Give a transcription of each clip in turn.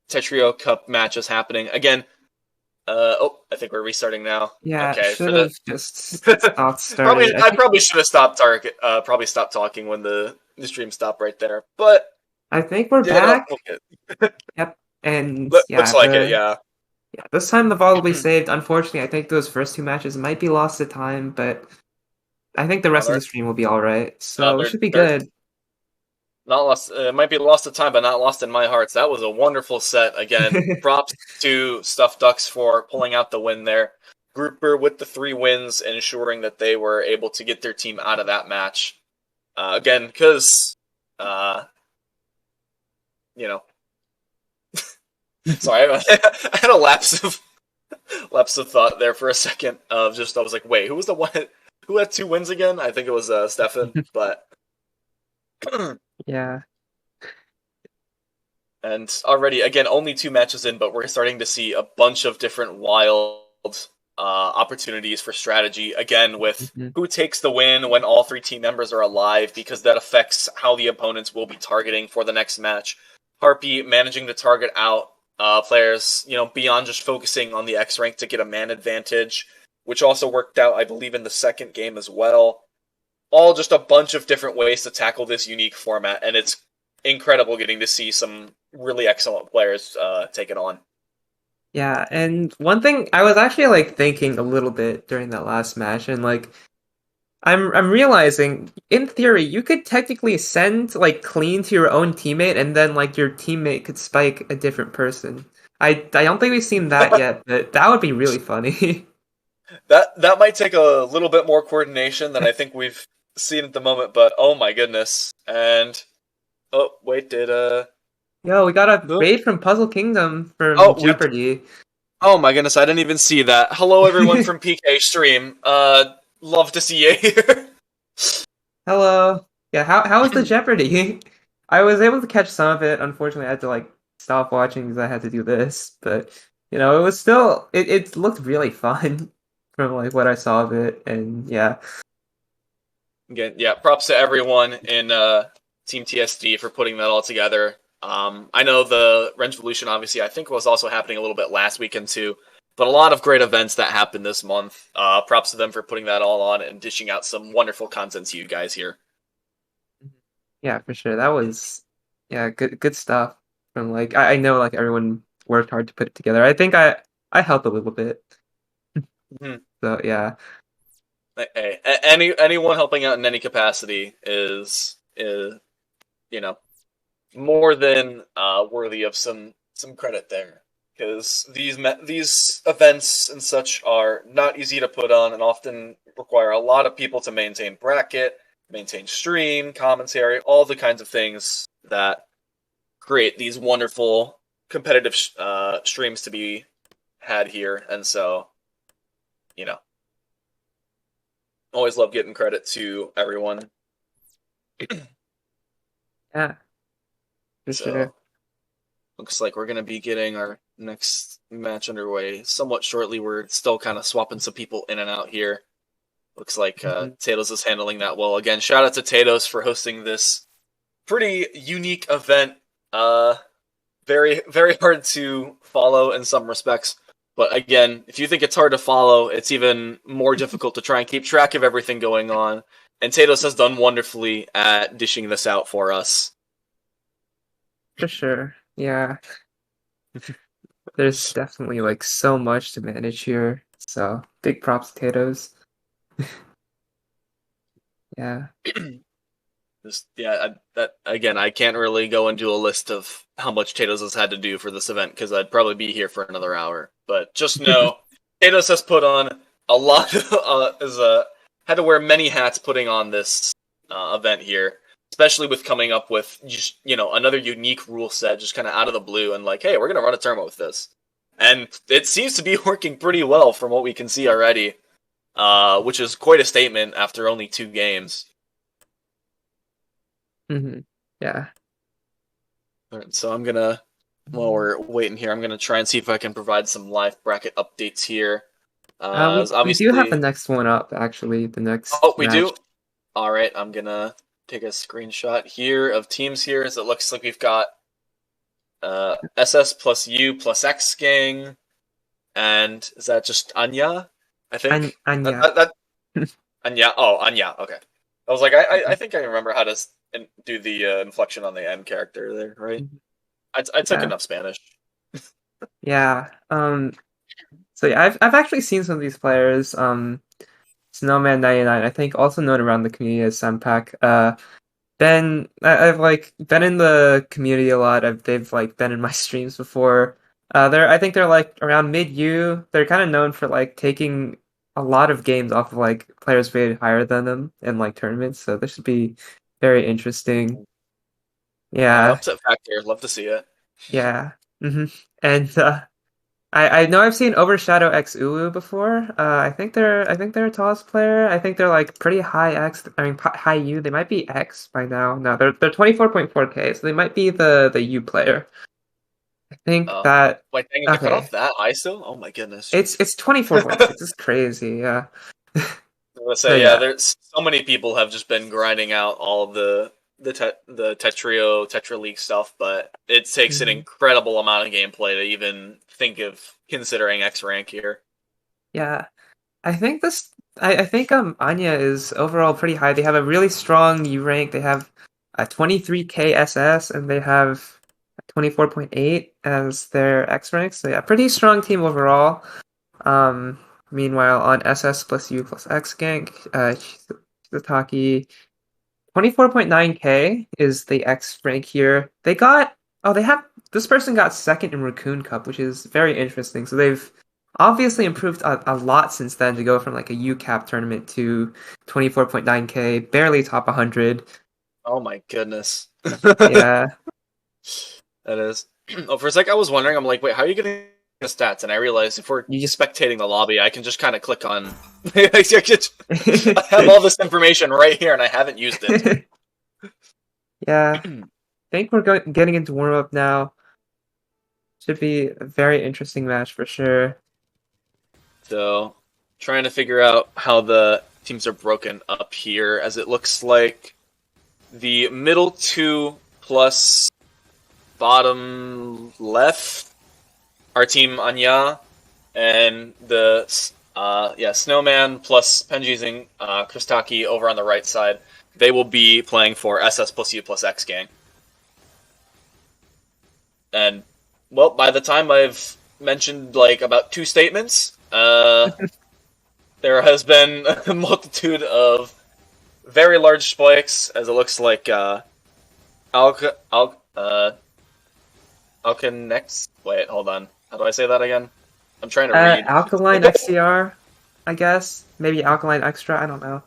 Tetrio Cup matches happening again. I think we're restarting now. Yeah, Okay, should for the have just not started. I probably should have stopped probably stopped talking when the stream stopped right there. But I think we're yeah, back. okay. Yep. And Looks yeah, like it. Yeah. this time the VOD will be saved. Unfortunately, I think those first two matches might be lost to time, but I think the Oh, rest of the stream will be all right. no, So we should be they're good. not lost. It might be lost to time, but not lost in my hearts. That was a wonderful set. Again, props to Stuffed Ducks for pulling out the win there. Grouper with the 3 wins, ensuring that they were able to get their team out of that match. Again, because you know, sorry, I had a lapse of thought there for a second. Of just I was like, wait, who was the one who had 2 wins again? I think it was Stefan, but. Yeah. And already, again, only 2 matches in, but we're starting to see a bunch of different wild opportunities for strategy. Again, with who takes the win when all 3 team members are alive, because that affects how the opponents will be targeting for the next match. Harpy managing to target out players, beyond just focusing on the X rank to get a man advantage, which also worked out, I believe, in the second game as well. All just a bunch of different ways to tackle this unique format, and it's incredible getting to see some really excellent players take it on. Yeah, and one thing I was actually thinking a little bit during that last match, and I'm realizing in theory you could technically send clean to your own teammate, and then your teammate could spike a different person. I don't think we've seen that yet, but that would be really funny. That might take a little bit more coordination than I think we've seen at the moment, but oh my goodness. And oh wait, did Yo, we got a no. raid from Puzzle Kingdom from Oh, Jeopardy. Oh my goodness, I didn't even see that. Hello everyone from PK stream. Love to see you here. Hello. Yeah, how was the Jeopardy? I was able to catch some of it. Unfortunately, I had to stop watching because I had to do this. But it was still it looked really fun from what I saw of it, and yeah. Again, yeah, props to everyone in Team TSD for putting that all together. I know the Revolution, obviously, I think was also happening a little bit last weekend too, but a lot of great events that happened this month. Props to them for putting that all on and dishing out some wonderful content to you guys here. Yeah, for sure. That was good stuff. From I know everyone worked hard to put it together. I think I helped a little bit. Mm-hmm. So yeah. Hey, anyone helping out in any capacity is more than worthy of some credit there, because these events and such are not easy to put on and often require a lot of people to maintain bracket, maintain stream, commentary, all the kinds of things that create these wonderful competitive streams to be had here. And so, always love getting credit to everyone. Yeah. For sure. Looks like we're going to be getting our next match underway somewhat shortly. We're still kind of swapping some people in and out here. Looks like Tatos is handling that well. Again, shout out to Tatos for hosting this pretty unique event. Very, very hard to follow in some respects. But again, if you think it's hard to follow, it's even more difficult to try and keep track of everything going on. And Tatos has done wonderfully at dishing this out for us. For sure. Yeah. There's definitely so much to manage here. So big props, Tatos. Yeah. That again, I can't really go into a list of how much Tatos has had to do for this event because I'd probably be here for another hour. But just know, Tatos has put on a lot. Had to wear many hats putting on this event here, especially with coming up with just another unique rule set, just kind of out of the blue, and hey, we're gonna run a tournament with this, and it seems to be working pretty well from what we can see already, which is quite a statement after only 2 games. Yeah. All right, so I'm gonna, while we're waiting here, I'm gonna try and see if I can provide some live bracket updates here. We do have the next one up, actually. The next. Oh, we match. do. All right, I'm gonna take a screenshot here of teams here, as it looks like we've got SS plus U plus X gang, and is that just Anya? I think Anya. that Anya. Oh, Anya. Okay. I was like, I think I remember how to do the inflection on the N character there, right? I took Yeah. enough Spanish. Yeah. So yeah, I've actually seen some of these players. Snowman 99, I think also known around the community as Sampak. I've like been in the community a lot. They've like been in my streams before. I think they're like around mid U. They're kind of known for like taking a lot of games off of like players rated higher than them in like tournaments. So this should be very interesting. Yeah, Upset factor. Love to see it. yeah. And I know I've seen Overshadow X Ulu before. I think they're a toss player. I think they're like pretty high X. I mean high U. They might be X by now. No, they're 24.4K, so they might be the U player. I think Oh, that wait, dang, is the okay. cutoff that high still? Oh my goodness. It's 24.6. It's crazy. Yeah. I was So gonna say, yeah, yeah. there's so many people have just been grinding out all of the Tetra League stuff, but it takes an Mhm. incredible amount of gameplay to even think of considering X rank here. Yeah. I think this. I think Anya is overall pretty high. They have a really strong U rank. They have a 23K SS and they have 24.8 as their X rank. So yeah, pretty strong team overall. Meanwhile on SS plus U plus X gank, Shiitake 24.9K is the X rank here. They have this person got second in Raccoon Cup, which is very interesting. So they've obviously improved a lot since then to go from like a UCAP tournament to 24.9K, barely top 100. Oh my goodness. Yeah. That is. Oh, for a sec, I was wondering. I'm like, wait, how are you getting the stats? And I realized if we're You just spectating the lobby, I can just kind of click on. I have all this information right here, and I haven't used it. Yeah. I think we're getting into warm up now. Should be a very interesting match for sure. So, trying to figure out how the teams are broken up here, as it looks like the middle two plus bottom left are Team Anya, and the Snowman plus Penji's and Kristaki over on the right side. They will be playing for SS plus U plus X gang. And well, by the time I've mentioned like about two statements, there has been a multitude of very large spikes, as it looks like Alkanex. Wait, hold on. How do I say that again? I'm trying to read. Alkaline XCR, I guess. Maybe Alkaline Extra, I don't know.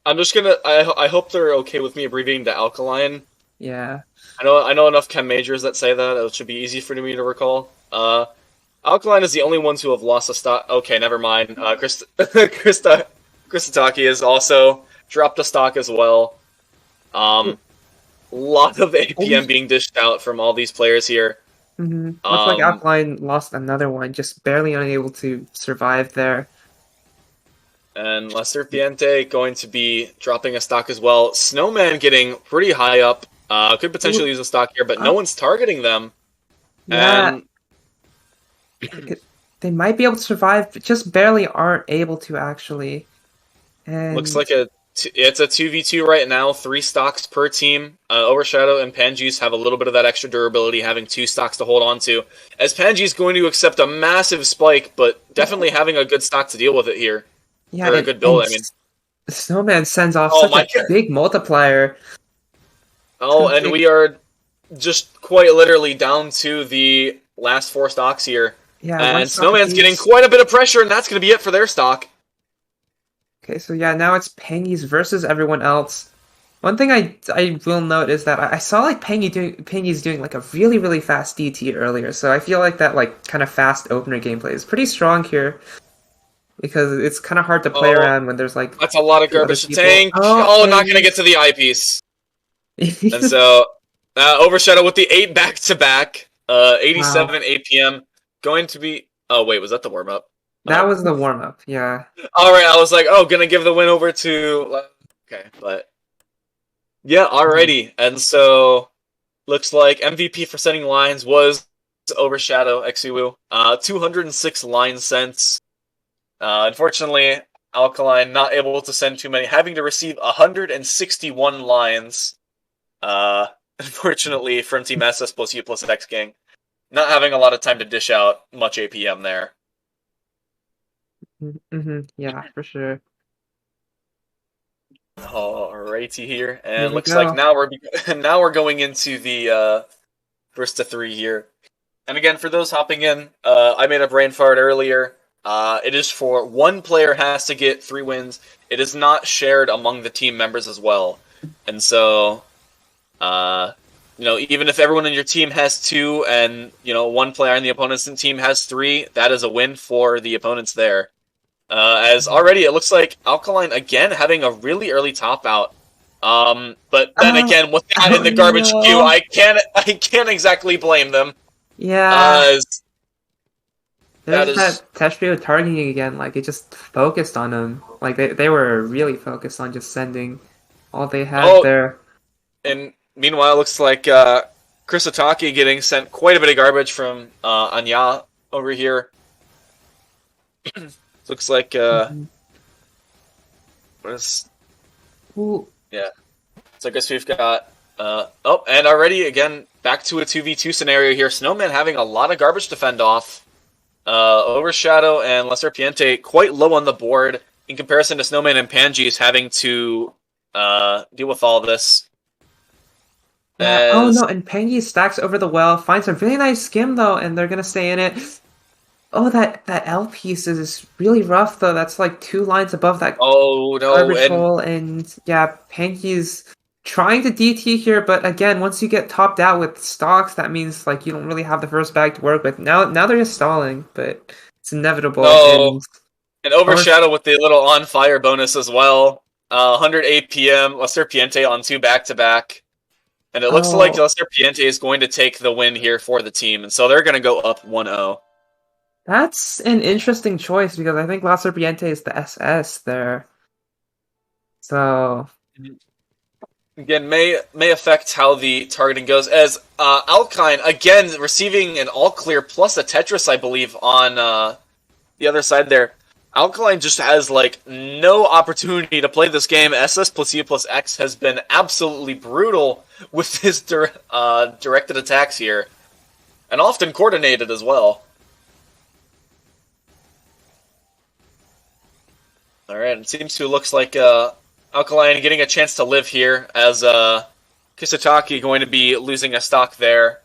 I'm just gonna. I hope they're okay with me abbreviating to Alkaline. Yeah. I know enough chem majors that say that. It should be easy for me to recall. Alkaline is the only ones who have lost a stock. Okay, never mind. Kristaki has also dropped a stock as well. Lot of APM being dished out from all these players here. Looks like Alkaline lost another one, just barely unable to survive there. And La Serpiente going to be dropping a stock as well. Snowman getting pretty high up. Could potentially use a stock here, but no one's targeting them. Yeah. And they might be able to survive, but just barely aren't able to actually. And looks like it's a 2v2 right now, 3 stocks per team. Overshadow and Panji's have a little bit of that extra durability, having 2 stocks to hold on to. As Panji's going to accept a massive spike, but definitely having a good stock to deal with it here. yeah, Or a good build, I mean. Snowman sends off Oh such a big multiplier. Oh, and we are just quite literally down to the last 4 stocks here. Yeah, and Snowman's getting quite a bit of pressure, and that's going to be it for their stock. Okay, so yeah, now it's Pengy's versus everyone else. One thing I will note is that I saw like Pengy's doing like a really fast DT earlier, so I feel like that like kind of fast opener gameplay is pretty strong here because it's kind of hard to play around when there's like that's a lot of garbage to tank. Oh, not going to get to the eyepiece. And so Overshadow with the 8 back-to-back, 87 APM, going to be. Oh wait, was that the warm up? That was the warm up, yeah. All right, I was like, oh, gonna give the win over to. Okay, but yeah, alrighty, and so looks like MVP for sending lines was Overshadow Exuwu. 206 line sent. Unfortunately, Alkaline not able to send too many, having to receive 161 lines. Unfortunately, from Team SS plus U plus X Gang, not having a lot of time to dish out much APM there. Yeah, for sure. Alrighty here, Here and we looks like go. now we're going into the first to 3 here. And again, for those hopping in, I made a brain fart earlier. It is for one player has to get 3 wins. It is not shared among the team members as well. And so, even if everyone in your team has 2 and, one player on the opponent's team has 3, that is a win for the opponents there. As already it looks like Alkaline again having a really early top out. But then again, with that in the garbage queue, I can't exactly blame them. Yeah. There's that Testrio targeting again, like it just focused on him. Like they were really focused on just sending all they had there. And meanwhile, it looks like Chris Ataki getting sent quite a bit of garbage from Anya over here. Looks like what is? Ooh. Yeah. So I guess we've got and already again back to a 2v2 scenario here. Snowman having a lot of garbage to fend off. Overshadow and Lesser Piente quite low on the board in comparison to Snowman and Pangees having to deal with all this. Yeah. Oh no, and Pangees stacks over the well, finds a really nice skim though, and they're gonna stay in it. Oh, that L piece is really rough though. That's like 2 lines above that garbage hole, and yeah, Pangees trying to DT here, but again, once you get topped out with stocks, that means like you don't really have the first bag to work with. Now they're just stalling, but it's inevitable. No. And Overshadow with the little on fire bonus as well. 100 APM, Lester Piente on 2 back-to-back. And it looks like Lester Piente is going to take the win here for the team, and so they're going to go up 1-0. That's an interesting choice because I think Lester Piente is the SS there. So again, may affect how the targeting goes, as Alkine, again, receiving an all-clear plus a Tetris, I believe, on the other side there. Alkaline just has, like, no opportunity to play this game. SS plus U plus X has been absolutely brutal with his directed attacks here, and often coordinated as well. Alright, it seems to looks like Alkaline getting a chance to live here, as Kisataki going to be losing a stock there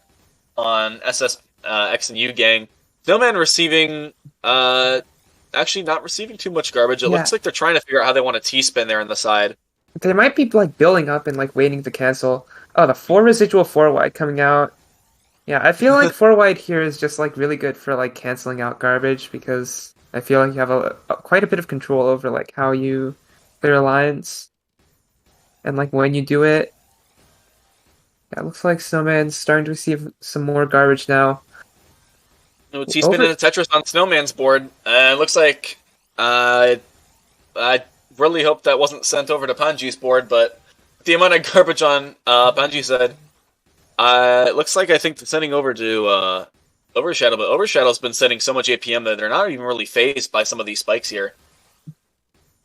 on SS X and U gang. Snowman receiving, actually not receiving too much garbage. It looks like they're trying to figure out how they want to T-spin there on the side. They might be like building up and like waiting to cancel. Oh, the 4 residual 4 wide coming out. Yeah, I feel like 4 wide here is just like really good for like canceling out garbage because I feel like you have quite a bit of control over like how you clear lines and like when you do it. Yeah, it looks like Snowman's starting to receive some more garbage now. No T-spin and a Tetris on Snowman's board. It looks like I really hope that wasn't sent over to Panji's board, but the amount of garbage on Panji's side, it looks like I think they're sending over to Overshadow, but Overshadow's been sending so much APM that they're not even really phased by some of these spikes here.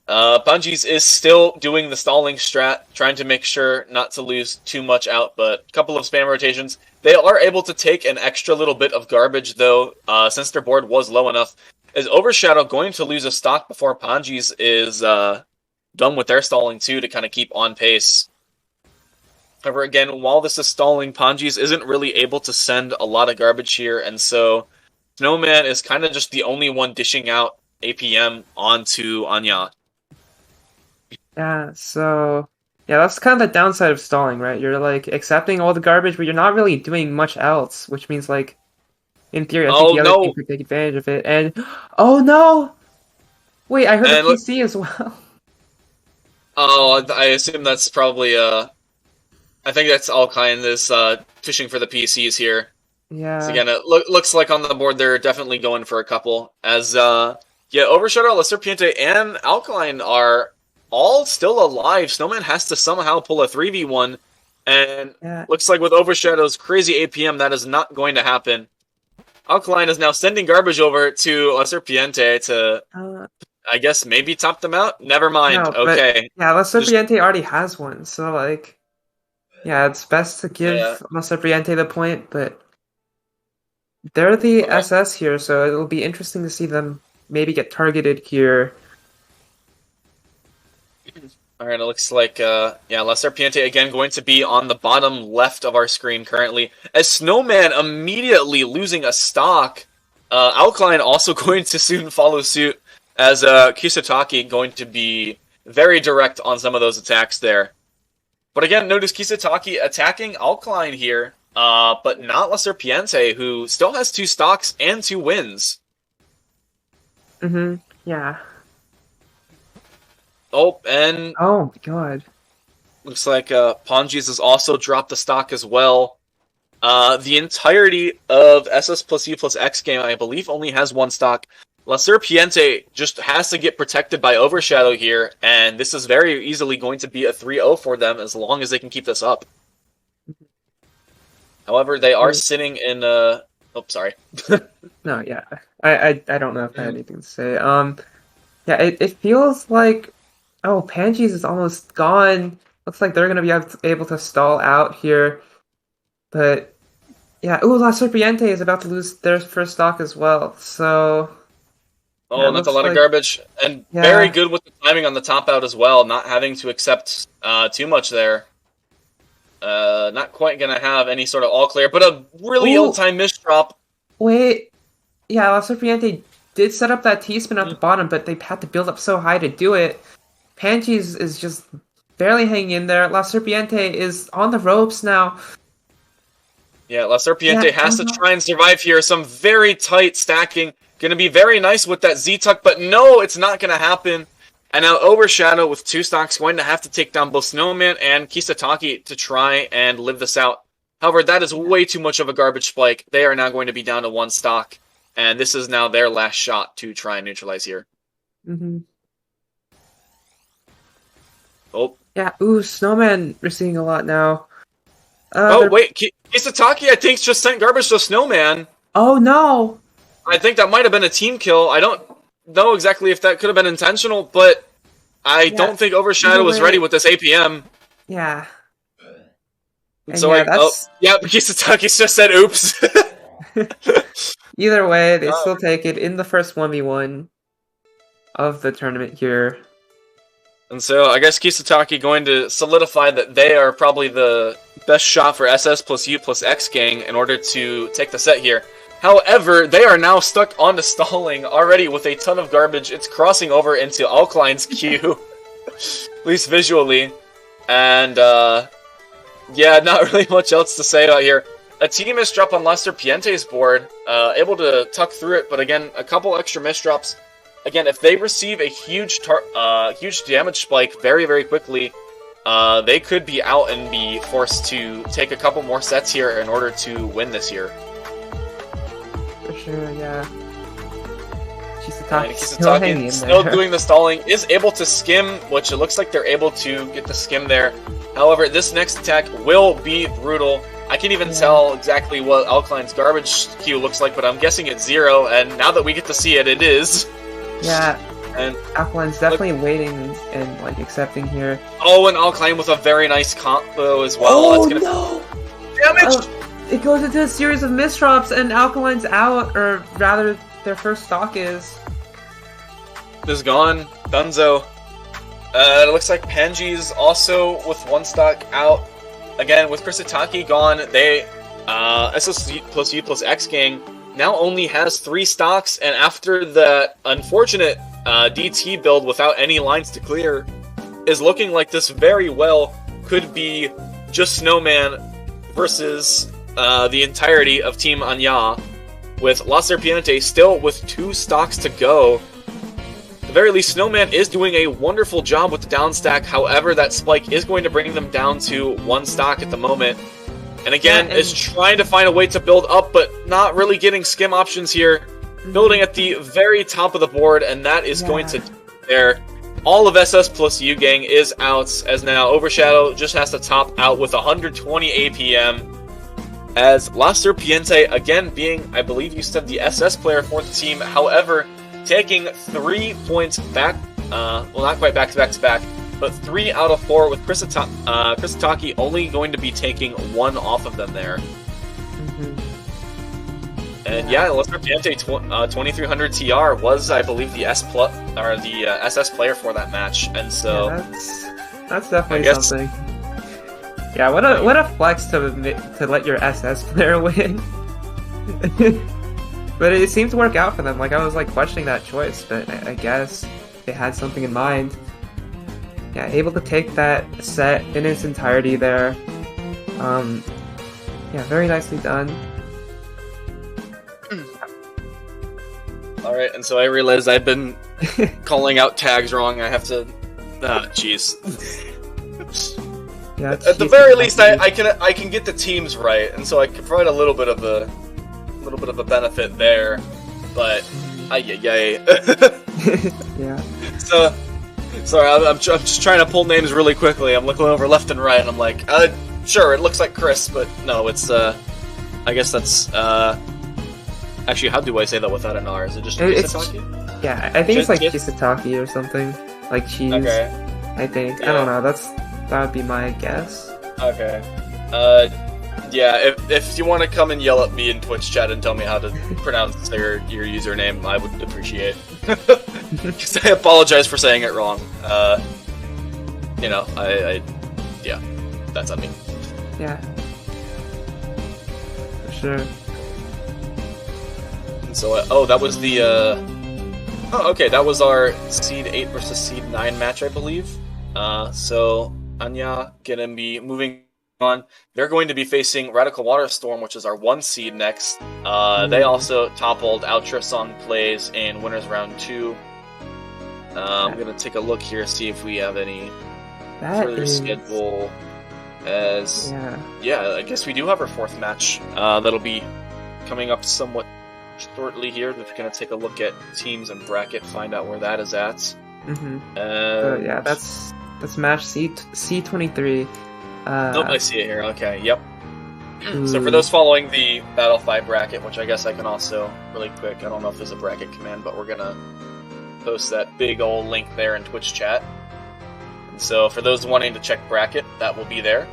Panji's is still doing the stalling strat, trying to make sure not to lose too much out, but a couple of spam rotations. They are able to take an extra little bit of garbage, though, since their board was low enough. Is Overshadow going to lose a stock before Panji's is done with their stalling, too, to kind of keep on pace? However, again, while this is stalling, Panji's isn't really able to send a lot of garbage here, and so Snowman is kind of just the only one dishing out APM onto Anya. Yeah, so yeah, that's kind of the downside of stalling, right? You're like accepting all the garbage, but you're not really doing much else, which means like in theory, I think the other team could take advantage of it. And oh no! Wait, I heard the PC as well. Oh, I assume that's probably I think that's Alkine is fishing for the PCs here. Yeah. So again, it looks like on the board they're definitely going for a couple. As Overshadow, Lesser Piente, and Alkaline are all still alive. Snowman has to somehow pull a 3v1, And Yeah. looks like with Overshadow's crazy APM, that is not going to happen. Alkaline is now sending garbage over to Lesser Piente to, I guess, maybe top them out? Never mind. No, Okay. But, yeah, Lesser Piente already has one, so, like, yeah, it's best to give Lesser Piente the point, but they're the SS here, so it'll be interesting to see them maybe get targeted here. Alright, it looks like, Lesser Piente again going to be on the bottom left of our screen currently. As Snowman immediately losing a stock, Alkaline also going to soon follow suit, as Kisataki going to be very direct on some of those attacks there. But again, notice Kisataki attacking Alkaline here, but not Lesser Piente, who still has 2 stocks and 2 wins. Yeah. Oh, and... Oh, my God. Looks like Pongi's has also dropped the stock as well. The entirety of SS plus U plus X game, I believe, only has 1 stock. Lesser Piente just has to get protected by Overshadow here, and this is very easily going to be a 3-0 for them as long as they can keep this up. However, they are sitting in... Oh, sorry. No, yeah. I don't know if I had anything to say. Yeah, it feels like... Oh, Pangees is almost gone. Looks like they're going to be able to stall out here. But, yeah. Ooh, La Serpiente is about to lose their first stock as well. So... Oh, yeah, that's a lot of garbage. And very good with the timing on the top out as well. Not having to accept too much there. Not quite going to have any sort of all clear. But a really ill-timed misdrop. Wait. Yeah, La Serpiente did set up that T-spin at the bottom, but they had to build up so high to do it. Pangees is just barely hanging in there. La Serpiente is on the ropes now. Yeah, La Serpiente has to try and survive here. Some very tight stacking. Going to be very nice with that Z-Tuck, but no, it's not going to happen. And now Overshadow with 2 stocks going to have to take down both Snowman and Kisataki to try and live this out. However, that is way too much of a garbage spike. They are now going to be down to 1 stock. And this is now their last shot to try and neutralize here. Oh. Yeah, ooh, Snowman we're seeing a lot now. Wait, Kisataki I think just sent garbage to Snowman. Oh no! I think that might have been a team kill. I don't know exactly if that could have been intentional, but I don't think Overshadow was ready with this APM. Yeah. So Kisataki's just said oops. Either way, they still take it in the first 1v1 of the tournament here. And so I guess Kisataki going to solidify that they are probably the best shot for SS plus U plus X gang in order to take the set here. However, they are now stuck onto stalling already with a ton of garbage. It's crossing over into Alkaline's queue, at least visually. And, yeah, not really much else to say out here. A team misdrop on Lesser Piente's board, able to tuck through it, but again, a couple extra misdrops. Again, if they receive a huge damage spike very, very quickly, they could be out and be forced to take a couple more sets here in order to win this year. For sure, yeah. Kisataki still doing the stalling, is able to skim, which it looks like they're able to get the skim there. However, this next attack will be brutal. I can't even tell exactly what Alkaline's garbage queue looks like, but I'm guessing it's 0, and now that we get to see it, it is. Yeah, and Alkaline's definitely waiting and like accepting here. Oh, and Alkaline with a very nice combo as well. Oh, that's gonna... no! Damage! It goes into a series of misdrops, and Alkaline's out, or rather, their first stock is. Is gone. Dunzo. It looks like Pangees also with 1 stock out. Again, with Kisataki gone, they, SS plus U plus X gang now only has 3 stocks, and after that unfortunate DT build without any lines to clear, is looking like this very well could be just Snowman versus the entirety of Team Anya, with La Serpiente still with 2 stocks to go. At the very least, Snowman is doing a wonderful job with the down stack, however that spike is going to bring them down to 1 stock at the moment. And again, is trying to find a way to build up, but not really getting skim options here. Building at the very top of the board, and that is going to there. all of SS plus U Gang is out, as now Overshadow just has to top out with 120 APM. As La Serpiente, again being, I believe you said, the SS player for the team, however, taking 3 points back, well, not quite back-to-back-to-back, but 3 out of 4, with Chris Ataki only going to be taking 1 off of them there. And yeah, La Serpiente 2300 TR was, I believe, the SS player for that match, and so yeah, that's definitely something. Yeah, what a flex to let your SS player win. But it seemed to work out for them. Like, I was like questioning that choice, but I guess they had something in mind. Yeah, able to take that set in its entirety there. Yeah, very nicely done. Alright, and so I realized I've been calling out tags wrong. I have to... jeez. Yeah, at the very least, I can get the teams right, and so I can provide a little bit of a benefit there. But yeah. So sorry, I'm just trying to pull names really quickly. I'm looking over left and right, and I'm like, sure, it looks like Chris, but no, it's I guess that's actually, how do I say that without an R? Is it just Kisataki? Yeah, I think it's like Kisataki or something, like cheese. Okay. I think. Yeah. I don't know. That would be my guess. Okay. Yeah, if you want to come and yell at me in Twitch chat and tell me how to pronounce your username, I would appreciate. Because I apologize for saying it wrong. You know, yeah, that's on me. Yeah. For sure. And so, that was the, oh, okay, that was our Seed 8 versus Seed 9 match, I believe. So, Anya gonna be moving on. They're going to be facing Radical Waterstorm, which is our 1 seed next. They also toppled Ultrason Plays in Winners Round 2. I'm gonna take a look here, see if we have any further schedule. As yeah, I guess we do have our 4th match. That'll be coming up somewhat shortly here. We're gonna take a look at teams and bracket, find out where that is at. Yeah, that's match C23. Nope, I see it here. Okay, yep. So for those following the Battle 5 bracket, which I guess I can also, really quick, I don't know if there's a bracket command, but we're gonna post that big old link there in Twitch chat. And so for those wanting to check bracket, that will be there.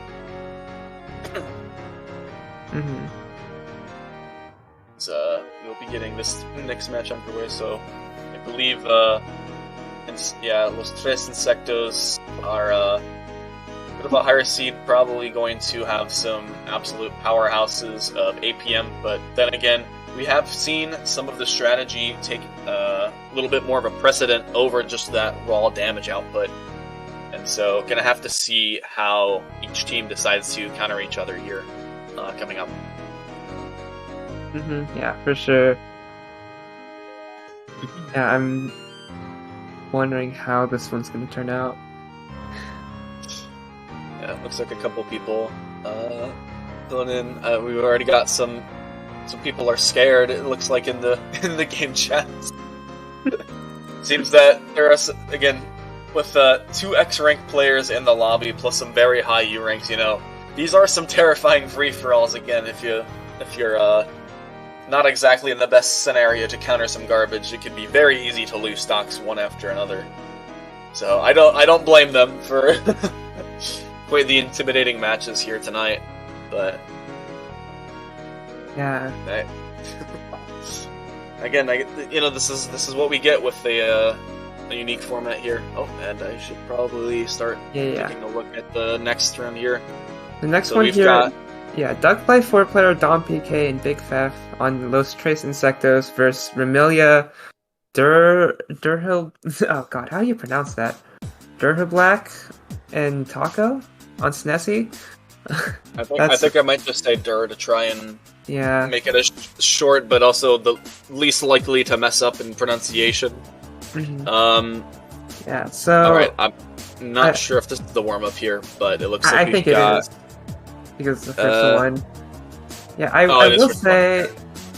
So we'll be getting this next match underway, so I believe, Los Tres Insectos are a bit of a higher seed, probably going to have some absolute powerhouses of APM, but then again, we have seen some of the strategy take a little bit more of a precedent over just that raw damage output, and so gonna have to see how each team decides to counter each other here coming up. Yeah, for sure. Yeah, I'm wondering how this one's going to turn out. Yeah, it looks like a couple people filling in. We've already got some people are scared. It looks like in the game chats. Seems that there are, again, with 2 X rank players in the lobby plus some very high U ranks. You know, these are some terrifying free for alls. Again, if you're not exactly in the best scenario to counter some garbage, it can be very easy to lose stocks one after another. So I don't blame them for quite the intimidating matches here tonight, but yeah. Again, this is what we get with a unique format here. Oh, and I should probably start taking a look at the next round here. The next one here. Yeah, Duckplay 4-player Dom PK and Big Fef on Los Tres Insectos versus Remilia Durhil. Oh god, how do you pronounce that? Durhiblack and Taco on Snessie. I think I might just say Dur to try and make it as short, but also the least likely to mess up in pronunciation. Yeah. So. All right, I'm not sure if this is the warm up here, but it looks like it is. Because it's the first one. Yeah, I will say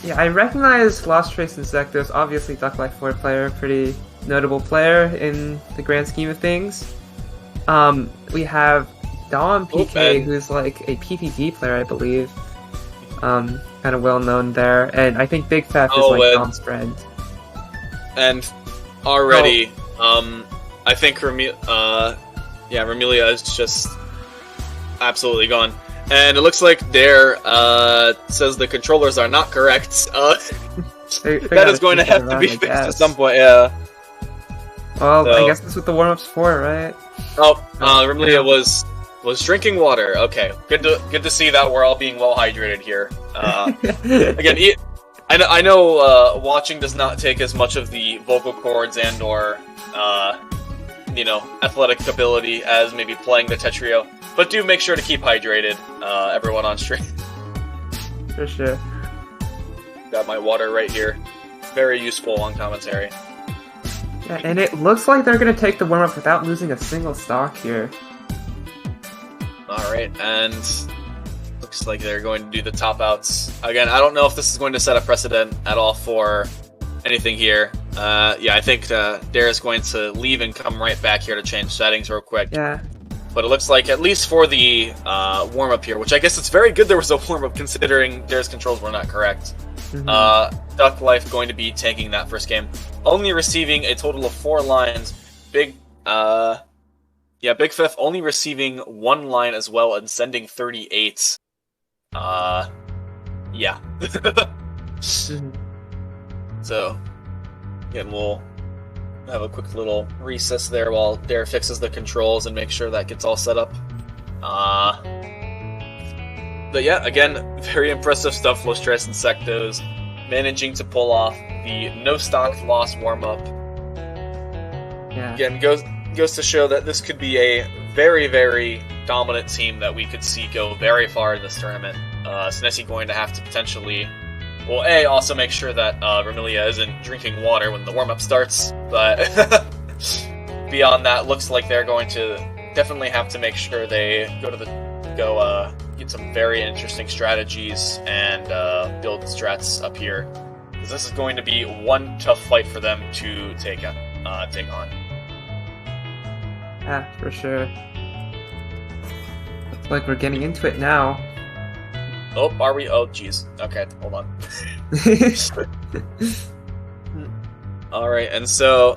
Yeah, I recognize Lost Trace Insectos. Obviously, Duck Life 4 player, pretty notable player in the grand scheme of things. We have Dom PK, who's like a PvP player, I believe. Kind of well known there, and I think Big Fef is like Dom's friend. And already, I think Remelia is just absolutely gone. And it looks like Dare says the controllers are not correct. That is going to have to be fixed at some point, yeah. Well, so, I guess that's what the warm-up's for, right? Oh, Remelia was drinking water. Okay, good to see that we're all being well hydrated here. Again, I know watching does not take as much of the vocal cords and or athletic ability as maybe playing the Tetrio, but do make sure to keep hydrated, everyone on stream. For sure. Got my water right here. Very useful on commentary. Yeah, and it looks like they're going to take the warm-up without losing a single stock here. Alright, and looks like they're going to do the top outs. Again, I don't know if this is going to set a precedent at all for anything here. Yeah, I think Dare is going to leave and come right back here to change settings real quick. Yeah. But it looks like, at least for the warm-up here, which I guess it's very good there was a warm-up considering Dare's controls were not correct. Mm-hmm. Duck Life going to be tanking that first game. Only receiving a total of 4 lines. Big Fef only receiving 1 line as well and sending 38. Yeah. So, again, we'll have a quick little recess there while Dare fixes the controls and make sure that gets all set up. But yeah, again, very impressive stuff, Los Tres Insectos, managing to pull off the no stock loss warm-up. Yeah. Again, goes to show that this could be a very, very dominant team that we could see go very far in this tournament. Snessy going to have to potentially, well, also make sure that Remelia isn't drinking water when the warm-up starts, but beyond that, looks like they're going to definitely have to make sure they get some very interesting strategies and build strats up here, because this is going to be one tough fight for them to take on. Yeah, for sure. Looks like we're getting into it now. Oh, are we? Oh, jeez. Okay, hold on. Alright, and so,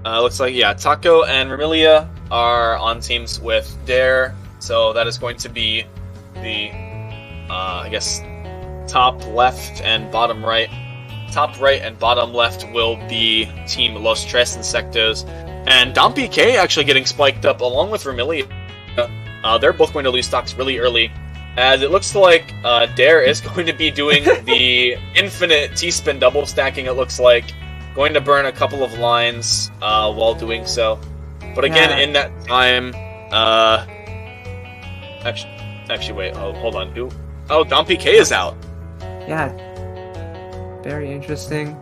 looks like, yeah, Taco and Remelia are on teams with Dare, so that is going to be the, I guess, top left and bottom right. Top right and bottom left will be Team Los Tres Insectos, and Dom PK actually getting spiked up along with Remelia. They're both going to lose stocks really early, as it looks like Dare is going to be doing the infinite T-spin double stacking, it looks like. Going to burn a couple of lines while doing so. But again, in that time, actually wait, hold on. Oh, Dom PK is out. Yeah. Very interesting.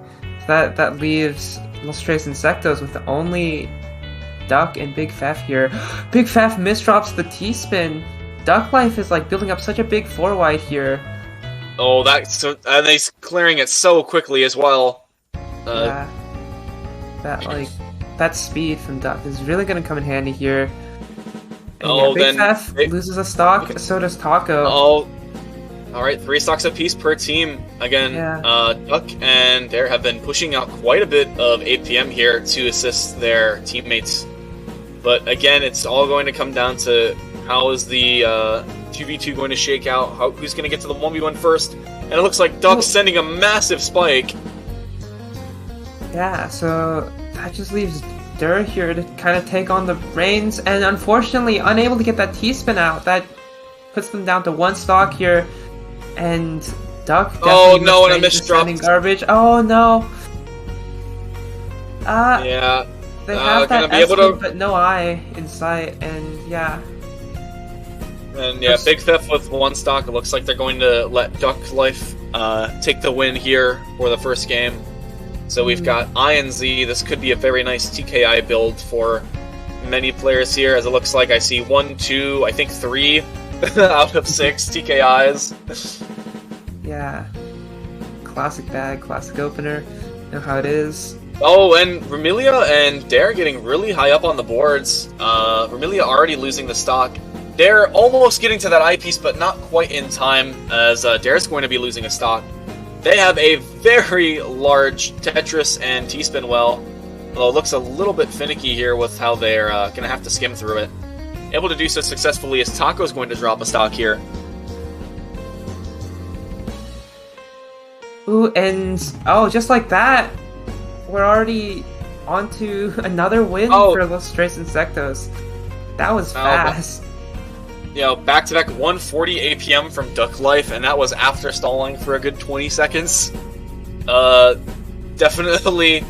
That leaves Los Tres Insectos with the only Duck and Big Fef here. Big Fef misdrops the T-spin. Duck Life is like building up such a big 4-wide here. Oh, and he's clearing it so quickly as well. Yeah. That speed from Duck is really gonna come in handy here. And Big Fef loses a stock, so does Taco. Oh, alright, 3 stocks apiece per team. Again, Duck and Dare have been pushing out quite a bit of APM here to assist their teammates. But again, it's all going to come down to how is the 2v2 going to shake out, who's going to get to the 1v1 first. And it looks like Duck's sending a massive spike. Yeah, so that just leaves Dare here to kind of take on the reins, and unfortunately unable to get that T-spin out. That puts them down to 1 stock here, and Duck and a misdrop. Garbage. Oh no. Yeah. They have that S but no I in sight, and yeah. And yeah, Big Theft with 1 stock. It looks like they're going to let Duck Life take the win here for the first game. So we've got I and Z. This could be a very nice TKI build for many players here, as it looks like I see 1, 2, I think 3 out of 6 TKIs. Yeah. classic bag, classic opener. You know how it is. Oh, and Remilia and Dare getting really high up on the boards. Remilia already losing the stock. Dare almost getting to that eyepiece, but not quite in time, as Dare's going to be losing a stock. They have a very large Tetris and T-Spin well, although it looks a little bit finicky here with how they're going to have to skim through it. Able to do so successfully as Taco's going to drop a stock here. Ooh, and oh, just like that, we're already on to another win for Los Tres Insectos. That was fast. You know, back-to-back 140 APM from Duck Life, and that was after stalling for a good 20 seconds. Definitely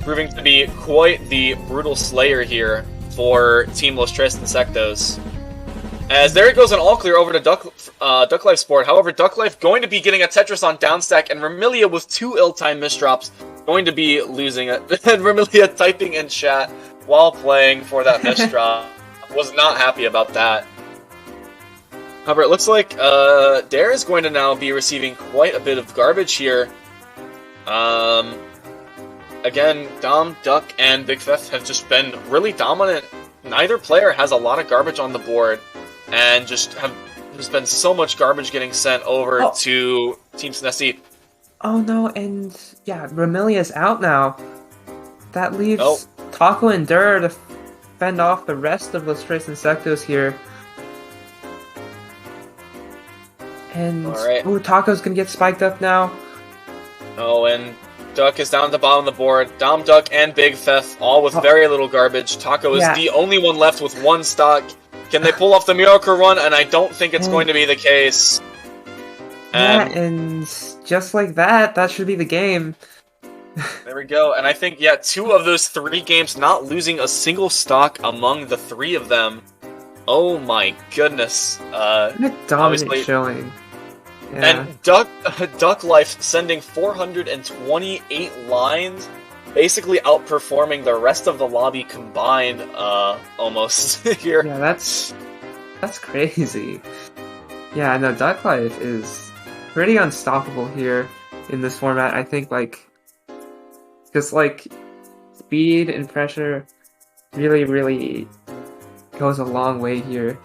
proving to be quite the brutal slayer here for Team Los Tres Insectos. As there it goes an all clear over to Duck Life Sport. However, Duck Life going to be getting a Tetris on downstack, and Remilia with 2 ill-timed misdrops going to be losing it. And Remilia typing in chat while playing for that misdrop. Was not happy about that. However, it looks like Dare is going to now be receiving quite a bit of garbage here. Again, Dom, Duck, and Big Fef have just been really dominant. Neither player has a lot of garbage on the board, and there's been so much garbage getting sent over to Team Snessi. Oh no, and yeah, Remilia's out now. That leaves Taco and Dur to fend off the rest of Los Tres Insectos here. And ooh, Taco's gonna get spiked up now. Oh, and Duck is down at the bottom of the board. Dom, Duck, and Big Fef, all with very little garbage. Taco is the only one left with 1 stock. Can they pull off the miracle run? And I don't think it's going to be the case. And just like that, that should be the game. There we go. And I think, 2 of those 3 games not losing a single stock among the 3 of them. Oh my goodness. What a dominant showing. Yeah. And Duck Life sending 428 lines, basically outperforming the rest of the lobby combined, almost here. Yeah, that's crazy. Yeah, no, Duck Life is pretty unstoppable here in this format. I think, because, speed and pressure really goes a long way here.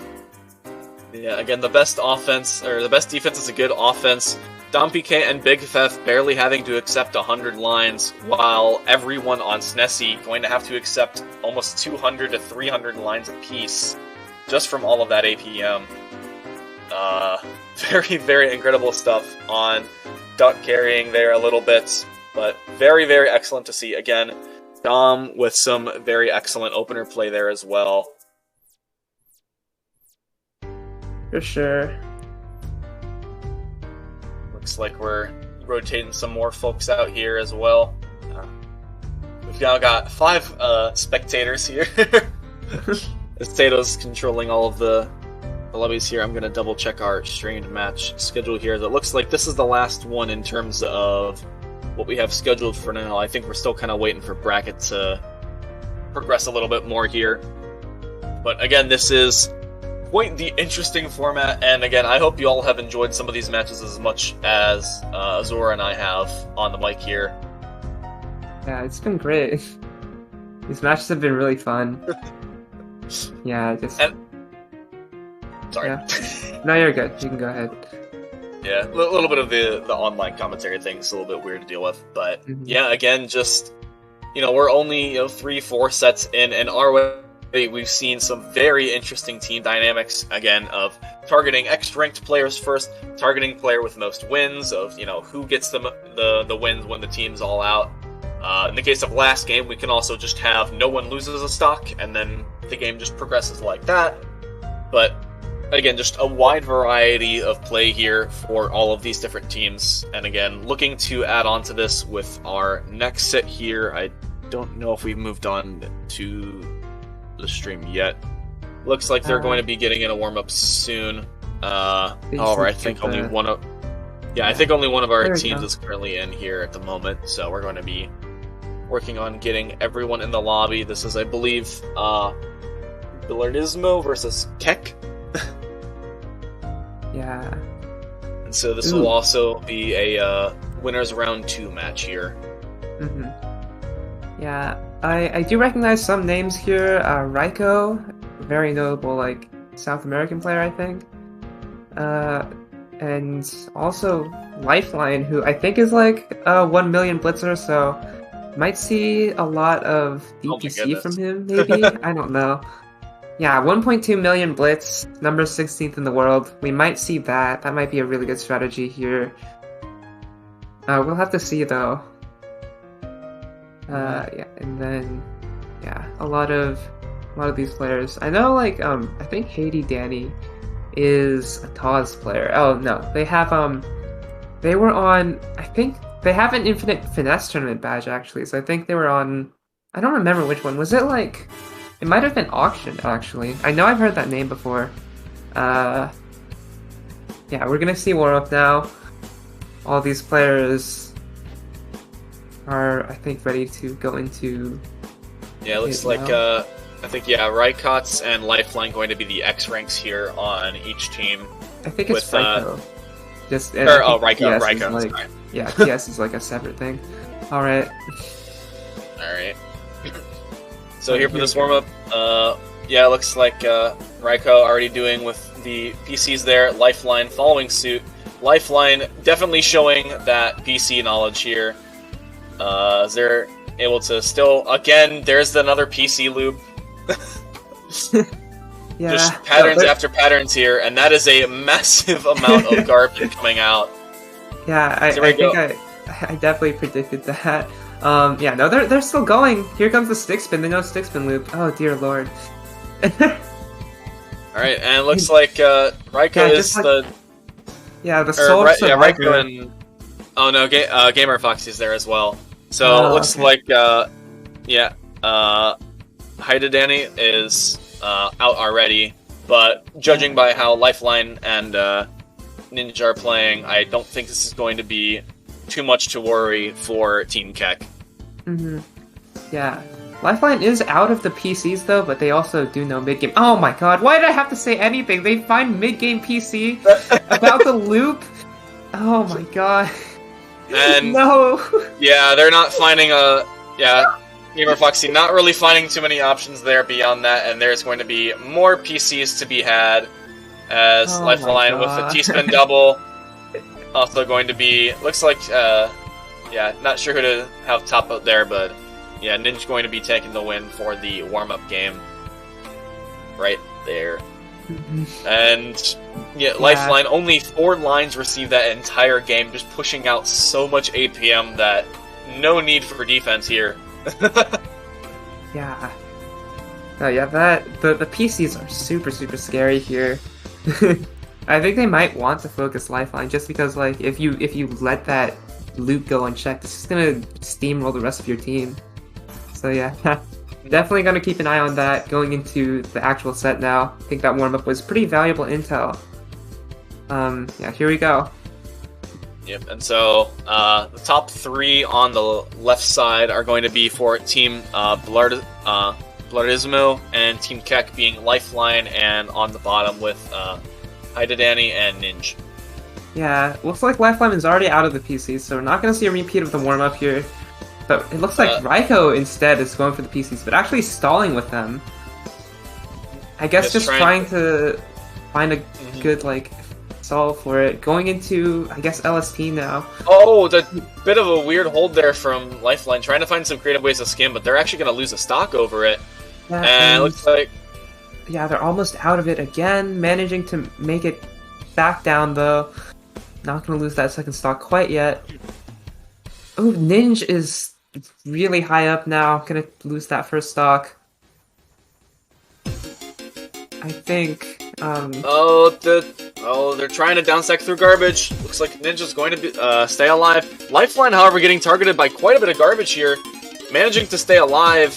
Yeah, again, the best defense is a good offense. Dom PK and Big Fef barely having to accept 100 lines, while everyone on Snessi going to have to accept almost 200 to 300 lines apiece, just from all of that APM. Very incredible stuff on Duck carrying there a little bit, but very excellent to see. Again, Dom with some very excellent opener play there as well. For sure. Looks like we're rotating some more folks out here as well. We've now got 5 spectators here. Estato's controlling all of the lobbies here. I'm going to double check our streamed match schedule here. That looks like this is the last one in terms of what we have scheduled for now. I think we're still kind of waiting for bracket to progress a little bit more here. But again, this is quite the interesting format, and again, I hope you all have enjoyed some of these matches as much as Azura and I have on the mic here. Yeah, it's been great. These matches have been really fun. Yeah, sorry. Yeah. No, you're good. You can go ahead. Yeah, a little bit of the online commentary thing is a little bit weird to deal with, but yeah, again, just, we're only 3-4 sets in, and our way. We've seen some very interesting team dynamics, again, of targeting X-ranked players first, targeting player with most wins, of, who gets the wins when the team's all out. In the case of last game, we can also just have no one loses a stock, and then the game just progresses like that. But, again, just a wide variety of play here for all of these different teams. And again, looking to add on to this with our next set here. I don't know if we've moved on to the stream yet. Looks like they're going to be getting in a warm-up soon. I think only one of our teams is currently in here at the moment, so we're going to be working on getting everyone in the lobby. This is, I believe, Billardismo versus Keck. Yeah. And so this will also be a winners round 2 match here. Yeah, I do recognize some names here. Raiko, very notable like South American player, I think. And also Lifeline, who I think is like a 1 million blitzer, so might see a lot of DPC from him, maybe? I don't know. Yeah, 1.2 million blitz, number 16th in the world. We might see that. That might be a really good strategy here. We'll have to see though. Yeah, and then yeah, a lot of these players. I know, like I think Haiti Danny is a TOS player. Oh no, they have they were on. I think they have an Infinite Finesse tournament badge actually. So I think they were on. I don't remember which one. Was it like? It might have been Auction actually. I know I've heard that name before. Yeah, we're gonna see warm up now. All these players are, I think, ready to go into. Yeah, it looks like I think Rykots and Lifeline going to be the X ranks here on each team. I think it's Ryko. Ryko. Like, yeah, TS is like a separate thing. All right. So here for this warm up, yeah, it looks like Ryko already doing with the PCs there. Lifeline following suit. Lifeline definitely showing that PC knowledge here. As they're able to still, again, there's another PC loop. Yeah, just patterns after patterns here, and that is a massive amount of garbage coming out. Yeah, I think I definitely predicted that. Yeah, no, they're still going. Here comes the stick spin. They know stick spin loop. Oh dear lord. Alright, and it looks like Ryko is the... Yeah, the soul survivor. Ryko and... Oh no, Gamer Foxy's there as well. So it looks like, yeah, Haida Danny is out already, but judging by how Lifeline and Ninja are playing, I don't think this is going to be too much to worry for Team Keck. Yeah. Lifeline is out of the PCs though, but they also do know mid-game. Oh my god, why did I have to say anything? They find mid-game PC about the loop? Oh my god. And no! Yeah, they're not finding Gamer Foxy not really finding too many options there beyond that, and there's going to be more PCs to be had as Lifeline with a T-spin double. Also going to be, looks like, yeah, not sure who to have top out there, but yeah, Ninja going to be taking the win for the warm-up game. Right there. And yeah, Lifeline, only 4 lines received that entire game, just pushing out so much APM that no need for defense here. Yeah. Yeah, the PCs are super scary here. I think they might want to focus Lifeline just because, like, if you let that loop go unchecked, it's just gonna steamroll the rest of your team. So yeah, definitely gonna keep an eye on that going into the actual set now. I think that warm-up was pretty valuable intel. Yeah, here we go. Yep, and so the top 3 on the left side are going to be for Team Blardismo and Team Keck being Lifeline, and on the bottom with Haida Danny and Ninja. Yeah, looks like Lifeline is already out of the PC, so we're not going to see a repeat of the warm-up here. But it looks like Ryko instead is going for the PCs, but actually stalling with them. I guess just trying to find a good, like, solve for it. Going into, I guess, LST now. Oh, the bit of a weird hold there from Lifeline, trying to find some creative ways to skim, but they're actually going to lose a stock over it. Yeah, and it looks like... Yeah, they're almost out of it again, managing to make it back down, though. Not going to lose that second stock quite yet. Oh, Ninja is really high up now. Going to lose that first stock. I think... they're trying to downstack through garbage. Looks like Ninja's going to stay alive. Lifeline, however, getting targeted by quite a bit of garbage here. Managing to stay alive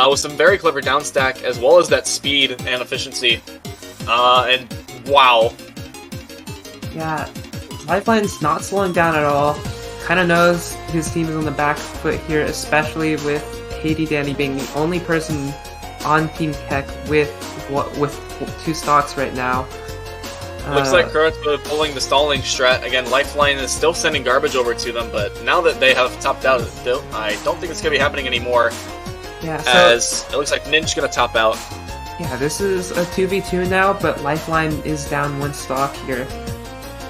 with some very clever downstack, as well as that speed and efficiency. And wow. Yeah, Lifeline's not slowing down at all. Kind of knows his team is on the back foot here, especially with Haiti Danny being the only person on Team Keck with 2 stocks right now. Looks like Kuroto pulling the stalling strat. Again, Lifeline is still sending garbage over to them, but now that they have topped out, I don't think it's going to be happening anymore. Yeah, so, as it looks like Ninja going to top out. Yeah, this is a 2v2 now, but Lifeline is down 1 stock here.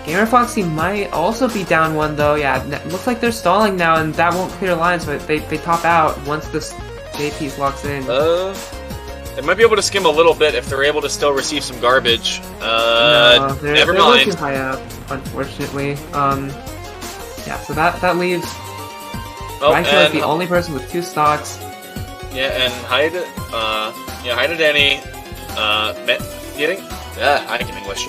Gamer Foxy might also be down 1 though. Yeah, it looks like they're stalling now, and that won't clear lines, so they top out once this JP locks in. They might be able to skim a little bit if they're able to still receive some garbage. No, never they're mind. Too high up, unfortunately. Yeah, so that leaves Raiko as the only person with 2 stocks. Yeah, and Haida Danny, I can English.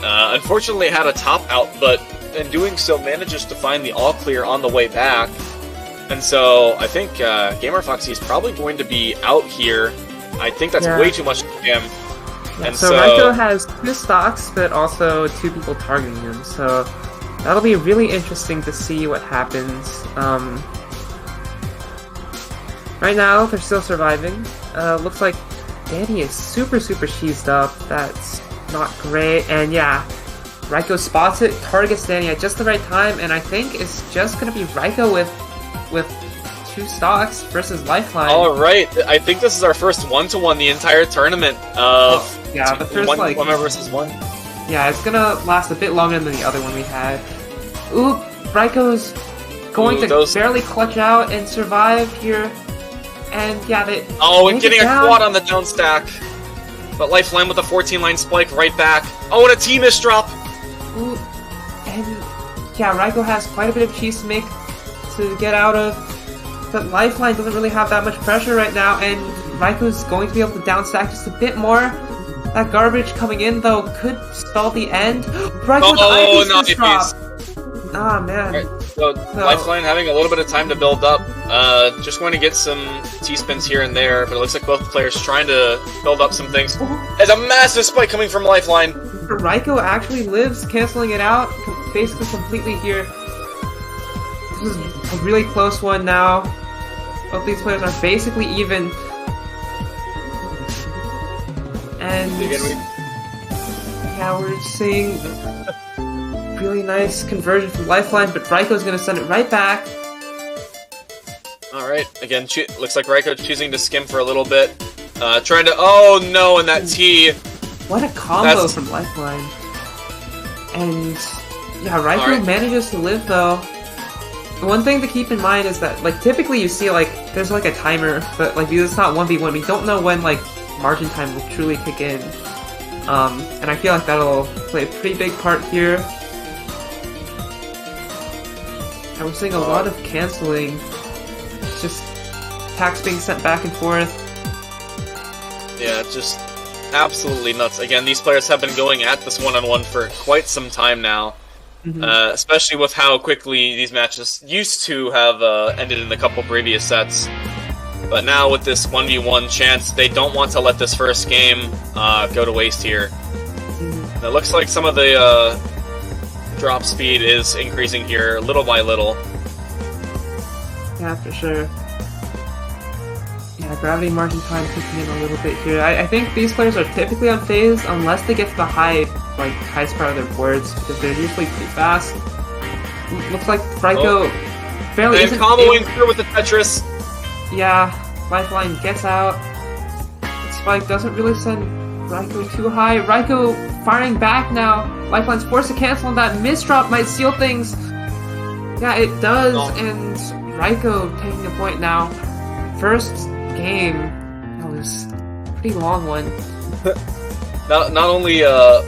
Unfortunately had a top out, but in doing so manages to find the all clear on the way back. And so I think Gamer Foxy is probably going to be out here. I think that's way too much for him. Yeah, and so Raiko has 2 stocks, but also 2 people targeting him. So that'll be really interesting to see what happens. Right now, they're still surviving. Looks like Danny is super cheesed up. That's not great. And yeah, Raiko spots it, targets Danny at just the right time, and I think it's just gonna be Raiko with 2 stocks versus Lifeline. Alright, I think this is our first 1-to-1 the entire tournament of the first one versus 1. Yeah, it's gonna last a bit longer than the other one we had. Ooh, Raiko's going to barely clutch out and survive here. And yeah, and getting a quad on the down stack. But Lifeline with a 14-line spike right back. Oh, and a T-miss drop! Ooh, and yeah, Raiko has quite a bit of cheese to make to get out of. But Lifeline doesn't really have that much pressure right now, and Raiko's going to be able to downstack just a bit more. That garbage coming in, though, could stall the end. Raiko with the IP drop! Ah, man. Right, so Lifeline having a little bit of time to build up. Just going to get some T-spins here and there, but it looks like both players trying to build up some things. There's a massive spike coming from Lifeline! Raiko actually lives, canceling it out basically completely here. This is a really close one now. Both these players are basically even. And yeah, we're seeing really nice conversion from Lifeline, but Raiko's going to send it right back. Alright, again, looks like Raiko choosing to skim for a little bit. Trying to, oh no, and that T. What a combo from Lifeline. And yeah, Raiko manages to live though. One thing to keep in mind is that, like, typically you see, like, there's, like, a timer, but, like, because it's not 1v1, we don't know when, like, margin time will truly kick in. And I feel like that'll play a pretty big part here. And we're seeing a lot of canceling. It's just attacks being sent back and forth. Yeah, it's just absolutely nuts. Again, these players have been going at this one-on-one for quite some time now. Especially with how quickly these matches used to have ended in a couple previous sets. But now with this 1v1 chance, they don't want to let this first game go to waste here. And it looks like some of the drop speed is increasing here little by little. Yeah, for sure. Yeah, gravity margin time kicking in a little bit here. I think these players are typically unfazed unless they get to the highest part of their boards, because they're usually pretty fast. Looks like Raiko barely isn't comboing through with the Tetris. Yeah, Lifeline gets out. Spike doesn't really send Raiko too high. Raiko firing back now. Lifeline's forced to cancel, and that misdrop might seal things. Yeah, it does, and Raiko taking a point now. First game, that was a pretty long one. Not only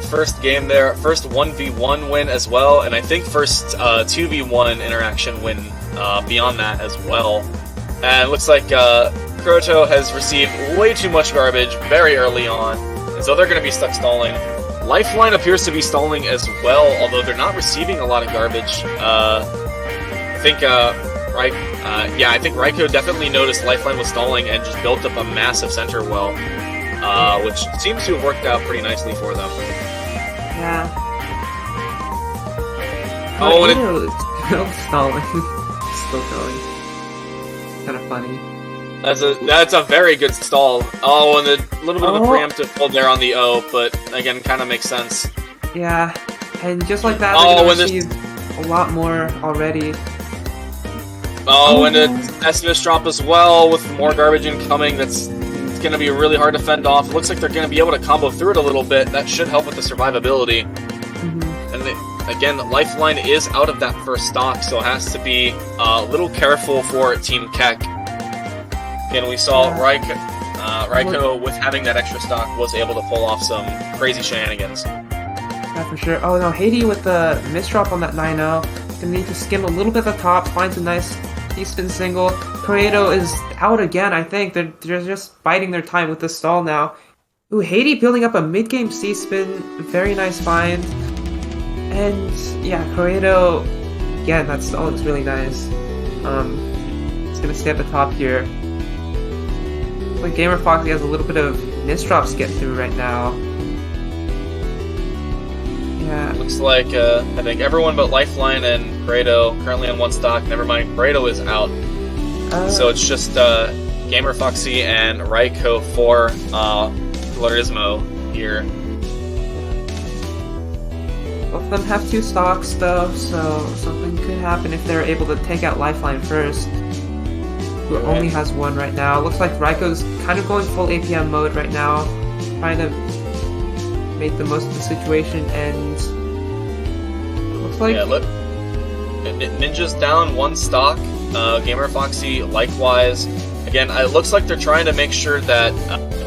first game there, first 1v1 win as well, and I think first 2v1 interaction win beyond that as well. And it looks like Kuroto has received way too much garbage very early on, and so they're going to be stuck stalling. Lifeline appears to be stalling as well, although they're not receiving a lot of garbage. I think Raiko definitely noticed Lifeline was stalling and just built up a massive center well, which seems to have worked out pretty nicely for them. Yeah. Oh, and still stalling. Still going. Kind of funny. That's a very good stall. Oh, and a little bit of a preemptive hold there on the O, but again, kind of makes sense. Yeah, and just like that, Oh, they're when gonna receive a lot more already. Oh, and it's Esmus drop as well with more garbage incoming. It's going to be really hard to fend off. Looks like they're going to be able to combo through it a little bit. That should help with the survivability. And again, Lifeline is out of that first stock, so it has to be a little careful for Team Keck. Again, we saw Raiko with having that extra stock was able to pull off some crazy shenanigans. Yeah, for sure. Oh no, Haiti with the misdrop on that 9-0. Gonna need to skim a little bit at the top, finds a nice T-spin single. Pareto is out again, I think. They're just biding their time with the stall now. Ooh, Haiti building up a mid-game C-spin. Very nice find. And yeah, Pareto, again, that stall looks really nice. It's gonna stay at the top here. Like Gamer Foxy has a little bit of misdrops to get through right now. Yeah. Looks like I think everyone but Lifeline and Pareto currently on one stock. Never mind, Pareto is out. So it's just Gamer Foxy and Raiko for Florismo here. Both of them have 2 stocks though, so something could happen if they're able to take out Lifeline first. Who only has 1 right now. Looks like Raiko's kind of going full APM mode right now, trying to make the most of the situation, and looks like Ninja's down 1 stock. Gamer Foxy likewise. Again, it looks like they're trying to make sure that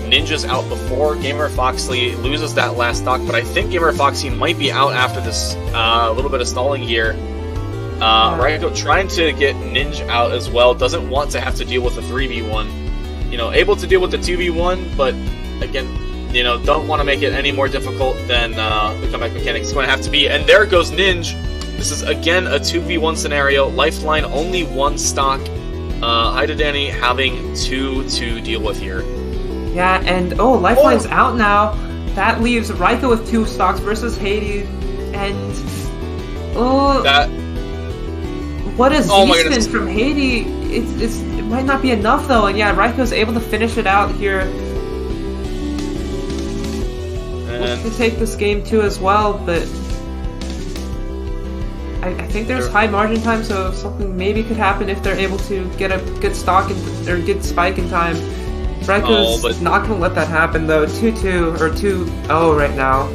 Ninja's out before Gamer Foxy loses that last stock, but I think Gamer Foxy might be out after this little bit of stalling here. Raiko trying to get Ninja out as well. Doesn't want to have to deal with a 3v1. You know, able to deal with the 2v1, but again, you know, don't want to make it any more difficult than the comeback mechanics is going to have to be. And there goes Ninja. This is again a 2v1 scenario. Lifeline only 1 stock. Danny having 2 to deal with here. Yeah, and Lifeline's out now. That leaves Raiko with 2 stocks versus Haiti, and what a Z-spin from Haiti. It might not be enough though, and yeah, Raiko's able to finish it out here. And to take this game too as well, but I think there's high margin time, so something maybe could happen if they're able to get a good stock or good spike in time. Raiko's not going to let that happen though. 2-2 or 2-0 right now.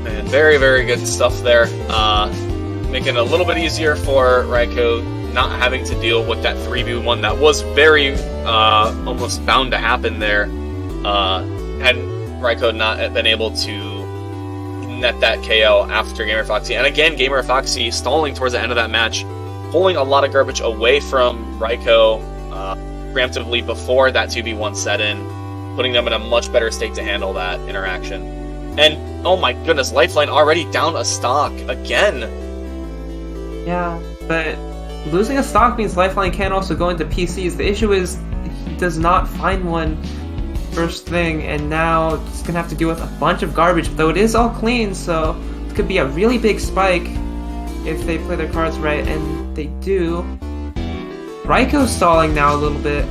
Man, very, very good stuff there. Making it a little bit easier for Raiko, not having to deal with that 3v1 that was very almost bound to happen there. Had Raiko not been able to net that KO after Gamer Foxy. And again, Gamer Foxy stalling towards the end of that match, pulling a lot of garbage away from Raiko preemptively before that 2v1 set in, putting them in a much better state to handle that interaction. And oh my goodness, Lifeline already down a stock again. Yeah, but losing a stock means Lifeline can also go into PCs. The issue is he does not find one first thing, and now he's gonna have to deal with a bunch of garbage, though it is all clean, so it could be a really big spike if they play their cards right, and they do. Raiko's stalling now a little bit.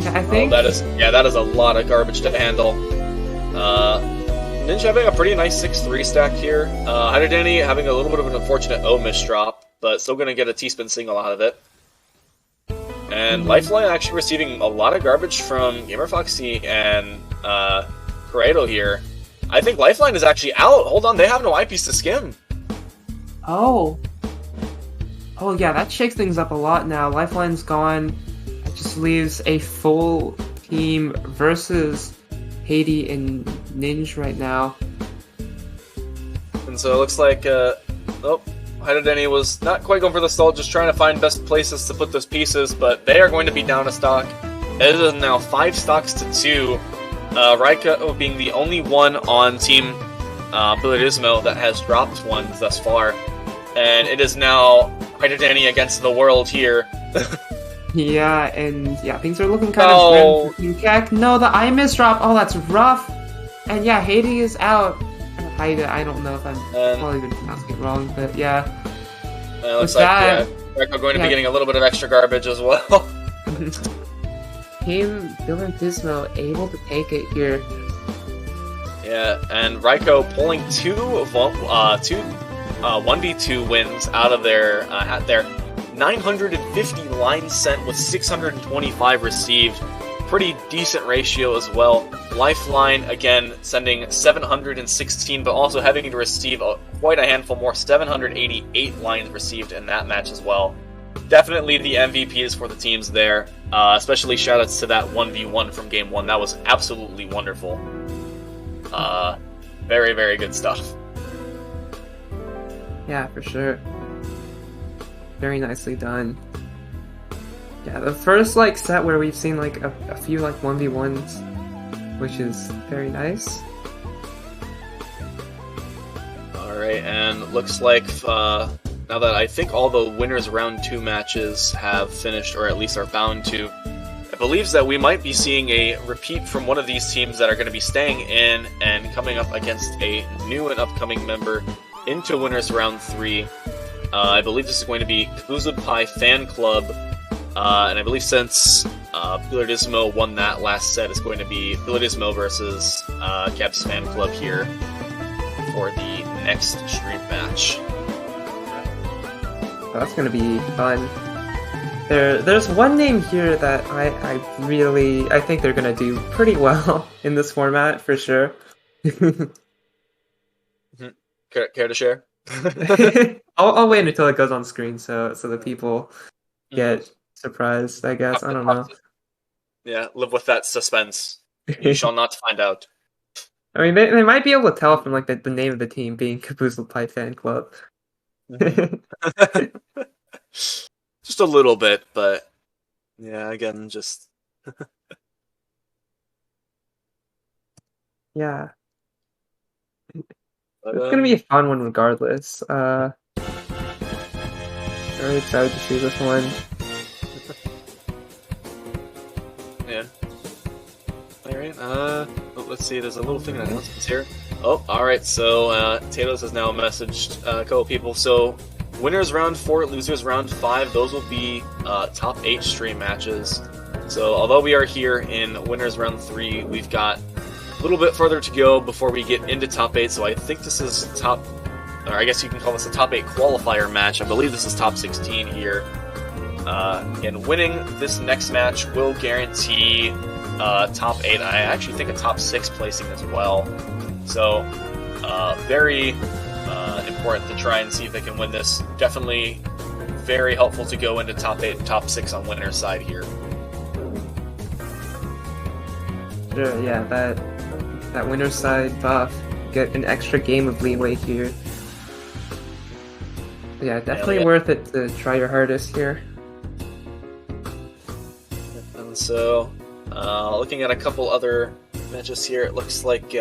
I think that is a lot of garbage to handle. Ninja having a pretty nice 6-3 stack here. Danny having a little bit of an unfortunate misdrop, but still gonna get a T-spin single out of it. And Lifeline actually receiving a lot of garbage from Gamer Foxy and Pareto here. I think Lifeline is actually out. Hold on, they have no eyepiece to skim. Oh yeah, that shakes things up a lot now. Lifeline's gone. It just leaves a full team versus Haiti and Ninja right now. And so it looks like Denny was not quite going for the stall, just trying to find best places to put those pieces, but they are going to be down a stock. It is now 5 stocks to 2. Raiko being the only one on Team Pilarismo that has dropped one thus far. And it is now Danny against the world here. Yeah, and yeah, things are looking kind of grim for Team Keck. No, the eye misdrop. Oh, that's rough. And yeah, Haiti is out. I don't know if I'm probably been pronouncing it wrong, but yeah. It looks like Raiko going to be getting a little bit of extra garbage as well. Team Pilarismo able to take it here. Yeah, and Raiko pulling two 1v2 wins out of their 950 lines sent with 625 received. Pretty decent ratio as well. Lifeline, again, sending 716, but also having to receive quite a handful more, 788 lines received in that match as well. Definitely the MVPs for the teams there, especially shoutouts to that 1v1 from Game 1. That was absolutely wonderful. Very, very good stuff. Yeah, for sure. Very nicely done. Yeah, the first like set where we've seen like a few like 1v1s, which is very nice. Alright, and looks like now that I think all the winners round 2 matches have finished, or at least are bound to, it believes that we might be seeing a repeat from one of these teams that are going to be staying in and coming up against a new and upcoming member into winners round 3. I believe this is going to be Kabuza Pie Fan Club, and I believe since Pilardismo won that last set, it's going to be Pilardismo versus Caps Fan Club here for the next stream match. Oh, that's gonna be fun. There's one name here that I think they're gonna do pretty well in this format for sure. Care to share? I'll wait until it goes on screen so the people get surprised, I guess. I don't know. Yeah, live with that suspense. You shall not find out. I mean, they might be able to tell from like the name of the team being Kaboozle Pie Fan Club. Just a little bit, but yeah, again, just yeah. It's gonna be a fun one regardless. Very excited to see this one. Yeah. Alright, let's see, there's a little thing in announcements here. Oh, alright, so Tatos has now messaged a couple people. So, winners round 4, losers round 5, those will be top 8 stream matches. So, although we are here in winners round 3, we've got a little bit further to go before we get into top 8, so I think this is or I guess you can call this a top 8 qualifier match. I believe this is top 16 here. And winning this next match will guarantee top 8. I actually think a top 6 placing as well. So, very important to try and see if they can win this. Definitely very helpful to go into top 8 and top 6 on winner's side here. Sure, yeah, that winner's side buff, get an extra game of leeway here. Yeah, definitely worth it to try your hardest here. And so, looking at a couple other matches here, it looks like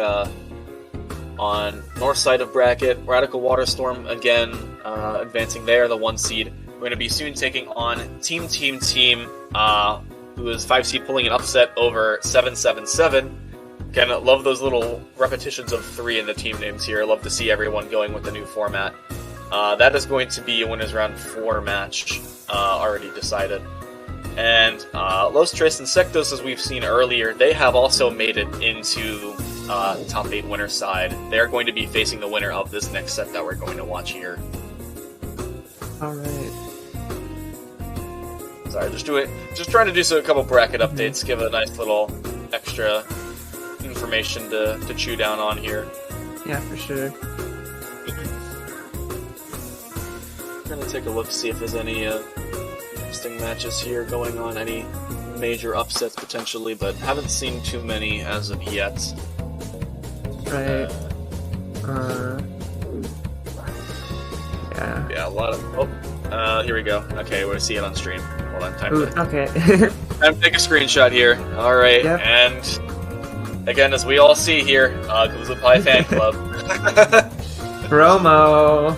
on north side of bracket, Radical Waterstorm again advancing there, the 1 seed. We're going to be soon taking on Team, who is 5 seed, pulling an upset over 777. Again, I love those little repetitions of 3 in the team names here. I love to see everyone going with the new format. That is going to be a winners round 4 match, already decided. And Los Tres Insectos, as we've seen earlier, they have also made it into top 8 winner side. They're going to be facing the winner of this next set that we're going to watch here. Alright. Sorry, just trying to do a couple bracket updates, give a nice little extra information to chew down on here. Yeah, for sure. I'm gonna take a look, see if there's any interesting matches here going on, any major upsets potentially, but haven't seen too many as of yet. Right. Yeah. Yeah, a lot of. Oh, here we go. Okay, we see it on stream. Hold on, time to take a screenshot here. All right, yep. And again, as we all see here, Kabuza Pie Fan Club. Promo.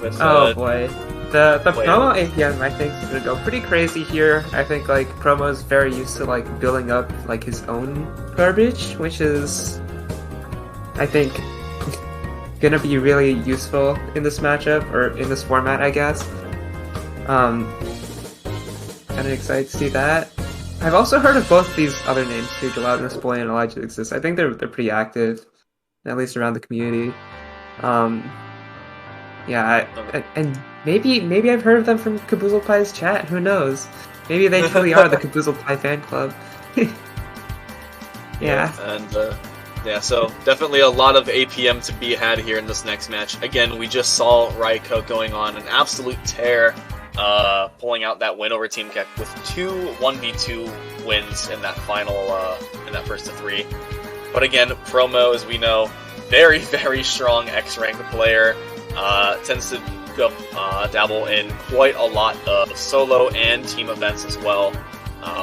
With, oh boy. The promo APM I think is gonna go pretty crazy here. I think like promo is very used to like building up like his own garbage, which is I think gonna be really useful in this matchup or in this format, I guess. Kind of excited to see that. I've also heard of both these other names too, Gelatinous Boy and Elijah Exists. I think they're pretty active, at least around the community. Um, yeah, and maybe I've heard of them from Caboozled Pie's chat. Who knows? Maybe they truly are the Caboozled Pie fan club. Yeah. And yeah, so definitely a lot of APM to be had here in this next match. Again, we just saw Raiko going on an absolute tear, pulling out that win over Team Keck with 2 1v2 wins in that final, in that first to 3. But again, Promo, as we know, very, very strong X-ranked player, tends to go, dabble in quite a lot of solo and team events as well.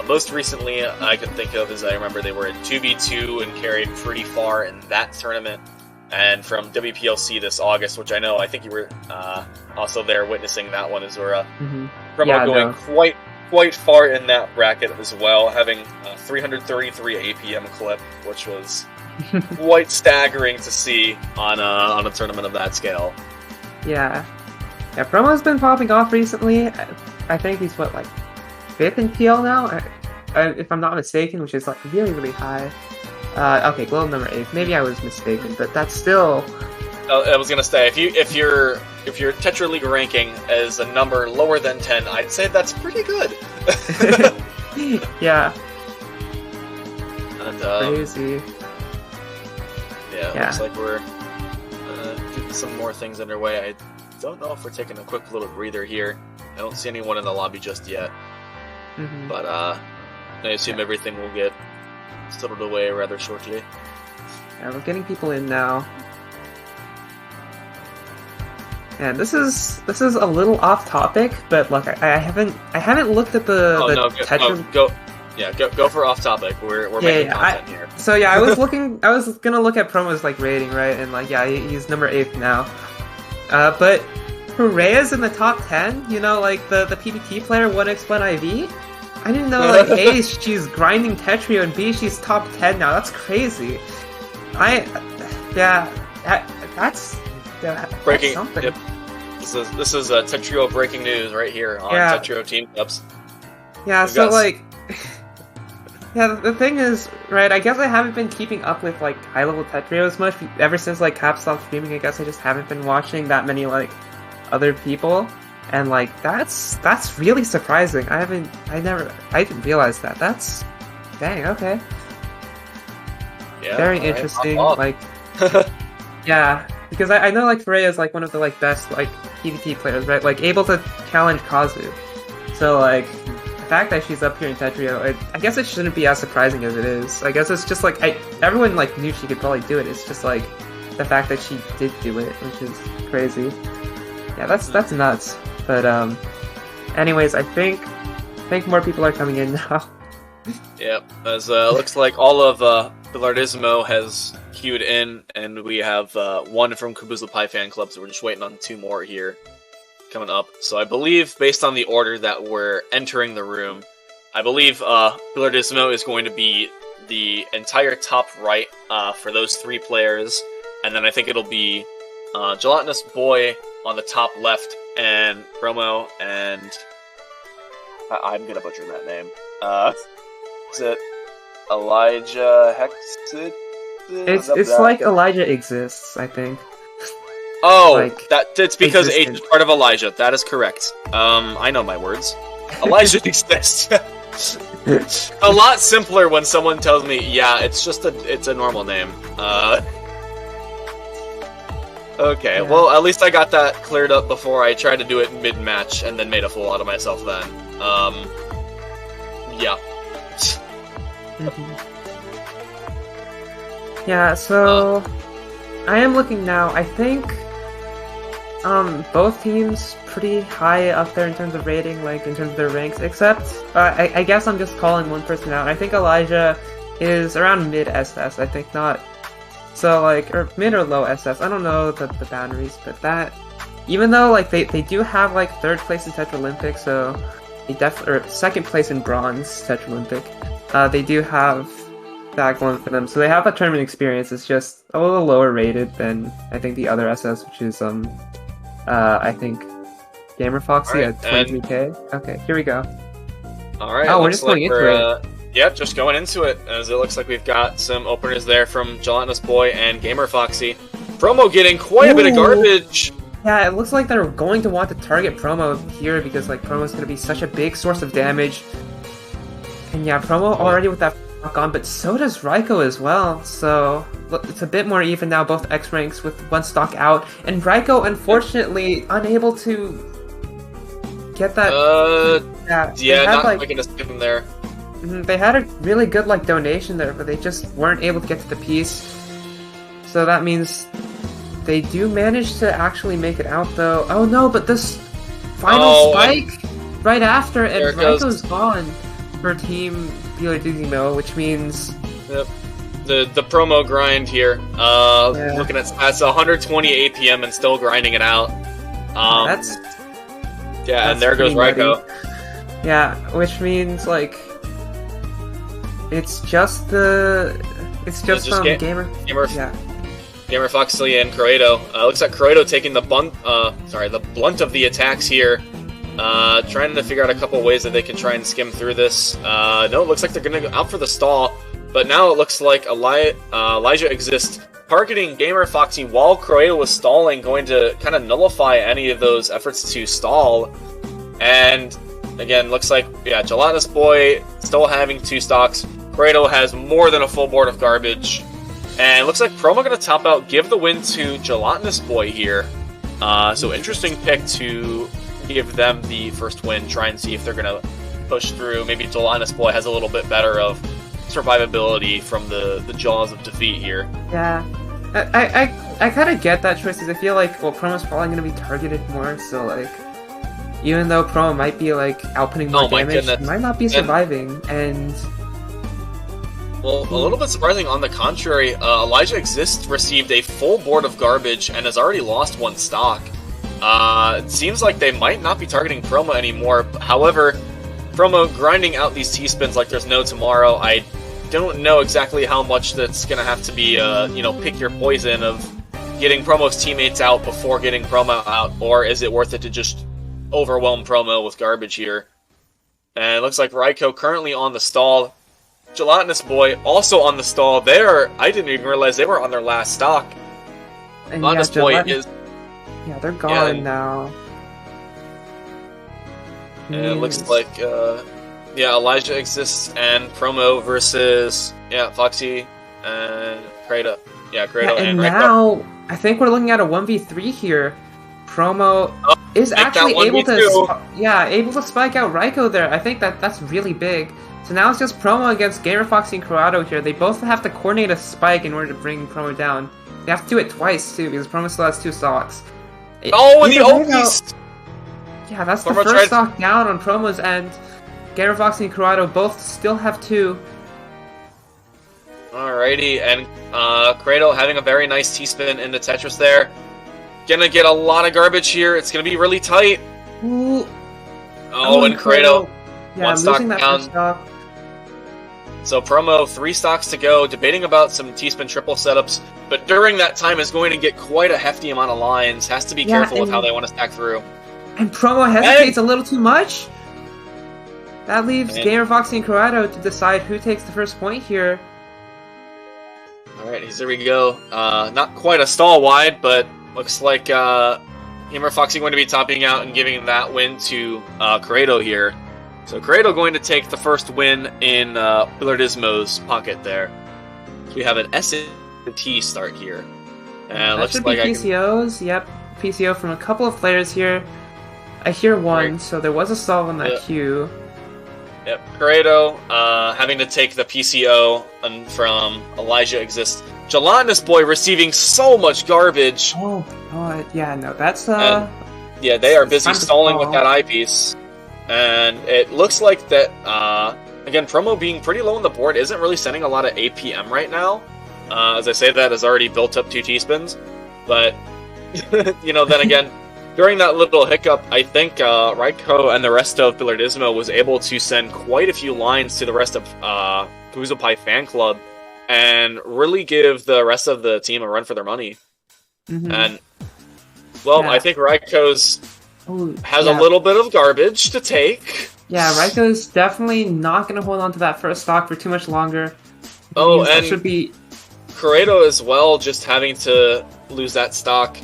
Most recently, I can think of, as I remember, they were in 2v2 and carried pretty far in that tournament. And from WPLC this August, which I think you were also there witnessing that one, Azura. Promo going quite far in that bracket as well, having a 333 APM clip, which was quite staggering to see on a tournament of that scale. Yeah, Promo's been popping off recently. I think he's what, like 5th in PL now, if I'm not mistaken, which is like really, really high. Okay, globe number 8. Maybe I was mistaken, but that's still. I was gonna say, if your Tetra League ranking is a number lower than 10, I'd say that's pretty good. Yeah. And, crazy. Yeah, looks like we're getting some more things underway. I don't know if we're taking a quick little breather here. I don't see anyone in the lobby just yet. But I assume everything will get settled away rather shortly. Yeah, we're getting people in now. And this is a little off topic, but look, I haven't looked at the Tetra. Go for off topic. We're making content here. So yeah, I was gonna look at Promo's like rating, right? And like he's number 8 now. But Horea's in the top 10, you know, like the PBT player 1x1 IV. I didn't know, like, A, she's grinding Tetrio, and B, she's top 10 now. That's crazy. That's breaking. something. Yep. This is Tetrio breaking news right here on Tetrio Team Cups. Yeah, so like, yeah, the thing is, right? I guess I haven't been keeping up with like high level Tetrio as much ever since like Cap stopped streaming. I guess I just haven't been watching that many like other people. And like that's really surprising. I didn't realize that. That's dang, okay. Yeah, very interesting. Like yeah, because I know like Freya is like one of the like best like PvP players, right? Like able to challenge Kazu. So like the fact that she's up here in Tetrio, I guess it shouldn't be as surprising as it is. I guess it's just like everyone like knew she could probably do it. It's just like the fact that she did do it, which is crazy. Yeah, that's nuts. But anyways, I think more people are coming in now. Yep, as looks like all of Billardismo has queued in, and we have one from Caboozled Pie fan club, so we're just waiting on 2 more here coming up. So I believe, based on the order that we're entering the room, I believe Billardismo is going to be the entire top right for those 3 players, and then I think it'll be Gelatinous Boy on the top left, and Promo, and I'm gonna butcher that name. Is it Elijah Hexit? It's like Elijah Exists, I think. Oh, like, it's because H is part of Elijah. That is correct. I know my words. Elijah Exists. A lot simpler when someone tells me, yeah, it's a normal name. Okay, well, at least I got that cleared up before I tried to do it mid-match and then made a fool out of myself then. Yeah. Yeah, so I am looking now. I think both teams pretty high up there in terms of rating, like in terms of their ranks, except I guess I'm just calling one person out. I think Elijah is around mid SS, I think, not so like, or mid or low SS. I don't know the boundaries, but that, even though like they do have like 3rd place in Tetra Olympic, so they or 2nd place in bronze Tetra Olympic, they do have that going for them. So they have a tournament experience. It's just a little lower rated than I think the other SS, which is I think Gamer Foxy at 23k. Okay, here we go. All right. Oh, we're Looks just like going into we're it. yep, just going into it, as it looks like we've got some openers there from Gelatinous Boy and Gamer Foxy. Promo getting quite a bit of garbage. Yeah, it looks like they're going to want to target Promo here because like Promo's going to be such a big source of damage. And yeah, Promo already with that stock on, but so does Raiko as well. So it's a bit more even now, both X ranks with one stock out. And Raiko, unfortunately, unable to get that. Yeah, not like, looking to skip him there. They had a really good like donation there, but they just weren't able to get to the piece. So that means they do manage to actually make it out, though. Oh no, but this final spike right after, and Raiko's gone for Team Pilatissimo, which means... Yep. The promo grind here. Looking at stats, 120 APM and still grinding it out. That's and there goes Raiko. Yeah, which means, like... It's just Gamer. Gamer Foxy and Corrado. Looks like Corrado taking the blunt of the attacks here. Trying to figure out a couple ways that they can try and skim through this. No, it looks like they're going to go out for the stall. But now it looks like Elijah exists targeting Gamer Foxy while Corrado was stalling, going to kind of nullify any of those efforts to stall. And again, looks like, Gelatinous Boy still having 2 stocks. Corrado has more than a full board of garbage. And it looks like Promo going to top out, give the win to Gelatinous Boy here. So interesting pick to give them the first win, try and see if they're going to push through. Maybe Gelatinous Boy has a little bit better of survivability from the jaws of defeat here. Yeah. I kind of get that choice, because I feel like, Promo's probably going to be targeted more, so like... Even though Promo might be like outputting more damage, he might not be surviving, and... Well, a little bit surprising on the contrary, Elijah Exists received a full board of garbage and has already lost 1 stock. It seems like they might not be targeting Promo anymore. However, Promo grinding out these T-spins like there's no tomorrow. I don't know exactly how much that's going to have to be, pick your poison of getting Promo's teammates out before getting Promo out, or is it worth it to just overwhelm Promo with garbage here? And it looks like Raiko currently on the stall. Gelatinous Boy also on the stall. I didn't even realize they were on their last stock. And Gelatinous Boy is... Yeah, they're gone now. And it looks like, Elijah Exists and Promo versus, Foxy and Corrado. Yeah, Corrado and Raiko. Now, I think we're looking at a 1v3 here. Promo is actually able to spike out Raiko there. I think that's really big. So now it's just Promo against Gamer Foxy and Corrado here. They both have to coordinate a spike in order to bring Promo down. They have to do it twice too, because Promo still has 2 stocks. And the ult! Yeah, that's the first stock down on Promo's end. Gamer Foxy and Corrado both still have 2. Alrighty, and Corrado having a very nice T-spin into Tetris there. Gonna get a lot of garbage here. It's gonna be really tight. Ooh. And Corrado, yeah, 1 stock losing that down. first stock. So Promo, 3 stocks to go, debating about some T-spin triple setups, but during that time is going to get quite a hefty amount of lines. Has to be careful with how they want to stack through. And Promo hesitates a little too much. That leaves Gamer Foxy and Corrado to decide who takes the first point here. Alright, here we go. Not quite a stall wide, but looks like Gamer Foxy going to be topping out and giving that win to Corrado here. So Corrado going to take the first win in Pilatissimo's pocket there. So we have an S&T start here. And that looks should like be PCOs. Yep, PCO from a couple of players here. I hear 1, so there was a stall in that queue. Yep, Corrado having to take the PCO from Elijah Exists. Gelatinous Boy receiving so much garbage. Oh god, yeah, no, that's they are busy stalling with that eyepiece. And it looks like that, again, Promo being pretty low on the board isn't really sending a lot of APM right now. As I say, that has already built up 2 T-spins. But, then again, during that little hiccup, I think Raiko and the rest of Pilatissimo was able to send quite a few lines to the rest of Kabuzo fan club and really give the rest of the team a run for their money. And, I think Raiko's has a little bit of garbage to take. Yeah, Raiko's definitely not going to hold on to that first stock for too much longer. Oh, and that should be... Corrado as well, just having to lose that stock.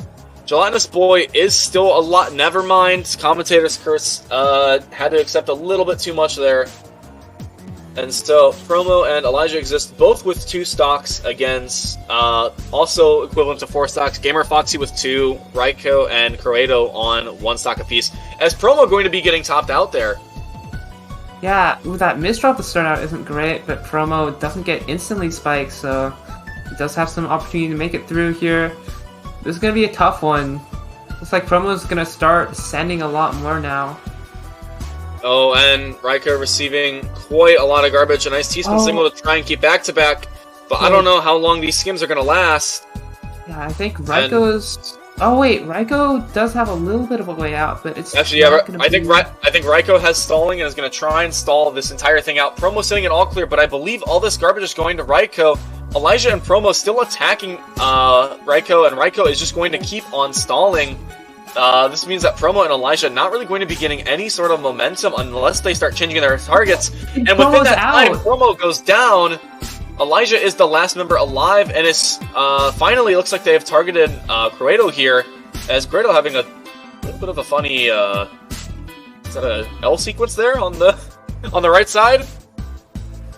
Gelatinous Boy is still a lot. Never mind. Commentator's curse had to accept a little bit too much there. And so Promo and Elijah exist both with 2 stocks against also equivalent to 4 stocks. Gamer Foxy with 2, Raiko and Corrado on 1 stock apiece. As Promo going to be getting topped out there. Yeah, that misdrop to start out isn't great, but Promo doesn't get instantly spiked, so he does have some opportunity to make it through here. This is going to be a tough one. Looks like Promo's going to start sending a lot more now. Oh, and Raiko receiving quite a lot of garbage. A nice T-spin signal to try and keep back-to-back. But I don't know how long these skims are going to last. Yeah, I think Raiko's... Oh wait, Raiko does have a little bit of a way out, but it's actually, yeah. I think Raiko has stalling and is going to try and stall this entire thing out. Promo sitting in all clear, but I believe all this garbage is going to Raiko. Elijah and Promo still attacking Raiko, and Raiko is just going to keep on stalling. This means that Promo and Elijah not really going to be getting any sort of momentum unless they start changing their targets. And within that time, Promo goes down. Elijah is the last member alive, and it's finally looks like they have targeted Corrado here, as Corrado having a little bit of a funny is that a L sequence there on the right side?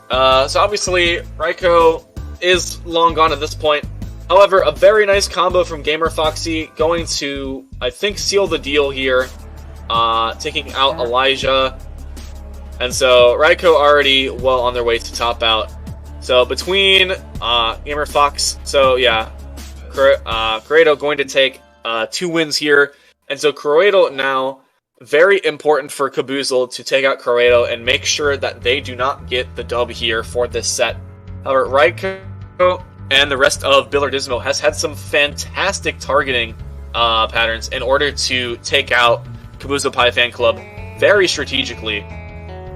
So obviously Raiko is long gone at this point. However, a very nice combo from Gamer Foxy going to, I think, seal the deal here, taking out Elijah. And so Raiko already well on their way to top out. So between Gamer Fox, so yeah, Corrado going to take 2 wins here. And so Corrado now, very important for Caboozled to take out Corrado and make sure that they do not get the dub here for this set. However, Raiko and the rest of Billardismo has had some fantastic targeting patterns in order to take out Caboozled Pie Fan Club very strategically.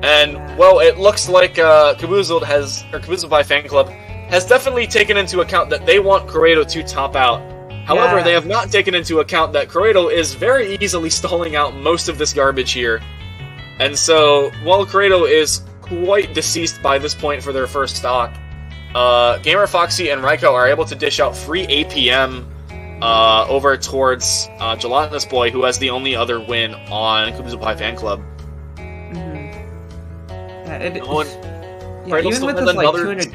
And, well, it looks like Caboozled Pie Fan Club has definitely taken into account that they want Corrado to top out. However, they have not taken into account that Corrado is very easily stalling out most of this garbage here. And so, while Corrado is quite deceased by this point for their first stock, Gamer Foxy and Raiko are able to dish out free APM over towards Gelatinous Boy, who has the only other win on Caboozled Pie Fan Club. Even with this, like, 200...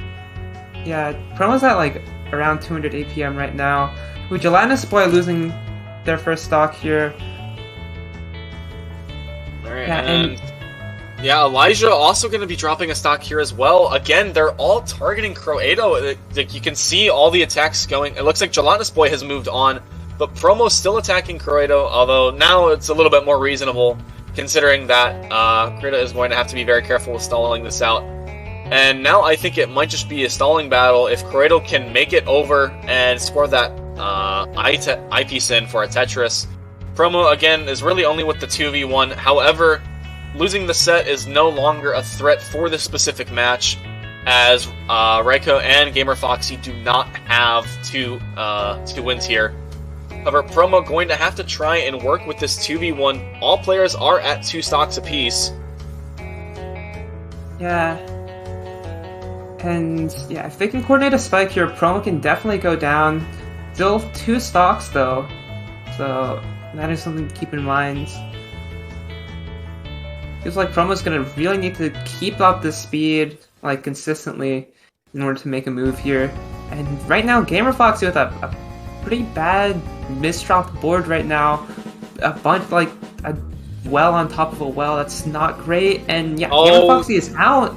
Yeah, Promo's at, like, around 200 APM right now. With Gelatinous Boy losing their first stock here. Alright, and Elijah also going to be dropping a stock here as well. Again, they're all targeting Corrado. You can see all the attacks going. It looks like Gelatinous Boy has moved on, but Promo's still attacking Corrado, although now it's a little bit more reasonable, considering that Corrado is going to have to be very careful with stalling this out. And now I think it might just be a stalling battle if Corrado can make it over and score that eyepiece in for a Tetris. Promo, again, is really only with the 2v1. However, losing the set is no longer a threat for this specific match, as Raiko and Gamer Foxy do not have two wins here. However, Promo going to have to try and work with this 2v1. All players are at 2 stocks apiece. Yeah. And yeah, if they can coordinate a spike here, Promo can definitely go down. Still 2 stocks though, so that is something to keep in mind. Feels like Promo's gonna really need to keep up the speed, like, consistently in order to make a move here. And right now, Gamer Foxy with a pretty bad misdropped board right now. A bunch, like, a well on top of a well, that's not great. And yeah, Gamer Foxy is out.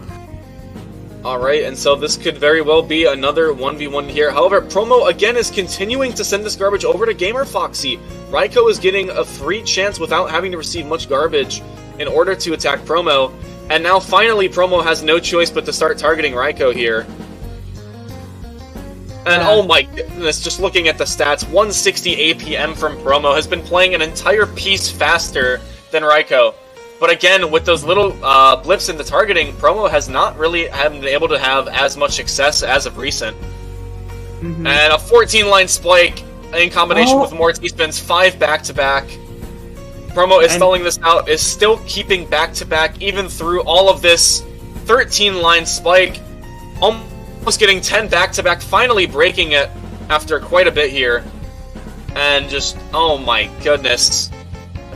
Alright, and so this could very well be another 1v1 here. However, Promo again is continuing to send this garbage over to Gamer Foxy. Raiko is getting a free chance without having to receive much garbage in order to attack Promo. And now finally Promo has no choice but to start targeting Raiko here. And oh my goodness, just looking at the stats, 160 APM from Promo has been playing an entire piece faster than Raiko. But again, with those little blips in the targeting, Promo has not really been able to have as much success as of recent. And a 14-line spike in combination with more T-spins, 5 back-to-back. Promo is stalling this out, is still keeping back-to-back even through all of this 13-line spike. Almost getting 10 back-to-back, finally breaking it after quite a bit here. And just, oh my goodness.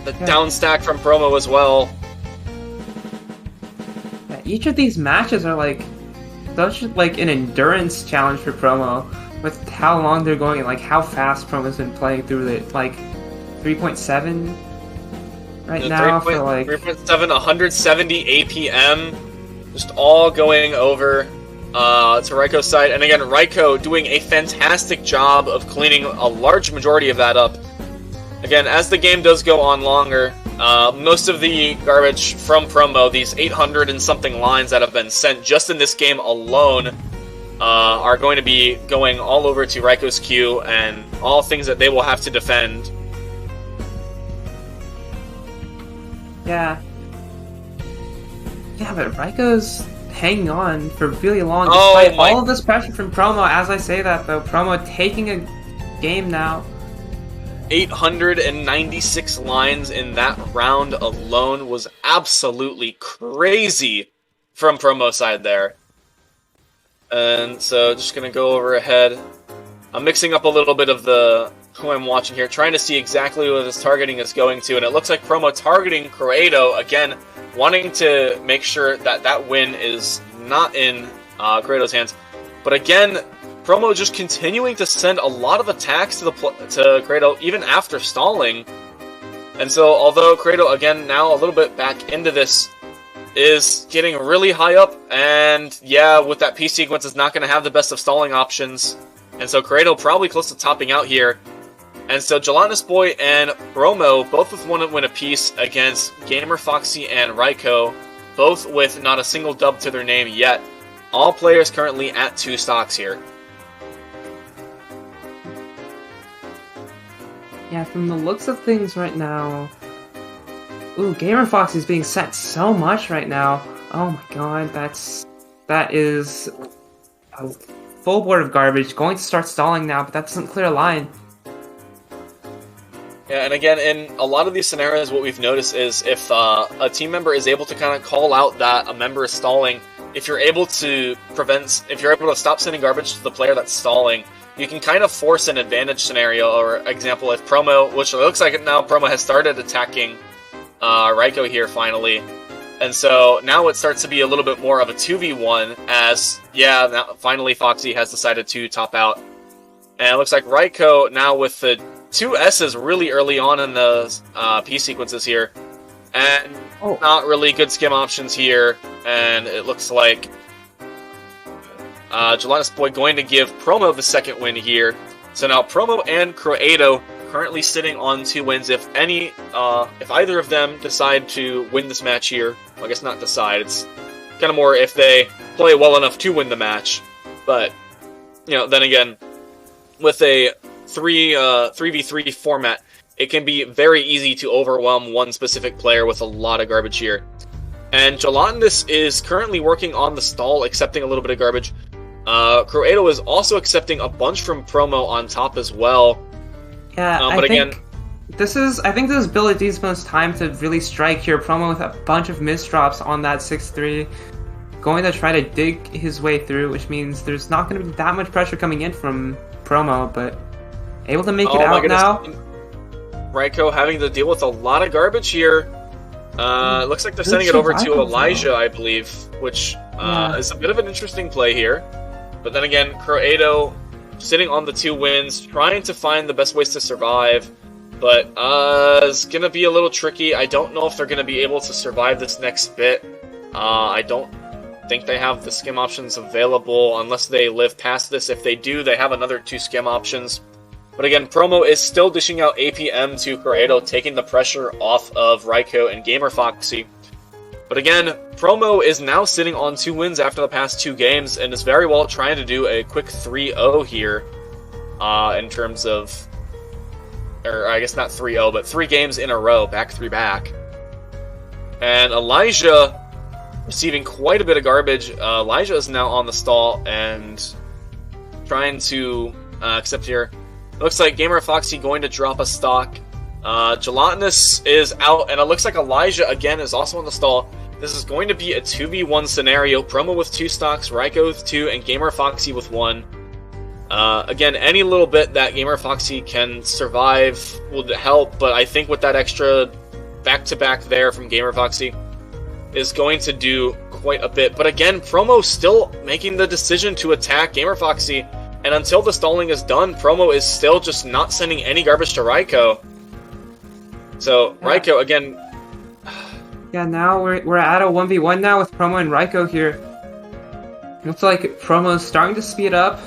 The down stack from Promo as well. Yeah, each of these matches are like such like an endurance challenge for Promo with how long they're going and like how fast Promo's been playing through it. Like 3.7 right now for like 3.7, 170 APM. Just all going over to Raiko's side. And again, Raiko doing a fantastic job of cleaning a large majority of that up. Again, as the game does go on longer, most of the garbage from Promo, these 800 and something lines that have been sent just in this game alone, are going to be going all over to Raiko's queue and all things that they will have to defend. Yeah. Yeah, but Raiko's hanging on for really long despite all of this pressure from Promo. As I say that, though, Promo taking a game now. 896 lines in that round alone was absolutely crazy from Promo side there. And so just going to go over ahead. I'm mixing up a little bit of who I'm watching here, trying to see exactly what this targeting is going to. And it looks like Promo targeting Croato, again, wanting to make sure that that win is not in Croato's hands. But again, Promo just continuing to send a lot of attacks to Croato even after stalling. And so, although Croato, again, now a little bit back into this, is getting really high up, and yeah, with that P sequence is not going to have the best of stalling options. And so Croato probably close to topping out here. And so Gelatinous Boy and Promo, both with one win apiece against Gamer Foxy and Raiko, both with not a single dub to their name yet. All players currently at 2 stocks here. Yeah, from the looks of things right now... Ooh, Gamer Fox is being sent so much right now. Oh my god, that is a full board of garbage. Going to start stalling now, but that doesn't clear a line. Yeah, and again, in a lot of these scenarios, what we've noticed is if a team member is able to kind of call out that a member is stalling, if you're able to stop sending garbage to the player that's stalling, you can kind of force an advantage scenario. Or example, if Promo, which it looks like now Promo has started attacking Raiko here finally, and so now it starts to be a little bit more of a 2v1 as, yeah, now finally Foxy has decided to top out. And it looks like Raiko now with the 2 S's really early on in the P sequences here, and not really good skim options here, and it looks like Gelatinous Boy going to give Promo the second win here. So now Promo and Croato currently sitting on 2 wins. If either of them decide to win this match here, well, I guess not decide, it's kind of more if they play well enough to win the match. But, you know, then again, with a 3v3 format, it can be very easy to overwhelm one specific player with a lot of garbage here. And Gelatinous is currently working on the stall, accepting a little bit of garbage. Croato is also accepting a bunch from Promo on top as well. Yeah, I think this is Billy D's most time to really strike here. Promo with a bunch of misdrops on that 6-3. Going to try to dig his way through, which means there's not going to be that much pressure coming in from Promo, but able to make it out now. Raiko having to deal with a lot of garbage here. It looks like they're sending it over to Elijah, I believe, which is a bit of an interesting play here. But then again, Croato sitting on the 2 wins, trying to find the best ways to survive, but it's going to be a little tricky. I don't know if they're going to be able to survive this next bit. I don't think they have the skim options available unless they live past this. If they do, they have another 2 skim options. But again, Promo is still dishing out APM to Croato, taking the pressure off of Raiko and Gamer Foxy. But again, Promo is now sitting on 2 wins after the past 2 games, and is very well trying to do a quick 3-0 here, in terms of, or I guess not 3-0, but 3 games in a row, back-to-back. And Elijah receiving quite a bit of garbage. Elijah is now on the stall and trying to accept here. It looks like Gamer Foxy going to drop a stock. Gelatinous is out, and it looks like Elijah, again, is also in the stall. This is going to be a 2v1 scenario. Promo with 2 stocks, Raiko with 2, and Gamer Foxy with 1. Again, any little bit that Gamer Foxy can survive will help, but I think with that extra back-to-back there from Gamer Foxy is going to do quite a bit. But again, Promo still making the decision to attack Gamer Foxy, and until the stalling is done, Promo is still just not sending any garbage to Raiko. So, Raiko, again... Yeah, now we're at a 1v1 now with Promo and Raiko here. Looks like Promo's starting to speed up.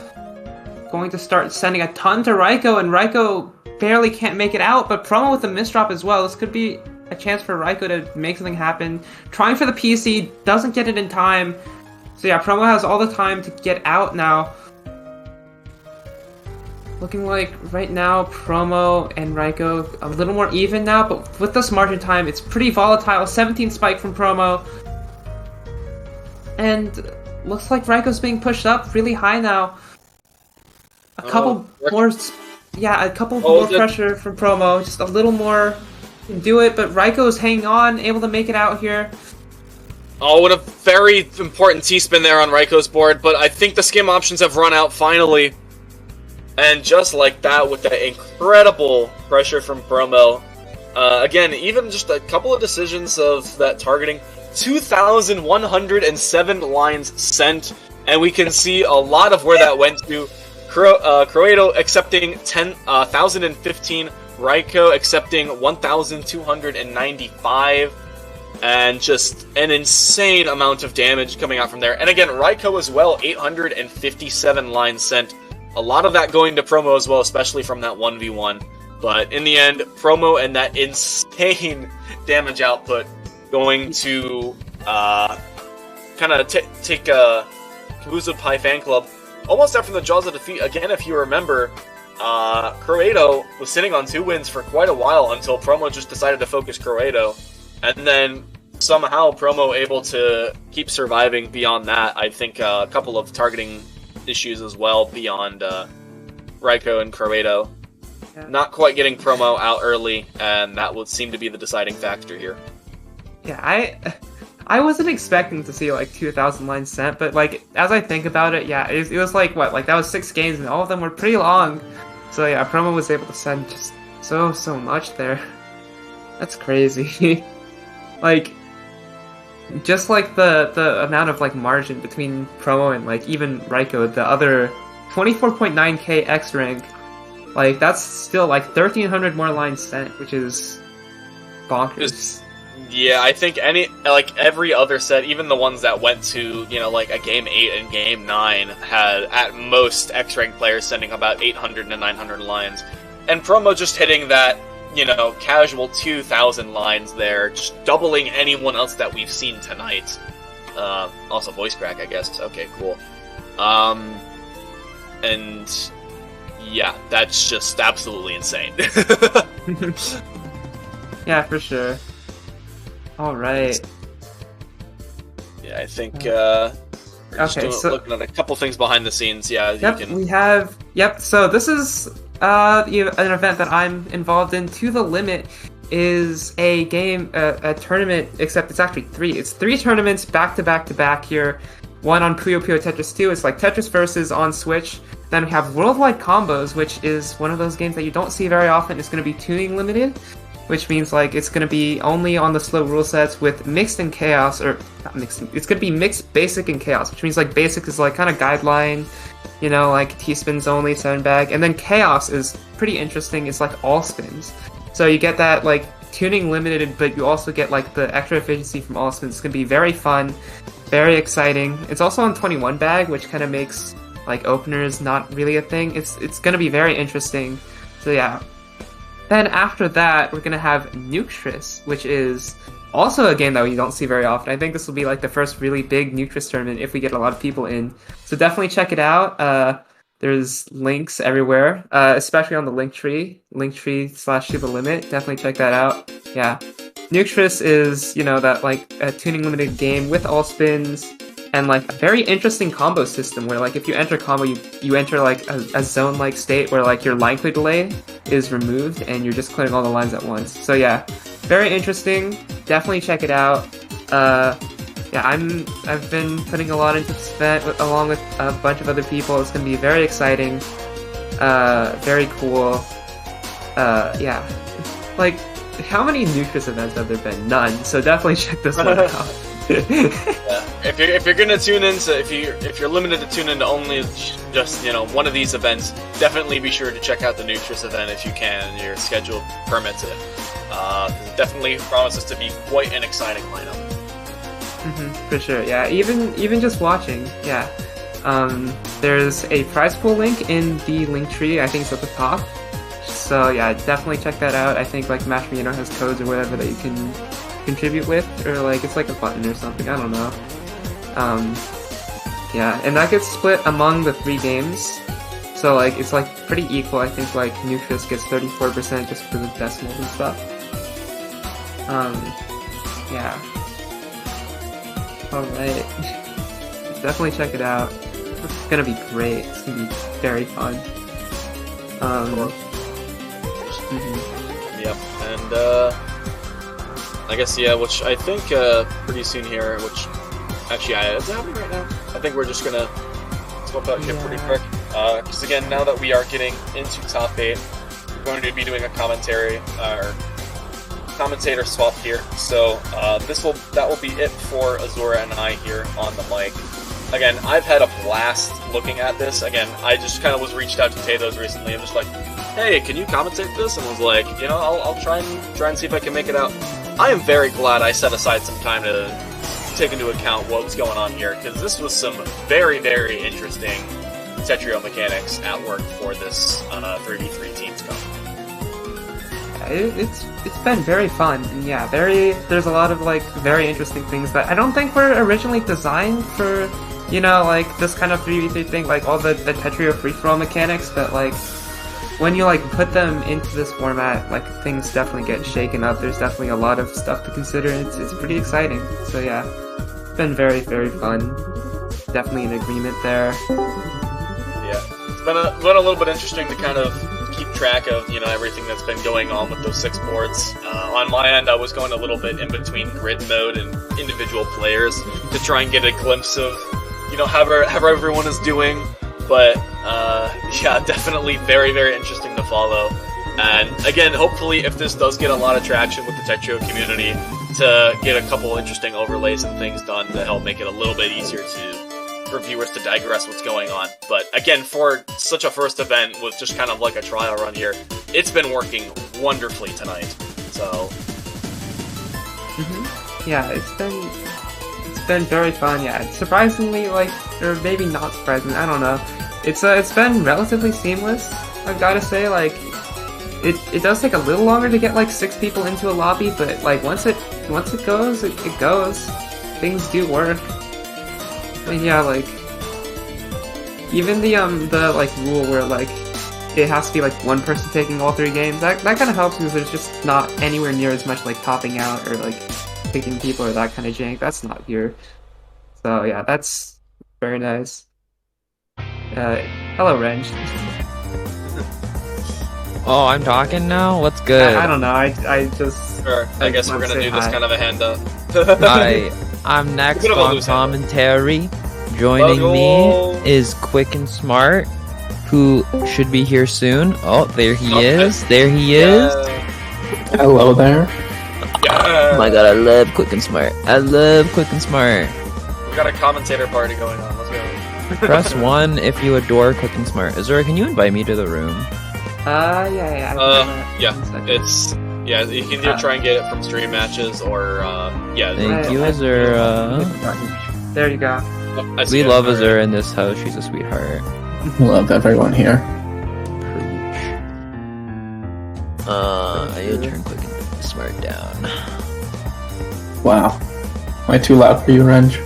Going to start sending a ton to Raiko, and Raiko barely can't make it out, but Promo with a misdrop as well. This could be a chance for Raiko to make something happen. Trying for the PC, doesn't get it in time. So yeah, Promo has all the time to get out now. Looking like right now, Promo and Raiko a little more even now, but with this margin time, it's pretty volatile. 17 spike from Promo. And looks like Raiko's being pushed up really high now. A couple more pressure from Promo, just a little more can do it, but Raiko's hanging on, able to make it out here. Oh, what a very important T-spin there on Raiko's board, but I think the skim options have run out finally. And just like that, with that incredible pressure from Promo, again, even just a couple of decisions of that targeting, 2,107 lines sent, and we can see a lot of where that went to. Croato accepting 1,015, Raiko accepting 1,295, and just an insane amount of damage coming out from there. And again, Raiko as well, 857 lines sent. A lot of that going to Promo as well, especially from that 1v1. But in the end, Promo and that insane damage output going to kind of take Kabuzo Pi Fan Club almost out from the jaws of defeat. Again, if you remember, Croato was sitting on 2 wins for quite a while until Promo just decided to focus Croato. And then somehow Promo able to keep surviving beyond that. I think a couple of targeting issues as well beyond Raiko and Croato. Yeah. Not quite getting Promo out early, and that would seem to be the deciding factor here. Yeah, I wasn't expecting to see like 2,000 lines sent, but like as I think about it, yeah, it was like what, like that was 6 games and all of them were pretty long. So yeah, Promo was able to send just so much there. That's crazy. Like just like the amount of like margin between Promo and like even Raiko, the other 24.9k X rank, like that's still like 1,300 more lines sent, which is bonkers. Yeah, I think every other set, even the ones that went to, like a Game 8 and Game 9, had at most X-Rank players sending about 800 to 900 lines. And Promo just hitting that, casual 2,000 lines there, just doubling anyone else that we've seen tonight. Also voice crack, I guess. Okay, cool. And yeah, that's just absolutely insane. Yeah, for sure. All right. Yeah, I think okay, so looking at a couple things behind the scenes. Yeah, yep, we have. Yep. So this is an event that I'm involved in. To the Limit is a game, a tournament. Except it's actually 3. It's 3 tournaments back to back to back here. One on Puyo Puyo Tetris 2. It's like Tetris Versus on Switch. Then we have Worldwide Combos, which is one of those games that you don't see very often. It's going to be tuning limited, which means like it's going to be only on the slow rule sets with mixed and chaos, or not mixed. It's going to be mixed, basic, and chaos, which means like basic is like kind of guideline, like T-spins only, 7-bag, and then chaos is pretty interesting. It's like all spins, so you get that like tuning limited, but you also get like the extra efficiency from all spins. It's going to be very fun, very exciting. It's also on 21-bag, which kind of makes like openers not really a thing. It's going to be very interesting. So yeah. Then after that, we're going to have Nuketris, which is also a game that we don't see very often. I think this will be like the first really big Nuketris tournament if we get a lot of people in. So definitely check it out. There's links everywhere, especially on the Linktree/ToTheLimit. Definitely check that out. Yeah. Nuketris is, that like a tuning limited game with all spins and like a very interesting combo system where like if you enter combo, you enter like a zone-like state where like you're line clear delay. is removed, and you're just clearing all the lines at once. So yeah, very interesting. Definitely check it out. Yeah, I've been putting a lot into this event along with a bunch of other people. It's gonna be very exciting, very cool. Yeah, like how many Nutrus events have there been? None. So definitely check this one out. Yeah. If you're gonna tune in, if you're limited to tune into only just one of these events, definitely be sure to check out the Nutrus event if you can. Your schedule permits it. It definitely promises to be quite an exciting lineup. For sure, yeah. Even just watching, yeah. There's a prize pool link in the link tree. I think it's at the top. So yeah, definitely check that out. I think like Match Me has codes or whatever that you can contribute with, or like it's like a button or something. I don't know. Yeah, and that gets split among the 3 games. So like it's like pretty equal. I think like Nutrus gets 34% just for the decimals and stuff. Yeah. Alright. Definitely check it out. It's gonna be great. It's gonna be very fun. Yep, and I guess which I think pretty soon here, which actually is it happening right now? I think we're just gonna swap out here pretty quick. Because again, now that we are getting into top 8, we're going to be doing a commentator swap here. So that will be it for Azura and I here on the mic. Again, I've had a blast looking at this. Again, I just kind of was reached out to Tatos recently. I'm just like, hey, can you commentate this? And was like, I'll try and see if I can make it out. I am very glad I set aside some time to take into account what was going on here, because this was some very, very interesting Tetrio mechanics at work for this 3v3 Teams Cup. It's been very fun, and yeah, there's a lot of like very interesting things that I don't think were originally designed for, like this kind of 3v3 thing, like all the Tetrio free-for-all mechanics, but like when you like put them into this format, like things definitely get shaken up. There's definitely a lot of stuff to consider. It's pretty exciting. So yeah, it's been very, very fun. Definitely in agreement there. Yeah, it's been a little bit interesting to kind of keep track of everything that's been going on with those 6 boards. On my end, I was going a little bit in between grid mode and individual players to try and get a glimpse of how everyone is doing. But yeah, definitely very, very interesting to follow. And again, hopefully, if this does get a lot of traction with the Tetrio community, to get a couple interesting overlays and things done to help make it a little bit easier for viewers to digress what's going on. But again, for such a first event with just kind of like a trial run here, it's been working wonderfully tonight. So yeah, it's been very fun. Yeah, surprisingly, like, or maybe not surprisingly, I don't know. It's been relatively seamless. I've got to say, like, it does take a little longer to get like 6 people into a lobby, but like once it goes, it goes. Things do work. And yeah, like even the like rule where like it has to be like one person taking all 3 games, that kind of helps because there's just not anywhere near as much like topping out or like picking people or that kind of jank. That's not here. So yeah, that's very nice. Hello, Renge. Oh, I'm talking now? What's good? I don't know, I just... Sure, I guess we're gonna do this kind of a hand up. Hi, I'm next on commentary. Joining me is Quick and Smart, who should be here soon. Oh, there he is. There he is. Hello there. Yeah. Oh my god, I love Quick and Smart. I love Quick and Smart. We got a commentator party going on. Let's go. Press 1 if you adore Quick and Smart. Azura, can you invite me to the room? Yeah. You can either try and get it from stream matches or yeah. Thank you, Azura. There you go. Oh, We love Azura in this house. She's a sweetheart. Love everyone here. Preach. I gotta turn Quick and Smart down. Wow. Am I too loud for you, Renge?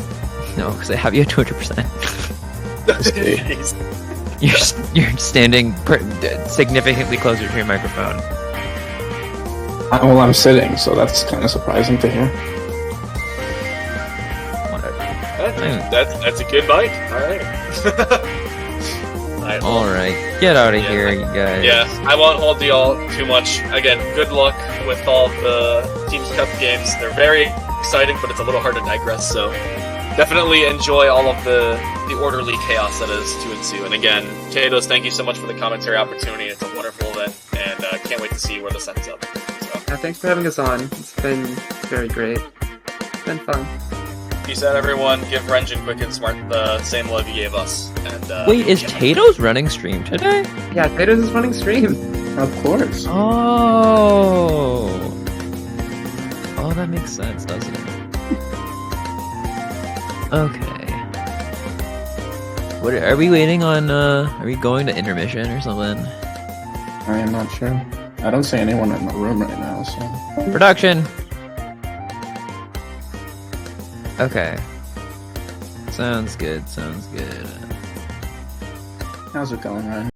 No, because I have you at 200%. Jeez. You're standing significantly closer to your microphone. Well, I'm sitting, so that's kind of surprising to hear. Whatever. That's a good bike. All right. Alright, All right, get out of here, you guys. Yeah, I won't hold you all too much. Again, good luck with all the Teams Cup games. They're very exciting, but it's a little hard to digress, so definitely enjoy all of the orderly chaos that is to ensue. And again, Kados, thank you so much for the commentary opportunity. It's a wonderful event, and can't wait to see where this ends up. So. Yeah, thanks for having us on. It's been very great. It's been fun. Peace out, everyone. Give Renjin Quick and Smart the same love you gave us. And wait, is Tatos running stream today? Yeah, Tatos is running stream. Of course. Oh, that makes sense, doesn't it? Okay. What are we waiting on? Are we going to intermission or something? I am not sure. I don't see anyone in the room right now, so. Production. Okay. Sounds good. Sounds good. How's it going, Ryan?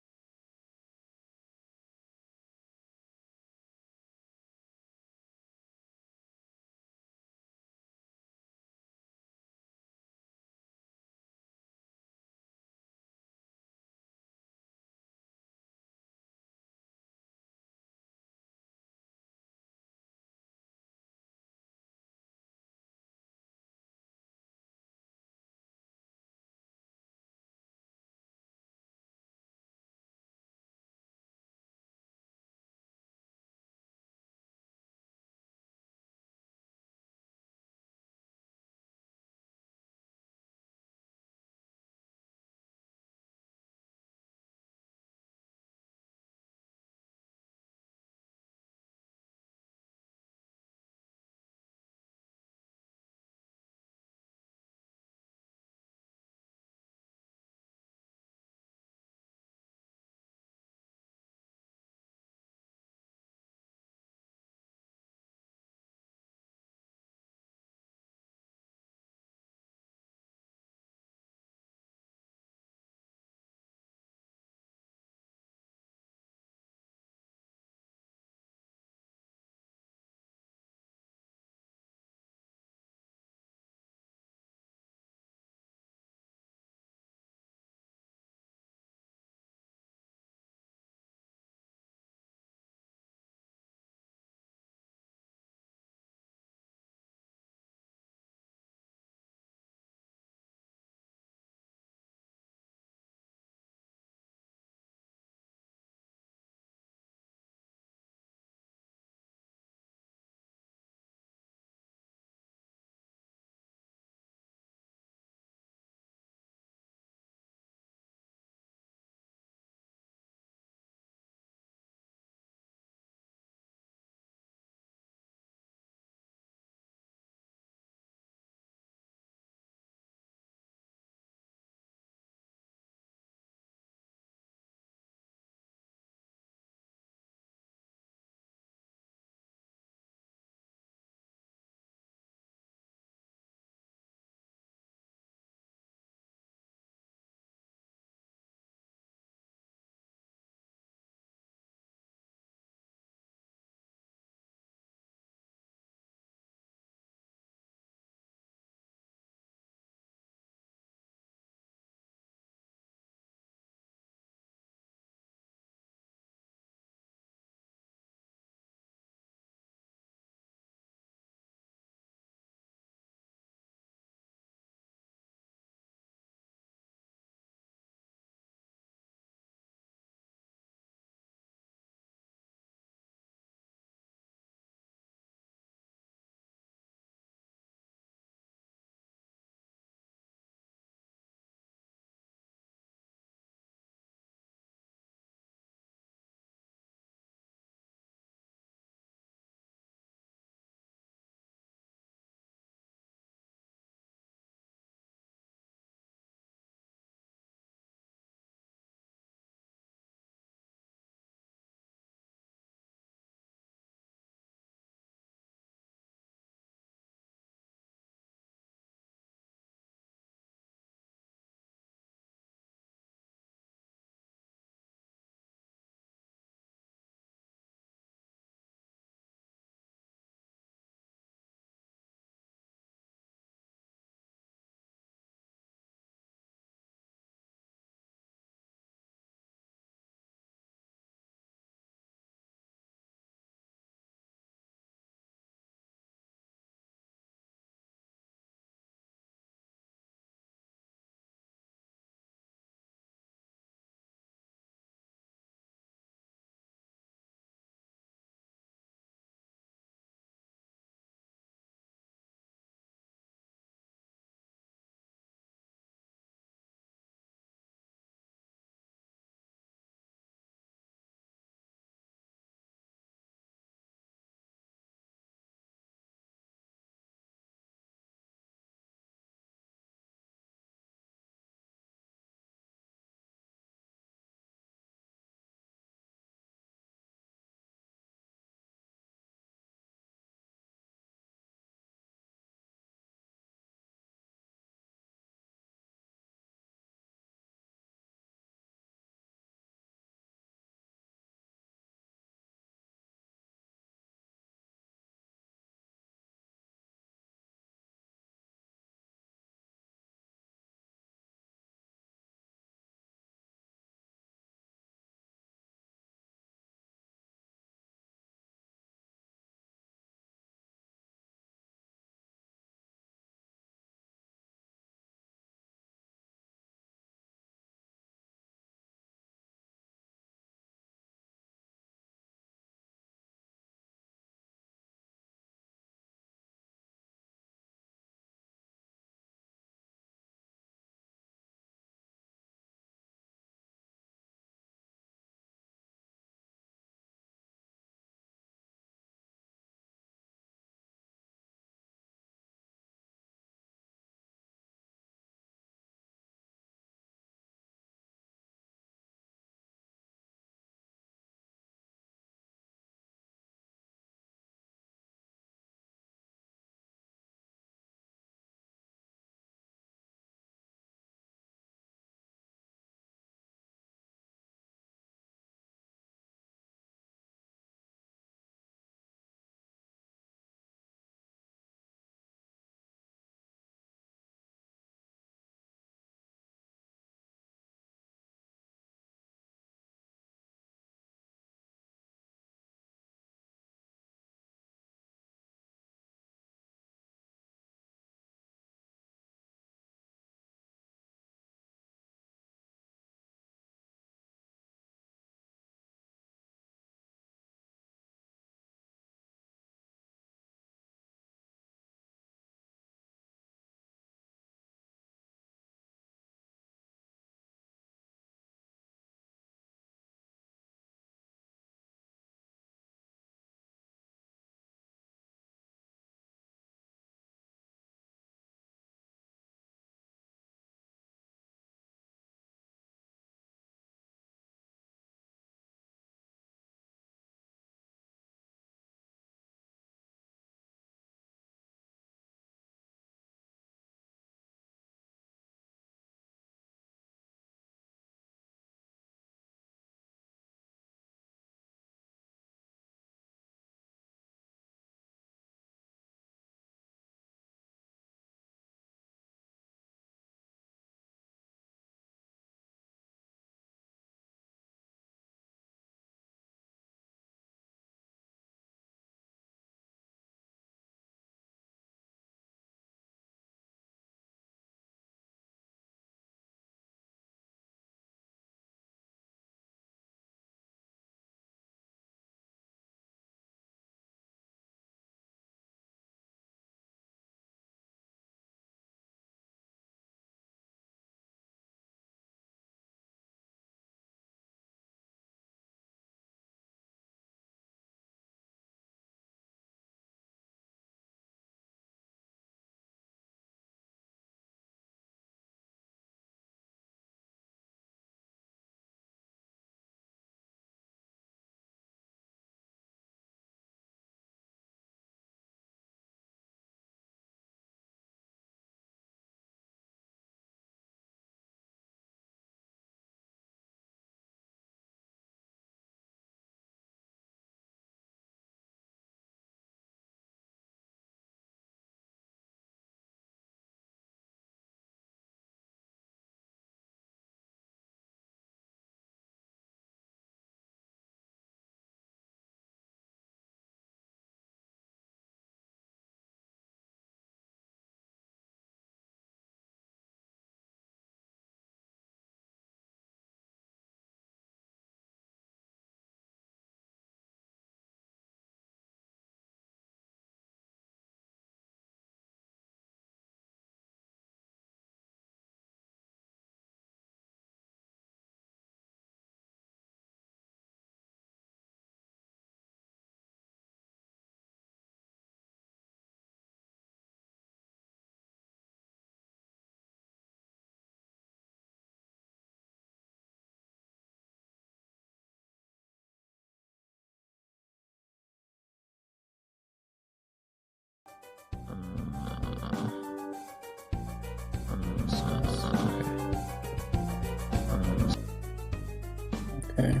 Okay.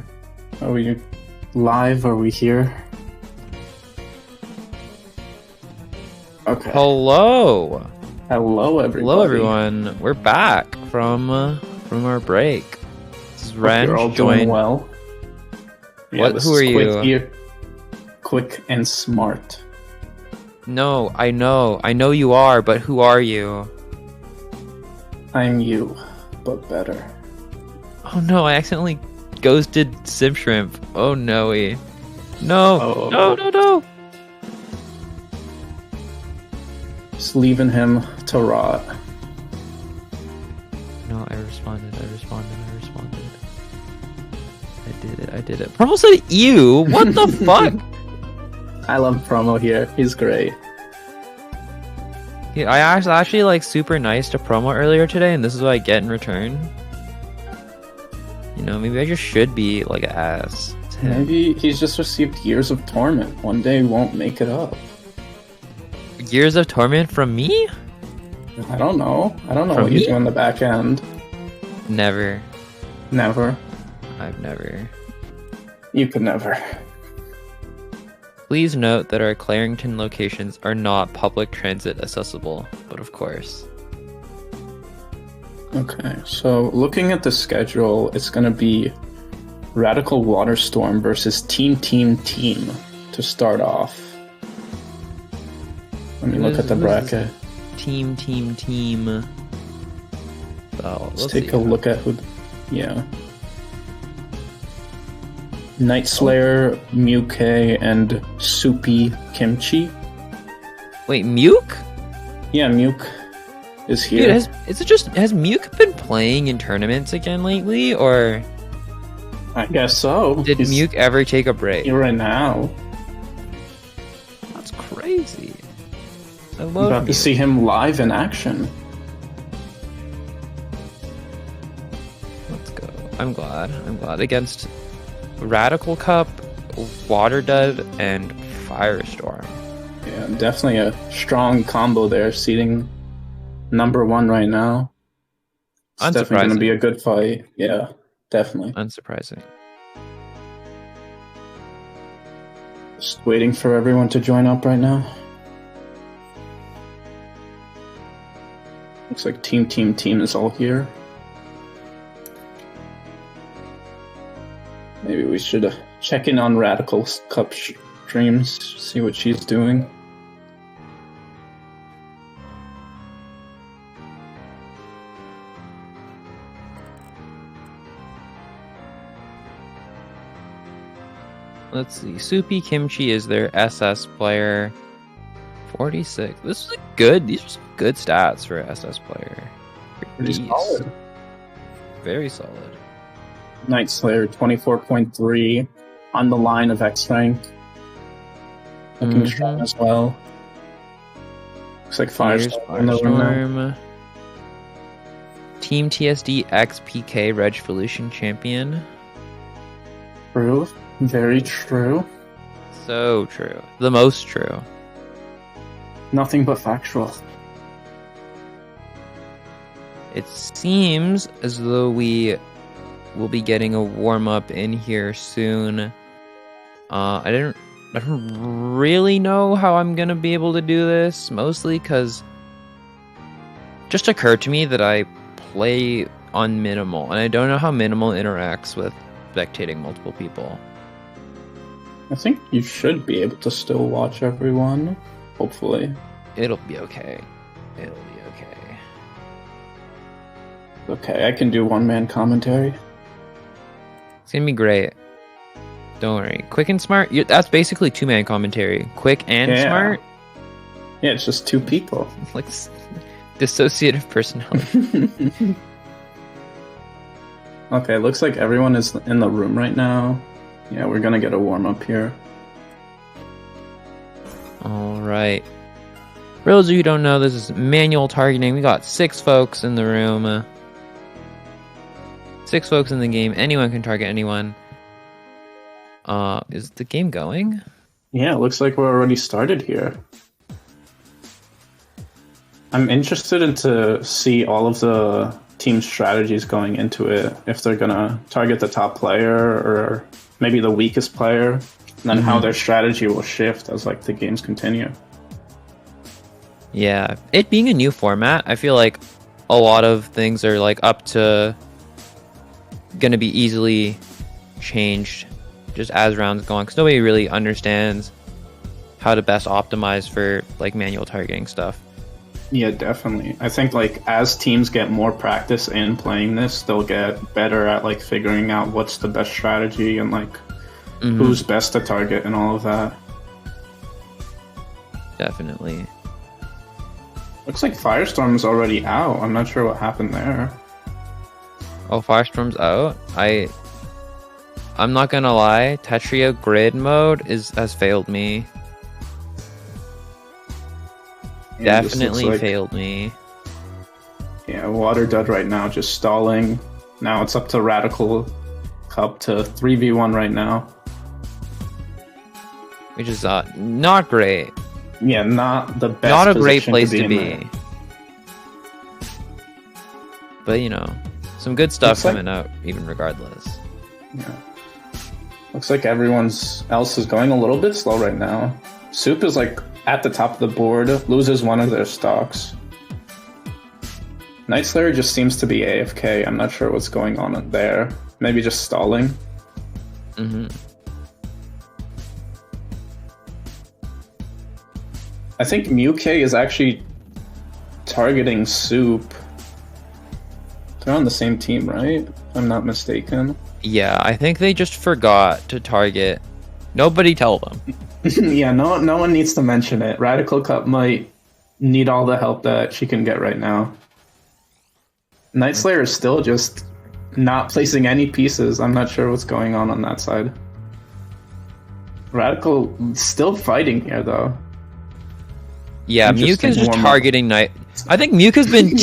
Are we live? Are we here? Okay. Hello. Hello, everybody. Hello, everyone. We're back from our break. This is Ren. You're all doing well. Yeah, What? Who are you? Here. Quick and smart. No, I know you are, but who are you? I'm you, but better. Oh no, I accidentally ghosted Sim Shrimp. Oh no, no, no. Just leaving him to rot. No, I responded. I did it. Promo said you. What the fuck? I love Promo here. He's great. Yeah, I was actually like super nice to Promo earlier today, and this is what I get in return. You know, maybe I just should be like an ass to him. Maybe he's just received years of torment. One day he won't make it up. Years of torment from me? I don't know. From what you me? do on the back end. Never. Never. I've never. You could never. Please note that our Clarington locations are not public transit accessible, but of course. Okay, so looking at the schedule, it's going to be Radical Waterstorm versus Team to start off. Let me look at the bracket. Team. Oh, Let's take a look at who. Yeah. Night Slayer, Muke, and Soupy Kimchi. Wait, Muke? Yeah, Muke is here. Dude, has Muke been playing in tournaments again lately, or I guess so. did Muke ever take a break? Here right now. That's crazy. I I'm love about to see him live in action. Let's go. I'm glad. Against Radical Cup, Water Dud, and Firestorm. Yeah, definitely a strong combo there, seating #1 right now. It's definitely going to be a good fight. Yeah, definitely. Unsurprising. Just waiting for everyone to join up right now. Looks like Team is all here. Maybe we should check in on Radical's Cup streams, see what she's doing. Let's see. Soupy Kimchi is their SS player. 46. This is good. These are some good stats for an SS player. Pretty solid. Very solid. Night Slayer 24.3 on the line of X rank. Looking strong as well. Looks like Firestorm. Team TSD XPK Revolution champion. True. Very true. So true. The most true. Nothing but factual. It seems as though we will be getting a warm-up in here soon. I don't really know how I'm gonna be able to do this, mostly because it just occurred to me that I play on minimal, and I don't know how minimal interacts with spectating multiple people. I think you should be able to still watch everyone. Hopefully. It'll be okay. It'll be okay. Okay, I can do one-man commentary. It's gonna be great. Don't worry. Quick and smart. That's basically two-man commentary. Quick and smart. Yeah, it's just two people. Like dissociative personality. Okay, looks like everyone is in the room right now. Yeah, we're gonna get a warm-up here. Alright. For those of you who don't know, this is manual targeting. We got 6 folks in the room. 6 folks in the game. Anyone can target anyone. Is the game going? Yeah, it looks like we're already started here. I'm interested to see all of the team's strategies going into it. If they're gonna target the top player or maybe the weakest player, and then how their strategy will shift as like the games continue. Yeah, it being a new format, I feel like a lot of things are like up to gonna be easily changed just as rounds go on, because nobody really understands how to best optimize for like manual targeting stuff. Yeah, definitely. I think like as teams get more practice in playing this, they'll get better at like figuring out what's the best strategy and like who's best to target and all of that. Definitely. Looks like Firestorm's already out. I'm not sure what happened there. Oh, Firestorm's out? I'm not gonna lie, Tetria grid mode has failed me. Yeah, Definitely failed me. Yeah, Water Dud right now just stalling. Now it's up to Radical Cup to 3v1 right now. Which is not great. Yeah, not the best. Not a great place to be. there. But you know, some good stuff coming out even regardless. Yeah. Looks like everyone else is going a little bit slow right now. Soup is like at the top of the board, loses one of their stocks. Night Slayer just seems to be AFK. I'm not sure what's going on there. Maybe just stalling. I think Muke is actually targeting Soup. They're on the same team, right? If I'm not mistaken. Yeah, I think they just forgot to target. Nobody tell them. Yeah, no one needs to mention it. Radical Cup might need all the help that she can get right now. Night Slayer is still just not placing any pieces. I'm not sure what's going on that side. Radical still fighting here, though. Yeah, Muke is just targeting Night. I think Muke has been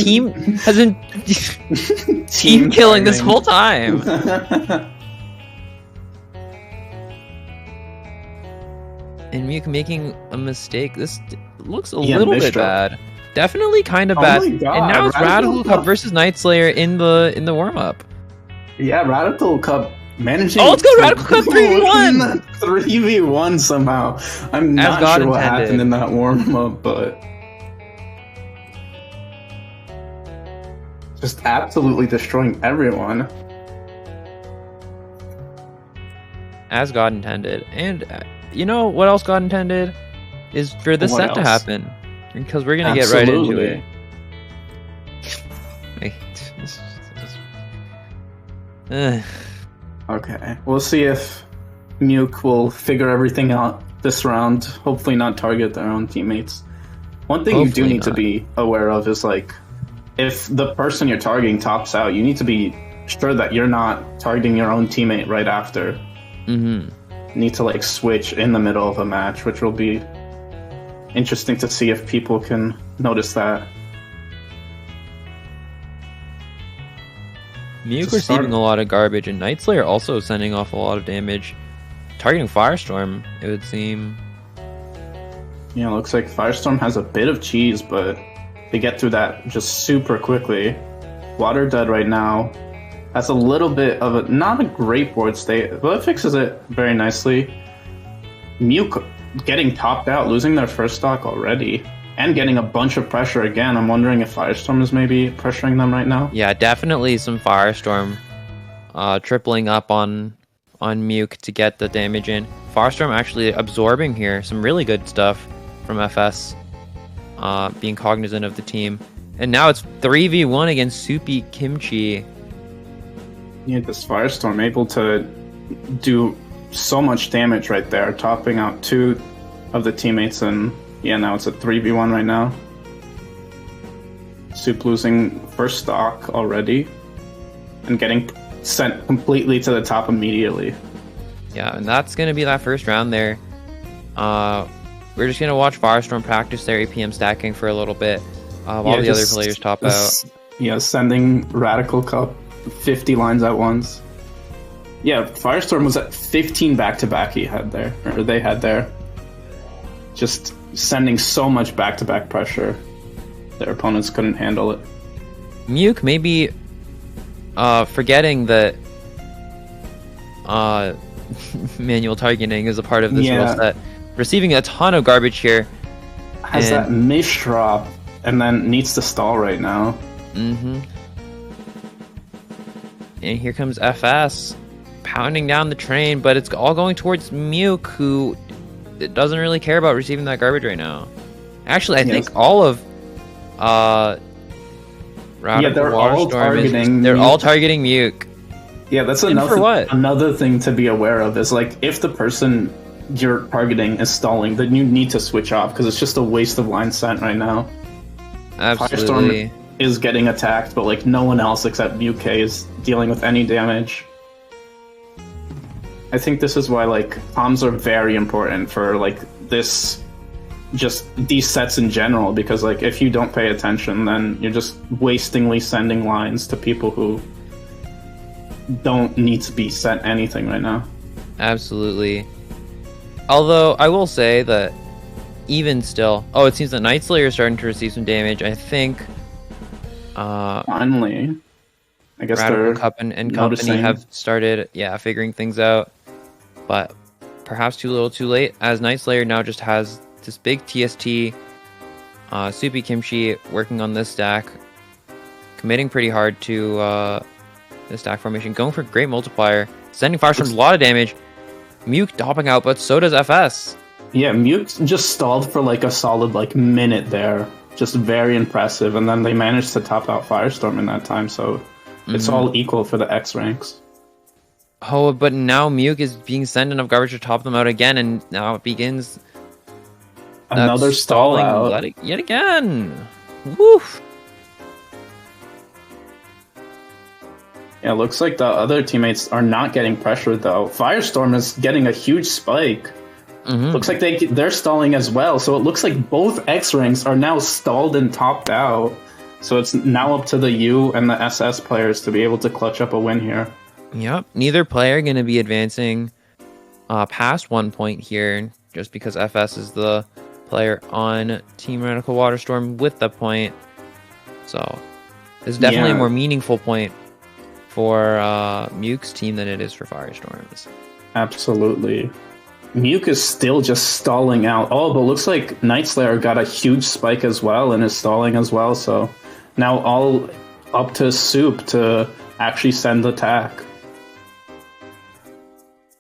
team killing this whole time. And Muke making a mistake. This looks a little bit bad. Definitely kind of bad. And now it's Radical Cup versus Night Slayer in the warm up. Yeah, Radical Cup managing. Oh, let's go Radical Cup 3v1. 3v1 somehow. I'm not sure what happened in that warm up, but just absolutely destroying everyone. As God intended. And you know what else God intended? Is for this set to happen. Because we're going to get right into it. Okay, we'll see if Muke will figure everything out this round. Hopefully not target their own teammates. One thing you do need to be aware of is like, if the person you're targeting tops out, you need to be sure that you're not targeting your own teammate right after. You need to like switch in the middle of a match, which will be interesting to see if people can notice that. Muke receiving a lot of garbage, and Night Slayer also sending off a lot of damage. Targeting Firestorm, it would seem. Yeah, looks like Firestorm has a bit of cheese, but they get through that just super quickly. Water Dead right now has a little bit of a, not a great board state, but it fixes it very nicely. Muke getting topped out, losing their first stock already, and getting a bunch of pressure again. I'm wondering if Firestorm is maybe pressuring them right now. Yeah, definitely some Firestorm tripling up on Muke to get the damage in. Firestorm actually absorbing here some really good stuff from FS, being cognizant of the team. And now it's 3v1 against Soupy Kimchi. Yeah, this Firestorm able to do so much damage right there, topping out two of the teammates, and yeah, now it's a 3v1 right now. Soup losing first stock already and getting sent completely to the top immediately. Yeah, and that's going to be that first round there. We're just going to watch Firestorm practice their APM stacking for a little bit while the other players top out. Yeah, sending Radical Cup 50 lines at once. Yeah, Firestorm was at 15 back-to-back they had there. Just sending so much back-to-back pressure. Their opponents couldn't handle it. Muke maybe forgetting that manual targeting is a part of this rule set. Receiving a ton of garbage here. Has that miss drop and then needs to stall right now. Mm-hmm. And here comes FS pounding down the train, but it's all going towards Muke, who doesn't really care about receiving that garbage right now. Actually, I think all of they're all targeting. They're all targeting Muke. Yeah, that's another thing to be aware of is like if the person you're targeting is stalling, then you need to switch off because it's just a waste of line sent right now. Absolutely. Firestorm is getting attacked, but like no one else except UK is dealing with any damage. I think this is why like comms are very important for like this, just these sets in general, because like if you don't pay attention, then you're just wastingly sending lines to people who don't need to be sent anything right now. Absolutely. Although I will say that even still, it seems that Night Slayer is starting to receive some damage. I think finally, I guess Radical Cup and company have started figuring things out, but perhaps too little too late, as Night Slayer now just has this big TST. Soupy Kimchi working on this stack, committing pretty hard to the stack formation, going for great multiplier, sending Firestorm a lot of damage. Muke hopping out, but so does FS. Yeah, Muke just stalled for like a solid like minute there. Just very impressive, and then they managed to top out Firestorm in that time, so it's all equal for the X ranks. Oh, but now Muke is being sent enough garbage to top them out again, and now it begins another stall out yet again. Woof. Yeah, it looks like the other teammates are not getting pressured, though. Firestorm is getting a huge spike. Looks like they're stalling as well, so it looks like both X-Ranks are now stalled and topped out. So it's now up to the U and the SS players to be able to clutch up a win here. Yep, neither player going to be advancing past 1 point here, just because FS is the player on Team Radical Waterstorm with the point. So it's definitely a more meaningful point for Muke's team than it is for Firestorm's. Absolutely. Muke is still just stalling out. Oh, but looks like Night Slayer got a huge spike as well and is stalling as well. So now all up to Soup to actually send the attack.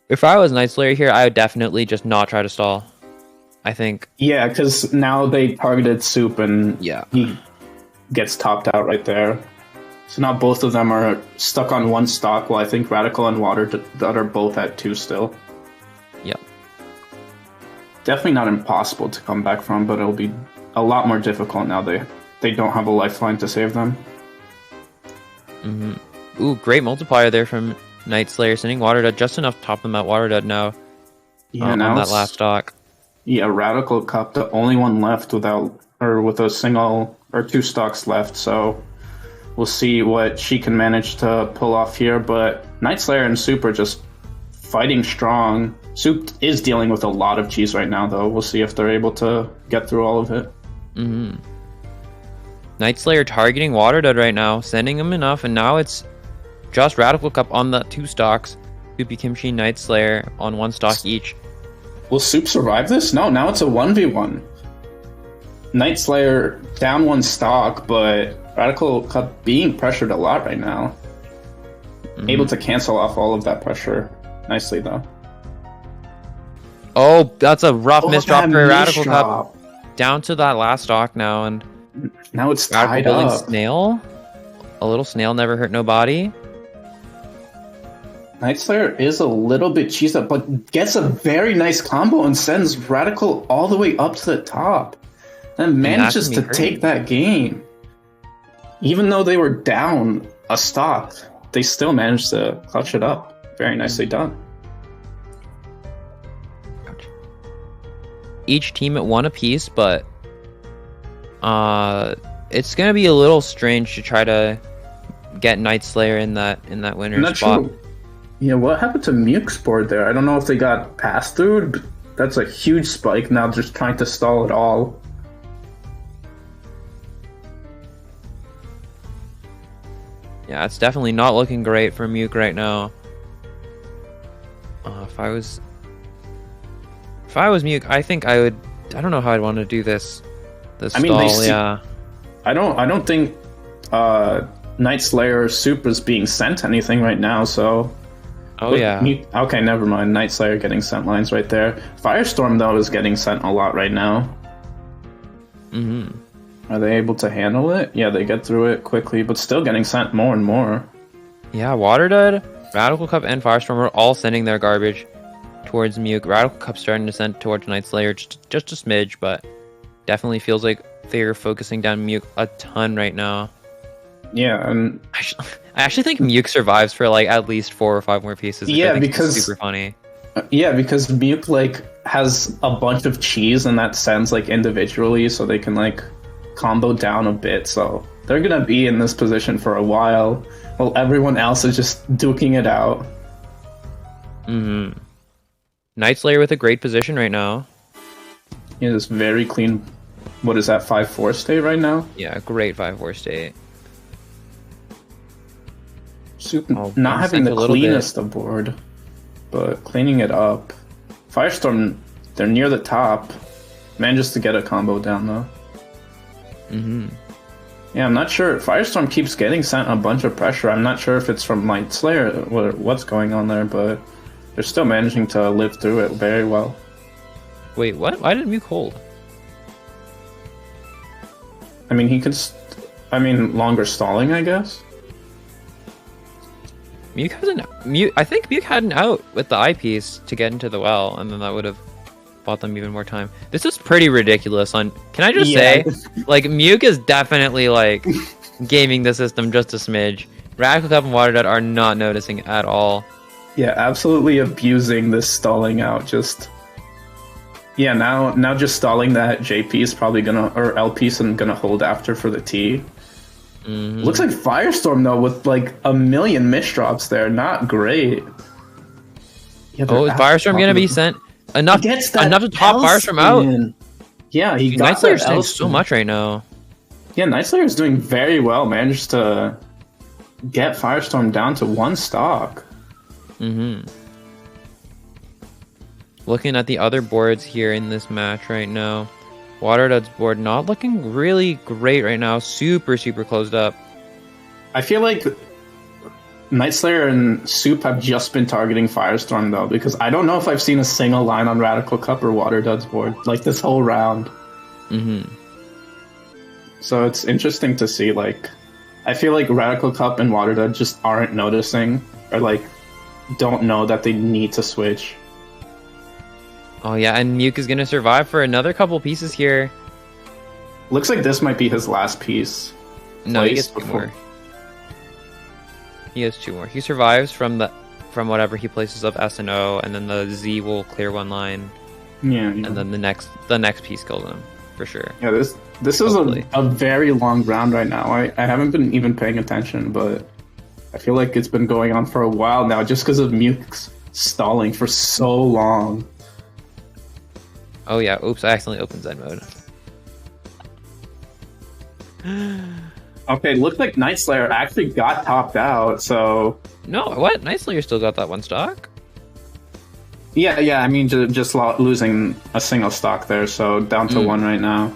If I was Night Slayer here, I would definitely just not try to stall. I think. Yeah, because now they targeted Soup and he gets topped out right there. So now both of them are stuck on one stock, while I think Radical and Water that are both at 2 still. Yep. Definitely not impossible to come back from, but it'll be a lot more difficult now they don't have a lifeline to save them. Ooh, great multiplier there from Night Slayer, sending Waterdud just enough to top them out. Waterdud now on that last stock. Yeah, Radical Cup, the only one left with a single or 2 stocks left, so we'll see what she can manage to pull off here, but Night Slayer and Soup are just fighting strong. Soup is dealing with a lot of cheese right now, though. We'll see if they're able to get through all of it. Night Slayer targeting Waterdud right now, sending him enough, and now it's just Radical Cup on the 2 stocks. Soupy Kimchi, Night Slayer on 1 stock each. Will Soup survive this? No, now it's a 1v1. Night Slayer down 1 stock, but Radical Cup being pressured a lot right now. Able to cancel off all of that pressure nicely, though. Oh, that's a rough misdrop for Radical Cup. Down to that last stock now, and now it's tied up. Snail. A little snail never hurt nobody. Night Slayer is a little bit cheesed up, but gets a very nice combo and sends Radical all the way up to the top. And manages to take that game. Even though they were down a stock, they still managed to clutch it up. Very nicely done. Each team at 1 apiece, but it's gonna be a little strange to try to get Night Slayer in that winner's spot. Sure. Yeah, what happened to Muke's board there? I don't know if they got passed through. But that's a huge spike. Now just trying to stall it all. Yeah, it's definitely not looking great for Muke right now. If I was Muke, I think I would. I don't know how I'd want to do this. This stall, yeah. I don't think Night Slayer Soup is being sent anything right now. So. Oh yeah. Okay, never mind. Night Slayer getting sent lines right there. Firestorm though is getting sent a lot right now. Are they able to handle it? Yeah, they get through it quickly, but still getting sent more and more. Yeah, Waterdud, Radical Cup, and Firestorm are all sending their garbage towards Muke. Radical Cup starting to send towards Night Slayer, just a smidge, but definitely feels like they're focusing down Muke a ton right now. Yeah, and I actually think Muke survives for like at least 4 or 5 more pieces. Yeah, because super funny. Yeah, because Muke like has a bunch of cheese and that sends like individually, so they can like combo down a bit. So they're gonna be in this position for a while, while everyone else is just duking it out. Night Slayer with a great position right now. Yeah, this very clean. What is that, 5-4 state right now? Yeah, great 5-4 state. Soup not having the cleanest of board, but cleaning it up. Firestorm, they're near the top. Manages to get a combo down though. Yeah, I'm not sure. Firestorm keeps getting sent a bunch of pressure. I'm not sure if it's from Night Slayer or what's going on there, but they're still managing to live through it very well. Wait, what? Why did Muke hold? I mean, he could. Longer stalling, I guess. Muke has I think Muke had an out with the eyepiece to get into the well, and then that would have bought them even more time. This is pretty ridiculous. Can I just say, like, Muke is definitely like gaming the system just a smidge. Radical Cup and Waterdud are not noticing at all. Yeah, absolutely abusing this stalling out. Just now just stalling that JP is probably or LP is gonna hold after for the T. Looks like Firestorm though with like a million misdrops there. Not great. Yeah, is Firestorm gonna be sent enough to top Firestorm out? Yeah, he got Night Slayer's doing so much right now. Yeah, Night Slayer's doing very well. Managed to get Firestorm down to 1 stock. Looking at the other boards here in this match right now. Waterdud's board not looking really great right now. Super closed up. I feel like Night Slayer and Soup have just been targeting Firestorm though, because I don't know if I've seen a single line on Radical Cup or Waterdud's board like this whole round. So it's interesting to see. Like, I feel like Radical Cup and Waterdud just aren't noticing, or like don't know that they need to switch. Oh yeah, and Muke is gonna survive for another couple pieces here. Looks like this might be his last piece. No, he gets 2 more. He has 2 more. He survives from whatever he places up S and O, and then the Z will clear 1 line. Yeah. And then the next piece kills him for sure. Yeah, this is a very long round right now. I haven't been even paying attention, but I feel like it's been going on for a while now, just because of Muke's stalling for so long. Oh yeah, oops, I accidentally opened Zen mode. Okay, looks like Night Slayer actually got topped out, so... No, what? Night Slayer still got that 1 stock? Yeah, I mean, just losing a single stock there, so down to 1 right now.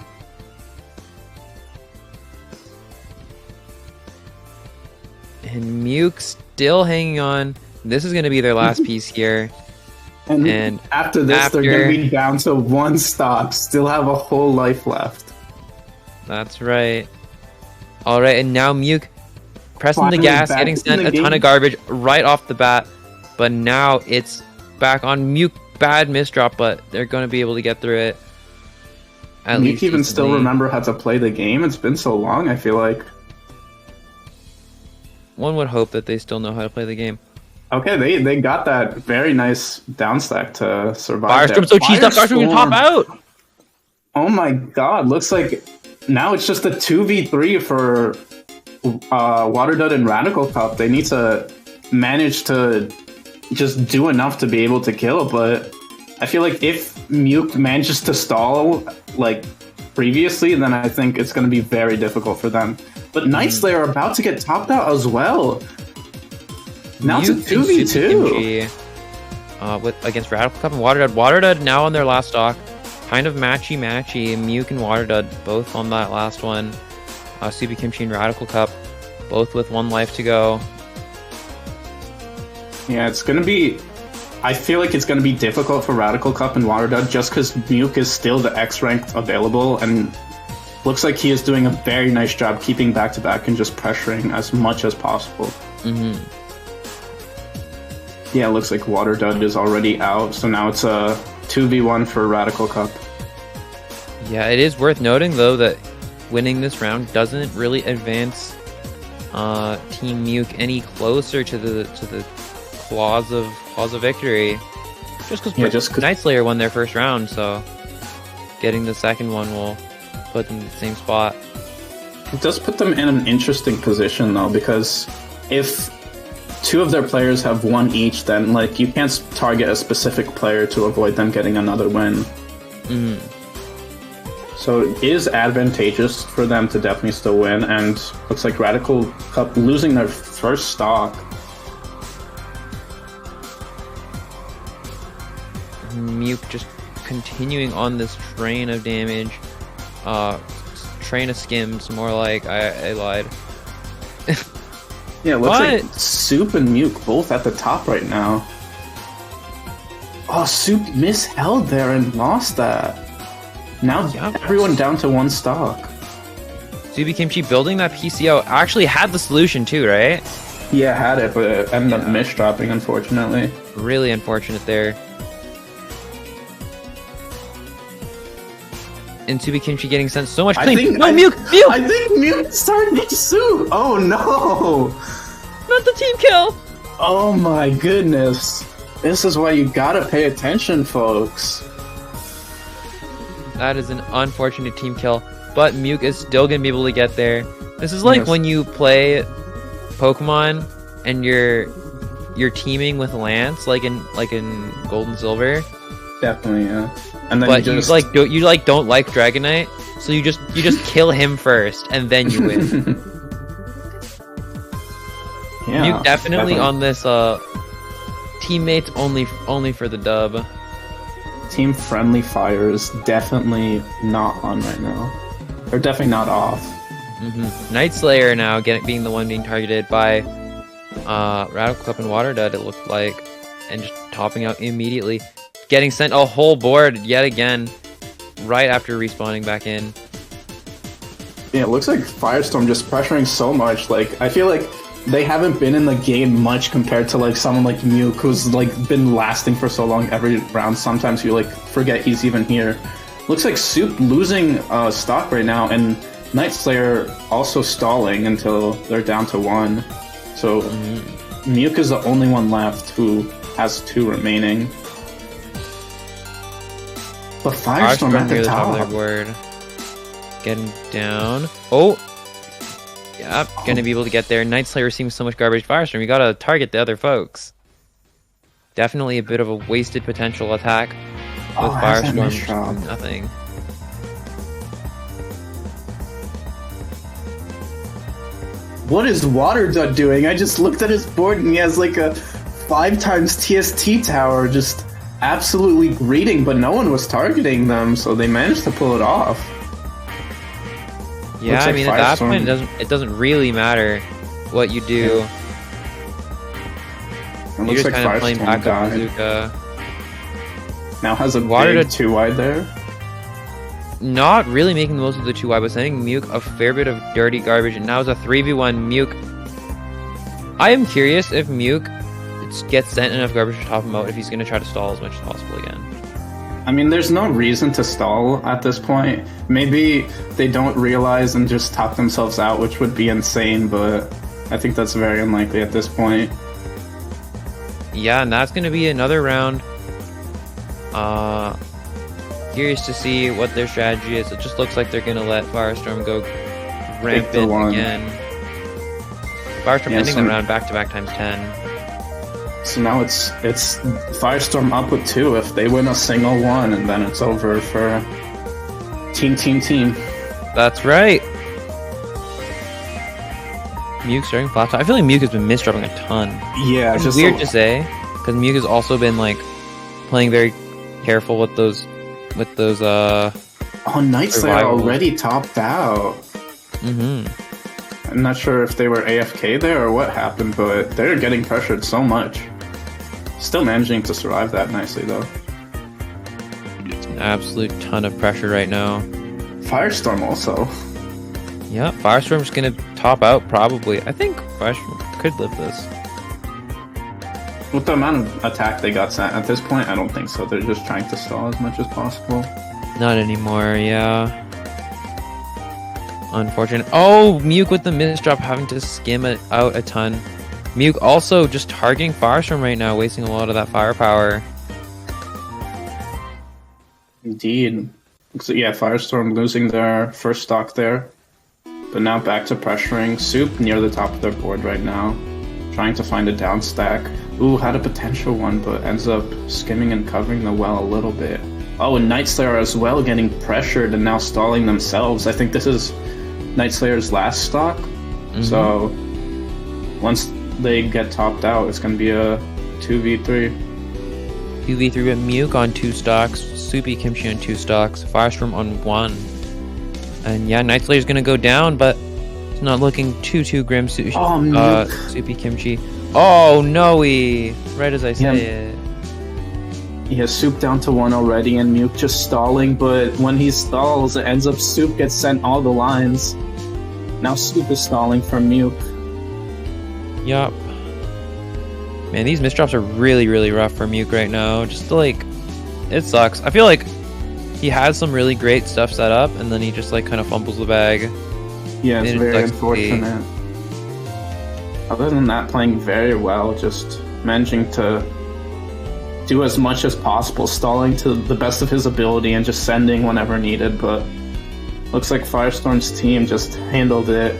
And Muke still hanging on. This is going to be their last piece here. And after this, they're going to be down to 1 stock. Still have a whole life left. That's right. All right, and now Muke pressing the gas, getting sent a ton of garbage right off the bat. But now it's back on Muke. Bad misdrop, but they're going to be able to get through it. Muke even still remember how to play the game. It's been so long, I feel like. One would hope that they still know how to play the game. Okay, they got that very nice down stack to survive. Firestorm so cheesed up. Firestorm can top out. Oh my god! Looks like now it's just a 2v3 for Waterdud and Radical Cup. They need to manage to just do enough to be able to kill. But I feel like if Muke manages to stall like previously, then I think it's going to be very difficult for them. But Night Slayer are about to get topped out as well. Now it's a 2v2. Against Radical Cup and Waterdud. Waterdud now on their last stock. Kind of matchy. Muke and Waterdud both on that last one. Subi Kimchi and Radical Cup both with 1 life to go. Yeah, it's gonna be... I feel like it's gonna be difficult for Radical Cup and Waterdud just because Muke is still the X rank available, and looks like he is doing a very nice job keeping back-to-back and just pressuring as much as possible. Yeah, it looks like Waterdud is already out, so now it's a 2v1 for Radical Cup. Yeah, it is worth noting though that winning this round doesn't really advance Team Muke any closer to the claws of victory. Just because Night Slayer won their first round, so getting the second one will put them in the same spot. It does put them in an interesting position though, because if 2 of their players have 1 each, then like you can't target a specific player to avoid them getting another win. So it is advantageous for them to definitely still win, and looks like Radical Cup losing their first stock. Muke just continuing on this train of damage. Train of skims, more like. I lied. Yeah, it looks like Soup and Muke both at the top right now. Oh, Soup misheld there and lost that. Now everyone down to 1 stock. Subi Kimchi building that PCO actually had the solution too, right? Yeah, had it, but it ended up misdropping, unfortunately. Really unfortunate there. And Subi Kimchi getting sent so much clean. Muke! I think Muke started Soup! Oh no! Not the team kill! Oh my goodness. This is why you gotta pay attention, folks. That is an unfortunate team kill, but Muke is still gonna be able to get there. This is like when you play Pokemon and you're teaming with Lance, like in Gold and Silver. Definitely, yeah. And then but you don't like Dragonite, so you just kill him first and then you win. Yeah, Muke definitely on this teammates only for the dub. Team Friendly Fire is definitely not on right now. They're definitely not off. Night Slayer now being the one being targeted by Radical Cup and Waterdud, it looked like, and just topping out immediately. Getting sent a whole board yet again, right after respawning back in. Yeah, it looks like Firestorm just pressuring so much. Like, I feel like they haven't been in the game much compared to like someone like Muke, who's like been lasting for so long every round. Sometimes you like forget he's even here. Looks like Soup losing stock right now, and Night Slayer also stalling until they're down to 1. So Muke is the only one left who has 2 remaining. But Firestorm at the top. Of their board. Getting down. Oh! Yep, gonna be able to get there. Night Slayer receiving so much garbage. Firestorm, you gotta target the other folks. Definitely a bit of a wasted potential attack with Firestorm. Nothing. What is Waterdud doing? I just looked at his board and he has like a 5 times TST tower just absolutely greeting, but no one was targeting them, so they managed to pull it off. Yeah, I mean, at that point, it doesn't really matter what you do. You're just kind of playing backup bazooka. Now has a big 2-wide there. Not really making the most of the 2-wide, but sending Muke a fair bit of dirty garbage, and now it's a 3v1 Muke. I am curious if Muke gets sent enough garbage to top him out if he's going to try to stall as much as possible again. I mean, there's no reason to stall at this point. Maybe they don't realize and just top themselves out, which would be insane, but I think that's very unlikely at this point. Yeah, and that's going to be another round. Curious to see what their strategy is. It just looks like they're going to let Firestorm go rampant again. Firestorm ending the round back-to-back times 10. So now it's Firestorm up with 2 if they win a single one, and then it's over for team. That's right. Muke starting flat top. I feel like Muke has been misdropping a ton. Yeah, it's just weird to say because Muke has also been like playing very careful with those. Oh, Knights Slayer already topped out. I'm not sure if they were AFK there or what happened, but they're getting pressured so much. Still managing to survive that nicely though. It's an absolute ton of pressure right now. Firestorm also. Yeah, Firestorm's gonna top out probably. I think Firestorm could live this. With the amount of attack they got sent at this point, I don't think so. They're just trying to stall as much as possible. Not anymore, yeah. Unfortunate. Oh, Muke with the misdrop, having to skim it out a ton. Muke also just targeting Firestorm right now, wasting a lot of that firepower. Indeed. So yeah, Firestorm losing their first stock there. But now back to pressuring. Soup near the top of their board right now. Trying to find a down stack. Ooh, had a potential one, but ends up skimming and covering the well a little bit. Oh, and Night Slayer as well getting pressured and now stalling themselves. I think this is Night Slayer's last stock. So once they get topped out, it's going to be a 2v3. 2v3 with Muke on 2 stocks, Soupy Kimchi on 2 stocks, Firestorm on 1. And yeah, Night Slayer's gonna go down, but it's not looking too grim. Soupy Kimchi. Oh no, right as I say it. He has Soup down to 1 already, and Muke just stalling. But when he stalls, it ends up Soup gets sent all the lines. Now Soup is stalling for Muke. Yup. Man, these misdrops are really rough for Muke right now. Just like, it sucks. I feel like he has some really great stuff set up, and then he just like kind of fumbles the bag. Yeah, it's very unfortunate. Other than that, playing very well, just managing to do as much as possible, stalling to the best of his ability and just sending whenever needed, but looks like Firestorm's team just handled it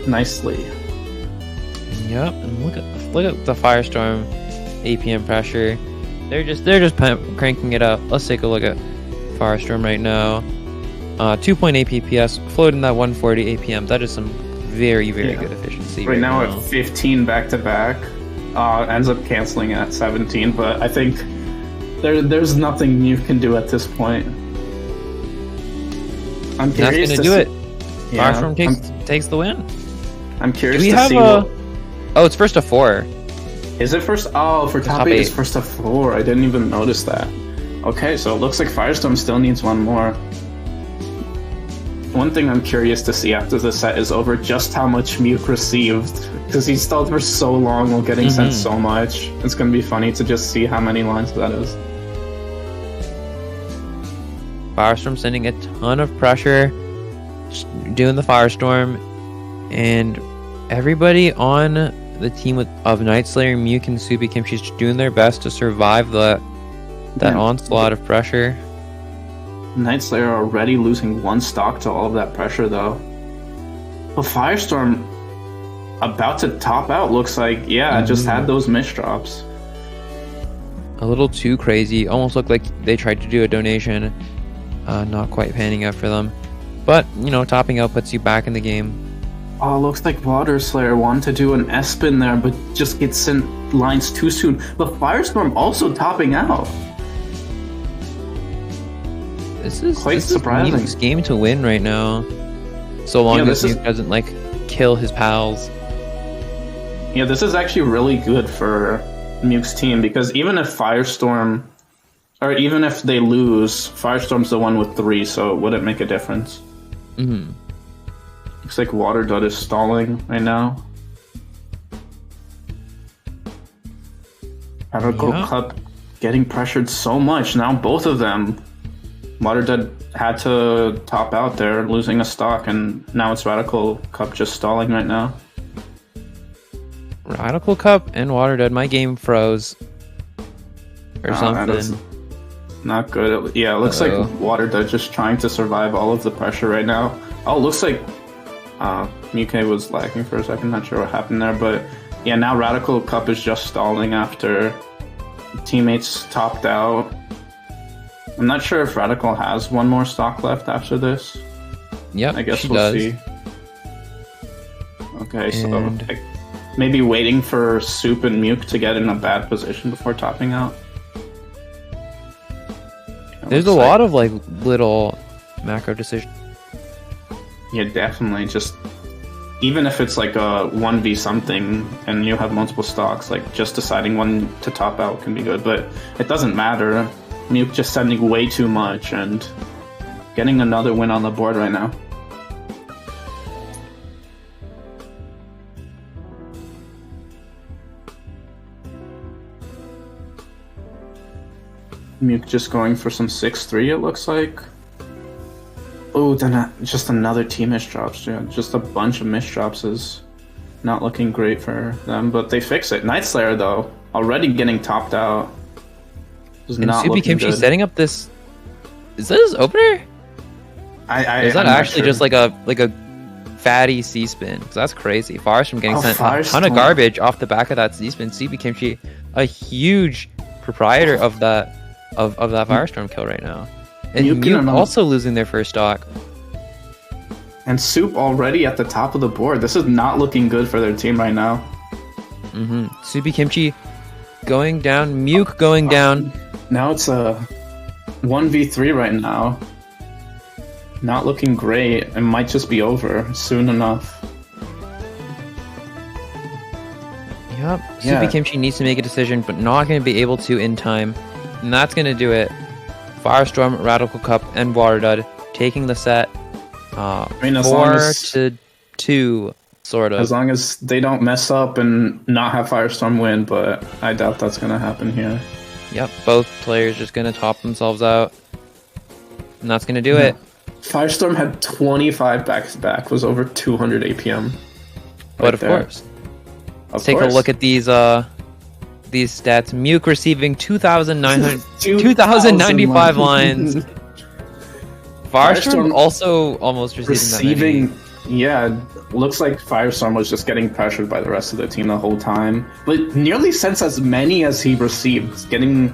nicely. Yep, and look at the Firestorm APM pressure. They're just cranking it up. Let's take a look at Firestorm right now. 2.8 PPS, floating that 140 APM. That is some very good efficiency. Right now at 15 back-to-back. Ends up canceling at 17, but I think there's nothing you can do at this point. I'm curious That's gonna do it. Firestorm takes the win. I'm curious to see what... Oh, it's first to 4. Is it first? Oh, for top 8 it's first to 4. I didn't even notice that. Okay, so it looks like Firestorm still needs one more. One thing I'm curious to see after the set is over just how much Muke received, because he stalled for so long while getting sent so much. It's going to be funny to just see how many lines that is. Firestorm sending a ton of pressure, just doing the Firestorm, and everybody on the team of Night Slayer, Muke, and Soupy Kimchi just doing their best to survive that onslaught of pressure. Night Slayer already losing 1 stock to all of that pressure, though. But Firestorm about to top out, looks like. Just had those misdrops. A little too crazy. Almost looked like they tried to do a donation. Not quite panning out for them. But, topping out puts you back in the game. Oh, looks like Water Slayer wanted to do an S-spin there, but just gets sent lines too soon. But Firestorm also topping out. This is surprising. Muke's game to win right now. So long as Muke doesn't kill his pals. Yeah, this is actually really good for Muke's team, because even if Firestorm, or even if they lose, Firestorm's the one with 3, so it wouldn't make a difference. Looks like Water Dud is stalling right now. Radical Cup getting pressured so much. Now both of them. Water Dud had to top out there, losing a stock, and now it's Radical Cup just stalling right now. Radical Cup and Water Dud, my game froze. Or something. That is not good. It looks like Water Dud just trying to survive all of the pressure right now. Oh, looks like Muke was lagging for a second, not sure what happened there, but yeah, now Radical Cup is just stalling after teammates topped out. I'm not sure if Radical has one more stock left after this. Yep, I guess we'll see. Okay, so maybe waiting for Soup and Muke to get in a bad position before topping out. There's a lot of like little macro decisions. Yeah, definitely. Just even if it's like a 1v something and you have multiple stocks, like just deciding when to top out can be good, but it doesn't matter. Muke just sending way too much and getting another win on the board right now. Muke just going for some 6-3, it looks like. Oh, then just another team misdrops. Yeah, just a bunch of misdrops is not looking great for them, but they fix it. Night Slayer, though, already getting topped out. Is not looking Kimchi good. setting up this... Is that his opener? Is that actually just like a fatty C-spin? Because that's crazy. Firestorm getting sent a ton of garbage off the back of that C-spin. CB Kimchi, a huge proprietor of that Firestorm kill right now. And Muke also losing their first stock. And Soup already at the top of the board. This is not looking good for their team right now. Subi Kimchi going down. Muke going down. Now it's a 1v3 right now. Not looking great. It might just be over soon enough. Yep. Subi Kimchi needs to make a decision, but not going to be able to in time. And that's going to do it. Firestorm, Radical Cup, and Waterdud taking the set 4-2, sort of. As long as they don't mess up and not have Firestorm win, but I doubt that's going to happen here. Yep, both players just going to top themselves out. And that's going to do it. Firestorm had 25 back-to-back, was over 200 APM. But of course. Let's take a look at these stats. Muke receiving 2,095 lines. Firestorm also almost receiving that many. Yeah, looks like Firestorm was just getting pressured by the rest of the team the whole time. But nearly sends as many as he received. Getting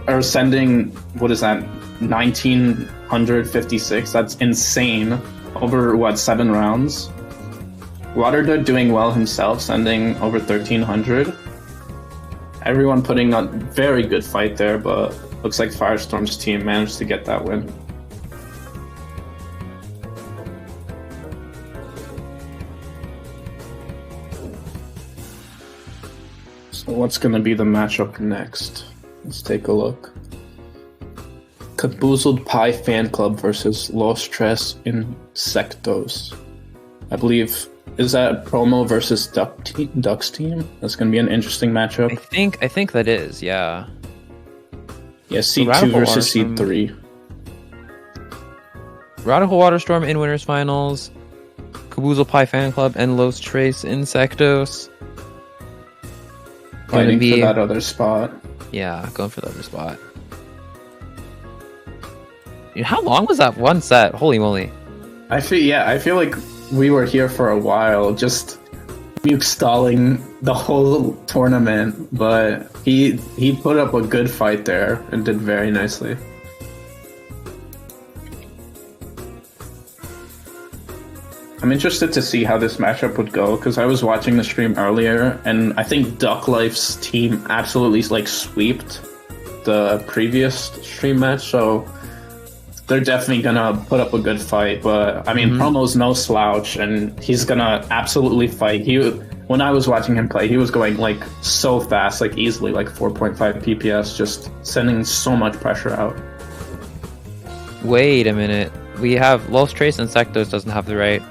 or sending, what is that, 1,956? That's insane. Over, 7 rounds? Waterdud doing well himself, sending over 1,300. Everyone putting on a very good fight there, but looks like Firestorm's team managed to get that win. So what's going to be the matchup next? Let's take a look. Caboozled Pie Fan Club versus Los Tres Insectos. I believe... Is that Promo versus Ducks team? That's going to be an interesting matchup. I think that is, yeah. Yeah, C2 versus C3. Radical Waterstorm in Winners Finals. Caboozle Pie Fan Club and Los Tres Insectos. Fighting for that other spot. Yeah, going for the other spot. Dude, how long was that one set? Holy moly. I feel like we were here for a while, just Muke stalling the whole tournament, but he put up a good fight there and did very nicely. I'm interested to see how this matchup would go, because I was watching the stream earlier, and I think Duck Life's team absolutely sweeped the previous stream match, so they're definitely gonna put up a good fight. But I mean, Promo's no slouch, and he's gonna absolutely fight. When I was watching him play, he was going so fast, easily 4.5 PPS, just sending so much pressure out. Wait a minute, we have Los Tres Insectos doesn't have the right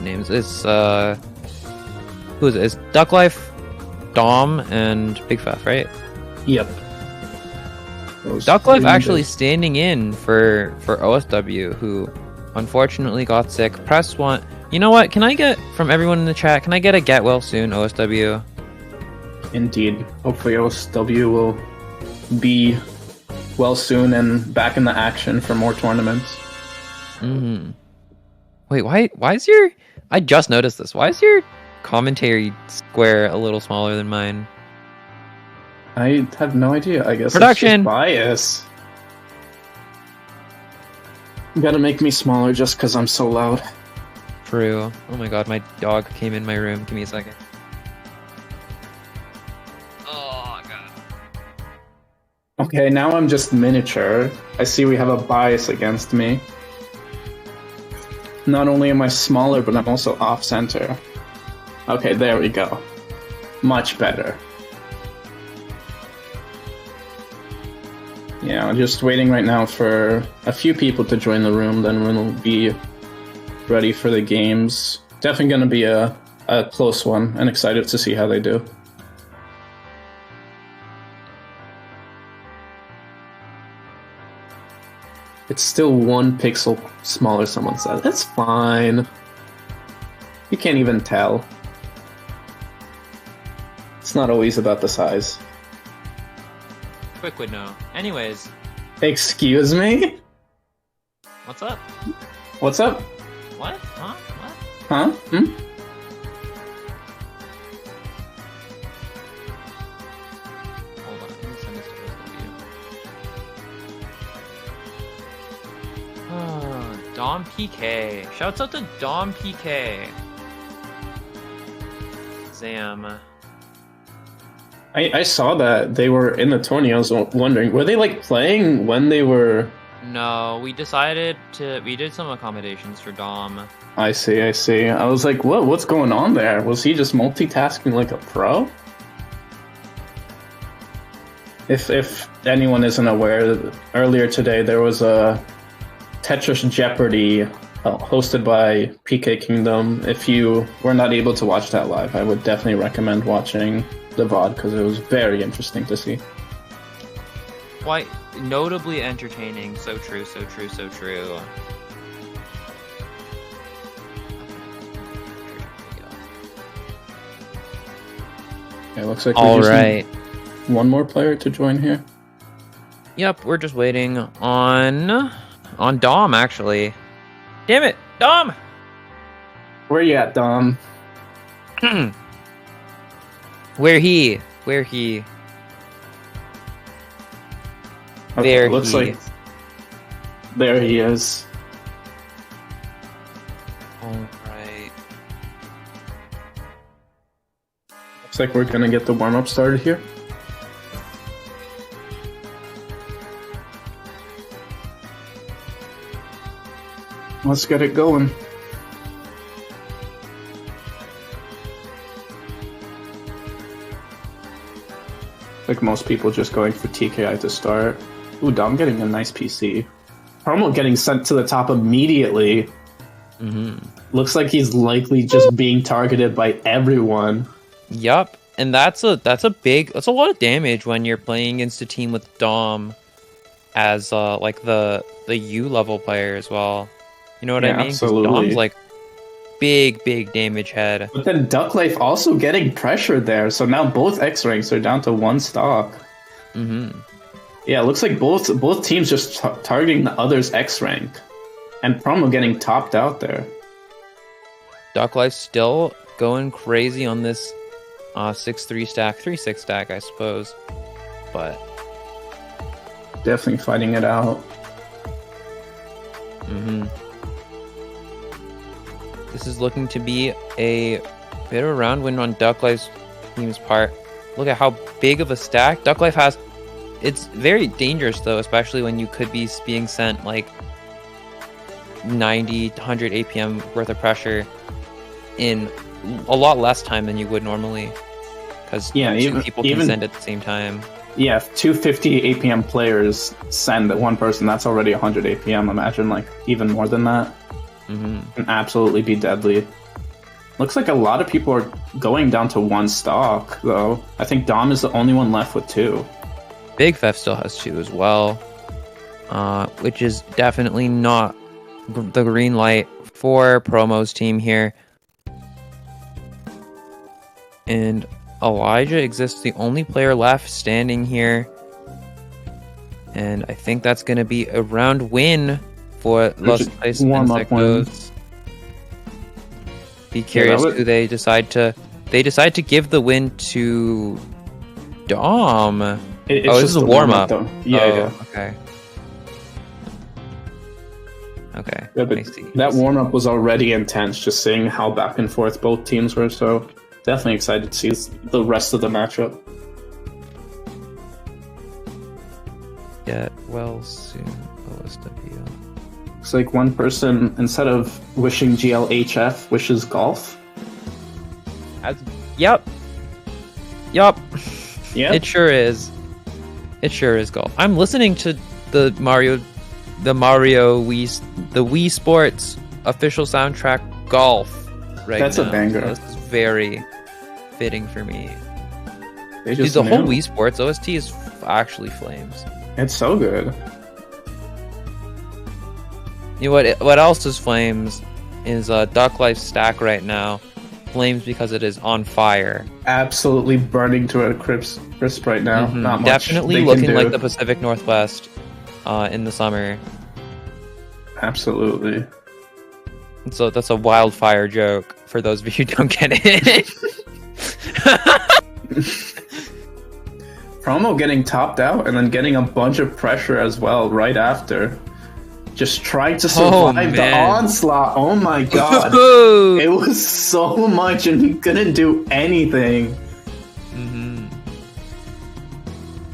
names. It's who is it? It's Duck Life, Dom, and Big Faf, right? Yep. Duck Life actually standing in for OSW, who unfortunately got sick. Press 1. You know what? Can I get, from everyone in the chat, can I get a get well soon, OSW? Indeed. Hopefully OSW will be well soon and back in the action for more tournaments. Wait, why is your... I just noticed this. Why is your commentary square a little smaller than mine? I have no idea. I guess production it's just bias. You gotta make me smaller just because I'm so loud. True. Oh my god, my dog came in my room. Give me a second. Oh god. Okay, now I'm just miniature. I see we have a bias against me. Not only am I smaller, but I'm also off-center. Okay, there we go. Much better. Yeah, I'm just waiting right now for a few people to join the room, then we'll be ready for the games. Definitely going to be a close one, and excited to see how they do. It's still 1 pixel smaller, someone said. That's fine. You can't even tell. It's not always about the size. Quick would know. Anyways. Excuse me? What's up? What's up? What? Huh? What? Huh? Hmm? Hold on. Let me send this to you. Oh, Dom PK. Shouts out to Dom PK. Zam. I saw that they were in the tourney. I was wondering, were they like playing when they were? No, we did some accommodations for Dom. I see. I was like, what's going on there? Was he just multitasking like a pro? If anyone isn't aware, earlier today there was a Tetris Jeopardy hosted by PK Kingdom. If you were not able to watch that live, I would definitely recommend watching the VOD because it was very interesting to see. Quite notably entertaining. So true, so true, so true. It looks like all we just right. need one more player to join here. Yep, we're just waiting on Dom actually. Damn it, Dom! Where you at, Dom? Where he? Okay, There looks he like is. there he is. Alright. Looks like we're gonna get the warm-up started here. Let's get it going. Like most people just going for TKI to start. Ooh, Dom getting a nice PC. Promo getting sent to the top immediately. Looks like he's likely just being targeted by everyone. Yup, and that's a lot of damage when you're playing against a team with Dom as like the U level player as well. You know what I mean? 'Cause Absolutely. Dom's like big damage head. But then Duck Life also getting pressured there, so now both X ranks are down to 1 stock. Yeah, it looks like both teams just targeting the other's X rank, and Promo getting topped out there. Duck Life still going crazy on this 6-3 stack, 3-6 stack, I suppose. But Definitely fighting it out. This is looking to be a bit of a round win on Duck Life's team's part. Look at how big of a stack Duck Life has. It's very dangerous though, especially when you could be being sent like 90 to 100 APM worth of pressure in a lot less time than you would normally. Because two people can send at the same time. Yeah, if 250 APM players send at one person, that's already 100 APM. Imagine like even more than that. Can absolutely be deadly. Looks like a lot of people are going down to 1 stock, though. I think Dom is the only one left with 2. Big Fef still has 2 as well, which is definitely not the green light for Promo's team here. And Elijah exists, the only player left standing here. And I think that's going to be a round win for Los Insectos. Be curious who they decide to... They decide to give the win to Dom. This is a warm-up. Yeah. Okay. Okay. Yeah, but that warm-up was already intense, just seeing how back and forth both teams were, so definitely excited to see the rest of the matchup. Get well soon, OSWO. Looks like one person, instead of wishing GLHF, wishes golf. Yep. Yeah. It sure is. It sure is golf. I'm listening to the Wii Sports official soundtrack Golf right That's now. a banger. So this is very fitting for me. Dude, the whole Wii Sports OST is actually flames. It's so good. You know what else is flames is Duck Life Stack right now. Flames because it is on fire. Absolutely burning to a crisp right now. Not much. Definitely looking like the Pacific Northwest in the summer. Absolutely. So that's a wildfire joke for those of you who don't get it. Promo getting topped out and then getting a bunch of pressure as well right after. Just trying to survive the onslaught. Oh my god. It was so much and he couldn't do anything.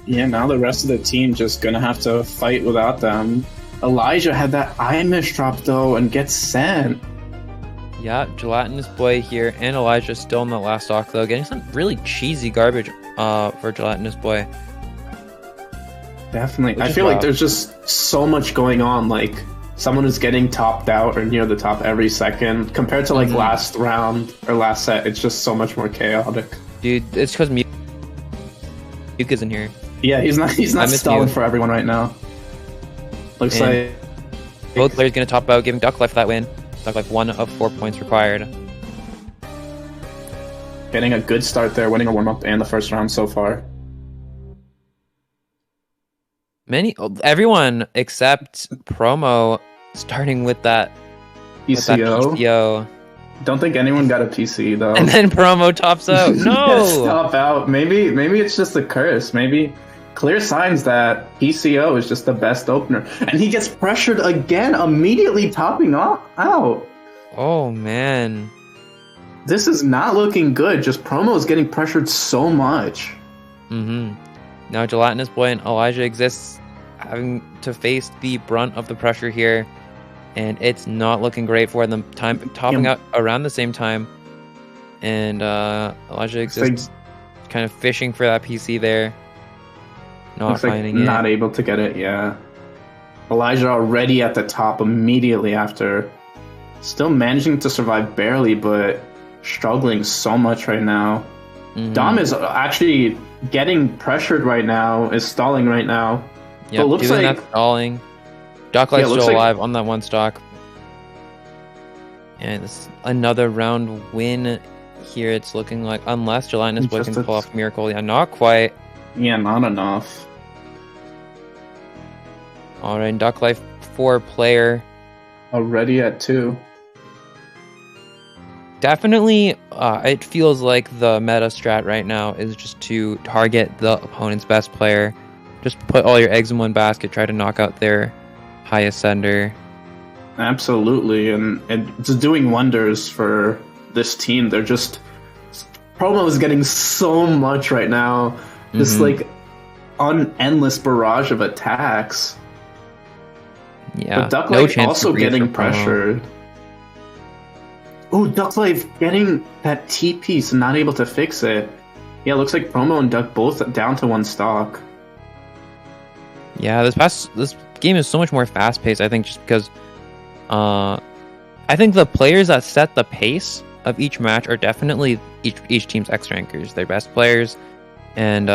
Yeah, now the rest of the team just gonna have to fight without them. Elijah had that Imish drop though and gets sent. Yeah, Gelatinous Boy here and Elijah still in the last stock though, getting some really cheesy garbage for Gelatinous Boy. Definitely. I feel like there's just so much going on, like someone is getting topped out or near the top every second compared to like last round or last set. It's just so much more chaotic. Dude, it's because Muke isn't here. Yeah, he's not stalling for everyone right now. Looks like both players gonna top out, giving Duck Life that win. Duck Life 1 of 4 points required. Getting a good start there, winning a warm-up and the first round so far. Everyone except Promo starting with that PCO. Don't think anyone got a PC though. And then Promo tops out. No! Top out. Maybe it's just a curse. Maybe clear signs that PCO is just the best opener. And he gets pressured again, immediately topping out. Oh man. This is not looking good. Just Promo is getting pressured so much. Now Gelatinous Boy and Elijah exists having to face the brunt of the pressure here, and it's not looking great for them. Topping out around the same time, and Elijah exists kind of fishing for that PC there, not finding it. Not able to get it. Yeah, Elijah already at the top immediately after, still managing to survive barely, but struggling so much right now. Dom is actually getting pressured right now, is stalling right now. Yeah, doing that stalling. Duck Life's still alive on that one stock. And it's another round win here, it's looking like. Unless Gelatinous Boy can pull off a miracle. Yeah, not quite. Yeah, not enough. Alright, Duck Life 4-player. Already at 2. Definitely, it feels like the meta strat right now is just to target the opponent's best player. Just put all your eggs in one basket, try to knock out their highest sender. Absolutely, and it's doing wonders for this team. They're just... Promo is getting so much right now. Just like an endless barrage of attacks. Yeah, but Duck Life also getting pressured. Oh, Duck Life getting that T-piece and not able to fix it. Yeah, looks like Promo and Duck both down to 1 stock. Yeah, this game is so much more fast-paced, I think, just because I think the players that set the pace of each match are definitely each team's X-Rankers, their best players. And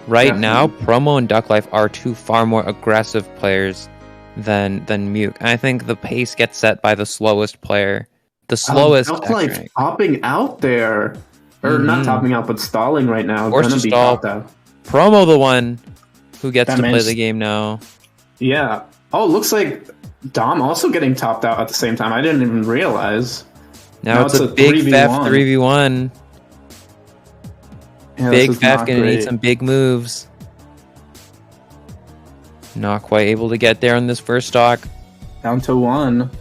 right now, Promo and Duck Life are 2 far more aggressive players than Muke. And I think the pace gets set by the slowest player. The slowest Duck Life topping out there. Or not topping out, but stalling right now. Forced to stall. Promo the one who gets to play the game now. Yeah. Oh, looks like Dom also getting topped out at the same time. I didn't even realize. Now it's a big Fef 3v1. Yeah, big Fef gonna need some big moves. Not quite able to get there on this first stock. Down to 1.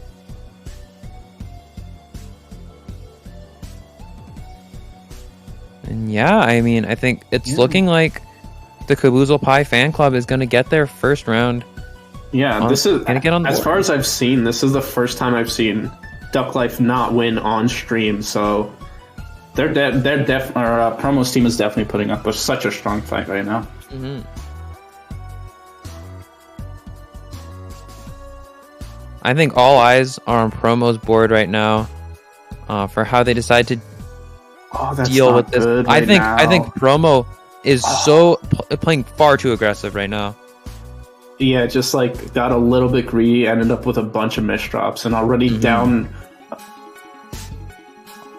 And yeah, I mean, I think it's looking like the Caboozle Pie fan club is going to get their first round. Yeah, this is gonna get on the as board. far as I've seen. This is the first time I've seen Duck Life not win on stream. So our promos team is definitely putting up such a strong fight right now. Mm-hmm. I think all eyes are on Promo's board right now for how they decide to deal with this. I think Promo is playing far too aggressive right now. Yeah, just like got a little bit greedy, ended up with a bunch of misdrops, and already down.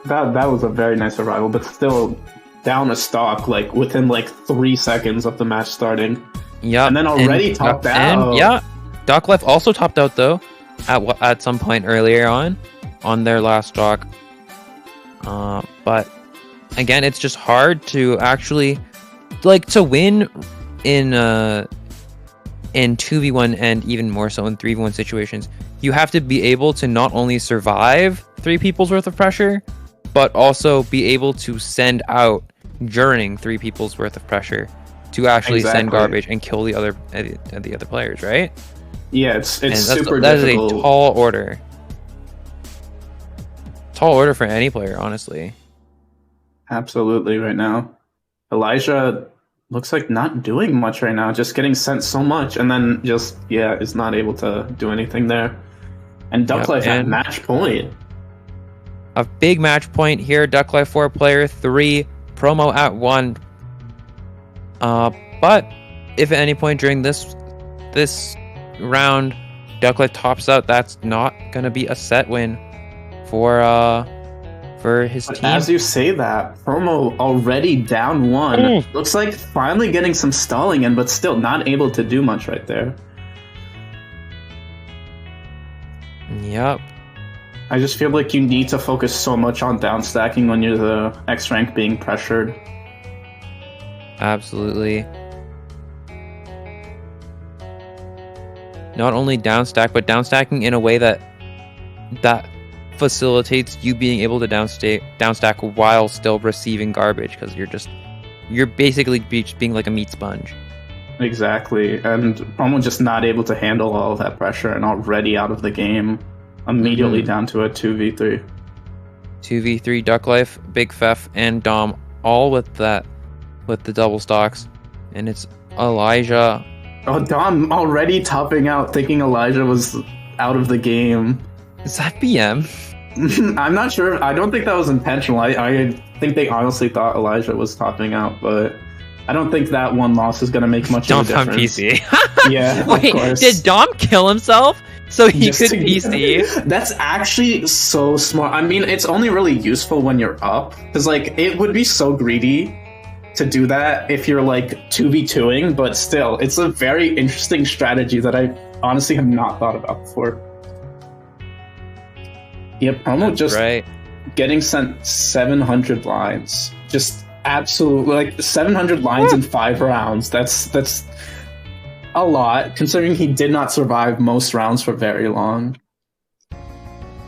That was a very nice survival, but still down a stock like within like 3 seconds of the match starting. Yeah, and then already topped out. And yeah, Duck Life also topped out though at some point earlier on their last stock. But again, it's just hard to actually to win in 2v1 and even more so in 3v1 situations. You have to be able to not only survive 3 people's worth of pressure, but also be able to send out during 3 people's worth of pressure to actually send garbage and kill the other players, right? Yeah, it's super difficult. That is a tall order. Tall order for any player, honestly. Absolutely, right now. Elijah looks like not doing much right now, just getting sent so much, and then just, is not able to do anything there. And Duck Life at match point. A big match point here. Duck Life 4 player 3, Promo at 1. But if at any point during this round Duck Life tops out, that's not gonna be a set win for his team. As you say that, Promo already down 1. Looks like finally getting some stalling in, but still not able to do much right there. Yep. I just feel like you need to focus so much on down stacking when you're the X rank being pressured. Absolutely. Not only down stack, but down stacking in a way that facilitates you being able to down stack while still receiving garbage, because you're basically being like a meat sponge. Exactly, and Promo just not able to handle all of that pressure and already out of the game. Immediately down to a 2v3. 2v3 Duck Life, Big Fef, and Dom all with the double stocks, and it's Elijah. Oh, Dom already topping out, thinking Elijah was out of the game. Is that BM? I'm not sure. I don't think that was intentional. I think they honestly thought Elijah was topping out, but I don't think that one loss is going to make much of a difference. Dom PC. Yeah, wait, of course. Did Dom kill himself so he could PC? That's actually so smart. I mean, it's only really useful when you're up, because it would be so greedy to do that if you're 2v2ing, but still, it's a very interesting strategy that I honestly have not thought about before. Yeah, Promo just getting sent 700 lines. Just absolutely 700 lines in 5 rounds. That's a lot, considering he did not survive most rounds for very long.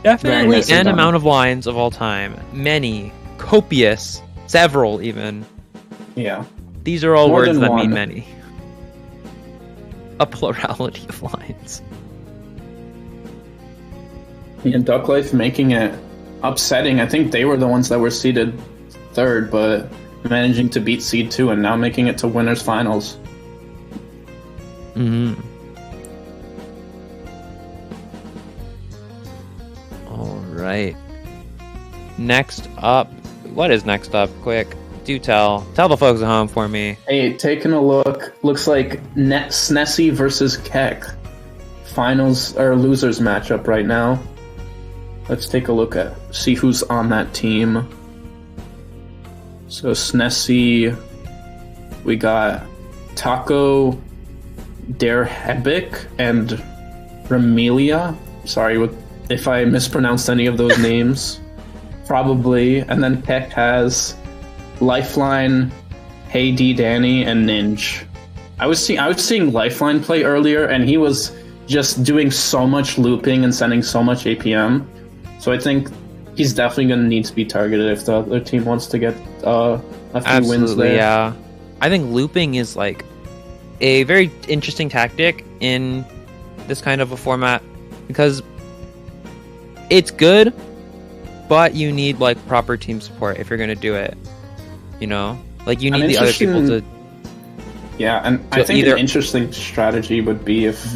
Definitely an amount of lines of all time. Many, copious, several even. Yeah. These are all More words than that one. mean many. A plurality of lines. And Duck Life making it upsetting. I think they were the ones that were seeded 3rd, but managing to beat seed 2 and now making it to winners finals. All right. Next up. What is next up? Quick. Do tell. Tell the folks at home for me. Hey, taking a look. Looks like Snessie versus Keck. Finals or losers matchup right now. Let's take a look at see who's on that team. So Snessie, we got Taco, Derhebik, and Ramelia. Sorry if I mispronounced any of those names. Probably. And then Keck has Lifeline, Hey D Danny, and Ninja. I was seeing Lifeline play earlier, and he was just doing so much looping and sending so much APM. So I think he's definitely going to need to be targeted if the other team wants to get a few wins there. Yeah. I think looping is like a very interesting tactic in this kind of a format because it's good, but you need like proper team support if you're going to do it. You know? Like you need the other people to... Yeah, and I think an interesting strategy would be if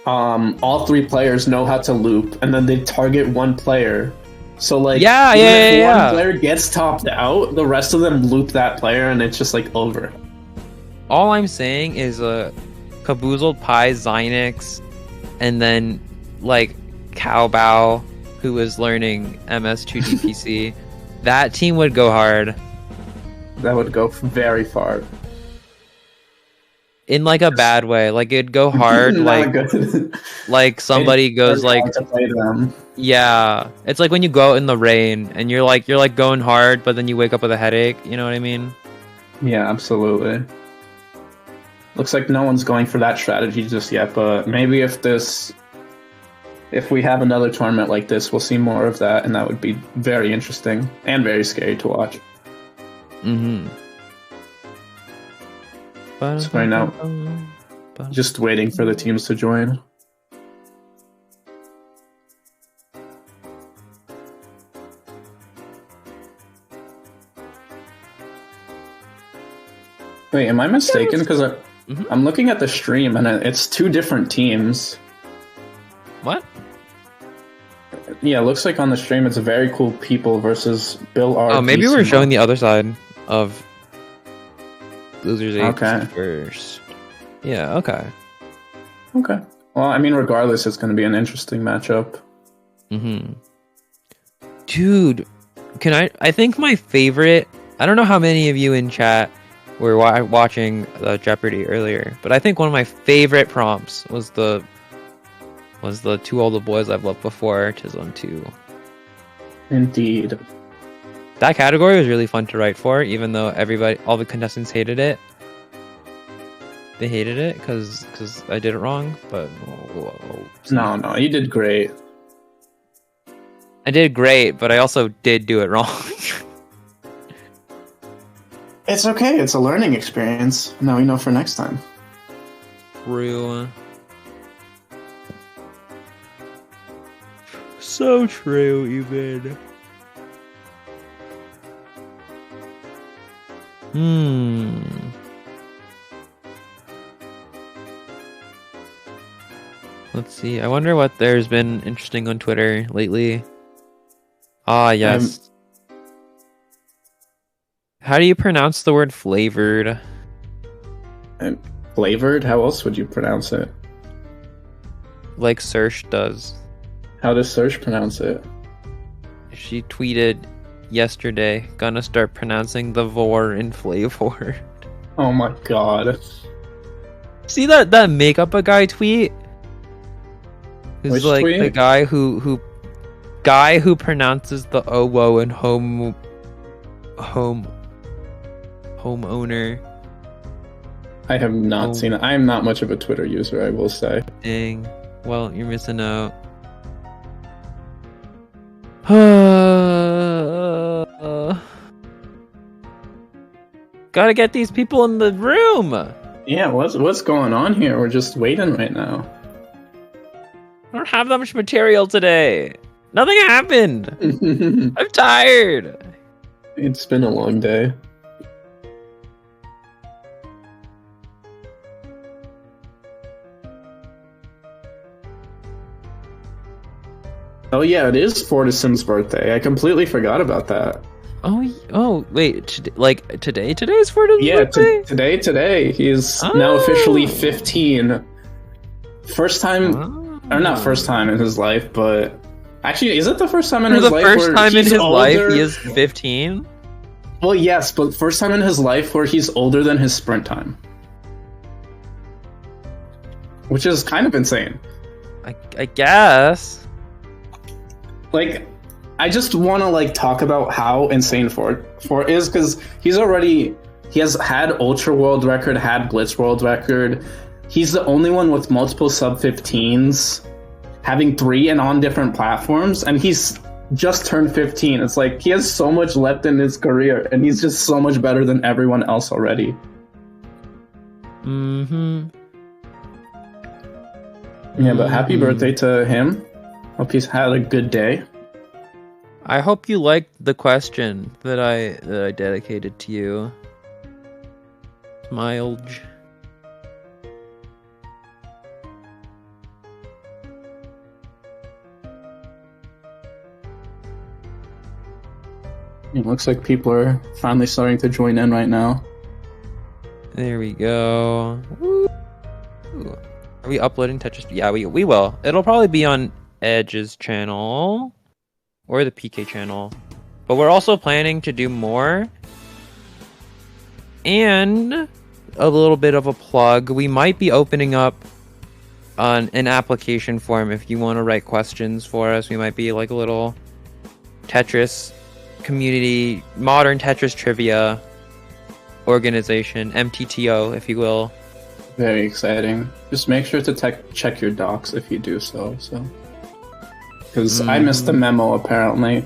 all three players know how to loop, and then they target one player. So like, if one player gets topped out, the rest of them loop that player, and it's just like over. All I'm saying is Caboozled Pie, Zynix, and then like Cowbow, who was learning MS2 DPC. That team would go hard. That would go very far. In like a bad way, like it'd go hard, like somebody goes like, yeah, it's like when you go out in the rain and you're like going hard, but then you wake up with a headache. You know what I mean? Yeah, absolutely. Looks like no one's going for that strategy just yet, but maybe if we have another tournament like this, we'll see more of that, and that would be very interesting and very scary to watch. So right now, just waiting for the teams to join. Wait, am I mistaken? Because I'm looking at the stream and it's two different teams. What? Yeah, it looks like on the stream it's Very Cool People versus Bill R. Oh, maybe we're showing the other side of Losers 8 first. Yeah, okay. Okay. Well, I mean, regardless, it's going to be an interesting matchup. Dude, I think my favorite... I don't know how many of you in chat were watching Jeopardy earlier, but I think one of my favorite prompts was the To All the Boys I've Loved Before, 'Tis Unto. Indeed. That category was really fun to write for, even though all the contestants hated it. They hated it because I did it wrong, but... No, you did great. I did great, but I also did do it wrong. It's okay, it's a learning experience. Now we know for next time. True. So true, even. Let's see. I wonder what there's been interesting on Twitter lately. Ah, yes. How do you pronounce the word flavored? Flavored? How else would you pronounce it? Like Sersh does. How does Sersh pronounce it? She tweeted yesterday, gonna start pronouncing the vor in flavor. Oh my god. See that makeup a guy tweet? Who's Which like tweet? The guy who pronounces the owo and homeowner. I have not seen it. I am not much of a Twitter user, I will say. Dang. Well, you're missing out. Gotta get these people in the room. Yeah, what's going on here? We're just waiting right now. I don't have that much material today. Nothing happened. I'm tired. It's been a long day. Oh yeah, it is Fortison's birthday. I completely forgot about that. Oh, wait. Today? Today's Fortison's birthday? Yeah, today. He's now officially 15. First time, or not first time in his life, but... Actually, is it the first time in his life where the first time in his older? Life he is 15? Well, yes, but first time in his life where he's older than his sprint time. Which is kind of insane. I guess. Like, I just want to talk about how insane Fort is, because he has had Ultra World Record, had Blitz World Record. he's the only one with multiple sub 15s, having 3 and on different platforms, and he's just turned 15. It's like he has so much left in his career, and he's just so much better than everyone else already. Yeah, but happy birthday to him. Hope he's had a good day. I hope you liked the question that I dedicated to you. Smilge. It looks like people are finally starting to join in right now. There we go. Woo. Are we uploading Tetris? Yeah, we will. It'll probably be on Edge's channel or the PK channel. But we're also planning to do more. And a little bit of a plug. We might be opening up on an application form if you want to write questions for us. We might be like a little Tetris community, modern Tetris trivia organization, MTTO, if you will. Very exciting. Just make sure to check your docs if you do so. Because I missed the memo apparently.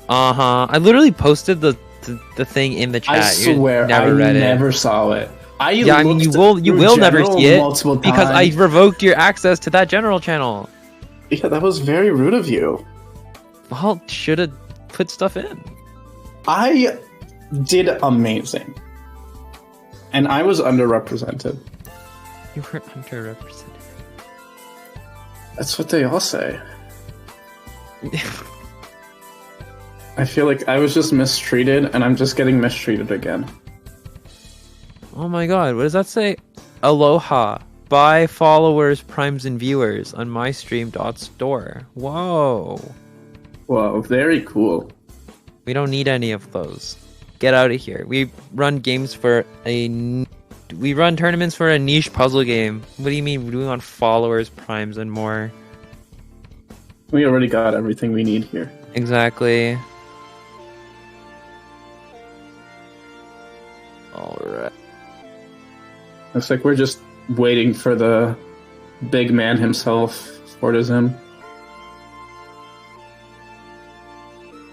I literally posted the thing in the chat. I swear, I never saw it. You will never see it because I revoked your access to that general channel. Yeah, that was very rude of you. Well, should have put stuff in. I did amazing. And I was underrepresented. You were underrepresented. That's what they all say. I feel like I was just mistreated, and I'm just getting mistreated again. Oh my god, what does that say? Aloha. Buy followers, primes, and viewers on mystream.store. Whoa. Whoa, very cool. We don't need any of those. Get out of here. We run tournaments for a niche puzzle game. What do you mean we want followers, primes, and more? We already got everything we need here. Exactly. Alright. Looks like we're just waiting for the big man himself, Fortism.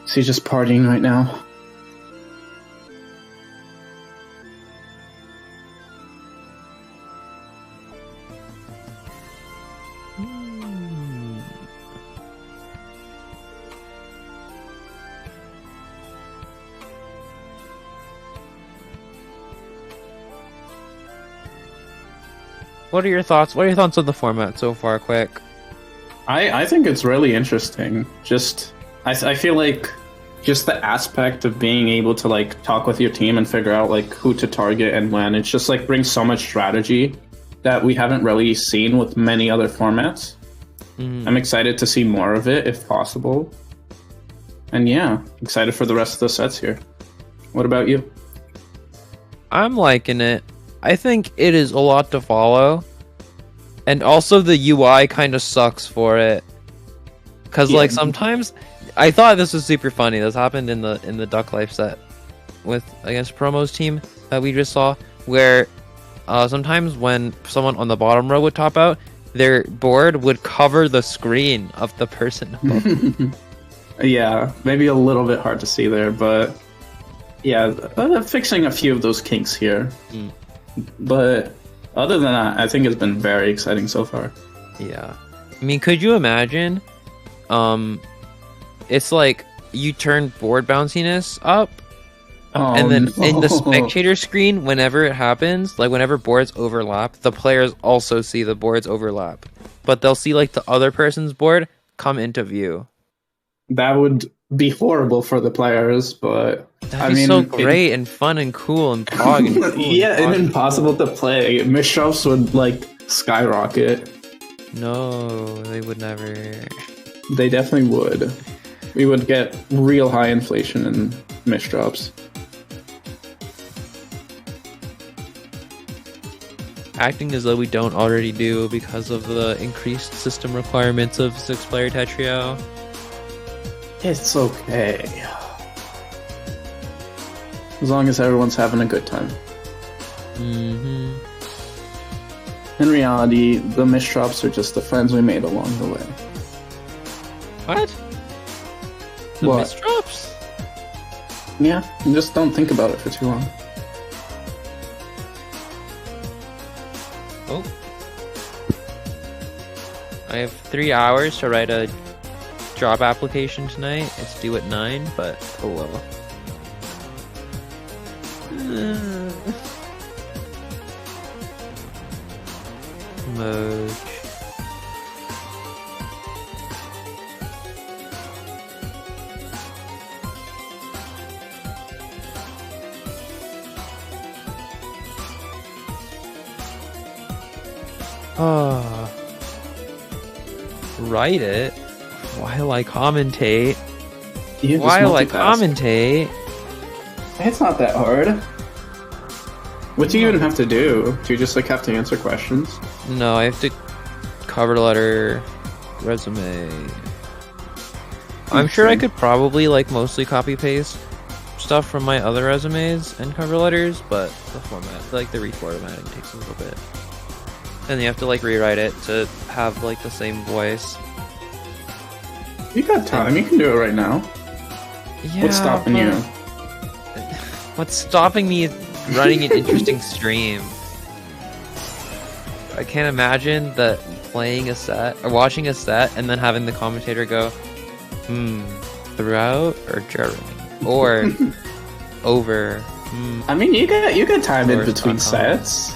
Is he just partying right now? What are your thoughts? What are your thoughts on the format so far, Quick? I think it's really interesting. I feel like just the aspect of being able to like talk with your team and figure out like who to target and when, it's just like brings so much strategy that we haven't really seen with many other formats. I'm excited to see more of it if possible. And yeah, excited for the rest of the sets here. What about you? I'm liking it. I think it is a lot to follow. And also the UI kind of sucks for it. Cause like sometimes I thought this was super funny. This happened in the Duck Life set against Promo's team that we just saw, where sometimes when someone on the bottom row would top out, their board would cover the screen of the person above. Yeah, maybe a little bit hard to see there, but yeah, fixing a few of those kinks here. But other than that, I think it's been very exciting so far. Yeah. I mean, could you imagine? It's like you turn board bounciness up, and then in the spectator screen, whenever it happens, like whenever boards overlap, the players also see the boards overlap. But they'll see like the other person's board come into view. That would be horrible for the players, but that'd be so great and fun and cool and pog and cool. Yeah, and impossible to play. Mistrops would like skyrocket. No, they would never. They definitely would. We would get real high inflation in misdrops. Acting as though we don't already do because of the increased system requirements of 6-player Tetrio. It's okay. As long as everyone's having a good time. In reality, the misdrops are just the friends we made along the way. What? The What? misdrops? Yeah, you just don't think about it for too long. Oh. I have 3 hours to write a job application tonight. It's due at 9, but oh well. Merge. Oh. Write it while I commentate. While I commentate. It's not that hard. What do you even have to do? Do you just like have to answer questions? No, I have to cover letter, resume. I'm sure I could probably like mostly copy paste stuff from my other resumes and cover letters, but the format, like the reformatting, takes a little bit. And you have to like rewrite it to have like the same voice. You got time. You can do it right now. Yeah, What's stopping you? What's stopping me is running an interesting stream. I can't imagine that playing a set or watching a set and then having the commentator go, throughout or during or over. I mean, you got time in between sets.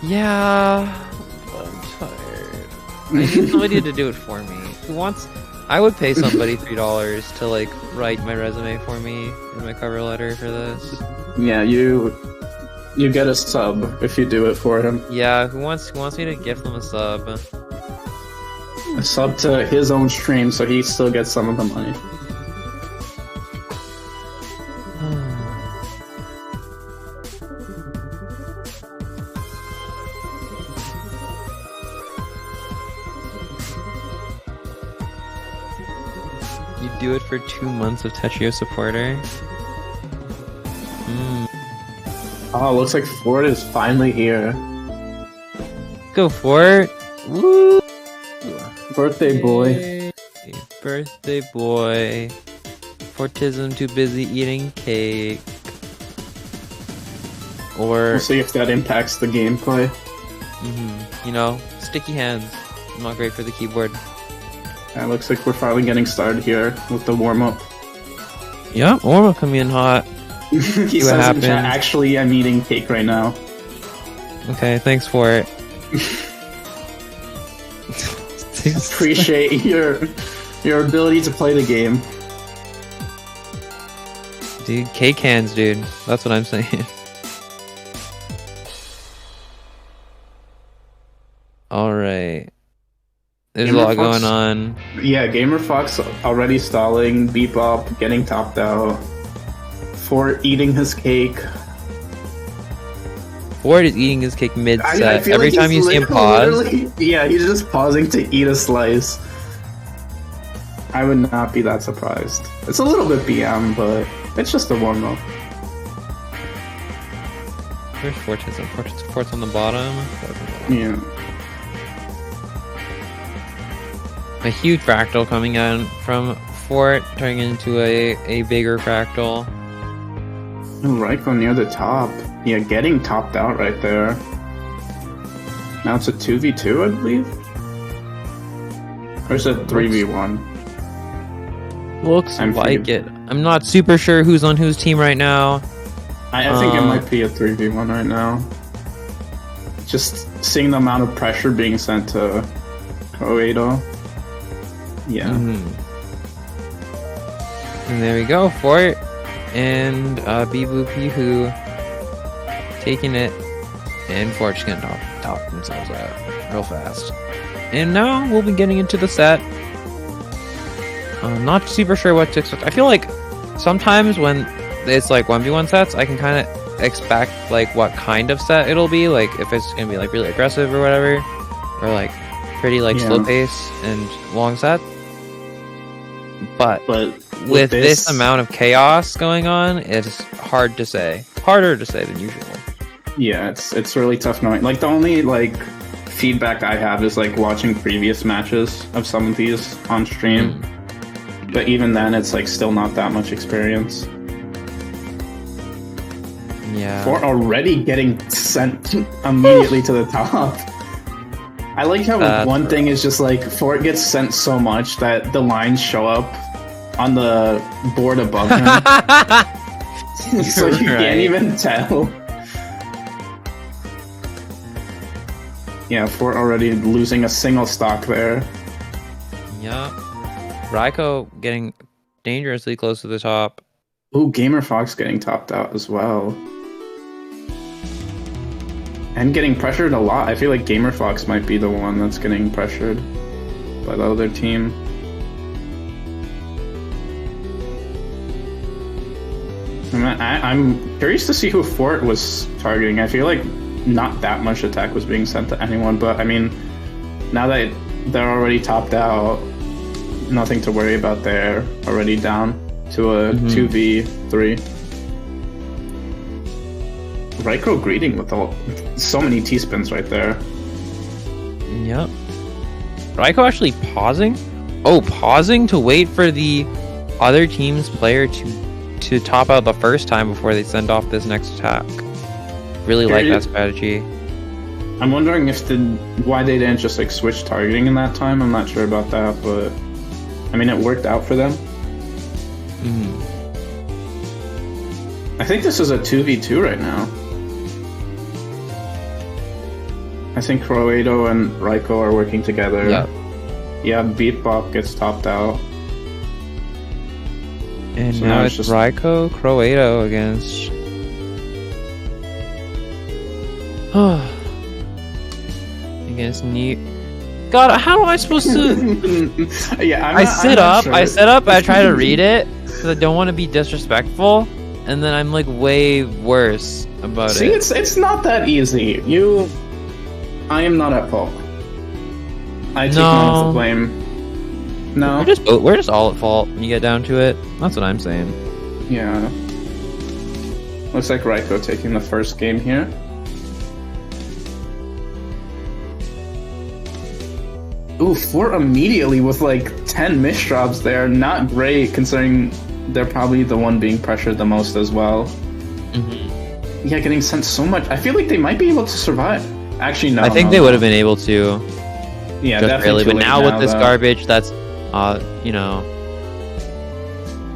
Yeah, but I'm tired. I need somebody to do it for me. Who wants? I would pay somebody $3 to like write my resume for me and my cover letter for this. Yeah, you get a sub if you do it for him. Yeah, who wants me to gift them a sub? A sub to his own stream, so he still gets some of the money. You do it for 2 months of Techio supporter. Oh, looks like Ford is finally here. Go for it! Woo! Birthday boy. Yay. Birthday boy. Fortism too busy eating cake. Or We'll see if that impacts the gameplay. you know, sticky hands. Not great for the keyboard. It looks like we're finally getting started here with the warm-up. Yeah, warm-up coming in hot. He says in happens. chat, actually, I'm eating cake right now. Okay, thanks for it. Appreciate your ability to play the game. Dude, cake hands, dude. That's what I'm saying. Alright. There's a lot going on. Yeah, Gamer Fox already stalling, Bebop getting topped out, Fort eating his cake. Ford is eating his cake mid-set. I feel Every like time you he's see him pause. Yeah, he's just pausing to eat a slice. I would not be that surprised. It's a little bit BM, but it's just a warm-up. Where's Fortism? Fort's on the bottom. Yeah. A huge fractal coming out from Fort, turning into a bigger fractal. Oh, Raiko near the top. Yeah, getting topped out right there. Now it's a 2v2, I believe? Or is it 3v1? Looks like it. I'm not super sure who's on whose team right now. I think it might be a 3v1 right now. Just seeing the amount of pressure being sent to Oedo. Yeah. And there we go, Fort and Bibu who taking it, and Fort's gonna top themselves out real fast. And now we'll be getting into the set. Not super sure what to expect. I feel like sometimes when it's like 1v1 sets, I can kind of expect like what kind of set it'll be, like if it's gonna be like really aggressive or whatever, or like pretty like slow pace and long set. But with this amount of chaos going on, it's harder to say than usual. Yeah, it's really tough knowing. Like the only like feedback I have is like watching previous matches of some of these on stream. But even then, it's like still not that much experience. Yeah. For already getting sent immediately to the top. I like how one thing is just like, Fort gets sent so much that the lines show up on the board above him. So you can't even tell. Yeah, Fort already losing a single stock there. Yeah. Raiko getting dangerously close to the top. Ooh, Gamer Fox getting topped out as well. And getting pressured a lot. I feel like Gamer Fox might be the one that's getting pressured by the other team. I'm curious to see who Fort was targeting. I feel like not that much attack was being sent to anyone, but I mean, now that they're already topped out, nothing to worry about there. Already down to a 2v3. Raiko greeting with so many T-spins right there. Yep. Raiko actually pausing? Oh, pausing to wait for the other team's player to top out the first time before they send off this next attack. Really like that strategy. I'm wondering why they didn't just like switch targeting in that time. I'm not sure about that, but I mean, it worked out for them. I think this is a 2v2 right now. I think Croato and Raiko are working together. Yep. Yeah, Beatbop gets topped out. And so now it's just Raiko, Croato against... against Neat. God, how am I supposed to... Yeah, I sit up, I try to read it, because I don't want to be disrespectful, and then I'm like way worse about it. See, it's not that easy. I am not at fault. I take none of the blame. No. We're just all at fault when you get down to it. That's what I'm saying. Yeah. Looks like Raiko taking the first game here. Ooh, Fort immediately with like 10 misdrops there. Not great considering they're probably the one being pressured the most as well. Yeah, getting sent so much. I feel like they might be able to survive. Actually, no. I think they would have been able to. Yeah, just definitely. Really. But now with this garbage, that's, you know,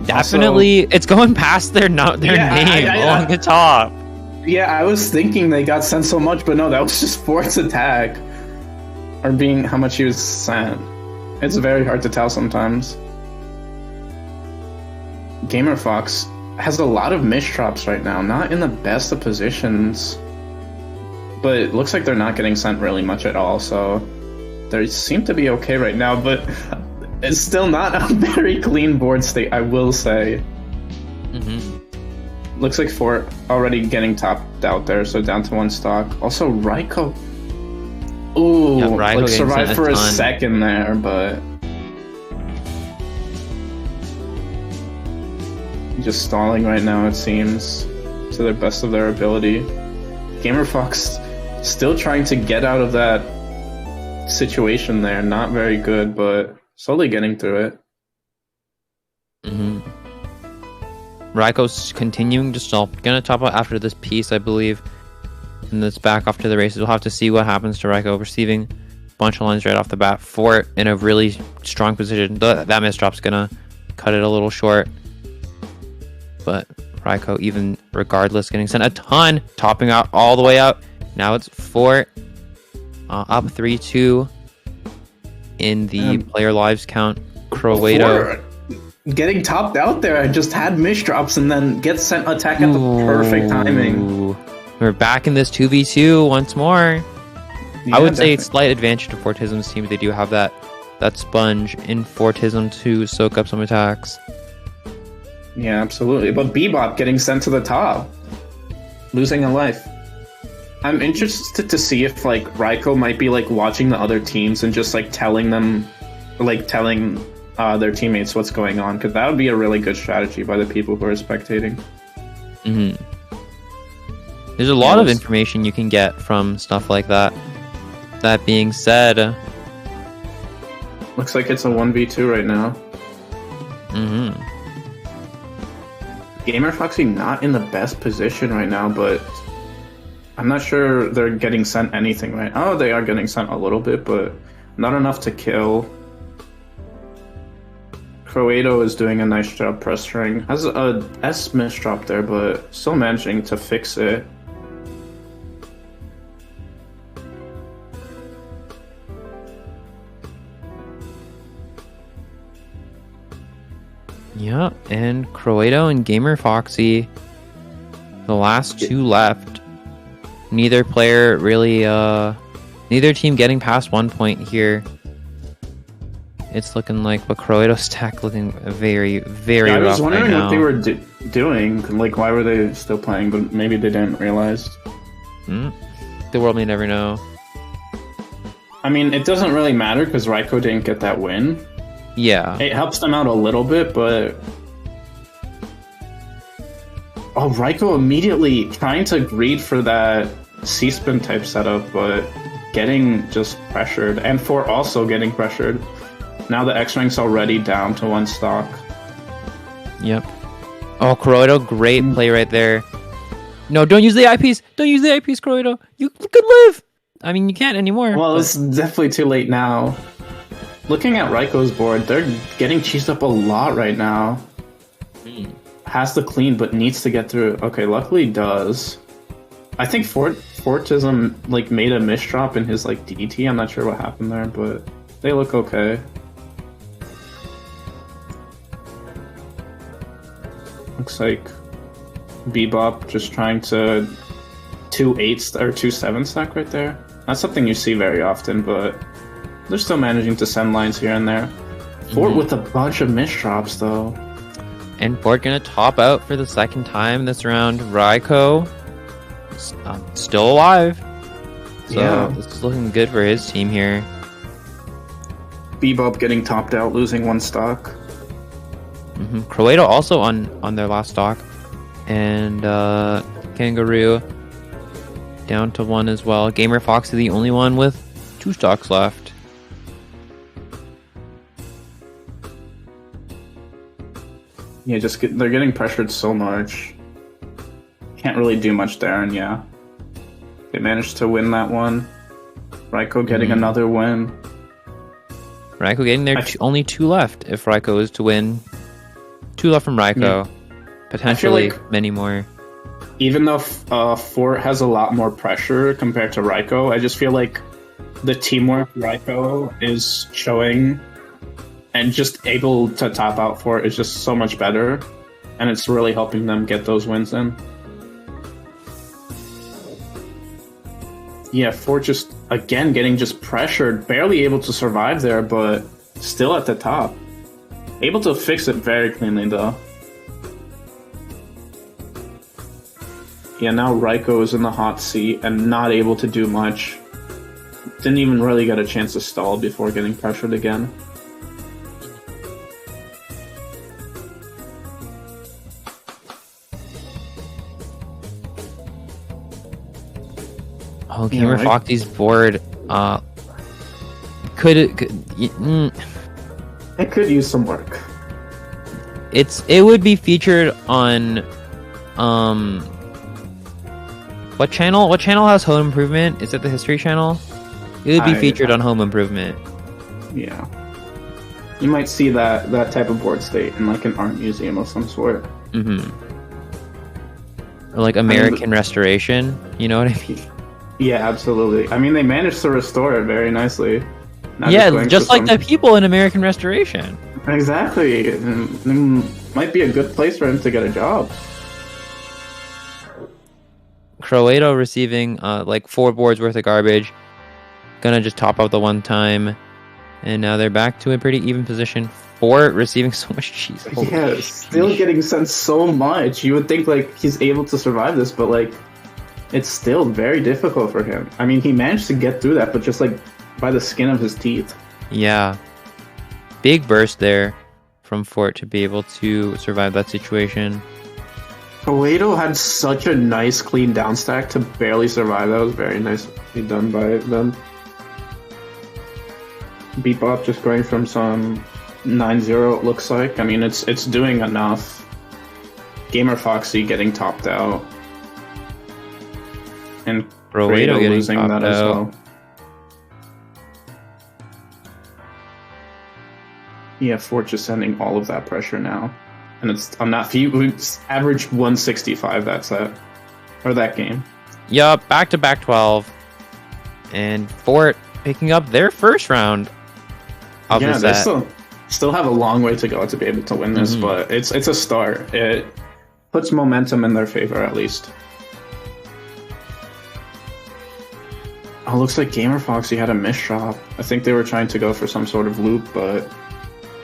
definitely also, it's going past their name along the top. Yeah, I was thinking they got sent so much, but no, that was just Fort's attack. Or being how much he was sent. It's very hard to tell sometimes. Gamer Fox has a lot of misdrops right now, not in the best of positions. But it looks like they're not getting sent really much at all, so they seem to be okay right now, but it's still not a very clean board state, I will say. Looks like Fort already getting topped out there, so down to one stock. Also, Raiko. Ooh, yeah, like survived for a second there, but just stalling right now, it seems, to the best of their ability. Gamer Fox still trying to get out of that situation there. Not very good, but slowly getting through it. Raiko's continuing to stall. Gonna top out after this piece, I believe. And it's back off to the races. We'll have to see what happens to Raiko. Receiving a bunch of lines right off the bat. Fort in a really strong position. That misdrop's gonna cut it a little short. But Raiko, even regardless, getting sent a ton. Topping out all the way out. Now it's Fort up 3-2 in the player lives count. Croato getting topped out there. I just had misdrops and then gets sent attack at the perfect timing. We're back in this 2v2 once more. Yeah, I would say it's slight advantage to Fortism's team. They do have that sponge in Fortism to soak up some attacks. Yeah, absolutely. But Bebop getting sent to the top, losing a life. I'm interested to see if like Raiko might be like watching the other teams and just like telling them, like telling their teammates what's going on, because that would be a really good strategy by the people who are spectating. There's a lot of information you can get from stuff like that. That being said, looks like it's a 1v2 right now. Gamer Foxy not in the best position right now, but I'm not sure they're getting sent anything right. Oh, they are getting sent a little bit, but not enough to kill. Croato is doing a nice job pressuring. Has a S misdrop there, but still managing to fix it. Yeah, and Croato and Gamer Foxy, the last two left. Neither player really, neither team getting past 1 point here. It's looking like, but Croato's stack looking very, very rough. I was wondering right what they were doing. Like, why were they still playing? But maybe they didn't realize. The world may never know. I mean, it doesn't really matter because Raiko didn't get that win. Yeah. It helps them out a little bit, but... Oh, Raiko immediately trying to greed for that C-spin type setup, but getting just pressured. And for also getting pressured. Now the X-Rank's already down to 1 stock. Yep. Oh, Croato, great play right there. No, don't use the IPs! Don't use the IPs, Croato! You could live! I mean, you can't anymore. Well, it's definitely too late now. Looking at Raiko's board, they're getting cheesed up a lot right now. Has the clean, but needs to get through. Okay, luckily does. I think Fortism like made a misdrop in his like DT. I'm not sure what happened there, but they look okay. Looks like Bebop just trying to 2-8 or 2-7 stack right there. Not something you see very often, but they're still managing to send lines here and there. Fort with a bunch of misdrops, though. And Fort gonna top out for the second time this round. Raiko still alive. So yeah, this is looking good for his team here. Bebop getting topped out, losing 1 stock. Croato also on their last stock. And Kangaroo down to 1 as well. Gamer Foxy the only one with 2 stocks left. Yeah, they're getting pressured so much. Can't really do much there, and yeah. They managed to win that one. Raiko getting another win. Raiko getting there, only 2 left if Raiko is to win. 2 left from Raiko. Yeah. Potentially like, many more. Even though Fort has a lot more pressure compared to Raiko, I just feel like the teamwork Raiko is showing and just able to top out Fort is just so much better, and it's really helping them get those wins in. Yeah, Fort just, again, getting just pressured, barely able to survive there, but still at the top. Able to fix it very cleanly, though. Yeah, now Raiko is in the hot seat and not able to do much. Didn't even really get a chance to stall before getting pressured again. Oh, Gamer Foxy's board it could use some work. It would be featured on what channel? What channel has Home Improvement? Is it the History channel? It would be featured on Home Improvement. Yeah. You might see that type of board state in like an art museum of some sort. Or like American Restoration, you know what I mean? Yeah, absolutely. I mean, they managed to restore it very nicely. Yeah, just like the people in American Restoration. Exactly. It might be a good place for him to get a job. Croato receiving like 4 boards worth of garbage. Gonna just top out the 1 time. And now they're back to a pretty even position. Fort receiving so much cheese. Yeah, still getting sent so much. You would think like he's able to survive this, but like it's still very difficult for him. I mean, he managed to get through that, but just like by the skin of his teeth. Yeah. Big burst there from Fort to be able to survive that situation. Croato had such a nice clean down stack to barely survive. That was very nicely done by them. Bebop just going from some 9-0, it looks like. I mean, it's doing enough. Gamer Foxy getting topped out. And Credo losing that as well. Yeah, Fort just sending all of that pressure now. And it's on that few, it's averaged 165 that set. Or that game. Yup, back-to-back 12. And Fort picking up their first round of the set. They still have a long way to go to be able to win this, but it's a start. It puts momentum in their favor, at least. Oh, looks like Gamer Foxy had a miss shot. I think they were trying to go for some sort of loop, but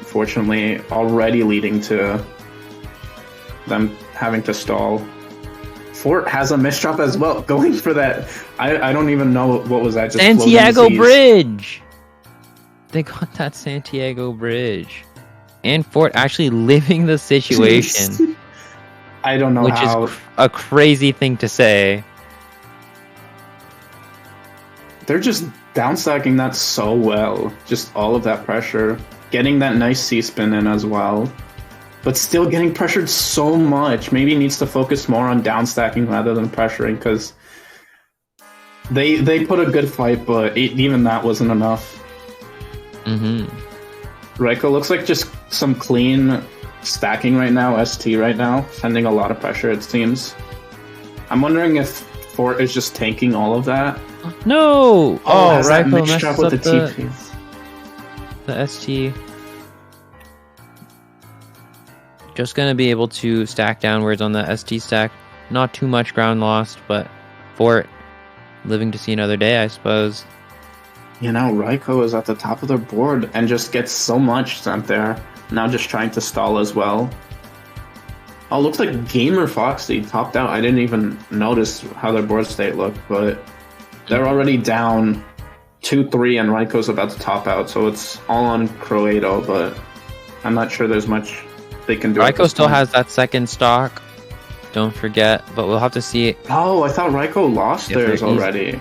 unfortunately already leading to them having to stall. Fort has a miss drop as well, going for that. I don't even know what was that. Just Santiago Bridge! They got that Santiago Bridge. And Fort actually living the situation. I don't know how. Which is a crazy thing to say. They're just downstacking that so well. Just all of that pressure. Getting that nice C-spin in as well. But still getting pressured so much. Maybe he needs to focus more on downstacking rather than pressuring, because they put a good fight, but even that wasn't enough. Raiko looks like just some clean stacking right now, ST right now, sending a lot of pressure, it seems. I'm wondering if Fort is just tanking all of that. No! Oh, Raiko mixed up with the TP. The ST. Just gonna be able to stack downwards on the ST stack. Not too much ground lost, but Fort living to see another day, I suppose. You know, Raiko is at the top of their board and just gets so much sent there. Now just trying to stall as well. Oh, looks like Gamer Foxy topped out. I didn't even notice how their board state looked, but they're already down 2-3 and Raiko's about to top out, so it's all on Croato, but I'm not sure there's much they can do. Raiko still has that second stock, don't forget, but we'll have to see. Oh, I thought Raiko lost theirs already.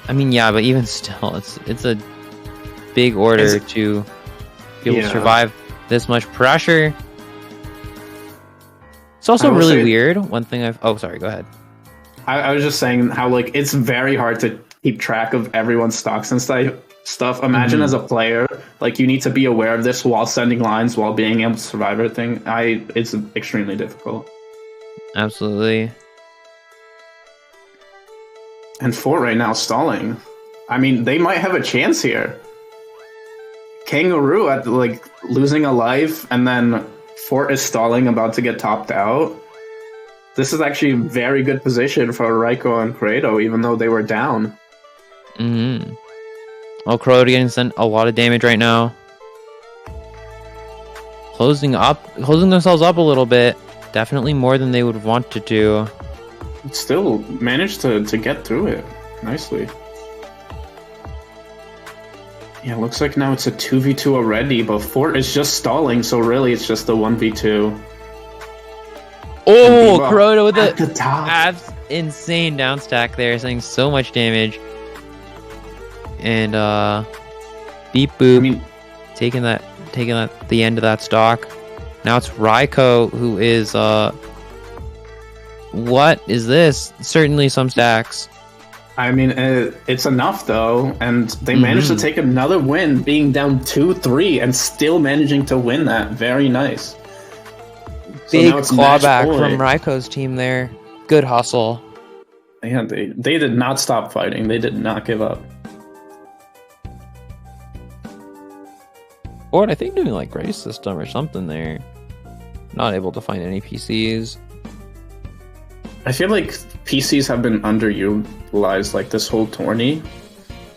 I mean, yeah, but even still, it's a big order to be able to survive this much pressure. It's also really weird. One thing oh, sorry, go ahead. I was just saying how, like, it's very hard to keep track of everyone's stocks and stuff. Imagine as a player, like, you need to be aware of this while sending lines, while being able to survive everything. It's extremely difficult. Absolutely. And Fort right now stalling. I mean, they might have a chance here. Kangaroo at, like, losing a life, and then Fort is stalling, about to get topped out. This is actually a very good position for Raiko and Credo, even though they were down. Well, Credo getting sent a lot of damage right now. Closing themselves up a little bit. Definitely more than they would want to do. Still managed to get through it nicely. Yeah, looks like now it's a 2v2 already, but Fort is just stalling, so really it's just a 1v2. Oh, Croto with the insane down stack there, sending so much damage. And Beep Boop taking the end of that stock. Now it's Raiko who is what is this? Certainly some stacks. I mean, it's enough though, and they managed to take another win, being down 2-3 and still managing to win that. Very nice. Big clawback from Raiko's team there. Good hustle. Yeah, they did not stop fighting. They did not give up. Ford, I think, doing like race system or something there. Not able to find any PCs. I feel like PCs have been underutilized like this whole tourney.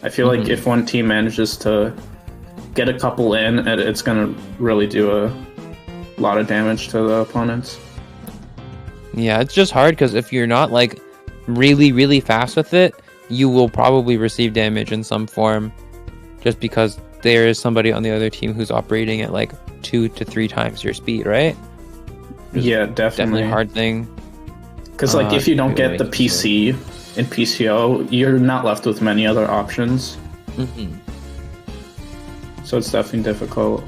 I feel like if one team manages to get a couple in, it's going to really do a lot of damage to the opponents. Yeah, it's just hard because if you're not like really, really fast with it, you will probably receive damage in some form just because there is somebody on the other team who's operating at like 2 to 3 times your speed, right? Yeah, definitely a hard thing. Because like if you don't get the PC in PCO, you're not left with many other options. so it's definitely difficult.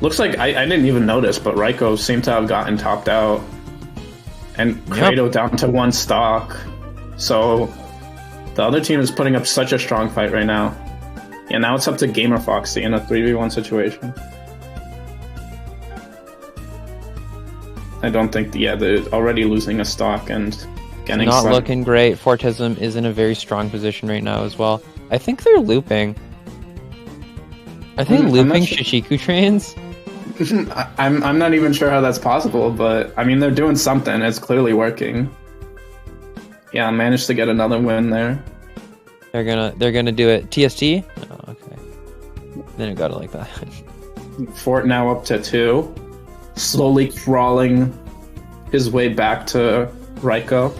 Looks like I didn't even notice, but Raiko seemed to have gotten topped out. And Credo down to 1 stock. So the other team is putting up such a strong fight right now. Yeah, now it's up to Gamer Foxy in a 3v1 situation. I don't think, they're already losing a stock and getting not looking great. Fortism is in a very strong position right now as well. I think they're looping. Are they looping Shishiku trains? I'm not even sure how that's possible, but I mean they're doing something. It's clearly working. Yeah, I managed to get another win there. They're gonna do it. TST? Oh, okay. Then it got it like that. Fort now up to 2. Slowly crawling his way back to Raiko.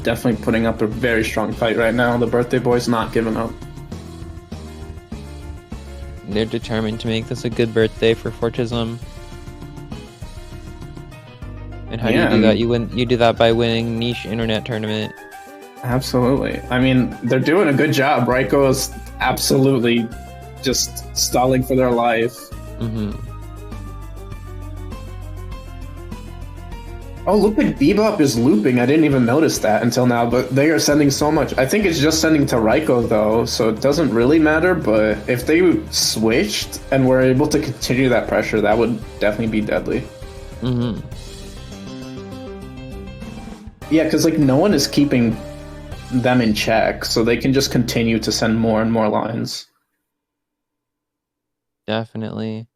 Definitely putting up a very strong fight right now. The birthday boy's not giving up. They're determined to make this a good birthday for Fortism. And how do you do that? You do that by winning niche internet tournament. Absolutely. I mean, they're doing a good job. Raiko is absolutely just stalling for their life. Oh, look like Bebop is looping. I didn't even notice that until now, but they are sending so much. I think it's just sending to Raiko, though, so it doesn't really matter, but if they switched and were able to continue that pressure, that would definitely be deadly. Yeah, because, like, no one is keeping them in check, so they can just continue to send more and more lines. Definitely.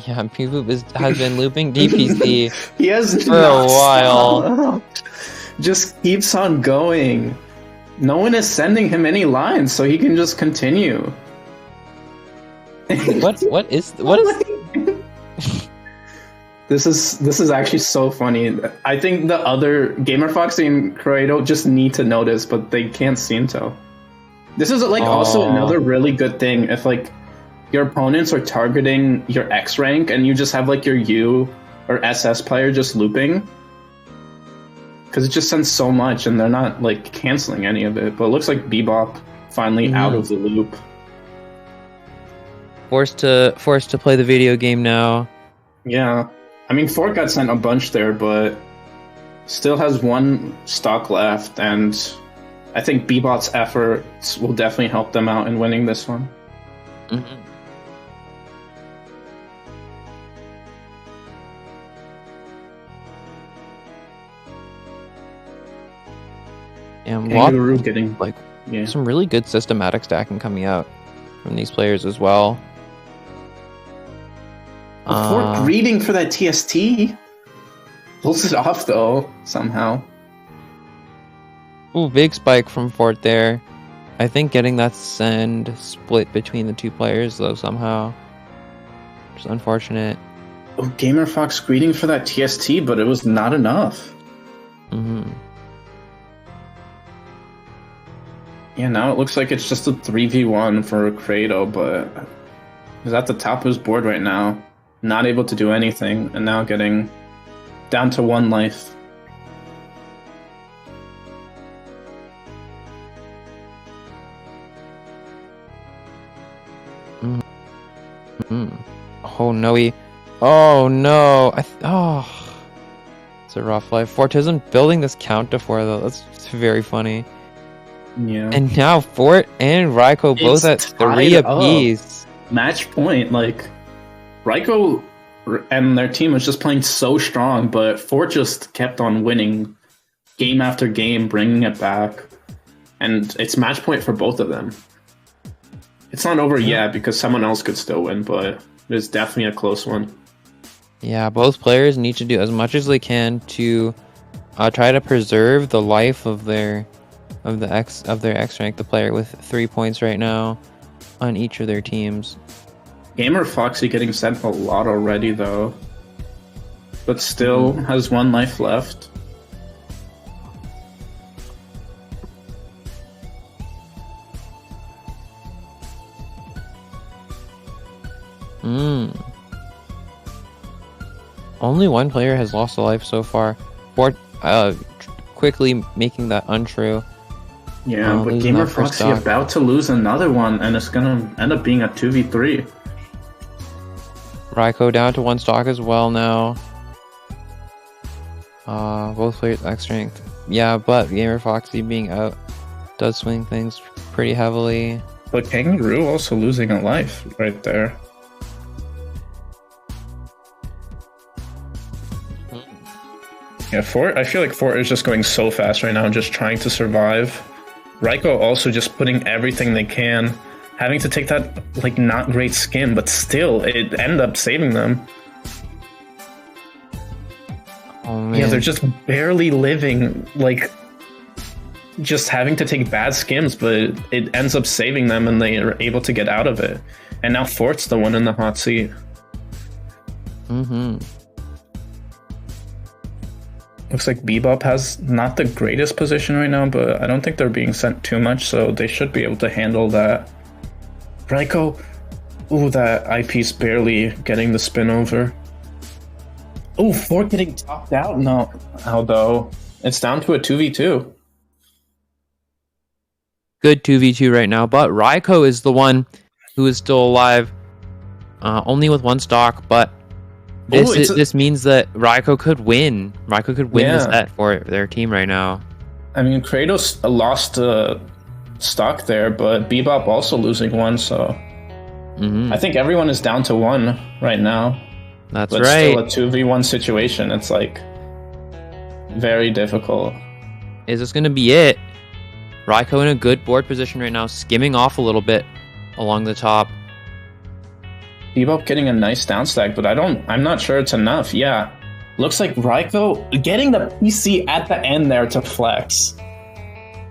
Yeah, Bebop has been looping DPC he has for a while. Just keeps on going. No one is sending him any lines, so he can just continue. What is This is actually so funny. I think the other Gamer Foxy and Credo just need to notice, but they can't seem to. This is like also another really good thing if like your opponents are targeting your X rank and you just have like your U or SS player just looping. Because it just sends so much and they're not like canceling any of it. But it looks like Bebop finally out of the loop. Forced to play the video game now. Yeah. I mean, Fort got sent a bunch there, but still has 1 stock left, and I think Bebop's efforts will definitely help them out in winning this one. And Kangaroo getting like some really good systematic stacking coming out from these players as well. Fort greeting for that TST. Pulls it off though, somehow. Ooh, big spike from Fort there. I think getting that send split between the 2 players though somehow. Which is unfortunate. Oh, Gamer Fox greeting for that TST, but it was not enough. Yeah, now it looks like it's just a 3v1 for Credo, but he's at the top of his board right now. Not able to do anything, and now getting down to 1 life. Oh no, oh no! It's a rough life. Fortism building this count to 4 though. That's very funny. Yeah. And now Fort and Raiko both at 3 apiece. Match point, like Raiko and their team was just playing so strong, but Fort just kept on winning game after game, bringing it back. And it's match point for both of them. It's not over yet because someone else could still win, but it's definitely a close one. Yeah, both players need to do as much as they can to try to preserve the life of their X rank, the player with 3 points right now on each of their teams. Gamer Foxy getting sent a lot already though, but still has 1 life left. Only 1 player has lost a life so far. Fort quickly making that untrue. Yeah, but losing Gamer that first Foxy stock. about to lose another one, and it's gonna end up being a 2v3. Raiko down to 1 stock as well now. Both players X strength. Yeah, but Gamer Foxy being out does swing things pretty heavily. But Kangaroo also losing a life right there. Yeah, Fort. I feel like Fort is just going so fast right now, just trying to survive. Raiko also just putting everything they can, having to take that like not great skin, but still it ended up saving them. Oh man. Yeah, they're just barely living, like just having to take bad skims, but it ends up saving them and they are able to get out of it. And now Fort's the one in the hot seat. Mm-hmm. Looks like Bebop has not the greatest position right now, but I don't think they're being sent too much, so they should be able to handle that. Raiko, ooh, that IP's barely getting the spin over. Oh, Fort getting topped out? No, although it's down to a 2v2. Good 2v2 right now, but Raiko is the one who is still alive, only with 1 stock, but this means that Raiko could win. Raiko could win the set for their team right now. I mean, Kratos lost stock there, but Bebop also losing 1, so I think everyone is down to 1 right now. That's but right. Still a 2v1 situation. It's like very difficult. Is this going to be it? Raiko in a good board position right now, skimming off a little bit along the top. Bebop getting a nice down stack, but I'm not sure it's enough. Yeah. Looks like Raiko getting the PC at the end there to flex.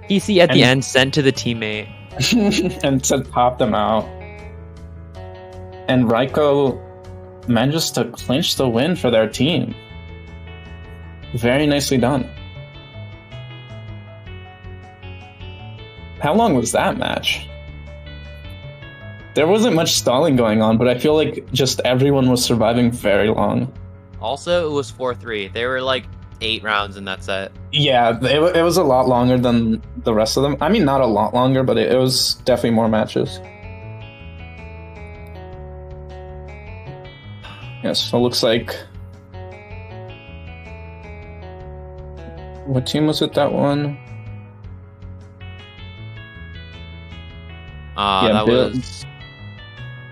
PC at the end sent to the teammate. And to top them out. And Raiko manages to clinch the win for their team. Very nicely done. How long was that match? There wasn't much stalling going on, but I feel like just everyone was surviving very long. Also, it was 4-3. There were like 8 rounds in that set. Yeah, it was a lot longer than the rest of them. I mean, not a lot longer, but it was definitely more matches. Yes, so it looks like... What team was it, that one? That was...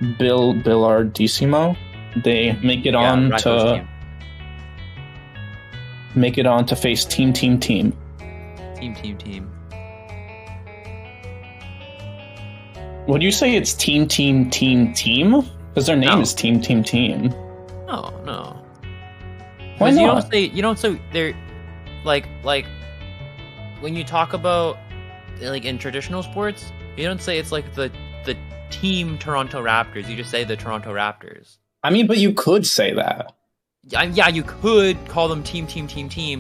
Billardissimo. They make it on to... Make it on to face Team. Team. Would you say it's Team? Because their name is Team. No. Why not? You don't say they're like when you talk about like in traditional sports, you don't say it's like the team Toronto Raptors. You just say the Toronto Raptors. I mean, but you could say that. Yeah, you could call them team,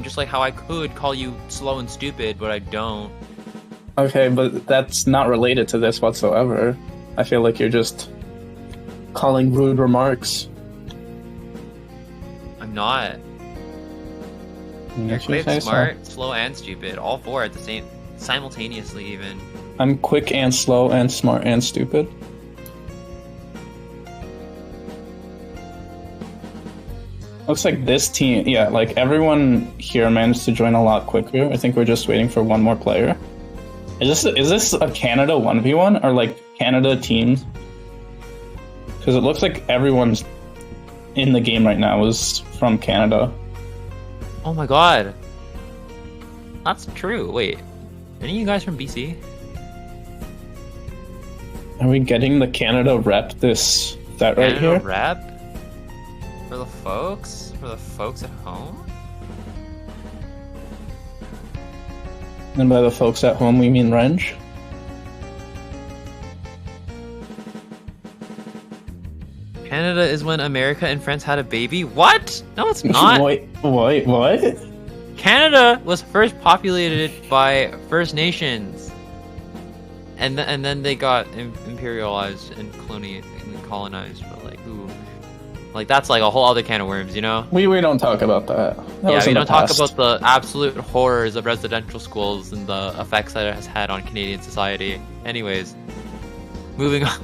just like how I could call you slow and stupid, but I don't. Okay, but that's not related to this whatsoever. I feel like you're just calling rude remarks. I'm not. You're quick, smart, slow, and stupid. All 4 at the same, simultaneously even. I'm quick and slow and smart and stupid. Looks like this team, yeah, like everyone here managed to join a lot quicker. I think we're just waiting for one more player. Is this a Canada 1v1 or like Canada teams? Because it looks like everyone's in the game right now is from Canada. Oh my god. That's true. Wait. Any of you guys from BC? Are we getting the Canada rep this set right here? Canada rep? For the folks? For the folks at home? And by the folks at home, we mean Wrench? Canada is when America and France had a baby? What? No, it's not. Wait, what? Canada was first populated by First Nations. And then they got imperialized and colonized, but like, ooh. Like that's like a whole other can of worms, you know? We don't talk about that. Yeah, we don't talk about the absolute horrors of residential schools and the effects that it has had on Canadian society. Anyways, moving on.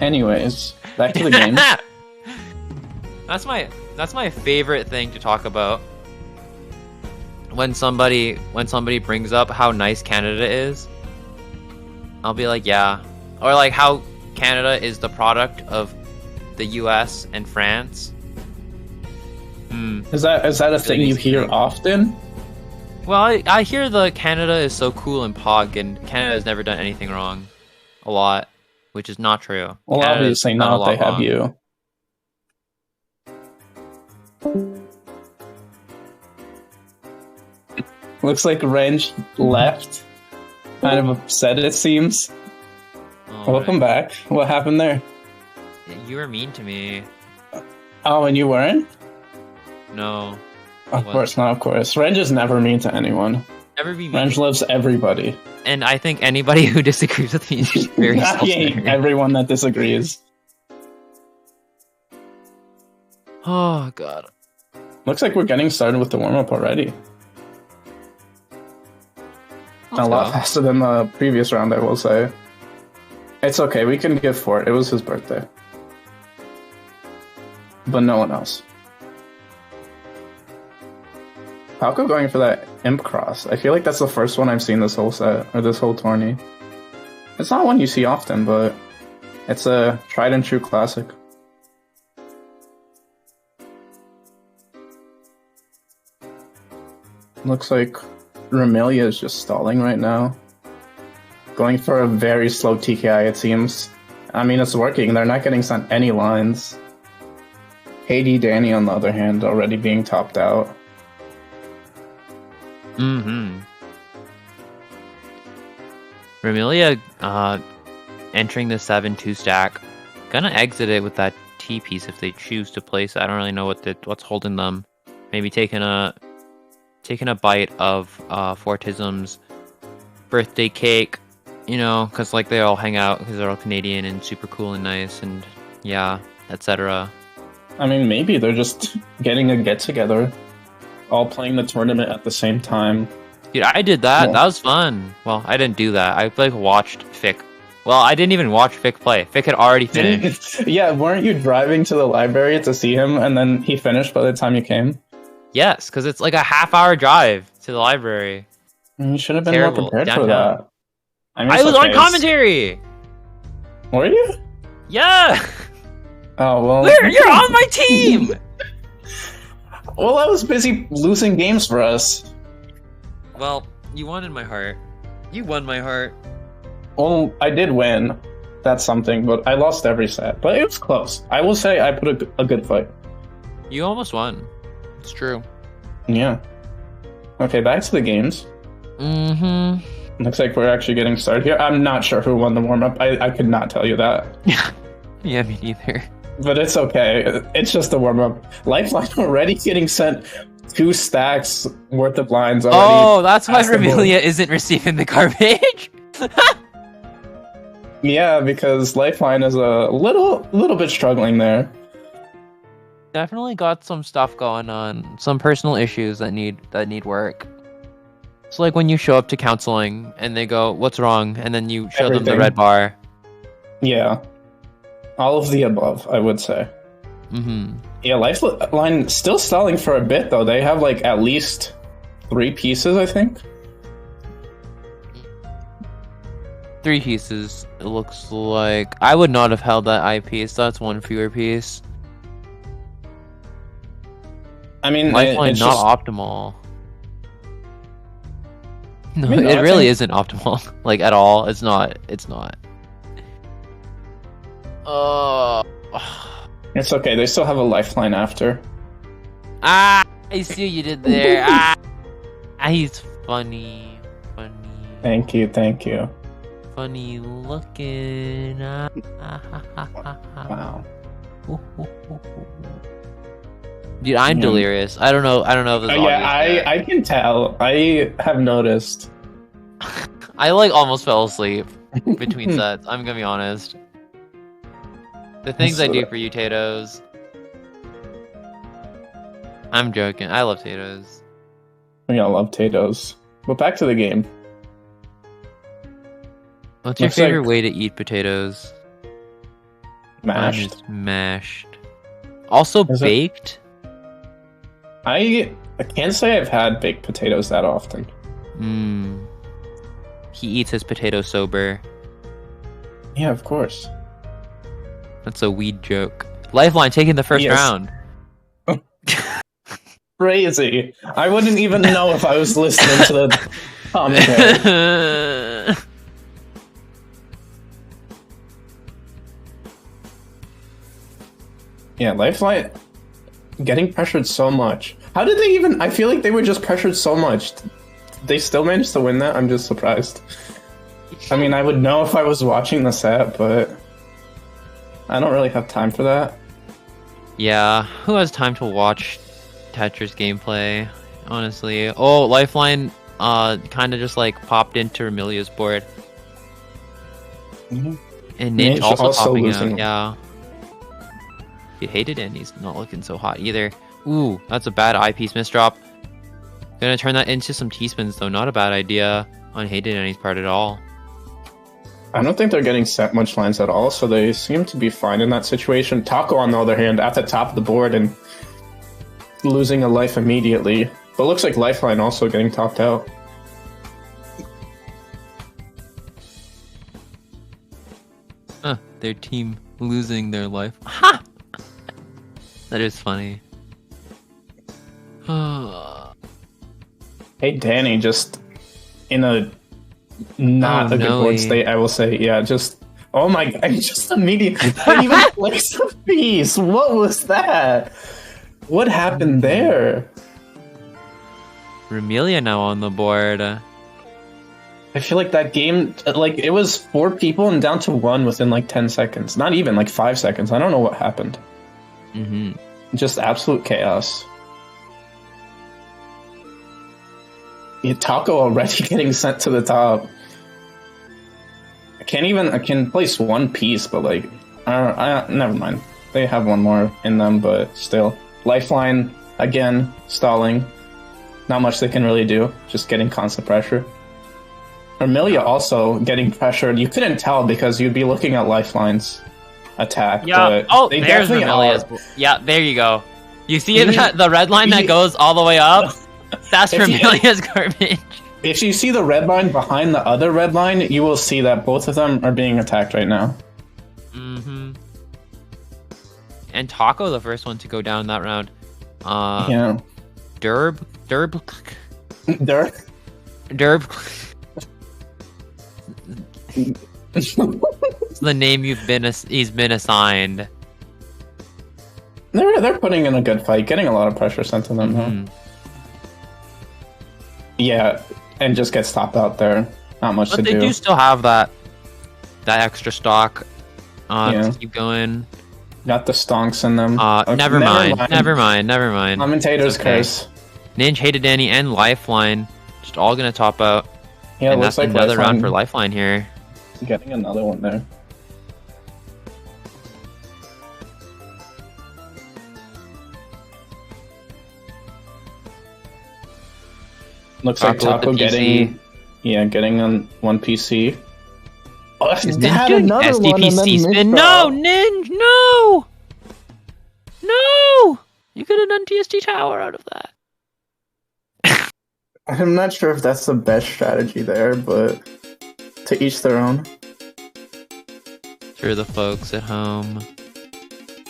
Anyways, back to the game. That's my favorite thing to talk about. When somebody brings up how nice Canada is, I'll be like, yeah. Or like how Canada is the product of the US and France. Is that a thing you hear often? Well, I hear the Canada is so cool and pog, and Canada has never done anything wrong. A lot, which is not true. Well, Canada's obviously done a not. lot They have wrong. you. Looks like Range left. Kind of upset, it seems. Welcome back. What happened there? You were mean to me. Oh, and you weren't? No. Of course not, of course. Range is never mean to anyone. Never be mean. Range loves everybody. And I think anybody who disagrees with me is just very I hate self-centered. everyone that disagrees. Oh, God. Looks like we're getting started with the warm-up already. A lot faster than the previous round, I will say. It's okay, we can give Fort. It was his birthday. But no one else. Falco going for that Imp Cross. I feel like that's the first one I've seen this whole set, or this whole tourney. It's not one you see often, but it's a tried and true classic. Looks like Remilia is just stalling right now. Going for a very slow TKI, it seems. I mean, it's working. They're not getting sent any lines. KD Danny, on the other hand, already being topped out. Remilia, entering the 7-2 stack. Gonna exit it with that T piece if they choose to place it. I don't really know what's holding them. Maybe taking a bite of Fortism's birthday cake, you know, because like they all hang out because they're all Canadian and super cool and nice and yeah, etc. I mean, maybe they're just getting a get-together, all playing the tournament at the same time. Dude, I did that. Yeah. That was fun. Well, I didn't do that. I like watched Fick. Well, I didn't even watch Fick play. Fick had already finished. Yeah, weren't you driving to the library to see him and then he finished by the time you came? Yes, because it's like a half-hour drive to the library. You should have been Terrible. more prepared Downtown. for that. I, mean, I it's was okay. on commentary. Were you? Yeah. Oh, well. You're on my team. Well, I was busy losing games for us. Well, you won in my heart. You won my heart. Well, I did win. That's something, but I lost every set. But it was close. I will say I put a good fight. You almost won. It's true. Yeah. Okay, back to the games. Looks like we're actually getting started here. I'm not sure who won the warm-up. I could not tell you that. Yeah, me neither. But it's okay. It's just a warm-up. Lifeline already getting sent 2 stacks worth of lines already. Oh, that's why Remilia isn't receiving the garbage. Yeah, because Lifeline is a little bit struggling there. Definitely got some stuff going on. Some personal issues that need work. It's like when you show up to counseling and they go, "What's wrong?" and then you show them the red bar. Yeah. All of the above, I would say. Yeah, Lifeline still stalling for a bit, though. They have, like, at least 3 pieces, I think. 3 pieces, it looks like. I would not have held that I piece. That's 1 fewer piece. I mean, Lifeline it's not just... optimal. No, I mean, it really isn't optimal. Like, at all. It's not. It's not. It's okay, they still have a Lifeline after. I see what you did there. He's funny. Thank you. Funny looking. Wow. Dude, I'm delirious. I don't know if this Yeah, I can tell. I have noticed. I like almost fell asleep between sets. I'm gonna be honest. The things I do for you, Tatoes. I'm joking. I love potatoes. We all love potatoes. But back to the game. What's your Looks favorite like- way to eat potatoes? Mine Mashed. is mashed. Also Is it- baked. I can't say I've had baked potatoes that often. He eats his potato sober. Yeah, of course. That's a weed joke. Lifeline taking the first Yes. round. Crazy. I wouldn't even know if I was listening to the commentary. Yeah, Lifeline getting pressured so much. How did they even... I feel like they were just pressured so much. They still managed to win that? I'm just surprised. I mean, I would know if I was watching the set, but I don't really have time for that. Yeah, who has time to watch Tetris gameplay? Honestly. Oh, Lifeline kind of just like popped into Remilia's board. Mhm. And Ninja Ninja also also popping losing. out, yeah. You hated it, and he's not looking so hot either. Ooh, that's a bad eyepiece misdrop. Gonna turn that into some T-spins though, not a bad idea on Hated Annie's part at all. I don't think they're getting set much lines at all, so they seem to be fine in that situation. Taco, on the other hand, at the top of the board and losing a life immediately. But looks like Lifeline also getting topped out. Their team losing their life. Ha! That is funny. Hey, Danny, just in a not Oh, a good no, board he- state, I will say. Yeah, just... Oh my god, just immediately... I didn't even place a piece! What was that? What happened there? Remelia now on the board. I feel like that game, like, it was 4 people and down to 1 within, like, 10 seconds. Not even, like, 5 seconds. I don't know what happened. Mm-hmm. Just absolute chaos. Yeah, Taco already getting sent to the top. I can place 1 piece, but, like, never mind. They have 1 more in them, but still. Lifeline, again, stalling. Not much they can really do. Just getting constant pressure. Amelia also getting pressured. You couldn't tell because you'd be looking at Lifeline's attack. Yeah. But they There's definitely Remelia's. are. Yeah, there you go. You see the red line that goes all the way up? That's If you- Remelia's garbage. If you see the red line behind the other red line, you will see that both of them are being attacked right now. Mm-hmm. And Taco, the first one to go down that round. Yeah. Derb. Dirk. It's the name he's been assigned. They're putting in a good fight, getting a lot of pressure sent to them. Mhm. Though. Yeah, and just gets stopped out there. Not much But to they do. do still have that extra stock Yeah. to keep going. Got the stonks in them. Okay, Never mind. Commentator's It's okay. curse. Ninja, Hated Danny, and Lifeline just all gonna top out. Yeah, it And looks that's like another round for Lifeline Lifeline here. getting another one there. Looks like Taco with Taco the PC. getting on 1 PC. Oh, Is they Ninja had doing another one and then SDPC spin? missed No, out. Ninja, no! No! You could have done TST Tower out of that. I'm not sure if that's the best strategy there, but to each their own. For the folks at home.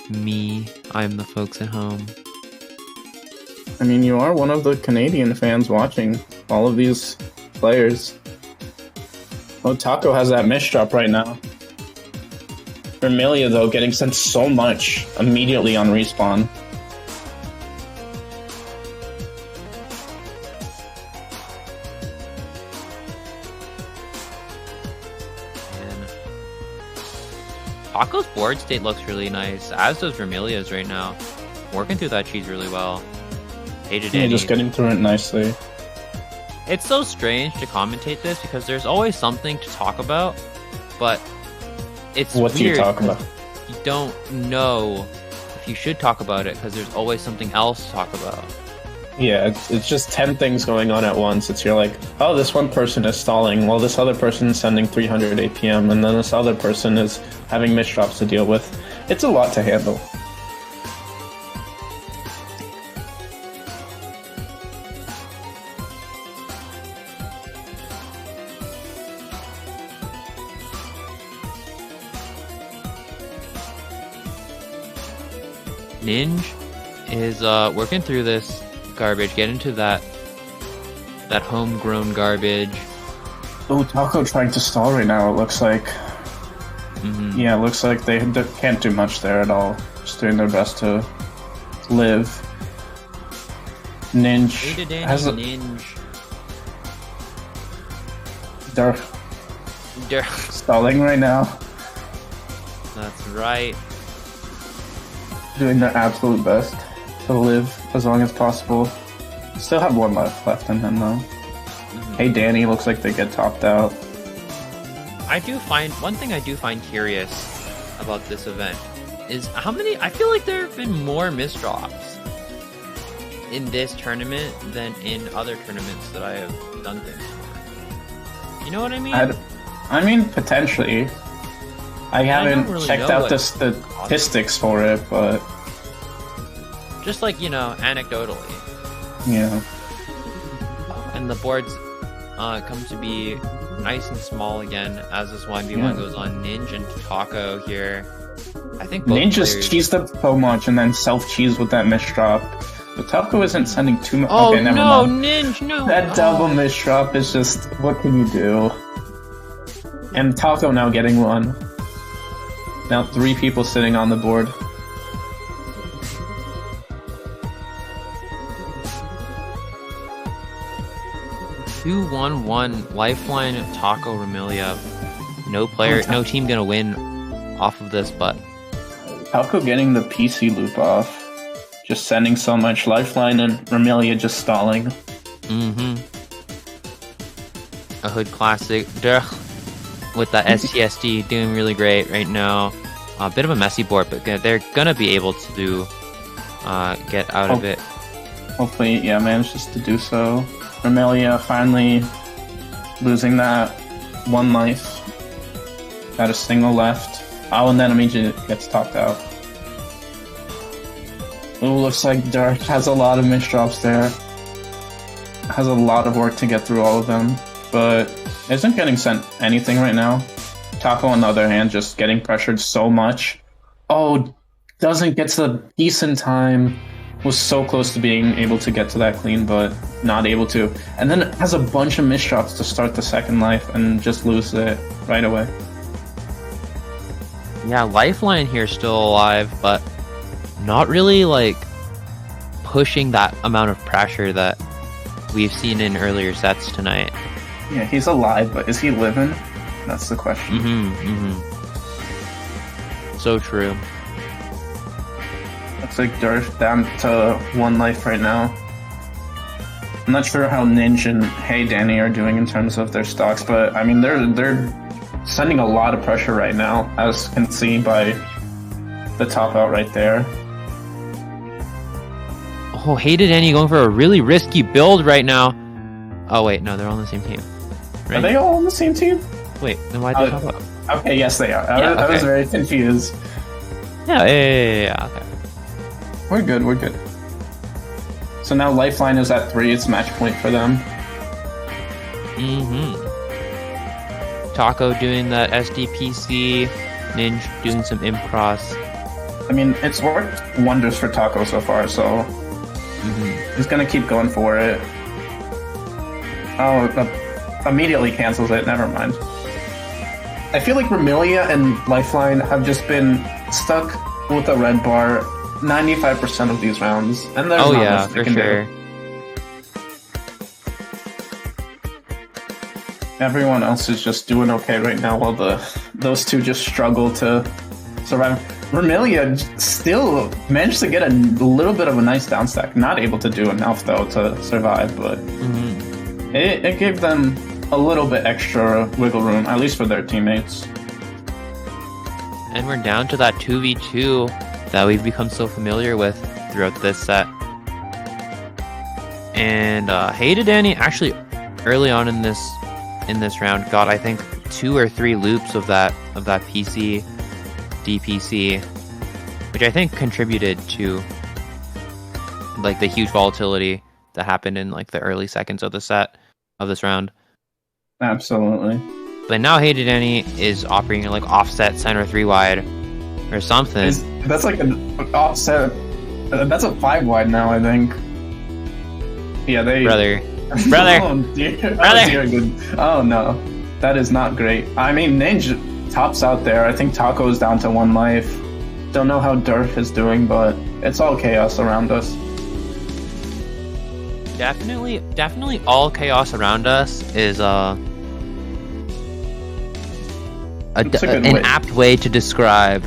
Me, I'm the folks at home. I mean, you are one of the Canadian fans watching all of these players. Oh, Taco has that misdrop right now. Vermilia, though, getting sent so much immediately on respawn. And Taco's board state looks really nice, as does Vermilia's right now. Working through that cheese really well. Hated Yeah, Annie. just getting through it nicely. It's so strange to commentate this because there's always something to talk about, but it's What do you weird talk about? You don't know if if you should talk about it, because there's always something else to talk about. Yeah, it's just 10 things going on at once. You're like, oh, this one person is stalling, while this other person is sending 300 APM, and then this other person is having misdrops to deal with. It's a lot to handle. Ninja is working through this garbage, get into that homegrown garbage. Oh, Taco trying to stall right now, it looks like. Yeah, it looks like they can't do much there at all. Just doing their best to live. Ninja has a... They're stalling right now. That's right. Doing their absolute best to live as long as possible. Still have one life left in him though. Hey Danny, looks like they get topped out. One thing I do find curious about this event is how many. I feel like there have been more misdrops in this tournament than in other tournaments that I have done things for. You know what I mean? I mean, potentially. I haven't really checked out the statistics for it, but... Just like, anecdotally. Yeah. And the boards come to be nice and small again as this 1v1 goes on. Ninja and Taco here. I think both Ninja's players... cheesed up so much and then self-cheesed with that misdrop. But Taco isn't sending too much... Oh, okay, never no, mind. Ninja, no! That double misdrop is just... What can you do? And Taco now getting one. Now 3 people sitting on the board. Two 1-1 Lifeline Taco Remilia. No team gonna win off of this, but Taco getting the PC loop off. Just sending so much Lifeline and Remilia just stalling. A Hood Classic. With that STSD doing really great right now. A bit of a messy board, but they're gonna be able to get out of it. Hopefully, yeah, manages to do so. Remilia finally losing that 1 life. Got a single left. Oh, and then immediately gets topped out. Ooh, looks like Dark has a lot of misdrops there. Has a lot of work to get through all of them, but isn't getting sent anything right now. Taco, on the other hand, just getting pressured so much. Oh, doesn't get to the decent time. Was so close to being able to get to that clean, but not able to. And then has a bunch of misdrops to start the second life and just lose it right away. Yeah, Lifeline here still alive, but not really like pushing that amount of pressure that we've seen in earlier sets tonight. Yeah, he's alive, but is he living? That's the question. So true. Looks like Darth down to 1 life right now. I'm not sure how Ninja and Hey Danny are doing in terms of their stocks, but I mean they're sending a lot of pressure right now, as can see by the top out right there. Oh, Hated Danny going for a really risky build right now. Oh wait, no, they're all on the same team. Right? Are they all on the same team? Wait, then why'd they top out? Okay, yes they are. I was very confused. Yeah, okay. We're good. So now Lifeline is at 3, it's match point for them. Taco doing that SDPC, Ninja doing some imp cross. I mean, it's worked wonders for Taco so far, so he's gonna keep going for it. Oh, immediately cancels it, never mind. I feel like Remilia and Lifeline have just been stuck with a red bar 95% of these rounds, and there's not much they can do. Everyone else is just doing okay right now, while those two just struggle to survive. Remilia still managed to get a little bit of a nice down stack. Not able to do enough though to survive, but it gave them a little bit extra wiggle room, at least for their teammates. And we're down to that 2v2 that we've become so familiar with throughout this set. And Hey to Danny actually early on in this round got, I think, 2 or 3 loops of that PC DPC, which I think contributed to like the huge volatility that happened in like the early seconds of the set of this round. Absolutely. But now Hey to Danny is operating like offset center 3 wide or something. That's like an offset. That's a 5 wide now, I think. Yeah, they. Brother. Oh, dear. Oh, dear good. Oh no, that is not great. I mean, Ninja tops out there. I think Taco's down to 1 life. Don't know how Dirk is doing, but it's all chaos around us. Definitely all chaos around us is an apt way to describe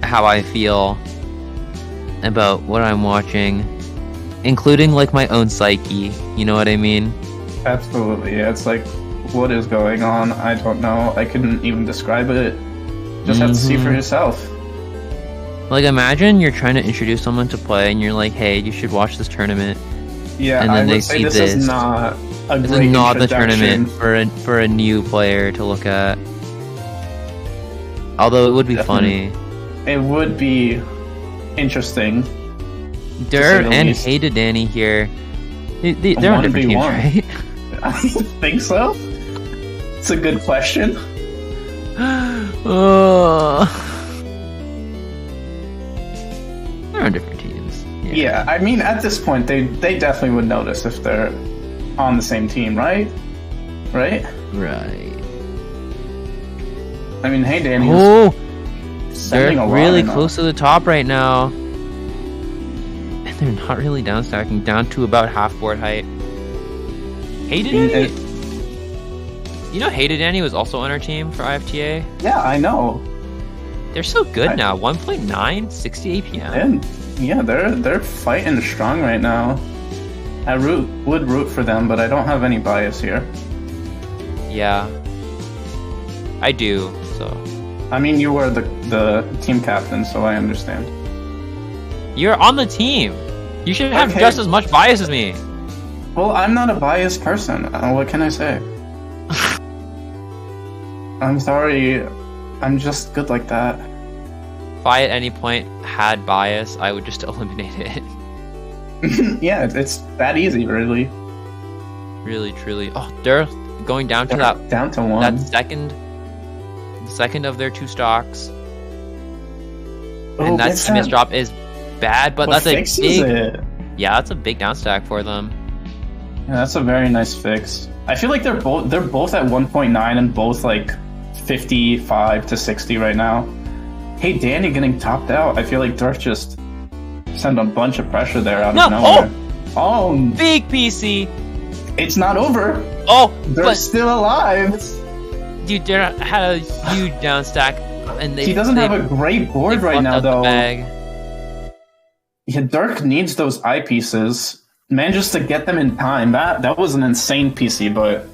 how I feel about what I'm watching, including like my own psyche. You know what I mean? Absolutely. Yeah, it's like, what is going on? I don't know. I couldn't even describe it. Just have to see for yourself. Like, imagine you're trying to introduce someone to play, and you're like, "Hey, you should watch this tournament." Yeah, and then I they would say see this is not a This great is not the introduction. tournament for a new player to look at. Although it would be funny. It would be interesting. Dur the and least. Hey to Danny here. They're on different teams, 1v1. right? I think so. It's a good question. They're on different teams. Yeah, I mean, at this point, they definitely would notice if they're on the same team, right? Right? Right. I mean, Hey Danny. Oh, Sending they're a lot really right now. close to the top right now. And they're not really down stacking, down to about half board height. Hey to Danny. You know, Hey to Danny was also on our team for IFTA. Yeah, I know. They're so good now. 1.9, 60 APM. And yeah, they're fighting strong right now. I would root for them, but I don't have any bias here. Yeah, I do. So I mean, you were the team captain, so I understand. you're on the team. You should have Okay. just as much bias as me. Well, I'm not a biased person. What can I say? I'm sorry. I'm just good like that. If I at any point had bias, I would just eliminate it. Yeah, it's that easy, really. Really, truly. Oh, they're going down to that Down to 1. the second of their 2 stocks, Oh, and that gets CMS drop is bad, but What that's a fixes big. it? Yeah, that's a big down stack for them. Yeah, that's a very nice fix. I feel like they're both at 1.9 and both like 55 to 60 right now. Hey, Danny getting topped out. I feel like Dirk just sent a bunch of pressure there out of nowhere. Oh, Big PC. it's not over. Oh, They're but still alive. dude, they had a huge down stack, and He doesn't have a great board right now, though. Bag. Yeah, Dirk needs those eyepieces. Manages to get them in time. That was an insane PC, but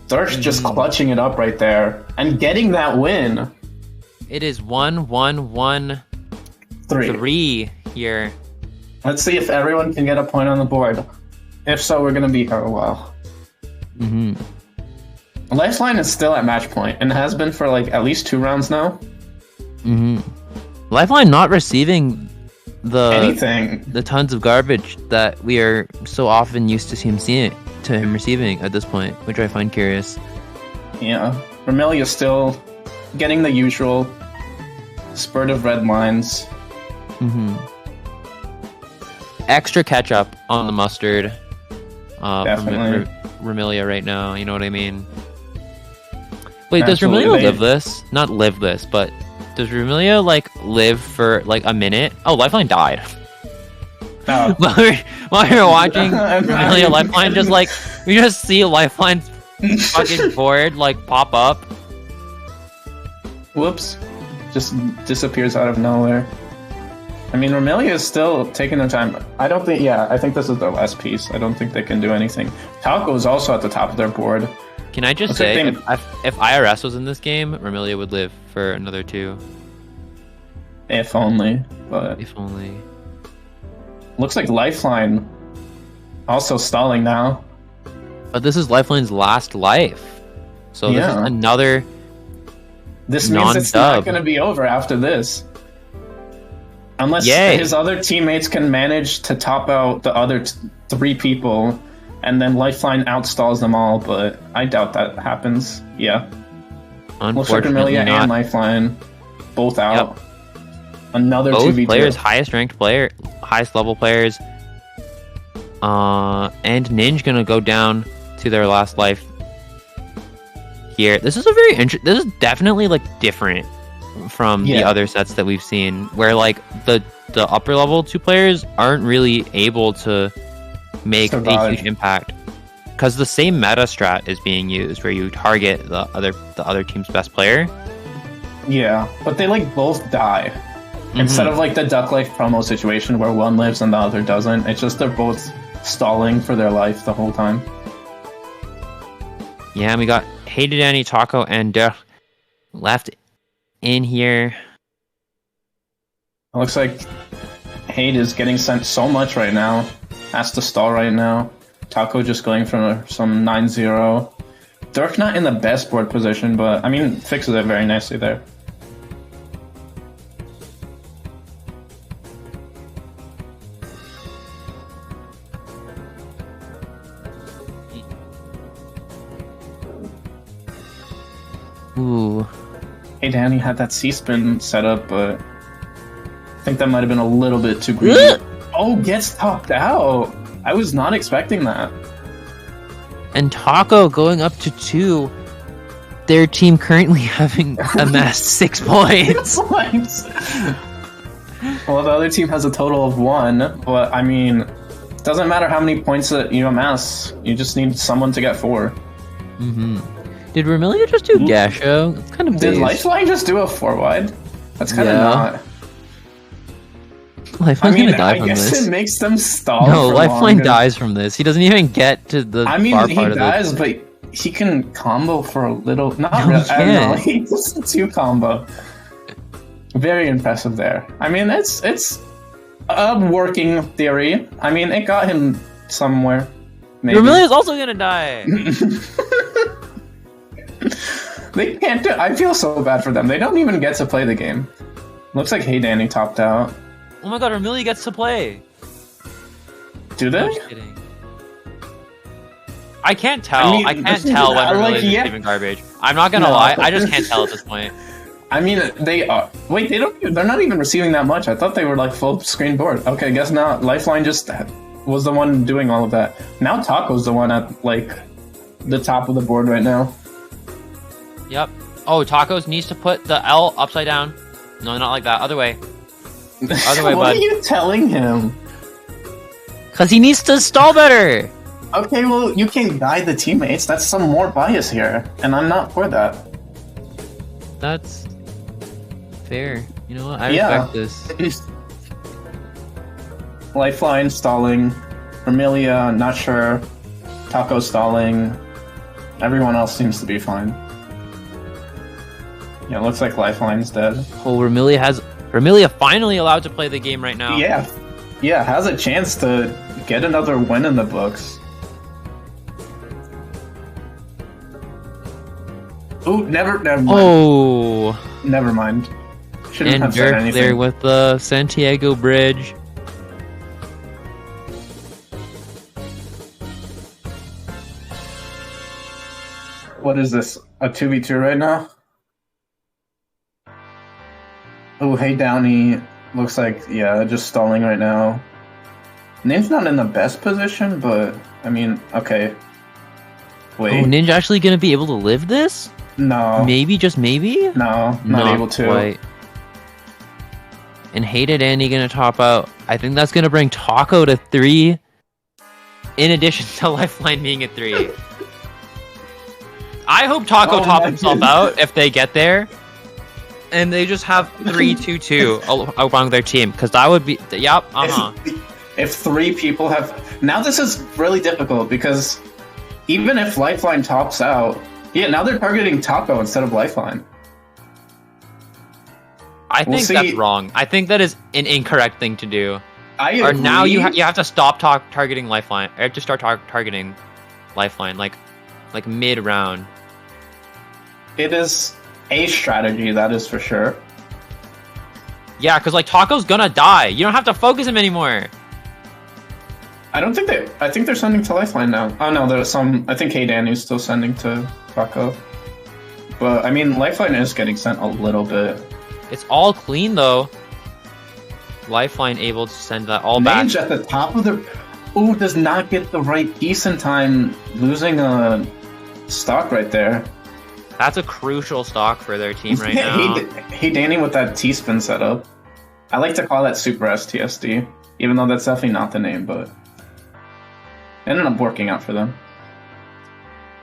Dirk's just clutching it up right there and getting that win. It is 1-1-1-3 here. Let's see if everyone can get a point on the board. If so, we're gonna be here a while. Lifeline is still at match point and has been for like at least 2 rounds now. Lifeline not receiving Anything. the tons of garbage that we are so often used to him receiving at this point, which I find curious. Yeah. Vermilion is still getting the usual spurt of red lines. Extra ketchup on the mustard. Definitely. Remilia right now, you know what I mean? Wait, Absolutely. does Remilia live this? Not live this, but does Remilia like live for like a minute? Oh, Lifeline died. Oh. while you're watching Remilia Lifeline, just like we just see Lifeline's fucking board like pop up. Whoops. Just disappears out of nowhere. I mean, Romelia is still taking their time. I think this is their last piece. I don't think they can do anything. Talco is also at the top of their board. Can I just What's her say, thing? if IRS was in this game, Remilia would live for another 2. If only, but If only. looks like Lifeline also stalling now. But this is Lifeline's last life. So this is Yeah. another This means it's not non-dub. going to be over after this. Unless Yay. his other teammates can manage to top out the other 3 people, and then Lifeline outstalls them all, but I doubt that happens. Yeah. Looks like unfortunately Amelia not. and Lifeline both out. Another Both 2v2. players, highest ranked player, highest level players. And Ninja gonna go down to their last life here. This is a very this is definitely like different from the other sets that we've seen, where like the upper level 2 players aren't really able to make a huge impact because the same meta strat is being used, where you target the other team's best player. Yeah, but they like both die. Instead of like the Duck Life promo situation where one lives and the other doesn't, it's just they're both stalling for their life the whole time. Yeah, and we got Hated Danny, Taco, and left in here. It looks like Hate is getting sent so much right now. Has to stall right now. Taco just going for some 9-0. Dirk not in the best board position, but I mean, fixes it very nicely there. Ooh. Hey, Danny had that C-spin set up, but I think that might have been a little bit too greedy. Oh, gets topped out. I was not expecting that. And Taco going up to 2. Their team currently having amassed 6 points. Well, the other team has a total of 1, but I mean, it doesn't matter how many points that you amass. You just need someone to get 4. Did Vermilia just do Gasho? It's kind of Did based. Lifeline just do a 4-wide? That's kind of not. Lifeline's gonna die I from guess this. it makes them stall. No, for Lifeline longer. dies from this. He doesn't even get to the I mean, bar he part of dies, it. but he can combo for a little. Not No, really. he I don't know. can't. He does a 2 combo. Very impressive there. I mean, it's a working theory. I mean, it got him somewhere. Maybe. Vermilia's also gonna die. They can't do. I feel so bad for them. They don't even get to play the game. Looks like Hey Danny topped out. Oh my god, Vermilia gets to play. Do they? I'm just kidding. I can't tell. I, mean, can't tell when Vermilia is yeah. receiving garbage. I'm not gonna No. lie. I just can't tell at this point. I mean, they are. Wait, they're not even receiving that much. I thought they were like full screen board. Okay, guess not. Lifeline just was the one doing all of that. Now Taco's the one at like the top of the board right now. Yep. Oh, Tacos needs to put the L upside down. No, not like that. Other way. Other way, What bud. are you telling him? Because he needs to stall better. Okay, well, you can guide the teammates. That's some more bias here, and I'm not for that. That's fair. You know what? I Yeah. respect this. Lifeline stalling. Vermilia, not sure. Taco stalling. Everyone else seems to be fine. Yeah, looks like Lifeline's dead. Oh, Vermilia finally allowed to play the game right now. Yeah, has a chance to get another win in the books. Ooh, never mind. Oh, Never mind. Shouldn't and have said Dirk anything. there with the Santiago Bridge. What is this? A 2v2 right now? Oh, hey Downey. Looks like, yeah, just stalling right now. Name's not in the best position, but, I mean, okay. Wait. Oh, Ninja actually gonna be able to live this? No. Maybe, just maybe? No, not able to. Quite. And Hated Andy gonna top out. I think that's gonna bring Taco to 3. In addition to Lifeline being at 3. I hope Taco tops himself out if they get there. And they just have 3-2-2 along their team. Because that would be... Yep, If 3 people have... Now this is really difficult because even if Lifeline tops out... Yeah, now they're targeting Taco instead of Lifeline. I think that's wrong. I think that is an incorrect thing to do. I agree. Or now you have to stop targeting Lifeline. Or just start targeting Lifeline, like mid-round. It is a strategy, that is for sure. Yeah, because like Taco's gonna die. You don't have to focus him anymore. I don't think I think they're sending to Lifeline now. Oh no, there's some. I think Hey Danny's still sending to Taco. But I mean, Lifeline is getting sent a little bit. It's all clean though. Lifeline able to send that all Mage back. At the top of the... Ooh, does not get the right piece in time, losing a stock right there. That's a crucial stock for their team right now. Hey Danny with that T-spin setup. I like to call that Super STSD, even though that's definitely not the name, but... It ended up working out for them.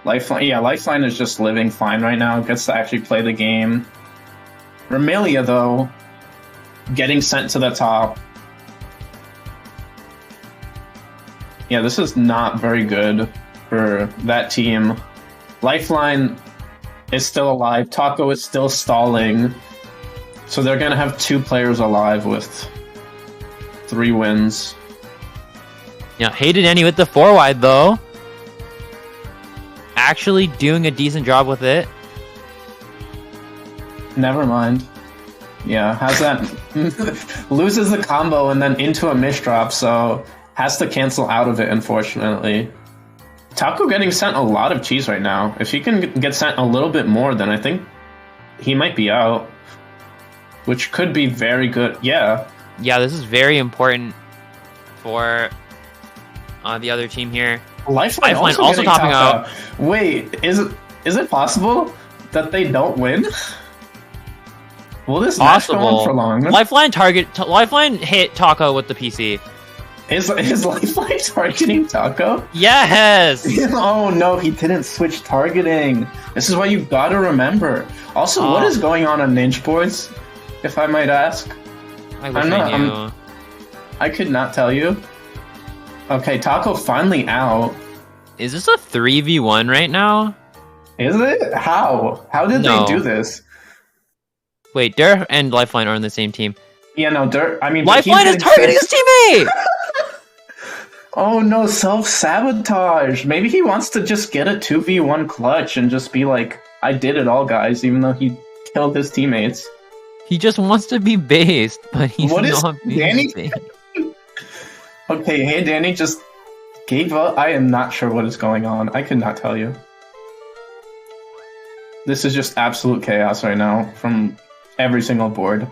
Lifeline is just living fine right now, gets to actually play the game. Remilia, though, getting sent to the top. Yeah, this is not very good for that team. Lifeline is still alive. Taco is still stalling. So they're going to have 2 players alive with 3 wins. Yeah, hated any with the 4-wide, though. Actually doing a decent job with it. Never mind. Yeah, has that... loses the combo and then into a misdrop, so has to cancel out of it, unfortunately. Taco getting sent a lot of cheese right now. If he can get sent a little bit more, then I think he might be out. Which could be very good. Yeah. Yeah, this is very important for the other team here. Lifeline also topping out. Wait, is it possible that they don't win? Will this match go on for long? Lifeline hit Taco with the PC. Is Lifeline targeting Taco? Yes! Oh no, he didn't switch targeting. This is what you gotta remember. Also, what is going on Ninja Boards, if I might ask? I wish I knew. I could not tell you. Okay, Taco finally out. Is this a 3v1 right now? Is it? How? How did they do this? Wait, Dirt and Lifeline are on the same team. Yeah, no, Dirt. I mean, Lifeline is targeting his teammate! Oh no, self-sabotage! Maybe he wants to just get a 2v1 clutch and just be like, I did it all, guys, even though he killed his teammates. He just wants to be based, but he's not being based. Okay, Hey Danny just gave up. I am not sure what is going on. I could not tell you. This is just absolute chaos right now from every single board.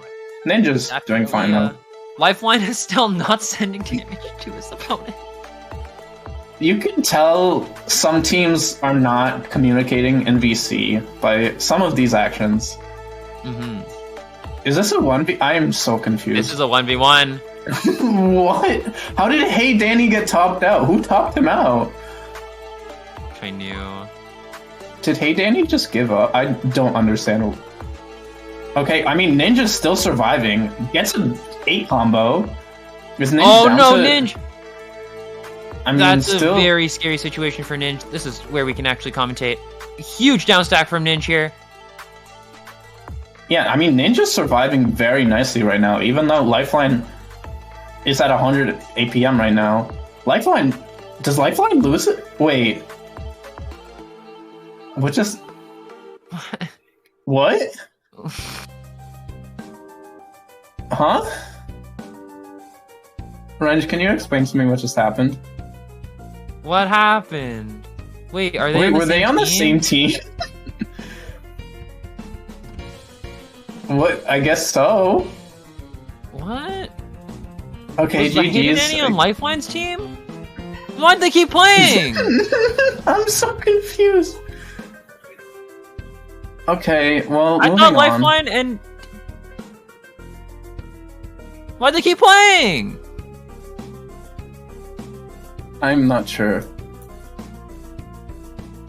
Ninja's doing fine though. Lifeline is still not sending damage to his opponent. You can tell some teams are not communicating in VC by some of these actions. Mm-hmm. Is this a 1v? I am so confused. This is a 1v1. What? How did Hey Danny get topped out? Who topped him out? I knew. Did Hey Danny just give up? I don't understand. Okay, I mean, Ninja's still surviving. Gets an 8 combo. Is Ninja Ninja! I mean, that's a very scary situation for Ninja. This is where we can actually commentate. Huge down stack from Ninja here. Yeah, I mean, Ninja's surviving very nicely right now, even though Lifeline is at 100 APM right now. Lifeline... Does Lifeline lose it? Wait. What just... What? Huh? Range, can you explain to me what just happened? What happened? Wait, are they? Wait, were they on the same team? What? I guess so. What? Okay, was GG's. Was on Lifeline's team? Why'd they keep playing? I'm so confused. Okay, well, I thought Lifeline and... Why'd they keep playing? I'm not sure.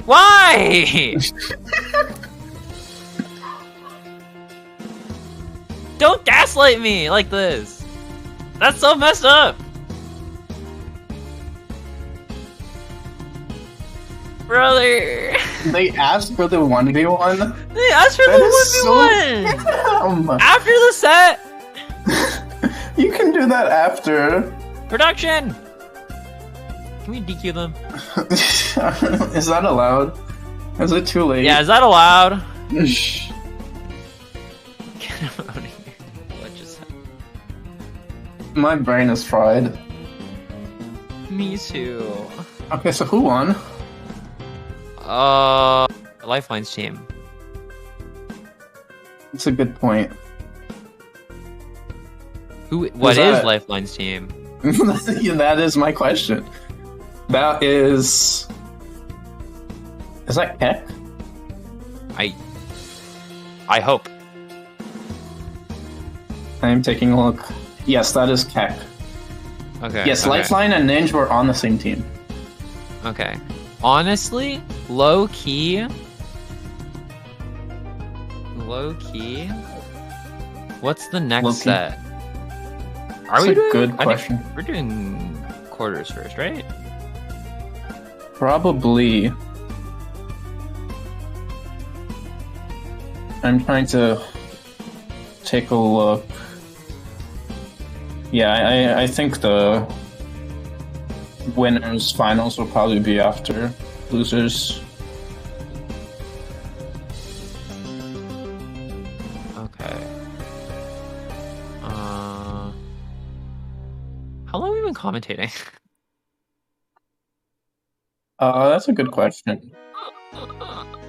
Why? Don't gaslight me like this. That's so messed up. Brother. They asked for the 1v1? They asked for the 1v1! Oh After the set! You can do that after. Production! Can we DQ them? Is that allowed? Is it too late? Yeah, is that allowed? Get him out of here. What just happened? My brain is fried. Me too. Okay, so who won? Lifeline's team. That's a good point. What is Lifeline's team? That is my question. That is... Is that Keck? I hope. I'm taking a look. Yes, that is Keck. Okay. Yes, okay. Lifeline and Ninja were on the same team. Okay. Honestly, low key. What's the next Low-key? set? That's a good question. We're doing quarters first, right? Probably. I'm trying to take a look. Yeah, I think the winners finals will probably be after losers. Okay. How long have we been commentating? That's a good question.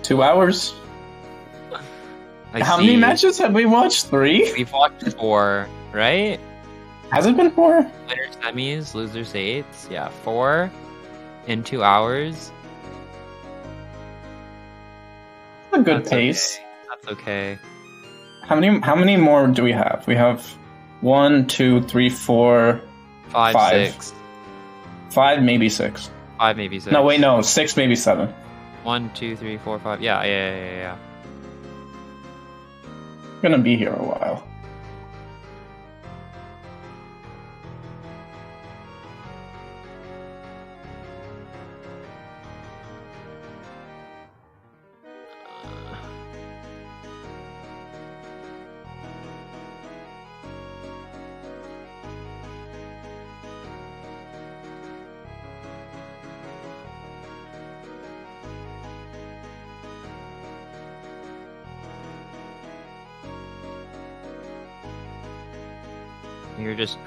2 hours? How many matches have we watched? 3? We've watched 4, right? Has it been 4? Winners semis, losers 8s. Yeah, 4 in 2 hours. That's a good That's pace. Okay. That's okay. How many more do we have? We have 1, 2, 3, 4, 5, 6. 5, maybe 6. 5, maybe 6. No, wait, no, 6, maybe 7. 1, 2, 3, 4, 5. Yeah. Gonna be here a while.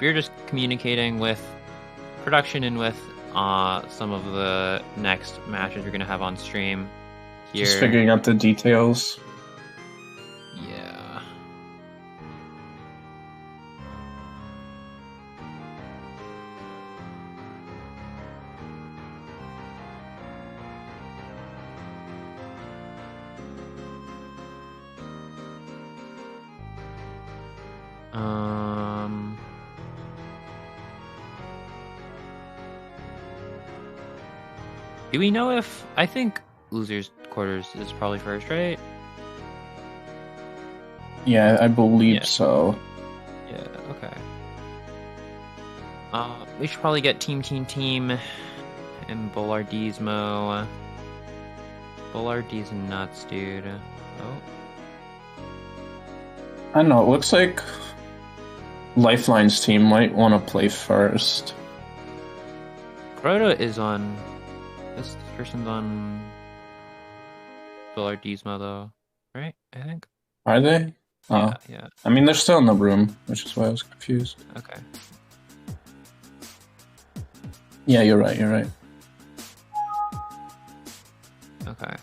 We're just communicating with production and with some of the next matches we're gonna have on stream here. Just figuring out the details. Yeah. Do we know if... I think losers quarters is probably first, right? Yeah, I believe so. Yeah, okay. We should probably get team and Bollardismo. Bollard's nuts, dude. Oh. I don't know, it looks like Lifeline's team might want to play first. Crota is on... This person's on Bollardismo, though. Right? I think? Are they? Oh. Yeah. I mean, they're still in the room, which is why I was confused. Okay. Yeah, you're right. Okay.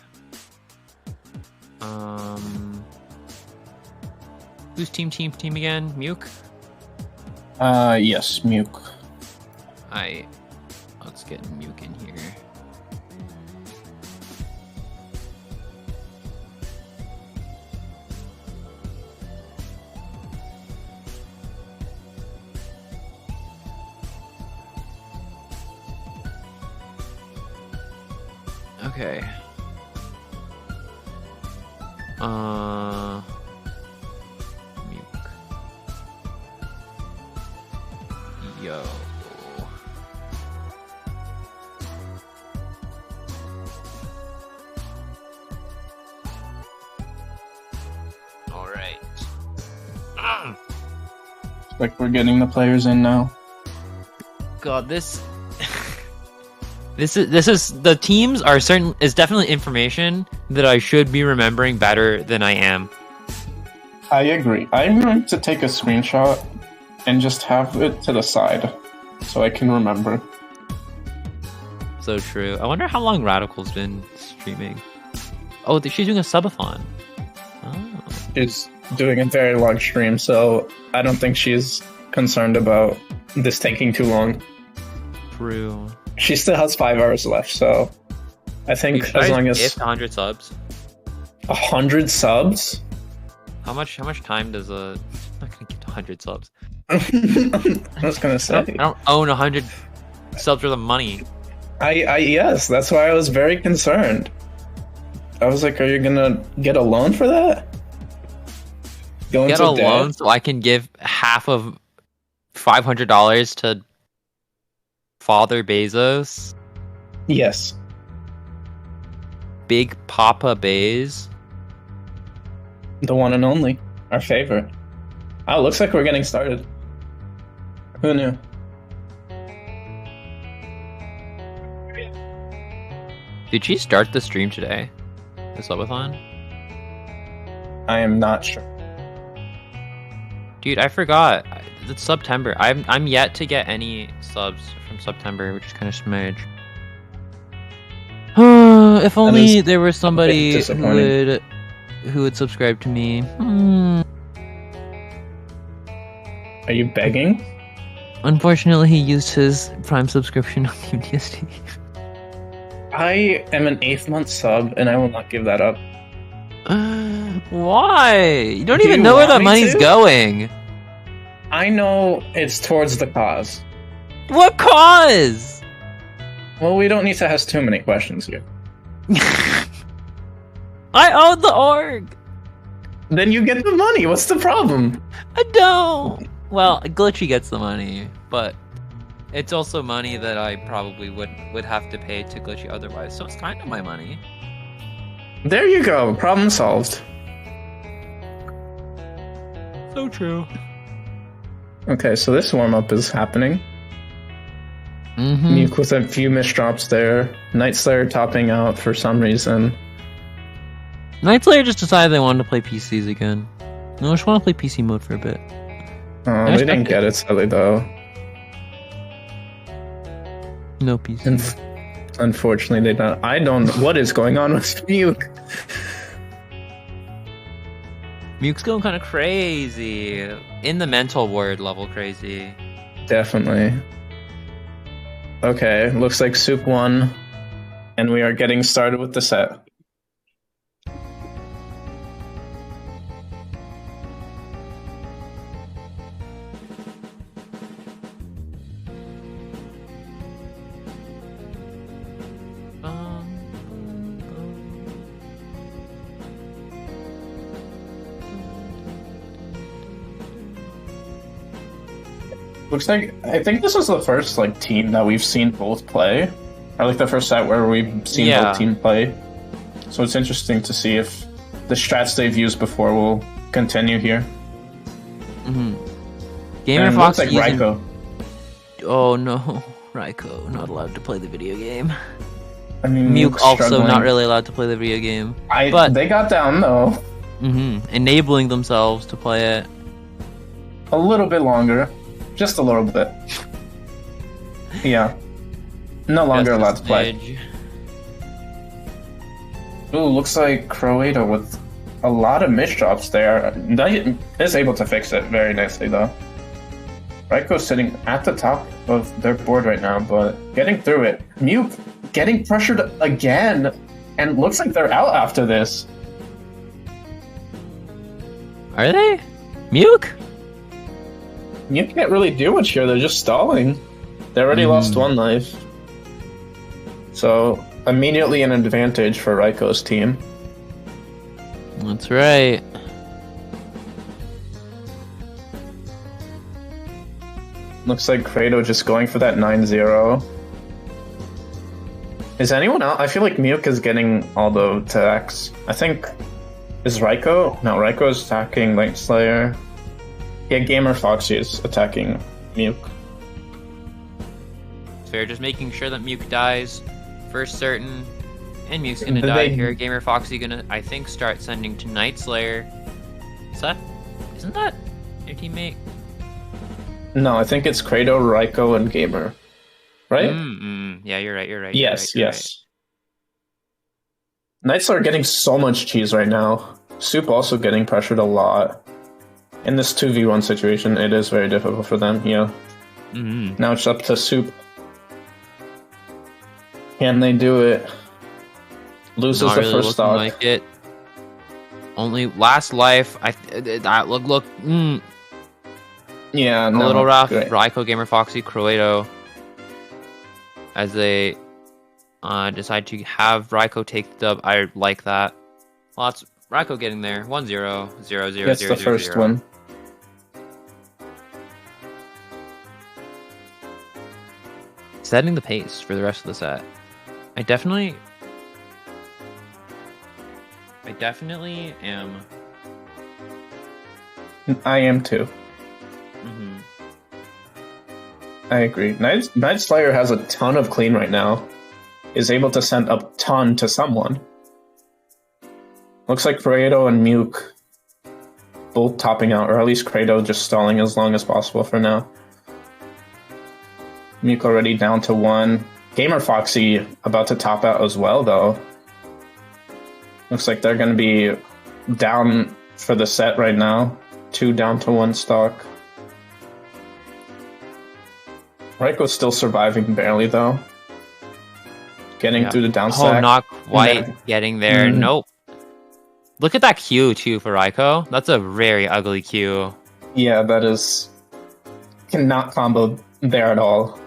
Who's team again? Muke? Yes, Muke. Let's get Muke in here. Okay. Muke. Yo. Alright. Like we're getting the players in now. God, this is the teams are is definitely information that I should be remembering better than I am. I agree. I'm going to take a screenshot and just have it to the side so I can remember. So true. I wonder how long Radical's been streaming. Oh, she's doing a subathon. Oh. She's doing a very long stream, so I don't think she's concerned about this taking too long. True. She still has 5 hours left, so I think as long as 100 subs. 100 subs? How much time does a? I'm not gonna give 100 subs. I was gonna say I don't own 100 subs worth of money. Yes, that's why I was very concerned. I was like, are you gonna get a loan for that? Get a loan so I can give half of $500 to Father Bezos? Yes. Big Papa Baze? The one and only. Our favorite. Oh, looks like we're getting started. Who knew? Did she start the stream today? The subathon? I am not sure. Dude, I forgot. It's September. I'm yet to get any subs from September, which is kind of smudge. If only there was somebody who would subscribe to me. Are you begging? Unfortunately, he used his Prime subscription on UDST. I am an 8th month sub, and I will not give that up. Why? You don't even know where that money's going. I know it's towards the cause. What cause? Well, we don't need to ask too many questions here. I own the org. Then you get the money. What's the problem? I don't. Well, Glitchy gets the money, but it's also money that I probably would have to pay to Glitchy otherwise, so it's kind of my money. There you go. Problem solved. So true. Okay, so this warm-up is happening. Mm-hmm. With a few missed drops there. Night Slayer topping out for some reason. Night Slayer just decided they wanted to play PCs again. No, I just want to play PC mode for a bit. Oh, they didn't get it, sadly, though. No PC. Unfortunately, they don't. I don't know what is going on with Muke. Muke's going kind of crazy. In the mental ward level crazy. Definitely. Okay, looks like Soup won. And we are getting started with the set. Looks like, I think this is the first team that we've seen both play, or the first set where we've seen both team play. So it's interesting to see if the strats they've used before will continue here. Mm-hmm. Gamer Fox looks like Raiko. Oh no, Raiko not allowed to play the video game. I mean, Muke also not really allowed to play the video game. But they got down though. Mm-hmm. Enabling themselves to play it. A little bit longer. Just a little bit. Yeah. No longer allowed to play. Ooh, looks like Croato with a lot of missed drops there. They is able to fix it very nicely though. Raiko's sitting at the top of their board right now, but getting through it. Muke getting pressured again, and looks like they're out after this. Are they? Muke? You can't really do much here, they're just stalling. They already lost one life. So, immediately an advantage for Raiko's team. That's right. Looks like Kratos just going for that 9-0. Is anyone else? I feel like Muke is getting all the attacks. I think... Is Raiko? No, Raiko is attacking Light Slayer. Yeah, Gamer Foxy is attacking Muke. Fair, just making sure that Muke dies first certain. And Muke's gonna die here. Gamer Foxy gonna, I think, start sending to Night Slayer. Isn't that your teammate? No, I think it's Credo, Raiko, and Gamer. Right? Yeah, you're right. Yes. Night Slayer getting so much cheese right now. Soup also getting pressured a lot. In this 2v1 situation, it is very difficult for them, yeah. Now it's up to Soup. Can they do it? Loses Not the really first stock. like it. Only last life. Look. Yeah, A little rough. Great. Raiko, Gamer Foxy, Croato. As they decide to have Raiko take the dub. I like that. Lots. Raiko getting there. 1-0. 0-0. That's the first one. Setting the pace for the rest of the set. I definitely am. I am too. I agree. Night Slayer has a ton of clean right now. Is able to send a ton to someone. Looks like Credo and Muke both topping out, or at least Credo just stalling as long as possible for now. Muke already down to 1. Gamer Foxy about to top out as well, though. Looks like they're going to be down for the set right now. 2 down to 1 stock. Raiko's still surviving barely, though. Getting through the down stack. Oh, not quite getting there. Nope. Look at that Q, too, for Raiko. That's a very ugly Q. Yeah, that is... Cannot combo there at all.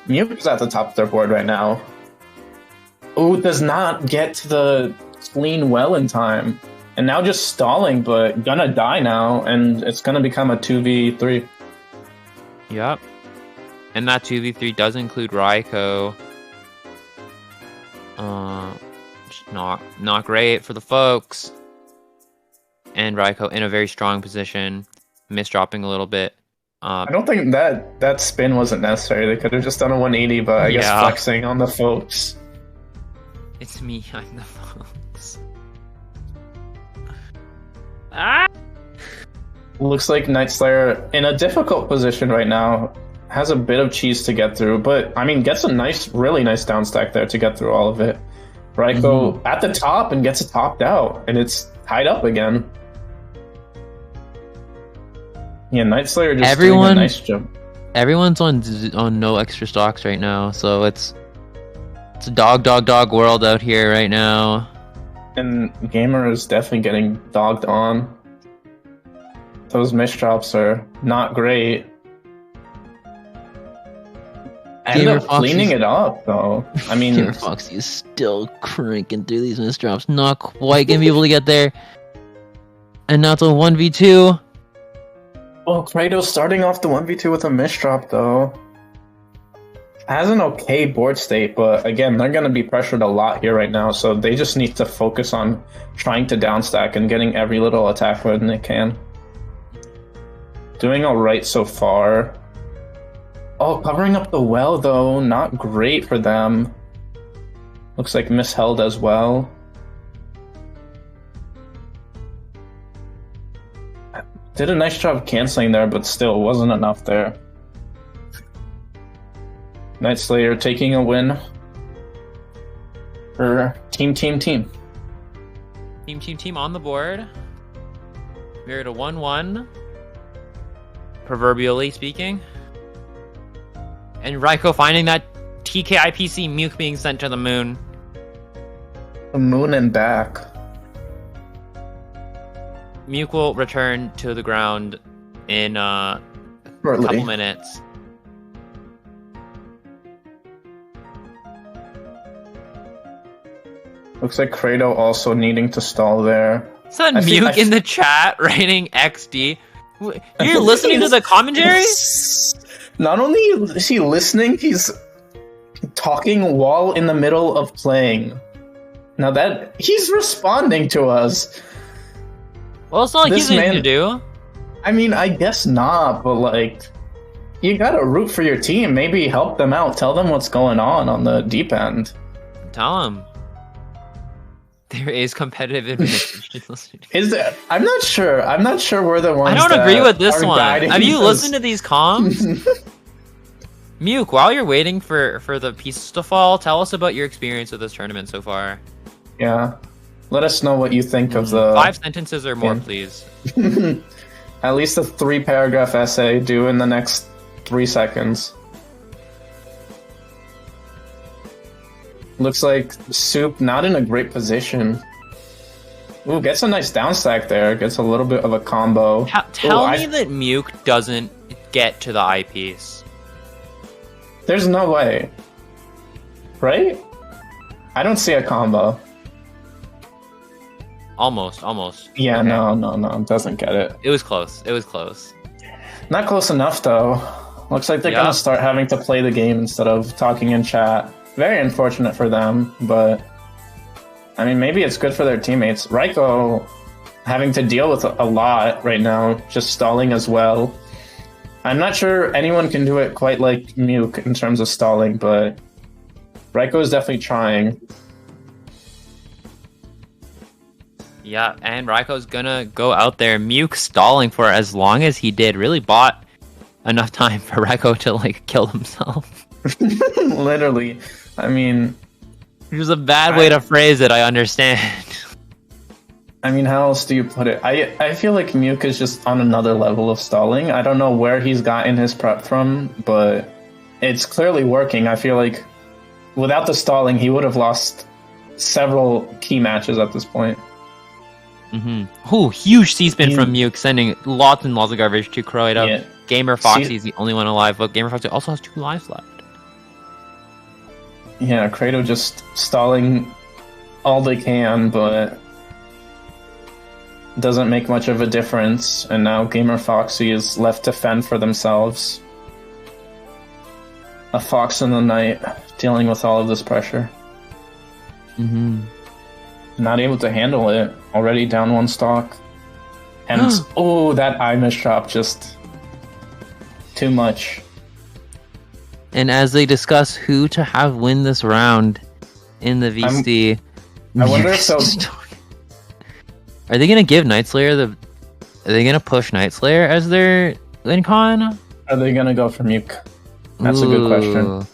Muke's at the top of their board right now. Oh, does not get to the clean well in time. And now just stalling, but gonna die now, and it's gonna become a 2v3. Yep. And that 2v3 does include Raiko. Not great for the folks. And Raiko in a very strong position. Misdropping a little bit. I don't think that spin wasn't necessary. They could have just done a 180, but I guess flexing on the folks. It's me, I'm the folks. Looks like Night Slayer in a difficult position right now. Has a bit of cheese to get through, but I mean, gets a really nice down stack there to get through all of it. Raiko at the top and gets it topped out, and it's tied up again. Yeah, Night Slayer just doing a nice jump. Everyone's on no extra stocks right now, so it's a dog world out here right now. And Gamer is definitely getting dogged on. Those misdrops are not great. End up cleaning it up, though. I mean, Gamer Foxy is still cranking through these misdrops. Not quite gonna be able to get there. And now it's a 1v2. Well, Kratos starting off the 1v2 with a misdrop, though. Has an okay board state, but again, they're going to be pressured a lot here right now, so they just need to focus on trying to downstack and getting every little attack when they can. Doing alright so far. Oh, covering up the well, though. Not great for them. Looks like misheld as well. Did a nice job canceling there, but still wasn't enough there. Night Slayer taking a win for team. Team on the board. We're at a 1-1. Proverbially speaking. And Raiko finding that TKIPC Muke being sent to the moon. The moon and back. Muke will return to the ground in a couple minutes. Looks like Credo also needing to stall there. Is that Muke in the chat writing XD? You're listening to the commentary? Not only is he listening, he's talking while in the middle of playing. Now that he's responding to us. Well, it's not like he's anything to do. I mean, I guess not, but like, you gotta root for your team. Maybe help them out. Tell them what's going on the deep end. Tell them. There is competitive advantage. Is there? I'm not sure. I'm not sure we're the ones. I don't agree with this one. guiding Have you us. listened to these comms? Muke, while you're waiting for the pieces to fall, tell us about your experience with this tournament so far. Yeah. Let us know what you think of the 5 sentences or more, please. At least a 3-paragraph essay due in the next 3 seconds. Looks like Soup not in a great position. Ooh, gets a nice down stack there. Gets a little bit of a combo. Tell me that Muke doesn't get to the eyepiece. There's no way. Right? I don't see a combo. Almost. Yeah, Okay. no. Doesn't get it. It was close. Not close enough, though. Looks like they're gonna start having to play the game instead of talking in chat. Very unfortunate for them, but I mean, maybe it's good for their teammates. Raiko having to deal with a lot right now, just stalling as well. I'm not sure anyone can do it quite like Muke in terms of stalling, but Raiko is definitely trying. Yeah, and Raiko's gonna go out there. Muke stalling for as long as he did really bought enough time for Raiko to like kill himself. Literally. I mean, Which is a bad way to phrase it, I understand. I mean, how else do you put it? I feel like Muke is just on another level of stalling. I don't know where he's gotten his prep from, but it's clearly working. I feel like without the stalling, he would have lost several key matches at this point. Ooh, huge C-spin from Muke, sending lots and lots of garbage to Croatia. Yeah. Gamer Foxy's the only one alive, but Gamer Foxy also has 2 lives left. Yeah, Kratos just stalling all they can, but doesn't make much of a difference. And now Gamer Foxy is left to fend for themselves. A fox in the night, dealing with all of this pressure. Not able to handle it. Already down 1 stock. And oh, that Imish shop just too much. And as they discuss who to have win this round in the VC, I wonder if they'll... Are they gonna give Nightslayer the? Are they gonna push Nightslayer as their win con? Are they gonna go for Muke? That's a good question.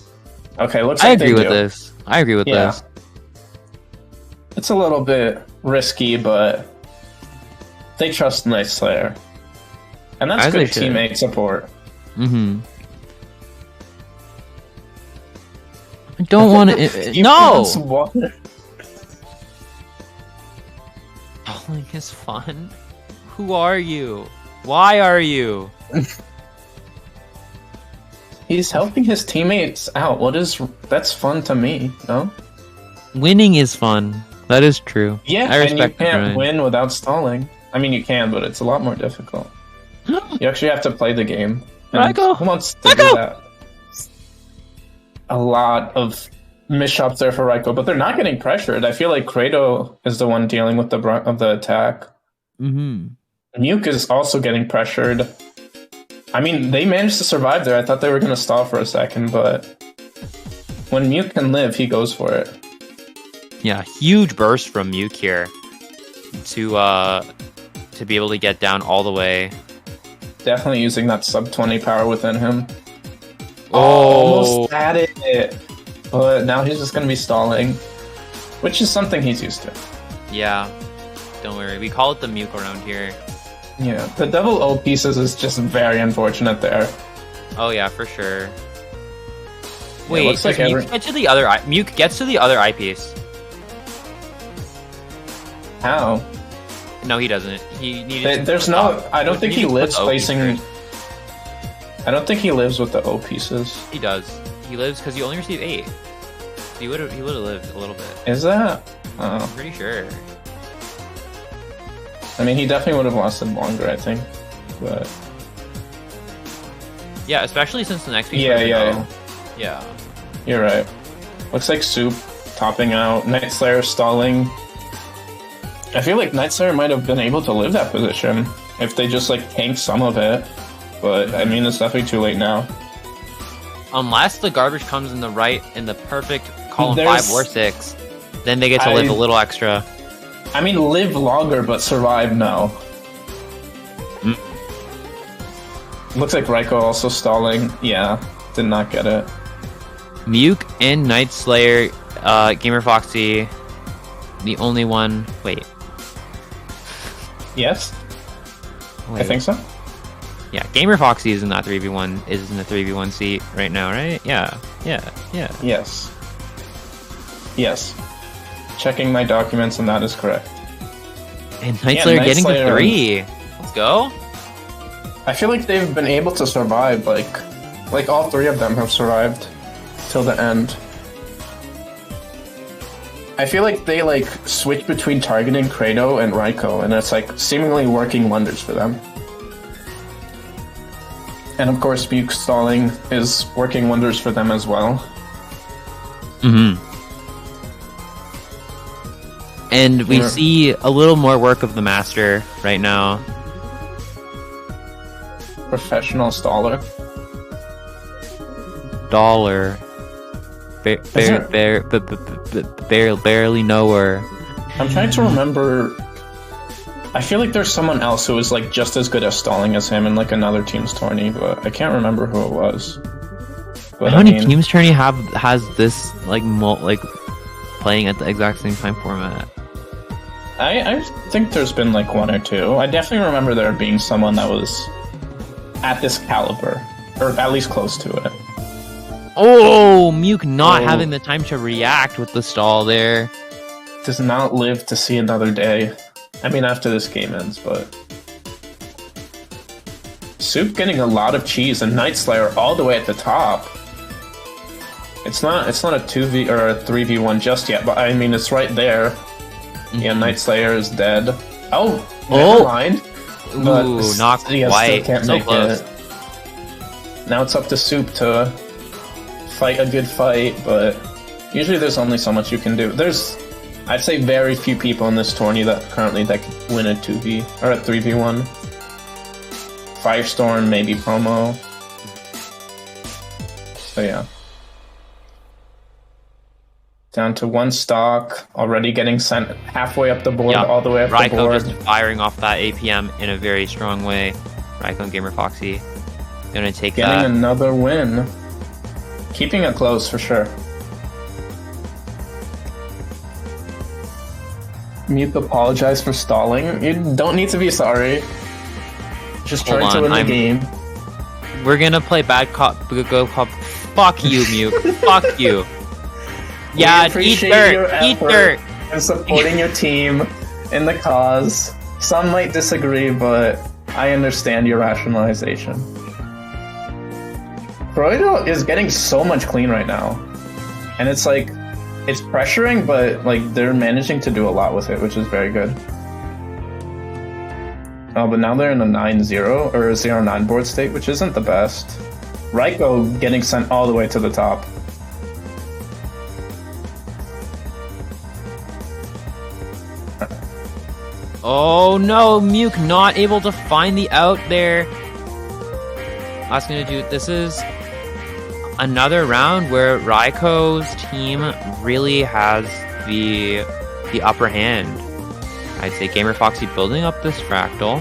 Okay, looks I like agree they with do. this. I agree with this. It's a little bit risky, but they trust Nightslayer. And that's As they good should. teammate support. I don't want to. No! Water. Bowling is fun. Who are you? Why are you? He's helping his teammates out. That's fun to me, no? Winning is fun. That is true. Yeah, I and you respect can't win without stalling. I mean, you can, but it's a lot more difficult. You actually have to play the game. And Raiko! who wants to do that? A lot of misshops there for Raiko, but they're not getting pressured. I feel like Kratos is the one dealing with the brunt of the attack. Muke is also getting pressured. I mean, they managed to survive there. I thought they were going to stall for a second, but when Muke can live, he goes for it. Yeah, huge burst from Muke here to be able to get down all the way. Definitely using that sub 20 power within him. Oh, Almost had it. But now he's just going to be stalling, which is something he's used to. Yeah, don't worry. We call it the Muke around here. Yeah, the double O pieces is just very unfortunate there. Oh yeah, for sure. Yeah, Wait, looks like Muke get to the other Muke gets to the other eyepiece. How? No, he doesn't. He needed. There's no. I don't think he lives placing. Pieces. I don't think he lives with the O pieces. He does. He lives because you only receive 8. He would have lived a little bit. Is that? I'm pretty sure. I mean, he definitely would have lasted longer, I think. But yeah, especially since the next piece. Yeah. You're right. Looks like Soup topping out. Nightslayer stalling. I feel like Nightslayer might have been able to live that position if they just like tank some of it. But I mean, it's definitely too late now. Unless the garbage comes in the perfect column 5 or 6, then they get to live a little extra. I mean, live longer, but survive now. Looks like Raiko also stalling. Yeah, did not get it. Muke and Night Slayer, Gamer Foxy, the only one. Wait. Yes? Wait. I think so. Yeah, Gamer Foxy is in that 3v1, is in the 3v1 seat right now, right? Yeah. Yes. Checking my documents, and that is correct. And Night Slayer getting to 3. Let's go. I feel like they've been able to survive, like all 3 of them have survived till the end. I feel like they like switch between targeting Kratos and Raiko, and it's like seemingly working wonders for them. And of course, Muke stalling is working wonders for them as well. And we see a little more work of the Master right now. Professional staller. Dollar. Barely knower. I'm trying to remember. I feel like there's someone else who was like just as good at stalling as him in like another team's tourney, but I can't remember who it was. But, how many teams tourney has this like playing at the exact same time format? I think there's been like 1 or 2. I definitely remember there being someone that was at this caliber, or at least close to it. Oh, Muke not having the time to react with the stall there. Does not live to see another day. I mean, after this game ends, but... Soup getting a lot of cheese, and Night Slayer all the way at the top. It's not a 2v or a 3v1 just yet, but I mean, it's right there. Yeah, Night Slayer is dead. Oh, never mind. But ooh, not quite. Can't so make close. it. Now it's up to Soup to fight a good fight, but usually there's only so much you can do. There's, I'd say, very few people in this tourney that can win a 2v or a 3v1. Firestorm, maybe Promo. So yeah. Down to 1 stock, already getting sent halfway up the board, all the way up the board. Raiko just firing off that APM in a very strong way. Raiko and Gamer Foxy gonna take that. Getting another win. Keeping it close for sure. Muke apologize for stalling. You don't need to be sorry. Just trying to win the game. We're gonna play bad cop, good cop. Fuck you, Muke. Fuck you. Yeah, eat dirt. Eat dirt. And supporting your team in the cause. Some might disagree, but I understand your rationalization. Croydon is getting so much clean right now. And it's like, it's pressuring, but like they're managing to do a lot with it, which is very good. Oh, but now they're in a 9-0 or a 0-9 board state, which isn't the best. Raiko getting sent all the way to the top. Oh no, Muke not able to find the out there. That's gonna do it. This is another round where Raiko's team really has the upper hand. I'd say Gamer Foxy building up this fractal.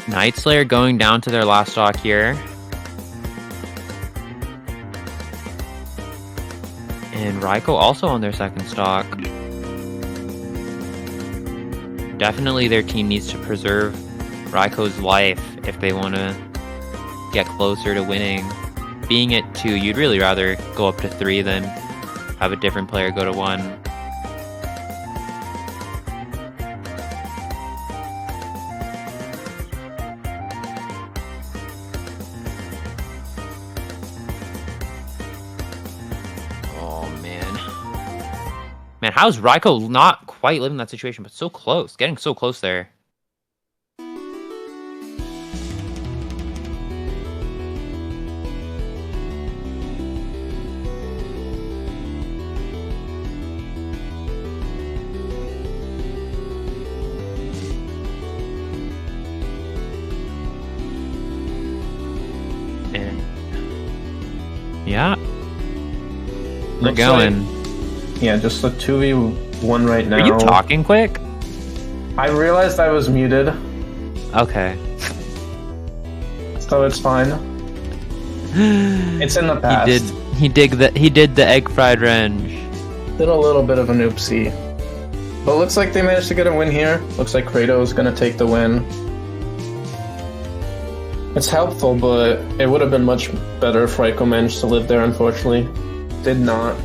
Night Slayer going down to their last stock here. And Raiko also on their second stock. Definitely their team needs to preserve Raiko's life if they want to get closer to winning. Being at 2, you'd really rather go up to 3 than have a different player go to 1. Man, how's Raiko not quite live in that situation, but so close. Getting so close there. Yeah. We're Looks going. Yeah, just a 2v1 right now. Are you talking quick? I realized I was muted. Okay. So it's fine. It's in the past. He did the egg fried range. Did a little bit of an oopsie. But looks like they managed to get a win here. Looks like Kratos gonna take the win. It's helpful, but it would have been much better if Raiko managed to live there, unfortunately. Did not.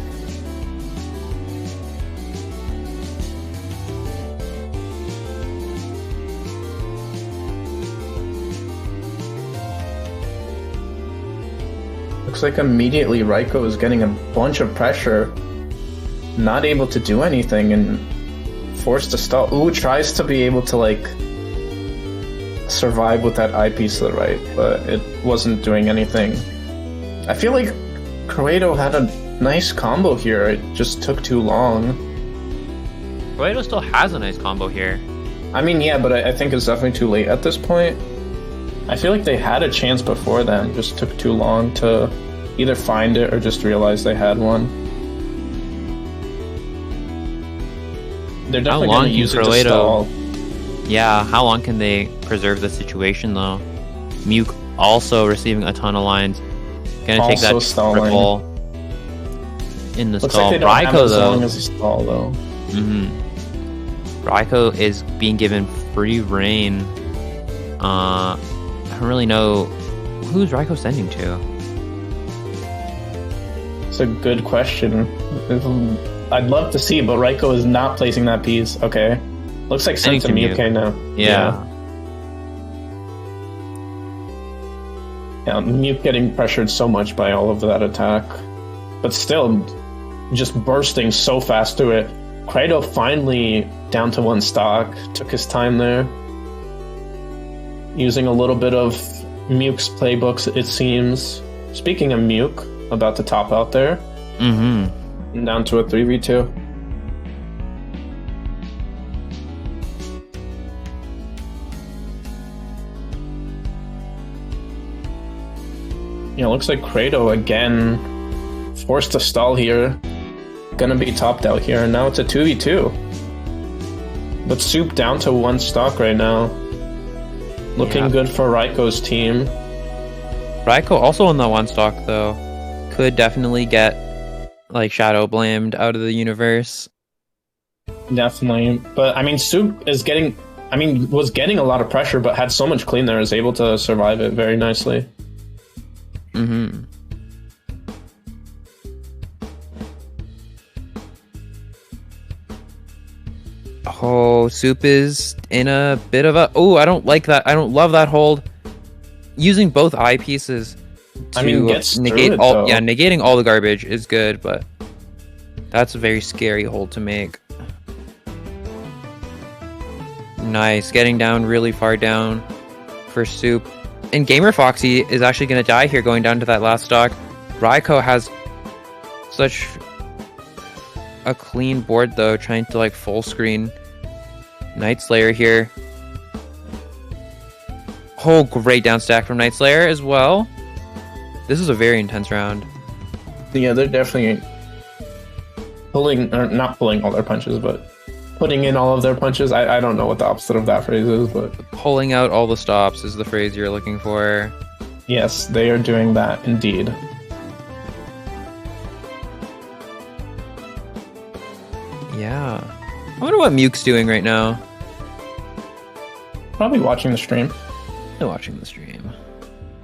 Looks like immediately Raiko is getting a bunch of pressure. Not able to do anything and forced to stall. Ooh, tries to be able to, like, survive with that eyepiece to the right, but it wasn't doing anything. I feel like Kratos had a nice combo here, it just took too long. Kratos still has a nice combo here. I mean, yeah, but I think it's definitely too late at this point. I feel like they had a chance before then, just took too long to either find it or just realize they had one. They're definitely going to use it to stall. Yeah, how long can they preserve the situation though? Muke also receiving a ton of lines. Gonna take that triple in the stall. Like they don't have as long as a stall though. Raiko is being given free reign. I don't really know who's Raiko sending to. It's a good question. I'd love to see, but Raiko is not placing that piece. Okay. Looks like sent to Miyuke now. Yeah. Yeah, Miyuke getting pressured so much by all of that attack. But still, just bursting so fast through it. Kratos finally down to one stock. Took his time there. Using a little bit of Miyuke's playbooks, it seems. Speaking of Miyuke, about to top out there. Mm-hmm. Down to a 3v2. Yeah, looks like Kratos again forced to stall here. Gonna be topped out here, and now it's a 2v2. But Soup down to one stock right now. Looking good for Raiko's team. Raiko also on that one stock though. Could definitely get like shadow blamed out of the universe. Definitely. But I mean Soup is was getting a lot of pressure, but had so much clean there, is able to survive it very nicely. Mm-hmm. Oh, Soup is in a bit of a... Oh, I don't like that. I don't love that hold. Using both eyepieces to negate all... Yeah, negating all the garbage is good, but that's a very scary hold to make. Nice. Getting down really far down for Soup. And Gamer Foxy is actually going to die here going down to that last stock. Raiko has such a clean board though, trying to like full screen Night Slayer here. Oh, great down stack from Night Slayer as well. This is a very intense round. Yeah, they're definitely not pulling all their punches, but putting in all of their punches. I don't know what the opposite of that phrase is, but pulling out all the stops is the phrase you're looking for. Yes, they are doing that indeed. Yeah. I wonder what Muke's doing right now. Probably watching the stream. They're watching the stream.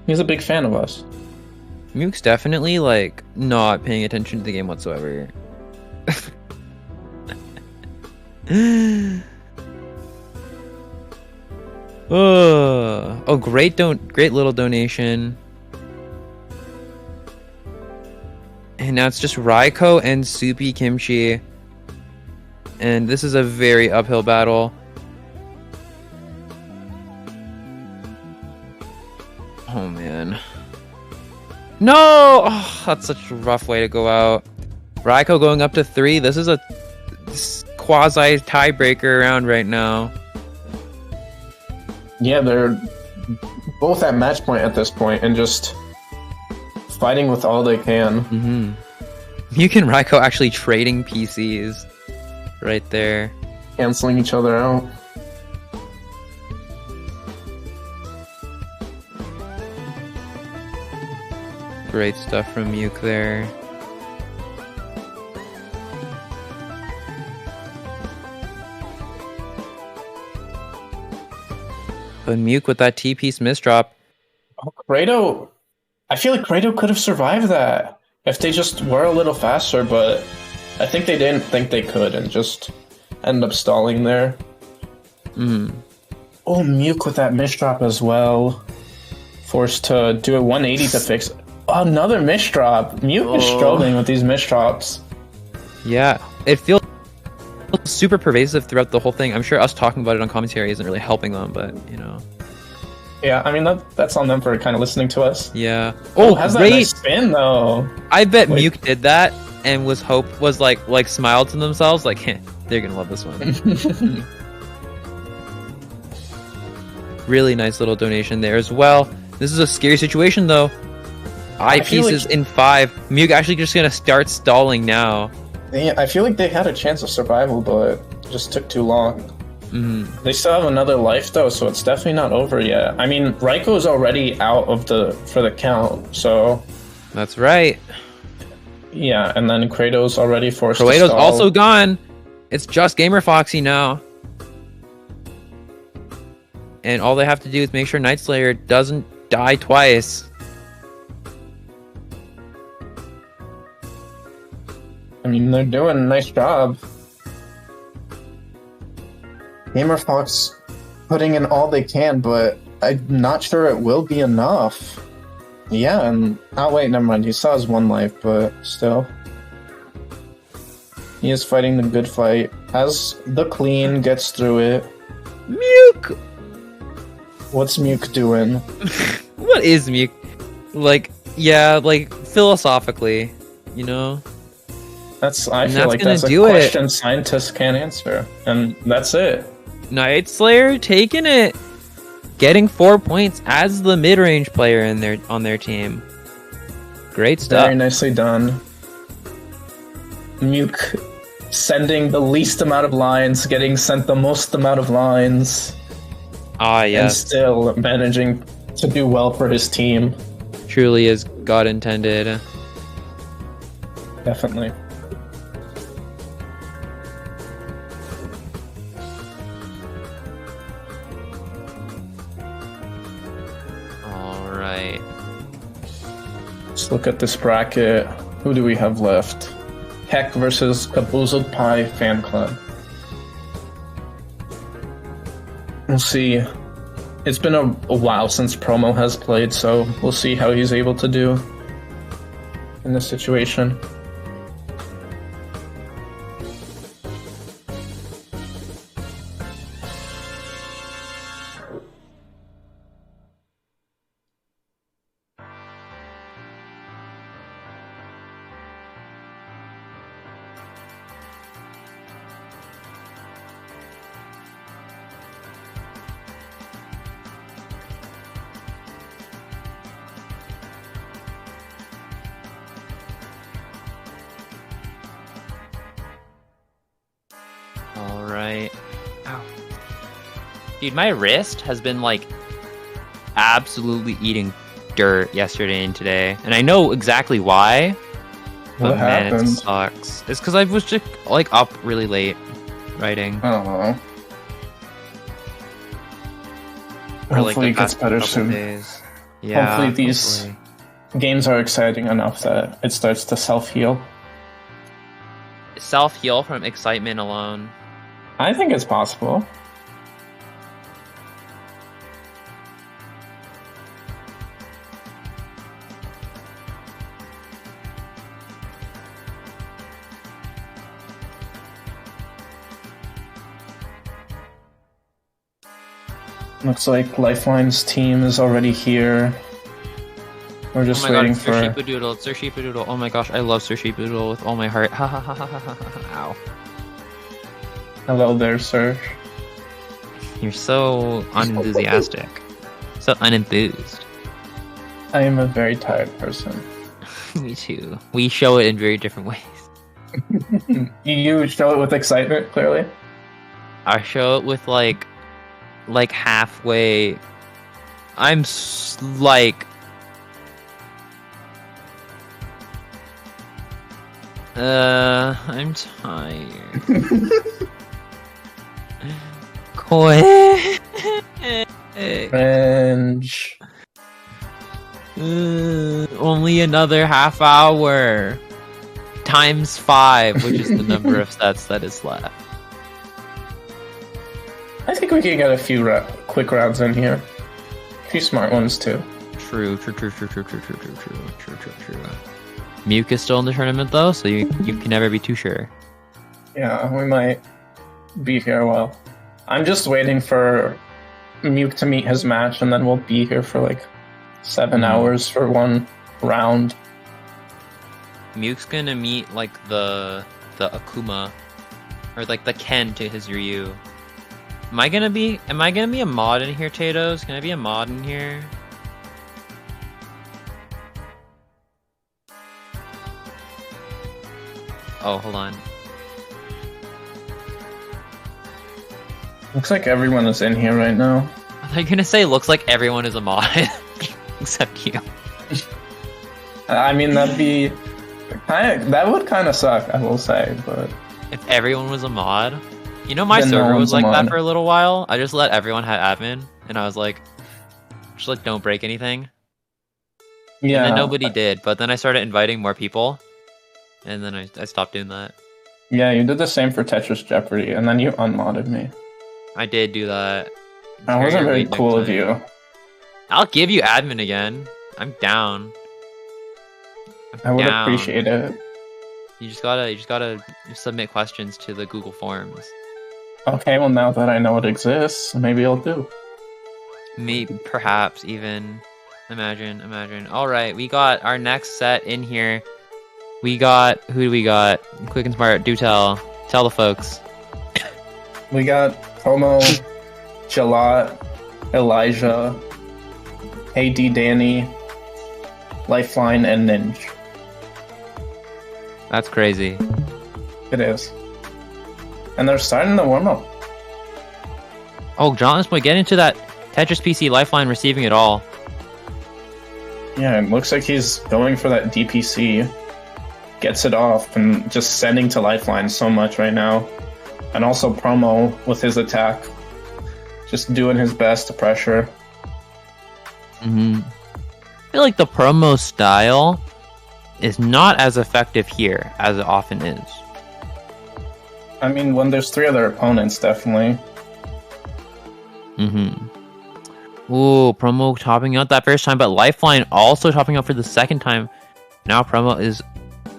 He's a big fan of us. Muke's definitely like not paying attention to the game whatsoever. Oh, great little donation. And now it's just Raiko and Soupy Kimchi. and this is a very uphill battle. Oh man. No! Oh, that's such a rough way to go out. Raiko going up to 3. This is a quasi tiebreaker round right now. Yeah, they're both at match point at this point and just fighting with all they can. Muke and Raiko actually trading PCs right there. Canceling each other out. Great stuff from Muke there. But Muke with that T-piece misdrop. Oh, Kratos. I feel like Kratos could have survived that if they just were a little faster, but I think they didn't think they could and just ended up stalling there. Oh, Muke with that misdrop as well. Forced to do a 180 to fix it. Another misdrop. Muke is struggling with these misdrops. Yeah, it feels super pervasive throughout the whole thing. I'm sure us talking about it on commentary isn't really helping them, but you know. Yeah, I mean that's on them for kind of listening to us. Yeah. Oh, has that nice spin though? I bet Muke did that and was like smiled to themselves like, they're gonna love this one. Really nice little donation there as well. This is a scary situation though. Eyepieces in 5. Muke actually just gonna start stalling now. Yeah, I feel like they had a chance of survival, but it just took too long. They still have another life though, so it's definitely not over yet. I mean, Raiko's already out of for the count, so that's right. Yeah, and then Kratos already forced to Kratos stall. also gone. It's just Gamer Foxy now. And all they have to do is make sure Night Slayer doesn't die twice. I mean, they're doing a nice job. Gamer Fox putting in all they can, but I'm not sure it will be enough. Yeah, and... Oh, wait, never mind. He still has 1 life, but still. He is fighting the good fight. As the clean gets through it. Muke! What's Muke doing? What is Muke? Like, yeah, like, philosophically, you know? I feel like that's a question scientists can't answer. And that's it. Night Slayer taking it. Getting 4 points as the mid-range player on their team. Great stuff. Very nicely done. Muke sending the least amount of lines, getting sent the most amount of lines. Ah, yes. And still managing to do well for his team. Truly is God intended. Definitely. Alright. Let's look at this bracket. Who do we have left? Heck versus Kaboozled Pie Fan Club. We'll see. It's been a while since Promo has played, so we'll see how he's able to do in this situation. Alright. Ow. Dude, my wrist has been like absolutely eating dirt yesterday and today. And I know exactly why. But man, it sucks. It's because I was just like up really late writing. I don't know. Hopefully it gets better soon. Days. Yeah, hopefully these games are exciting enough that it starts to self-heal. Self-heal from excitement alone. I think it's possible. Looks like Lifeline's team is already here. We're just waiting for... Sir Sheepadoodle, Sir Sheepadoodle. Oh my gosh, I love Sir Sheepadoodle with all my heart. Ha ha ha ha ha ha. Ow. Hello there, Sir. You're so unenthusiastic. So unenthused. I am a very tired person. Me too. We show it in very different ways. You show it with excitement, clearly? I show it with like halfway. I'm like... I'm tired. Quick. Cringe. Only another half hour. Times 5, which is the number of sets that is left. I think we can get a few quick rounds in here. A few smart ones, too. True. Muke is still in the tournament, though, so you can never be too sure. Yeah, we might be here a while. I'm just waiting for Muke to meet his match, and then we'll be here for like 7 hours for one round. Muke's gonna meet like the Akuma, or like the Ken to his Ryu. Am I gonna be a mod in here, Tatos? Can I be a mod in here? Oh, hold on. Looks like everyone is in here right now. I was gonna say, looks like everyone is a mod, except you. I mean, that would kind of suck, I will say, but... If everyone was a mod... You know, my Then server no was one's like a that mod. for a little while. I just let everyone have admin, and I was like, just like, don't break anything. Yeah. And then nobody did, but then I started inviting more people, and then I stopped doing that. Yeah, you did the same for Tetris Jeopardy, and then you unmodded me. I did do that. That wasn't very Wait next cool of time. you. I'll give you admin again. I'm down. I would down. appreciate it. You just gotta submit questions to the Google Forms. Okay, well now that I know it exists, maybe I'll do. Maybe, perhaps, even. Imagine. Alright, we got our next set in here. Who do we got? Quick and smart, do tell. Tell the folks. We got Promo, Jalot, Elijah, Hey D Danny, Lifeline, and Ninja. That's crazy. It is. And they're starting the warm-up. Oh, Jonathan's boy, get into that Tetris PC Lifeline receiving it all. Yeah, it looks like he's going for that DPC. Gets it off and just sending to Lifeline so much right now. And also Promo with his attack. Just doing his best to pressure. I feel like the promo style is not as effective here as it often is. I mean, when there's 3 other opponents, definitely. Ooh, promo topping out that first time, but Lifeline also topping out for the second time. Now promo is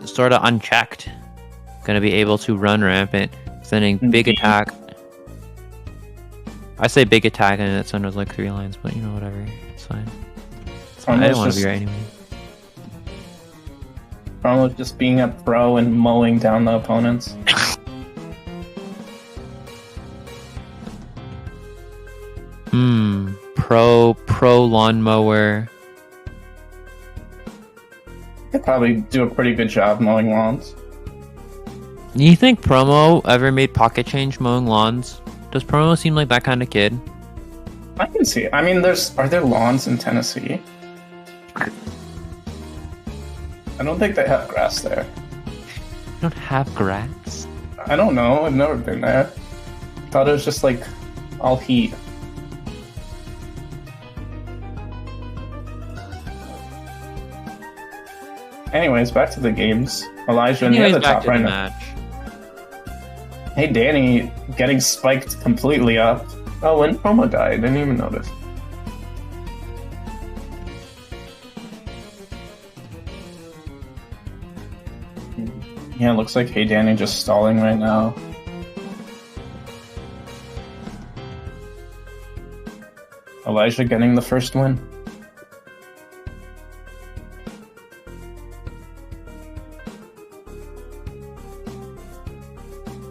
sort of unchecked. Gonna be able to run rampant, sending big attack. I say big attack and it sounded like 3 lines, but you know, whatever. It's fine. I didn't want to be right anyway. Promo just being a pro and mowing down the opponents. Pro lawnmower. Could probably do a pretty good job mowing lawns. Do you think Promo ever made pocket change mowing lawns? Does Promo seem like that kind of kid? I can see it. I mean, are there lawns in Tennessee? I don't think they have grass there. You don't have grass? I don't know. I've never been there. Thought it was just like all heat. Anyways, back to the games. Elijah near the top right now. Hey Danny, getting spiked completely up. Oh, when Promo died, didn't even notice. Yeah, it looks like Hey Danny just stalling right now. Elijah getting the first win.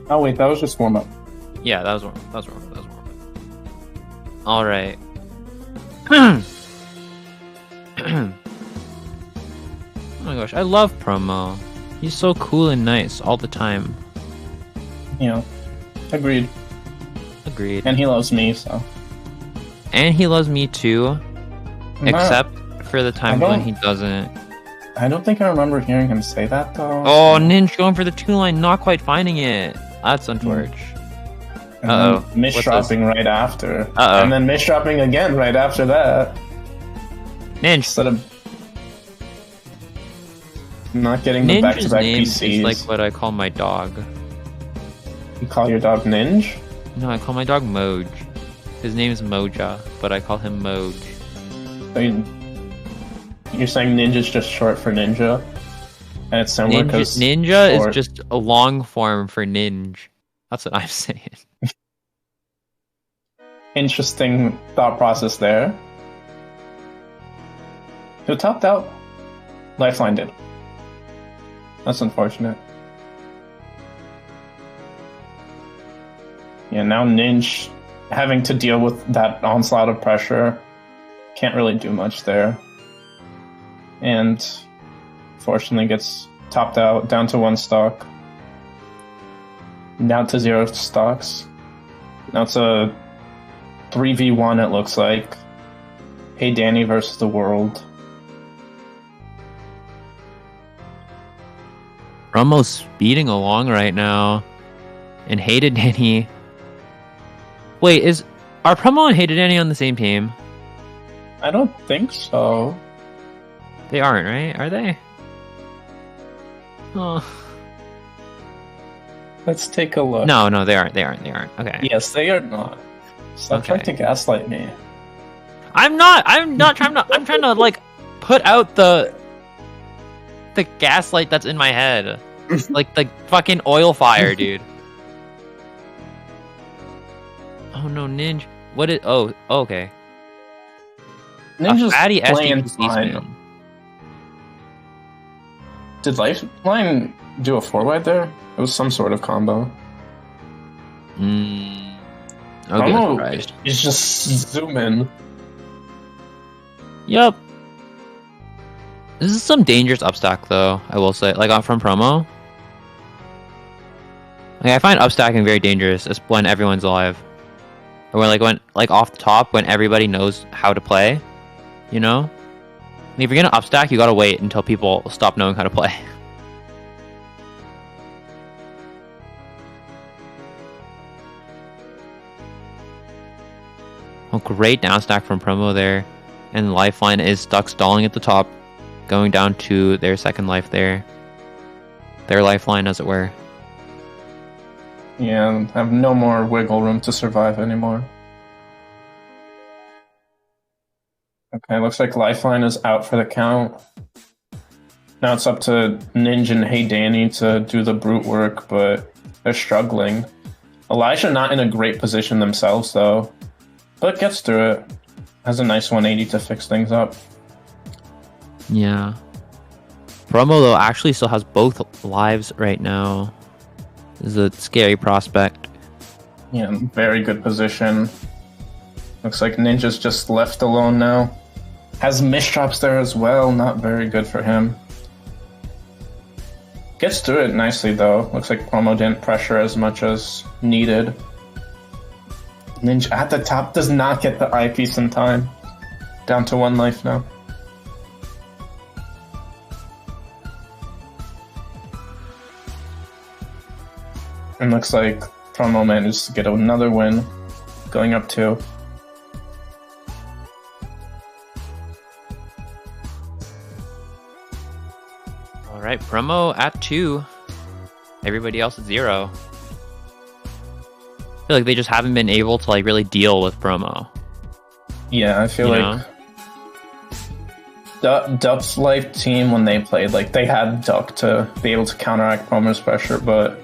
Oh wait, that was just warm up. Yeah, that was warm. All right. Oh my gosh, I love Promo. He's so cool and nice all the time. Yeah, agreed. And he loves me, so. And he loves me too, except for the times when he doesn't. I don't think I remember hearing him say that though. Oh, Ninja going for the 2-line, not quite finding it. That's unfortunate. Uh-oh. Misdropping right after. Uh-oh. And then misdropping again right after that. Ninja. Instead of not getting the back-to-back Ninja's name PCs. is like what I call my dog. You call your dog Ninja? No, I call my dog Moj. His name is Moja, but I call him Moj. You're saying Ninja's just short for ninja? And it's similar because Ninja is just a long form for Ninja. That's what I'm saying. Interesting thought process there. Who topped out? Lifeline did. That's unfortunate. Yeah, now Ninja having to deal with that onslaught of pressure. Can't really do much there. And fortunately gets topped out, down to 1 stock. Down to 0 stocks. Now it's a 3v1 it looks like. Hey Danny versus the world. We're almost speeding along right now. And Hated Danny. Wait, are Promo and Hated Danny on the same team? I don't think so. They aren't, right? Are they? Oh. Let's take a look. No, they aren't. Okay. Yes, they are not. Stop trying to gaslight me. I'm not trying to. I'm trying to like put out the gaslight that's in my head, like the fucking oil fire, dude. Oh no, Ninja. What is? Oh, okay. Ninja's fatty playing SDPC fine. spin. Did Lifeline do a 4-wide there? It was some sort of combo. I'll get surprised. It's just zoom in. Yep. This is some dangerous upstack, though. I will say, like from Promo. Like, I find upstacking very dangerous when everyone's alive, or when off the top when everybody knows how to play. You know, like, if you're gonna upstack, you gotta wait until people stop knowing how to play. Oh, great downstack from Promo there. And Lifeline is stuck stalling at the top, going down to their second life there. Their lifeline, as it were. Yeah, have no more wiggle room to survive anymore. Okay, looks like Lifeline is out for the count. Now it's up to Ninja and Hey Danny to do the brute work, but they're struggling. Elijah not in a great position themselves, though. But gets through it. Has a nice 180 to fix things up. Yeah. Promo, though, actually still has both lives right now. This is a scary prospect. Yeah, very good position. Looks like Ninja's just left alone now. Has misdrops there as well, not very good for him. Gets through it nicely though. Looks like Promo didn't pressure as much as needed. Ninja at the top does not get the eyepiece in time. Down to 1 life now. And looks like Promo managed to get another win. Going up 2. Alright, Promo at 2. Everybody else at 0. I feel like they just haven't been able to like really deal with Promo. Yeah, I feel like Duck's life team, when they played, like they had Duck to be able to counteract Promo's pressure, but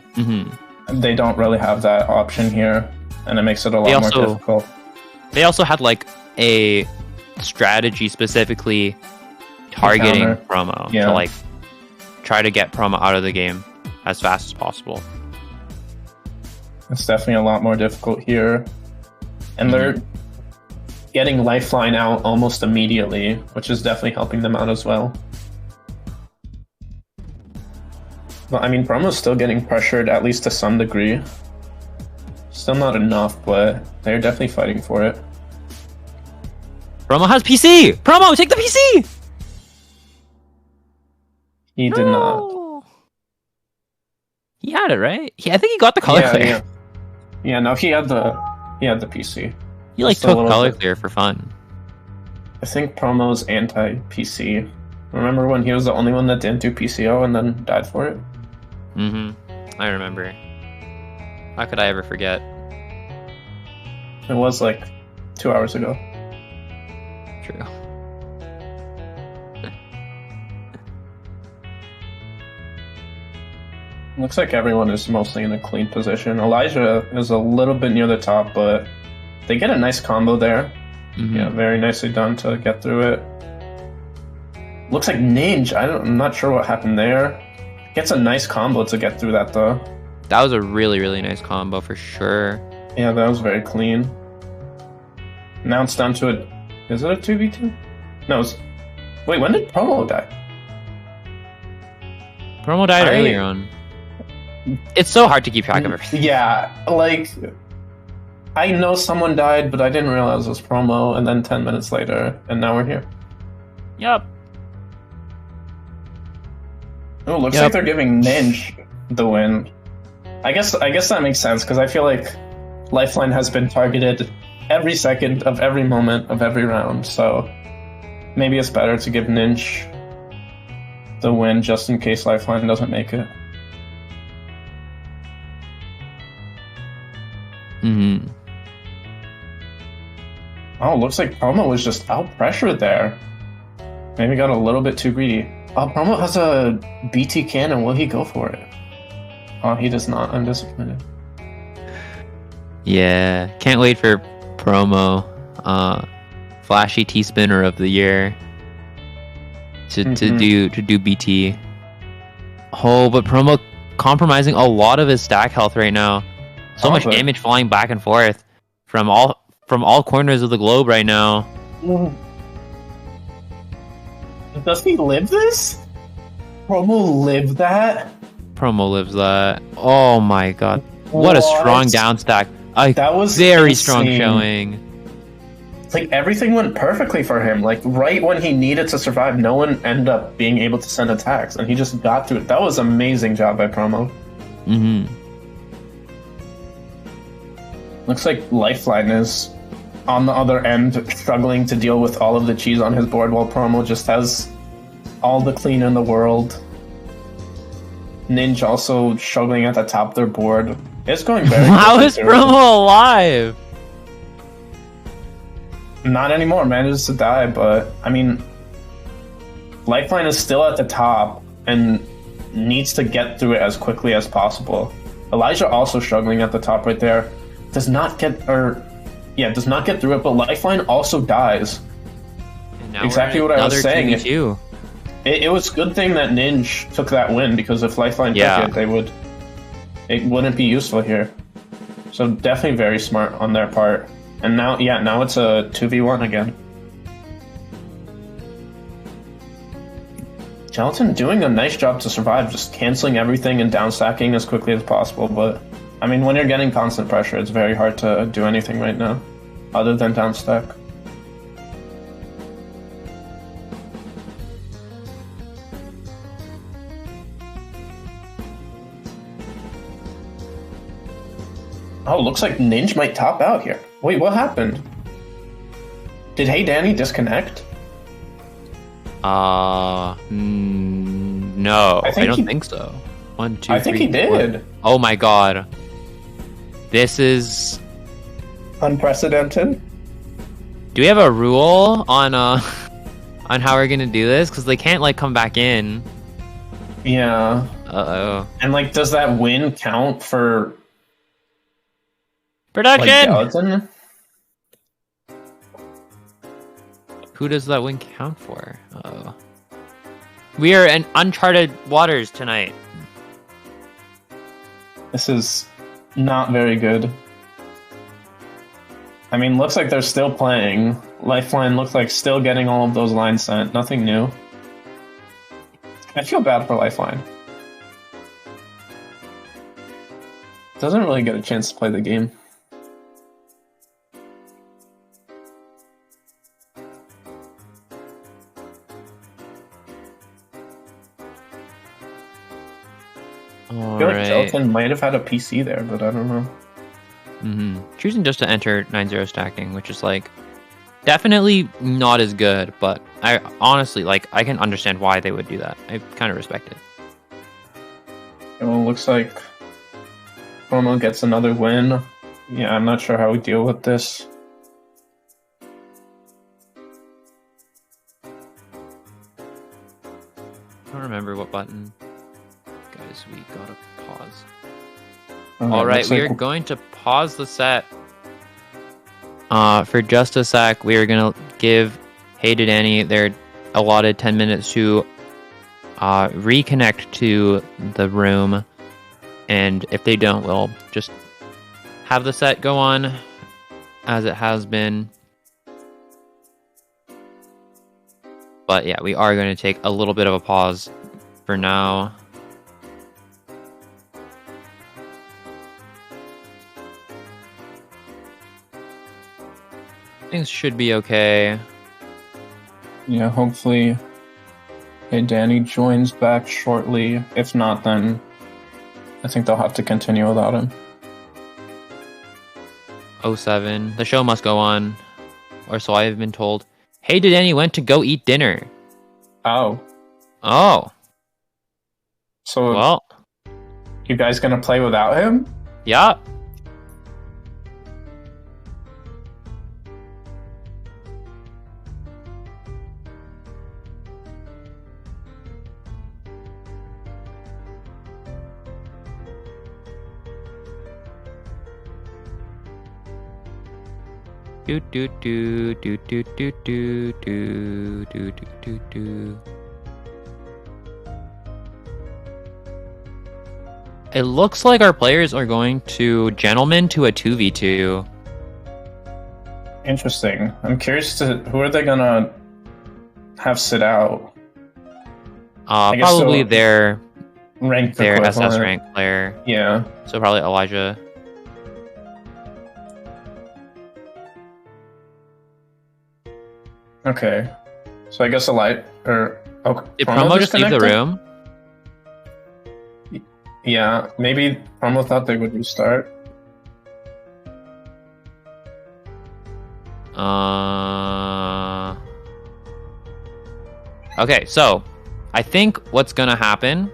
they don't really have that option here, and it makes it a lot more difficult. They also had like a strategy specifically targeting promo to like try to get promo out of the game as fast as possible. It's definitely a lot more difficult here. And they're getting Lifeline out almost immediately, which is definitely helping them out as well. But I mean, Promo's still getting pressured, at least to some degree. Still not enough, but they're definitely fighting for it. Promo has PC! Promo, take the PC! He did not. He had it, right? I think he got the color clear. Yeah, no, he had the PC. He like took color clear for fun. I think Promo's anti-PC. Remember when he was the only one that didn't do PCO and then died for it? I remember. How could I ever forget? It was like 2 hours ago. True. Looks like everyone is mostly in a clean position. Elijah is a little bit near the top, but they get a nice combo there. Yeah, very nicely done to get through it. Looks like Ninja. I'm not sure what happened there. Gets a nice combo to get through that though. That was a really, really nice combo for sure. Yeah, that was very clean. Now it's down to is it a 2v2? No, wait, when did Promo die? Promo died earlier on. It's so hard to keep track of everything. Yeah, like, I know someone died, but I didn't realize it was Promo, and then 10 minutes later, and now we're here. Yep. Oh, looks like they're giving Ninja the win. I guess that makes sense, because I feel like Lifeline has been targeted every second of every moment of every round, so maybe it's better to give Ninja the win just in case Lifeline doesn't make it. Oh, looks like Promo was just out-pressured there. Maybe got a little bit too greedy. Oh, Promo has a BT cannon. Will he go for it? Oh, he does not. I'm disappointed. Yeah, can't wait for Promo. Flashy T-Spinner of the year. To do BT. Oh, but Promo compromising a lot of his stack health right now. So much damage flying back and forth from all corners of the globe right now. Does he live this? Promo live that? Promo lives that. Oh my god. What a strong down stack. That was very strong showing. Like, everything went perfectly for him. Like, right when he needed to survive, no one ended up being able to send attacks, and he just got through it. That was amazing job by Promo. Looks like Lifeline is on the other end, struggling to deal with all of the cheese on his board, while Promo just has all the clean in the world. Ninja also struggling at the top of their board. It's going very How is Promo alive? Not anymore, manages to die, but I mean, Lifeline is still at the top and needs to get through it as quickly as possible. Elijah also struggling at the top right there. Does not get through it, but Lifeline also dies. Exactly what I was saying. It was a good thing that Ninja took that win, because if Lifeline took it, it wouldn't be useful here. So definitely very smart on their part. And now it's a 2v1 again. Gelatin doing a nice job to survive, just canceling everything and downstacking as quickly as possible, but I mean, when you're getting constant pressure, it's very hard to do anything right now, other than downstack. Oh, looks like Ninja might top out here. Wait, what happened? Did Hey Danny disconnect? No, I don't think so. 1, 2, I think 3, he did. 4. Oh my god. This is unprecedented. Do we have a rule on how we're gonna do this? Because they can't like come back in. Yeah. And like, does that win count for production? Like, Who does that win count for? Uh-oh. We are in uncharted waters tonight. This is not very good. I mean, looks like they're still playing. Lifeline looks like still getting all of those lines sent. Nothing new. I feel bad for Lifeline. Doesn't really get a chance to play the game. I feel like Gelatin might have had a PC there, but I don't know. Choosing just to enter 9-0 stacking, which is like definitely not as good, but I honestly I can understand why they would do that. I kind of respect it. Well, looks like Promo gets another win. Yeah, I'm not sure how we deal with this. I don't remember what button. Guys, we gotta pause. Okay, Alright, we are going to pause the set. For just a sec, we are gonna give Hated Annie their allotted 10 minutes to reconnect to the room. And if they don't, we'll just have the set go on as it has been. But yeah, we are going to take a little bit of a pause for now. Things should be okay. Yeah, hopefully Danny joins back shortly. If not, then I think they'll have to continue without him. 07. The show must go on. Or so I have been told. Hey, did Danny went to go eat dinner? Oh. Oh. So, well, you guys gonna play without him? Yeah. Do do do do do do do do do do do. It looks like our players are going to Gentleman to a 2v2. Interesting. I'm curious to who are they gonna have sit out? Probably their SS equivalent. rank player. Yeah. So probably Elijah. Okay. So I guess a light or did Promo just leave the room? Yeah, maybe Promo thought they would restart. Okay, so I think what's gonna happen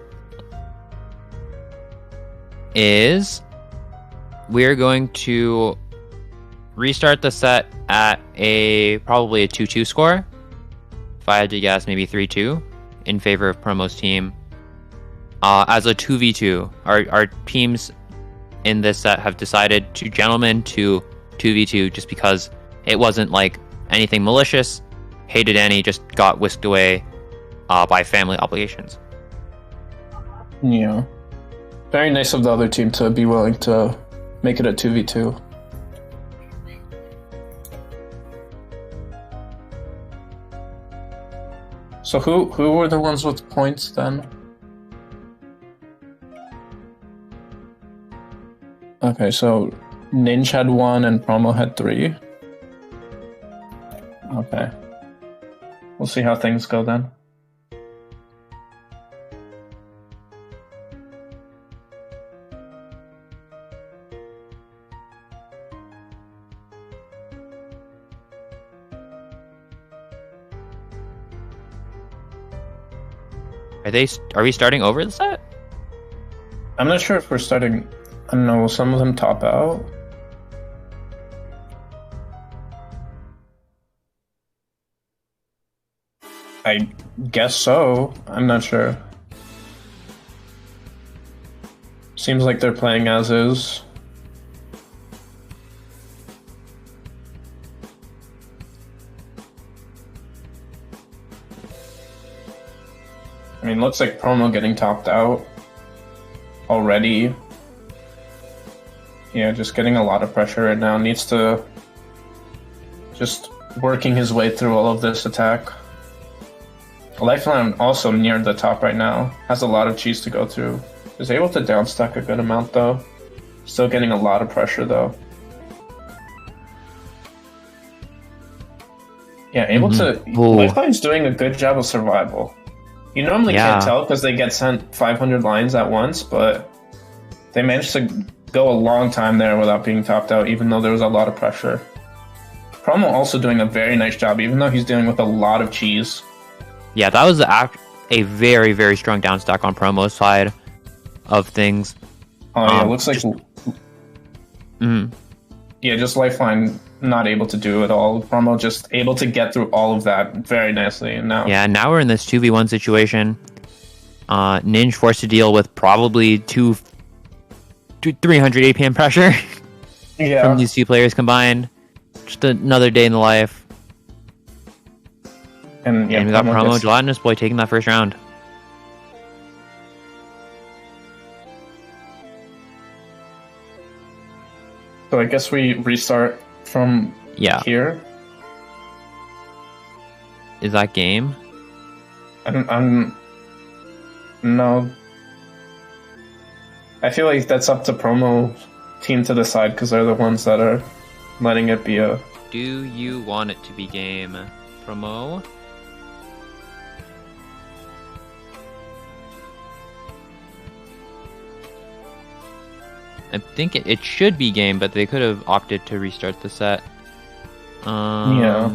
is we're going to restart the set at probably a 2-2 score. If I had to guess, maybe 3-2 in favor of Promo's team. As a 2v2, our teams in this set have decided to Gentleman to 2v2 just because it wasn't like anything malicious. Hated Annie just got whisked away by family obligations. Yeah. Very nice of the other team to be willing to make it a 2v2. So who were the ones with points then? Okay, so Ninja had 1 and Promo had 3. Okay. We'll see how things go then. Are we starting over the set? I'm not sure if we're starting. I don't know, will some of them top out? I guess so. I'm not sure. Seems like they're playing as is. I mean, looks like Promo getting topped out already. Yeah, just getting a lot of pressure right now. Needs to just working his way through all of this attack. Lifeline also near the top right now. Has a lot of cheese to go through. Is able to downstack a good amount though. Still getting a lot of pressure though. Yeah, able to... Lifeline's doing a good job of survival. You normally can't tell because they get sent 500 lines at once, but they managed to go a long time there without being topped out, even though there was a lot of pressure. Promo also doing a very nice job, even though he's dealing with a lot of cheese. Yeah, that was a very, very strong downstack on Promo's side of things. Oh yeah, looks like... Yeah, just Lifeline not able to do it all. Promo just able to get through all of that very nicely. And now... Yeah, now we're in this 2v1 situation. Ninja forced to deal with probably 300 APM pressure from these two players combined. Just another day in the life. And we got Promo Gelatinous Boy taking that first round. So I guess we restart from here. Is that game? No. I feel like that's up to Promo team to decide because they're the ones that are letting it be a... Do you want it to be game, Promo? I think it should be game, but they could have opted to restart the set. Yeah.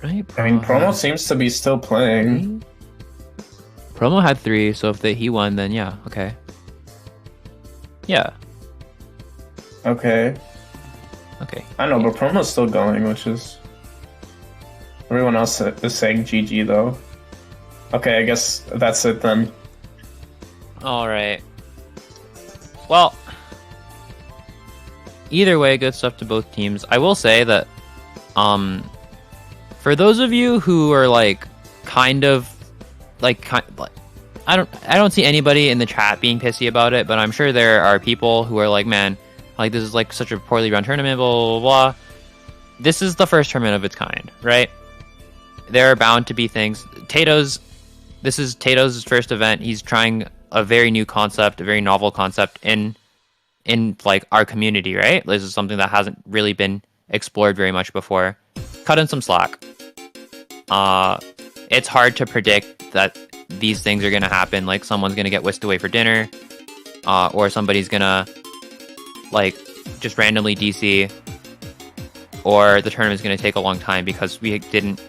Right. I mean, Promo seems to be still playing. Promo had 3, so if he won, then yeah, okay. Yeah. Okay. I know, but Promo's still going, which is... Everyone else is saying GG, though. Okay, I guess that's it, then. Alright. Well... Either way, good stuff to both teams. I will say that... For those of you who are, like, I don't see anybody in the chat being pissy about it, but I'm sure there are people who are like, man, like this is like such a poorly run tournament, blah blah blah. This is the first tournament of its kind, right? There are bound to be things. This is Tato's first event. He's trying a very new concept, a very novel concept in like our community, right? This is something that hasn't really been explored very much before. Cut in some slack. It's hard to predict that these things are going to happen. Like, someone's going to get whisked away for dinner, or somebody's going to, like, just randomly DC, or the tournament's going to take a long time because we didn't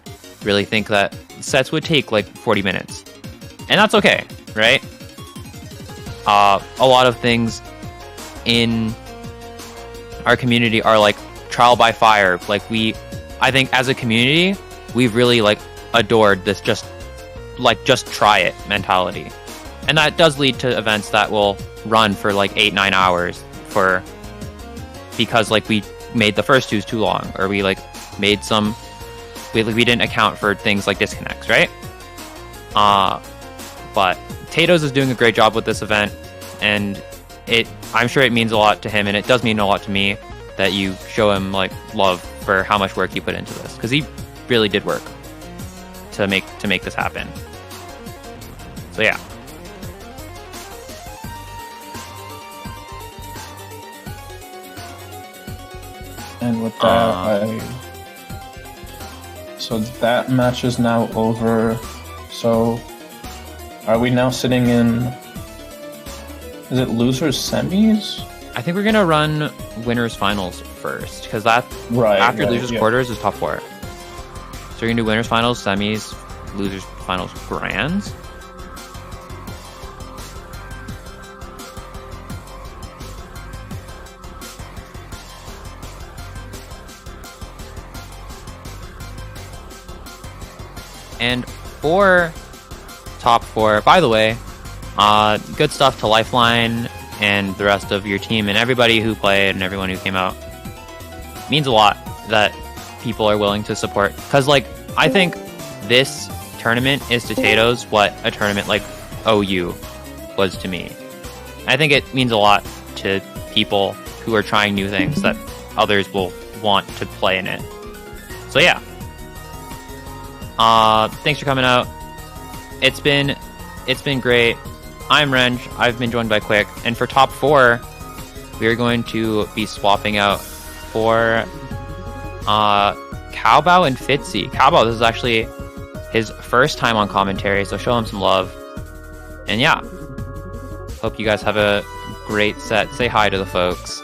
really think that sets would take, like, 40 minutes. And that's okay, right? A lot of things in our community are, like, trial by fire. Like, I think as a community, we've really, like, adored this just try it mentality, and that does lead to events that will run for like 8-9 hours because like we made the first twos too long, or we like made we didn't account for things like disconnects, right? But Tato's is doing a great job with this event, and I'm sure it means a lot to him, and it does mean a lot to me that you show him like love for how much work he put into this, because he really did work to make this happen. So yeah. And with that, so that match is now over. So are we now sitting in, is it losers semis? I think we're gonna run winners finals first, because after losers quarters is top 4. So you're gonna do winners finals, semis, losers finals, grands. And for top 4, by the way, good stuff to Lifeline and the rest of your team and everybody who played and everyone who came out. It means a lot that people are willing to support. Because, like, I think this tournament is to Tato's what a tournament like OU was to me. I think it means a lot to people who are trying new things that others will want to play in it. So yeah. Thanks for coming out. It's been great. I'm Wrench. I've been joined by Quick, and for top 4, we are going to be swapping out for Cowbow and Fitzy. Cowbow, this is actually his first time on commentary, so show him some love. And yeah, hope you guys have a great set. Say hi to the folks.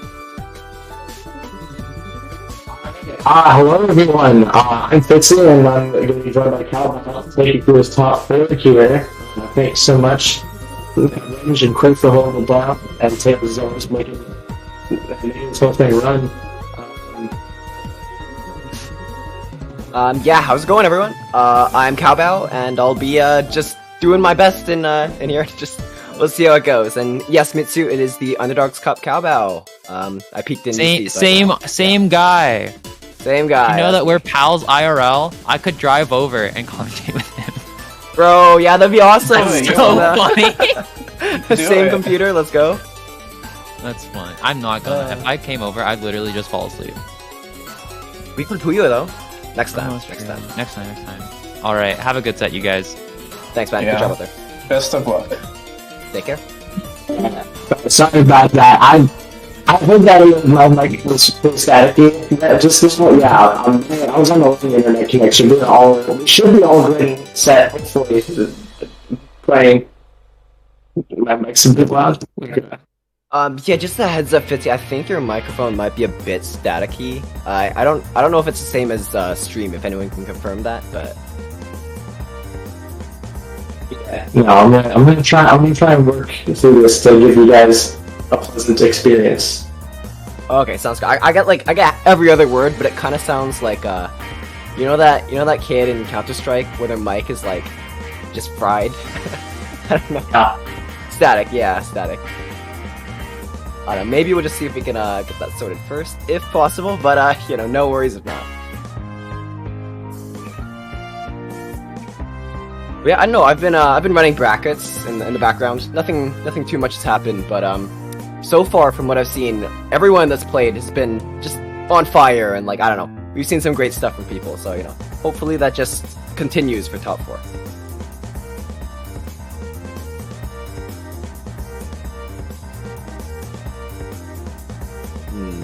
Hello everyone, I'm Fitzy and I'm going to be joined by Cowbow to take you through his top 4 here. Thanks so much, Range and Quick for holding it down, and Taylor is always making this whole thing run. Yeah, how's it going everyone? I'm Cowbow and I'll be just doing my best in here. Just we'll see how it goes. And yes, Mitsu, it is the Underdogs Cup Cowbow. I peeked in. Same guy. Same guy. You know that we're pals IRL? I could drive over and commentate with him. Bro, yeah, that'd be awesome. That's so funny. Same computer, let's go. That's fun. I'm not gonna. If I came over, I'd literally just fall asleep. We could Puyo though. Next time. Oh, next time. All right. Have a good set, you guys. Thanks, man. Good job out there. Best of luck. Take care. Sorry about that. I heard that my mic was staticky. I was on the internet connection. We should be all good and set. Hopefully, playing. My mic's a bit loud. Yeah, just a heads up, Fitzy. I think your microphone might be a bit staticky. I don't know if it's the same as stream. If anyone can confirm that, but yeah. No, I'm gonna try and work through this to give you guys a pleasant experience. Okay, sounds good. I get every other word, but it kind of sounds like you know that kid in Counter-Strike where their mic is like just fried. I don't know. Static, yeah, static. I don't know, maybe we'll just see if we can get that sorted first, if possible. But no worries if not. But yeah, I know I've been running brackets in the background. Nothing too much has happened, but so far from what I've seen, everyone that's played has been just on fire, and like I don't know, we've seen some great stuff from people. So hopefully that just continues for top 4.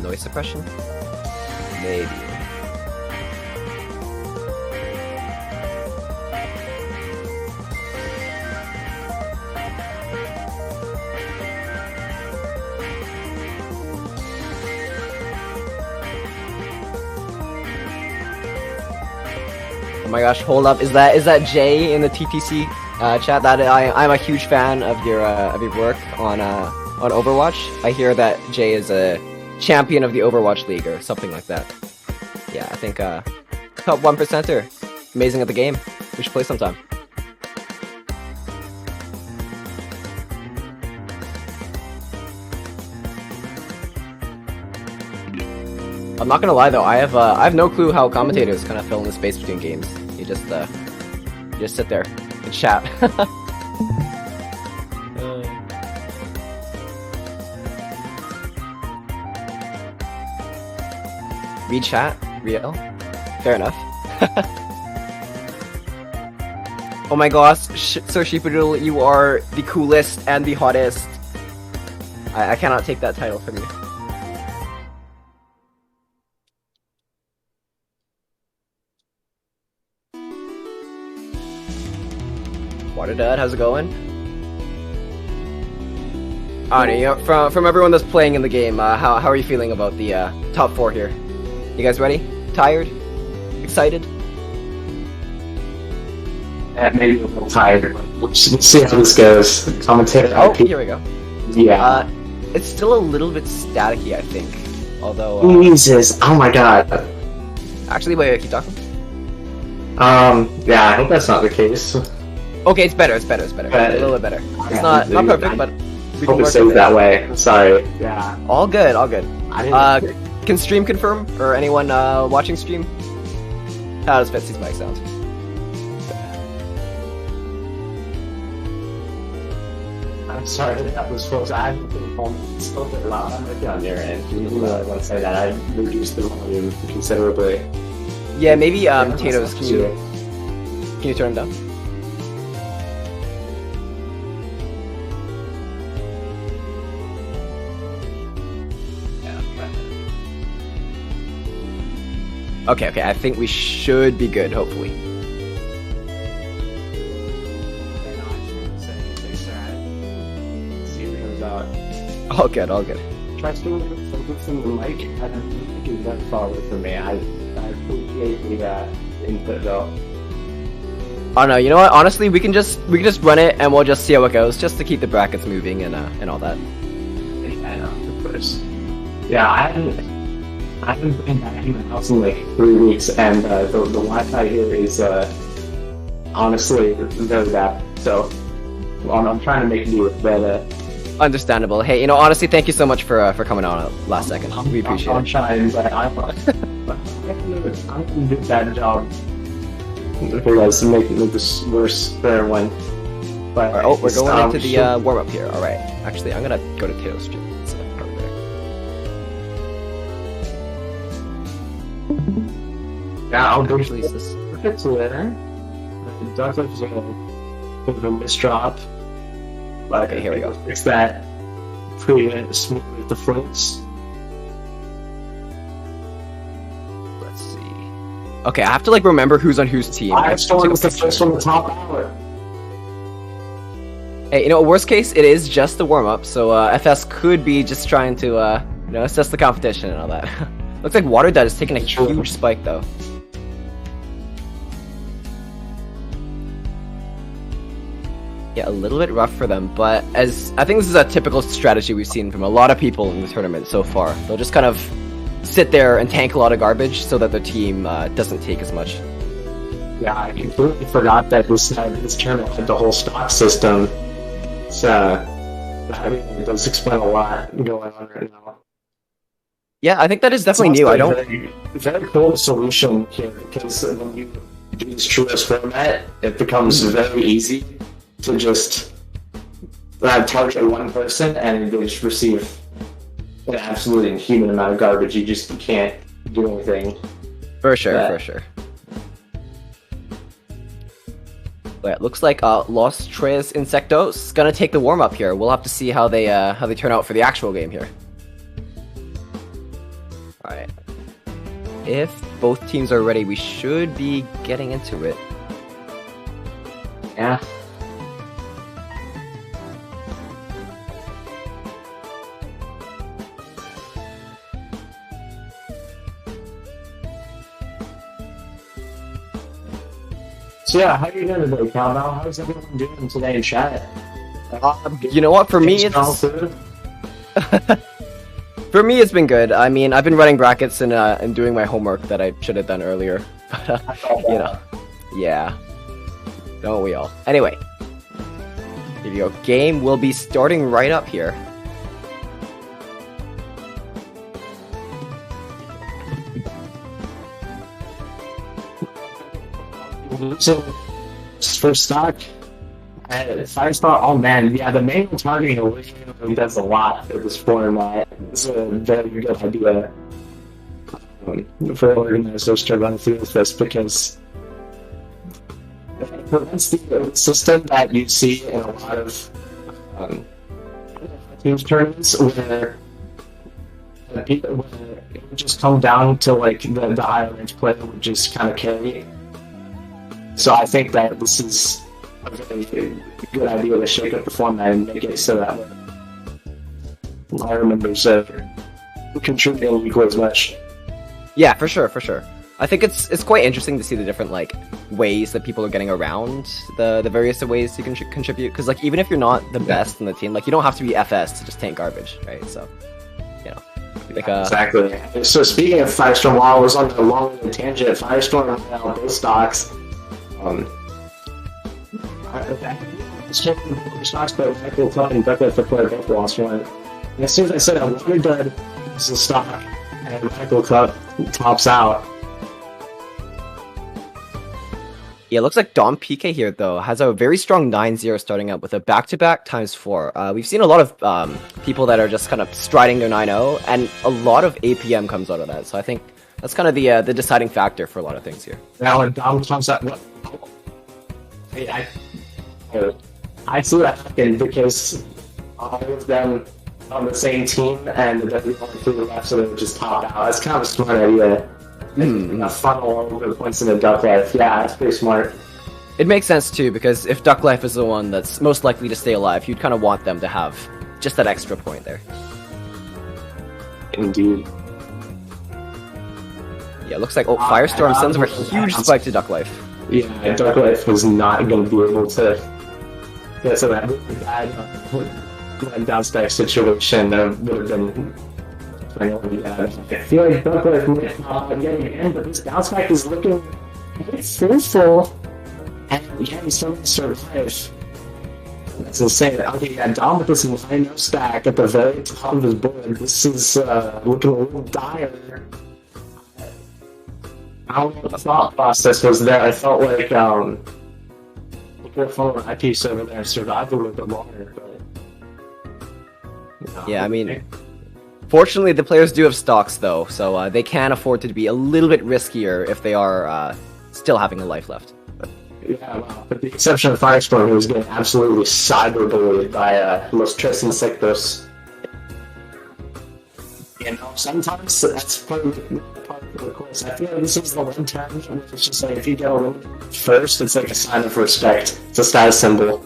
Noise suppression? Maybe. Oh my gosh, hold up. Is that Jay in the TTC chat? That I'm a huge fan of your work on Overwatch. I hear that Jay is a champion of the Overwatch League or something like that. Yeah, I think top 1%er. Amazing at the game. We should play sometime. I'm not gonna lie though, I have no clue how commentators kind of fill in the space between games. You just sit there and chat. Read chat? Real? Fair enough. Oh my gosh, Sir Sheepadoodle, you are the coolest and the hottest. I cannot take that title from you. Water Dad, how's it going? I don't know, from everyone that's playing in the game, how are you feeling about the top 4 here? You guys ready? Tired? Excited? Maybe a little tired. Let's see how this goes. Commentator. Oh, here we go. Yeah. It's still a little bit staticky, I think. Although. Jesus! Oh my god. Actually, wait, keep talking. Yeah, I hope that's not the case. Okay, it's better. It's better. It's better. A little bit better. It's not perfect, but we can hope it work stays with it. that way. Sorry. Yeah. All good. All good. I didn't. Can stream confirm or anyone watching stream? How does Fetsy's mic sound? I'm sorry that was supposed. I haven't been home. It's still a bit loud. I'm right down your end. You want to say that I reduced the volume considerably. Yeah, maybe Tato's. Can you turn him down? Okay, I think we should be good, hopefully. All good. Try to focus on the mic. I don't think it's that far away from me. I appreciate the input though. Oh no, you know what? Honestly, we can just run it and we'll just see how it goes, just to keep the brackets moving and all that. I know, of course. Yeah, I haven't been back in the house in like 3 weeks, and the Wi-Fi here is honestly very bad. So I'm trying to make do with that. Understandable. Hey, honestly, thank you so much for coming on last second. We appreciate I'm it. trying, but I'm gonna do that job. Because making this worse for everyone. But All right, we're going into the warm up here. All right. Actually, I'm gonna go to Taylor's stream. It's probably better. Yeah, I'll go Actually, is this? It's later. Douglas was a bit of a misdrop. But Okay, here we go. Fix that pretty smooth with the floats. Let's see. Okay, I have to remember who's on whose team. Firestorm was the first one to top hour. Hey, worst case, it is just the warm up, so FS could be just trying to assess the competition and all that. Looks like Water Dead is taking a huge spike though. Yeah, a little bit rough for them, but as I think this is a typical strategy we've seen from a lot of people in the tournament so far. They'll just kind of sit there and tank a lot of garbage so that their team doesn't take as much. Yeah, I completely forgot that this tournament had the whole stock system. So, I mean, it does explain a lot going on right now. Yeah, I think that is definitely new. I don't. Very cool solution here, because when you do this truest format, it becomes very easy to just target one person and they just receive an absolutely inhuman amount of garbage. You just can't do anything. For sure. But it looks like Los Tres Insectos is gonna take the warm up here. We'll have to see how they turn out for the actual game here. All right. If both teams are ready, we should be getting into it. Yeah. So yeah, how are you doing today, Calval? How's everyone doing today in chat? You know what? For me, it's for me, it's been good. I mean, I've been running brackets and doing my homework that I should have done earlier. But yeah, don't we all? Anyway, here you go. Game will be starting right up here. So, for stock, Firestar, oh man, yeah, the manual targeting really does a lot for this format. It's a very good idea for organizers to run through with this, because it prevents the system that you see in a lot of teams tournaments where it would just come down to the higher range player would just kind of carry. So I think that this is a very good idea to shake up the format and make it so that higher members contributing equally as much. Yeah, for sure. I think it's quite interesting to see the different ways that people are getting around the various ways you can contribute. Because even if you're not the best in the team, you don't have to be FS to just tank garbage, right? So exactly. So speaking of Firestorm, while I was on the long tangent, Firestorm both stocks. It's checking the stocks, but Michael Club and Ducklife for player both lost one. And as soon as I said that, Wonder Dud is a stock, and Michael Club tops out. Yeah, it looks like Dom PK here, though, has a very strong 9-0 starting out with a back-to-back ×4. We've seen a lot of people that are just kind of striding their 9-0, and a lot of APM comes out of that. So I think that's kind of the deciding factor for a lot of things here. Now, when Dom comes out, I see that happen because all of them on the same team, and then we only threw the left, so they would just top out. That's kind of a smart idea. A funnel over the points in the Duck Life. Yeah, that's pretty smart. It makes sense too, because if Duck Life is the one that's most likely to stay alive, you'd kind of want them to have just that extra point there. Indeed. Yeah, it looks like Firestorm sends a huge spike to Duck Life. Yeah, Duck Life was not going to be able to get to that really bad down spec situation. That would have been. I feel like Duck Life might yet again, but this bounce back is looking very fruitful. And yeah, he's still going to survive. That's insane. Okay, yeah, Dom with this 9-0 stack at the very top of his board. This is looking a little dire. I don't know what the thought process was there. I felt like we could have followed an IP server there and survived a little bit longer. But, yeah, I mean, fortunately, the players do have stocks, though, so they can afford to be a little bit riskier if they are still having a life left. Yeah, well, with the exception of Firestorm, who was getting absolutely cyberbullied by Los Tres Insectos. You know, sometimes that's part of the course. I feel like this is the one time where it's just like, if you get a win first, it's like a sign of respect. It's a status symbol.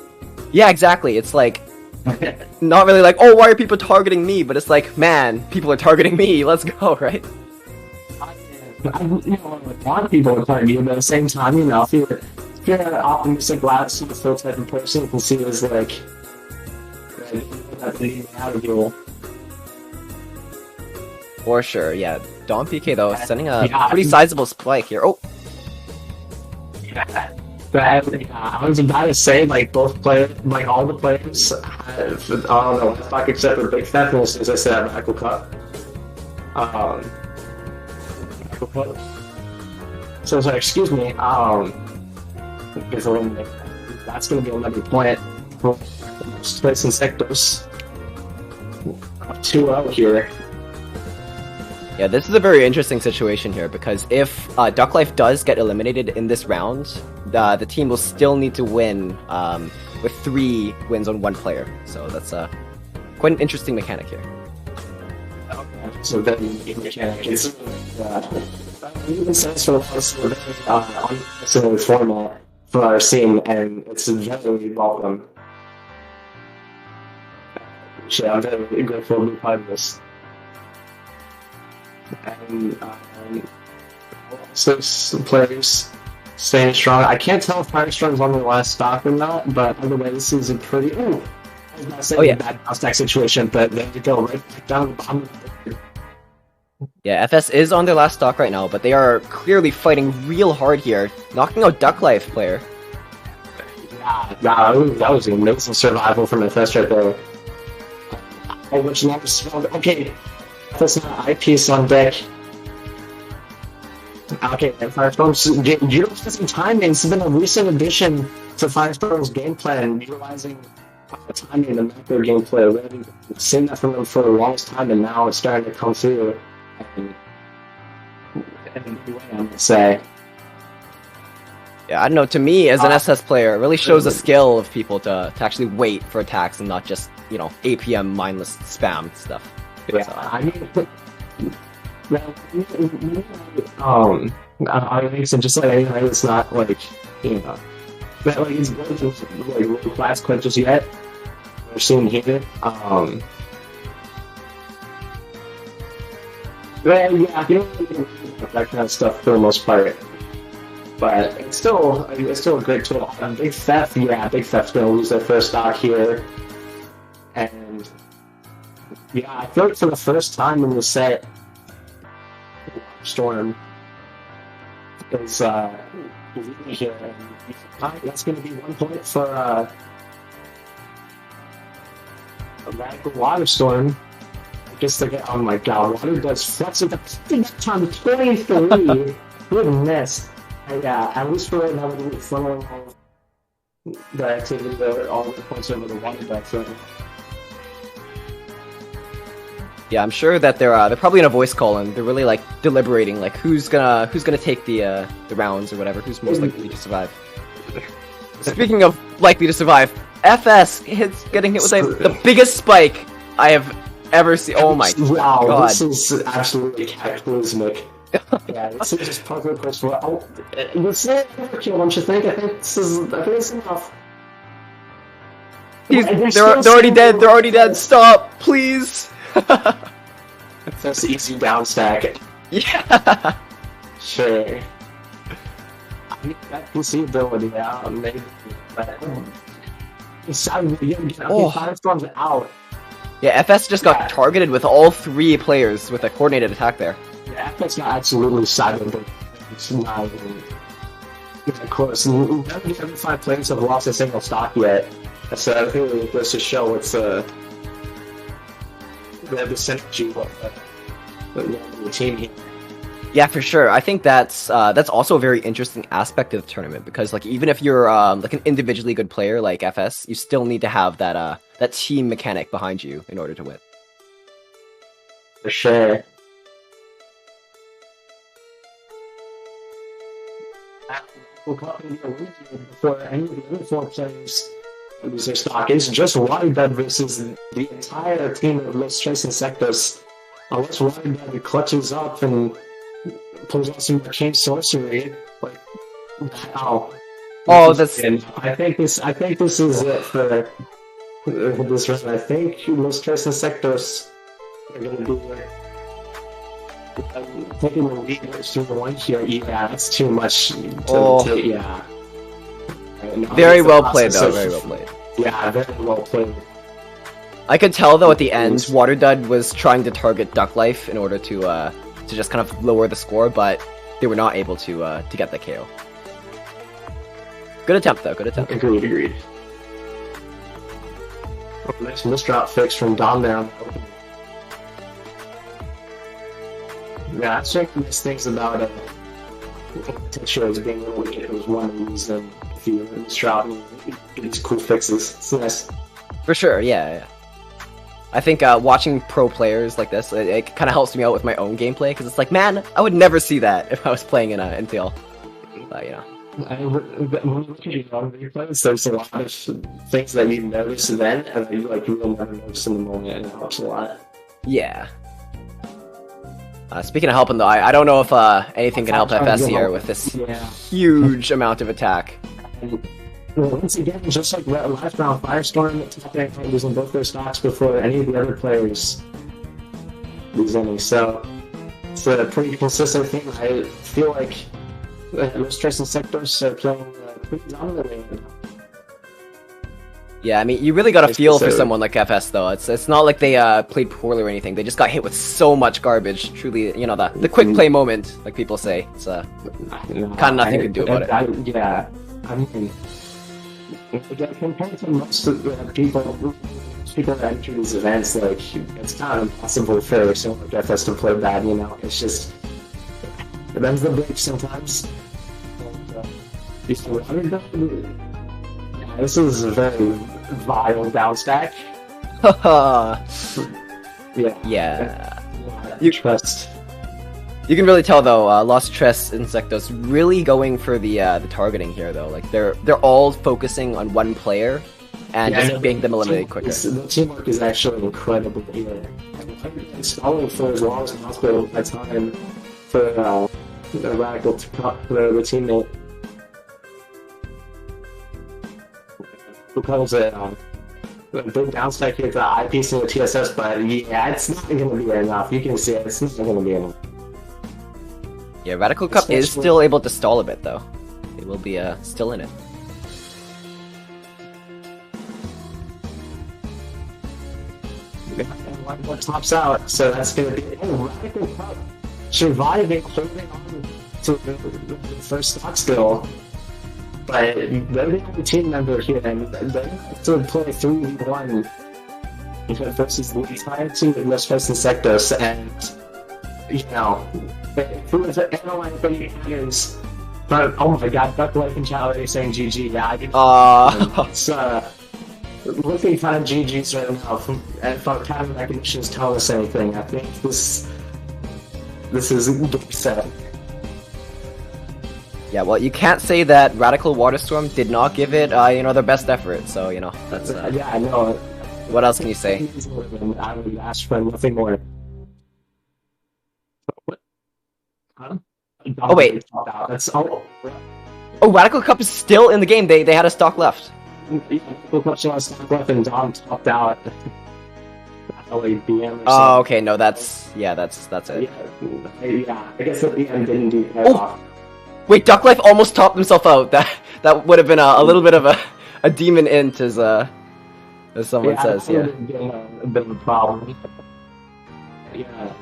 Yeah, exactly. It's like, not really like, oh, why are people targeting me? But it's like, man, people are targeting me. Let's go, right? I want people to target you, but at the same time, you know, if you're an optimistic, loud, super type of person, you can see it as like that leading out of you. For sure, yeah. Dom PK, though, sending a pretty sizable spike here. Oh! Yeah. I was about to say, like, both players, like, all the players have, I don't know, fuck except for Big Theft, as I said, Michael Cup. Michael Cup. So, sorry, excuse me, that's gonna be another point for Space Insectos. 2-0 here. Yeah, this is a very interesting situation here, because if Duck Life does get eliminated in this round, the team will still need to win with 3 wins on 1 player. So that's quite an interesting mechanic here. Okay, so then the mechanic is even sense for the unnecessary format for our scene, and it's very welcome. Actually, I'm very grateful to be part of this. And six players staying strong. I can't tell if Firestorm's on the last stock or not, but either way, this is a pretty. I was about to say bad stack situation, but there you go, right down the bottom of the board. Yeah, FS is on their last stock right now, but they are clearly fighting real hard here, knocking out Duck Life player. Yeah, that was an amazing survival from FS right there. Which numbers? Okay. That's not eyepiece on deck. Okay, and Firestorm's utilizing timing. This has been a recent addition to Firestorm's game plan, utilizing timing and macro gameplay. We've seen that from them for the longest time, and now it's starting to come through. And in a new way, I would say. Yeah, I don't know. To me, as an SS player, it really shows the skill of people to actually wait for attacks and not just, you know, APM mindless spam stuff. Yeah, I mean, so just like anything, it's not like, you know, that like it's good to like really class quenches yet. We're soon here. Well, yeah, you know, that kind of stuff for the most part. But it's still a great tool. Big Theft, Big Theft's gonna lose their first stock here, and. Yeah, I feel like for the first time in the set, Storm is here. That's going to be 1 point for a Radical Waterstorm. I guess they're getting. Oh my god, Water does flex it time 23. Goodness. Yeah, at least for right now, we're following the activity that all the points over the Water back through. Yeah, I'm sure that they're probably in a voice call and they're really like deliberating, like who's gonna take the rounds or whatever, who's most likely to survive. Speaking of likely to survive, FS getting hit with the biggest spike I have ever seen. Oh my god! Wow, this is absolutely cataclysmic. Yeah, this is just perfect for well. This is overkill, don't you think? I think this is enough. They're already dead. They're already dead. Stop, please. That's the easy down stack. Yeah. Sure. I mean, that conceivability, yeah, maybe. But it's Firestorm's out. Yeah, FS just got targeted with all 3 players with a coordinated attack there. Yeah, FS got absolutely silent, but it's not even close. None of the other 5 players have lost a single stock yet. So I think it goes to show what's the synergy of the team here. Yeah, for sure. I think that's also a very interesting aspect of the tournament because like even if you're like an individually good player like FS, you still need to have that team mechanic behind you in order to win. For sure. Before any of the other 4 players lose their stock, it's just Waterbed versus the entire team of Los Tres Insectos. Unless Waterbed clutches up and pulls out some arcane sorcery, like wow. Oh, that's. I think this is it for this round. I think Los Tres Insectos are going to be taking the lead through the 1 here. Yeah, that's too much to take. Yeah. Very well played, though. Very well played. Yeah, very well played. I could tell though at the end, Waterdud was trying to target Duck Life in order to just kind of lower the score, but they were not able to get the KO. Good attempt though. Good attempt. Agreed. Nice misdrop fix from Dom there. Yeah, that's one of the nice things about shows being able to get those one-ons and if you misdrop and get these cool fixes. It's nice. For sure, yeah. I think watching pro players like this, it kind of helps me out with my own gameplay, because it's like, man, I would never see that if I was playing in NTL. But, you know. When you look at your own replays, there's a lot of things that you notice then, and you really never notice in the moment, and it helps a lot. Yeah. Speaking of helping though, I don't know if anything can help FS here with this huge amount of attack. Once again, just like last round, Firestorm attacking losing both their stocks before any of the other players lose any. So it's a pretty consistent thing. I feel like Los Tres Insectos are playing pretty dominantly. Yeah, I mean, you really got a feel for someone like FS, though. It's not like they played poorly or anything. They just got hit with so much garbage. Truly, you know, the quick play moment, like people say. It's kind of nothing you can do about it. Yeah, I mean, compared to most of the people that enter these events, like, it's kind of impossible for someone like FS to play bad, you know? It's just, it bends the break sometimes. This is a very vile down stack. Yeah. Trust. You can really tell though, Los Tres Insectos really going for the targeting here though. Like they're all focusing on one player and just getting them eliminated quicker. The teamwork is actually incredible here. It's following for as long as possible by time for the Radical to cut the teammate. Because a big downstack here to the eyepiece and the TSS, but yeah, it's not going to be enough. You can see it, it's not going to be enough. Yeah, Radical Cup is still able to stall a bit though. It will be still in it. What tops out, so that's going to be Radical Cup surviving, holding on to the first stock still. But they're the only team member here, and they have to play 3v1 versus the entire team of Los Tres Insectos, and you know, who is analyzing patterns. But oh my god, Duck Life and Challenger saying GG. Yeah, I can. It's looking kind of GG's right now. If our pattern recognitions tell us anything, I think this is getting set. Yeah, well, you can't say that Radical Waterstorm did not give it, their best effort. So that's. Yeah, I know. What else can you say? I would ask for nothing more. What? Huh? Oh wait. That's Radical Cup is still in the game. They had a stock left. Radical Cup still has stock left, and Dom topped out. BM or Oh, okay. No, that's it. Yeah, I guess the BM didn't do that. Oh. Wait, Duck Life almost topped himself out. That would have been a little bit of a demon int, as someone says. Yeah. A bit of a problem. Yeah.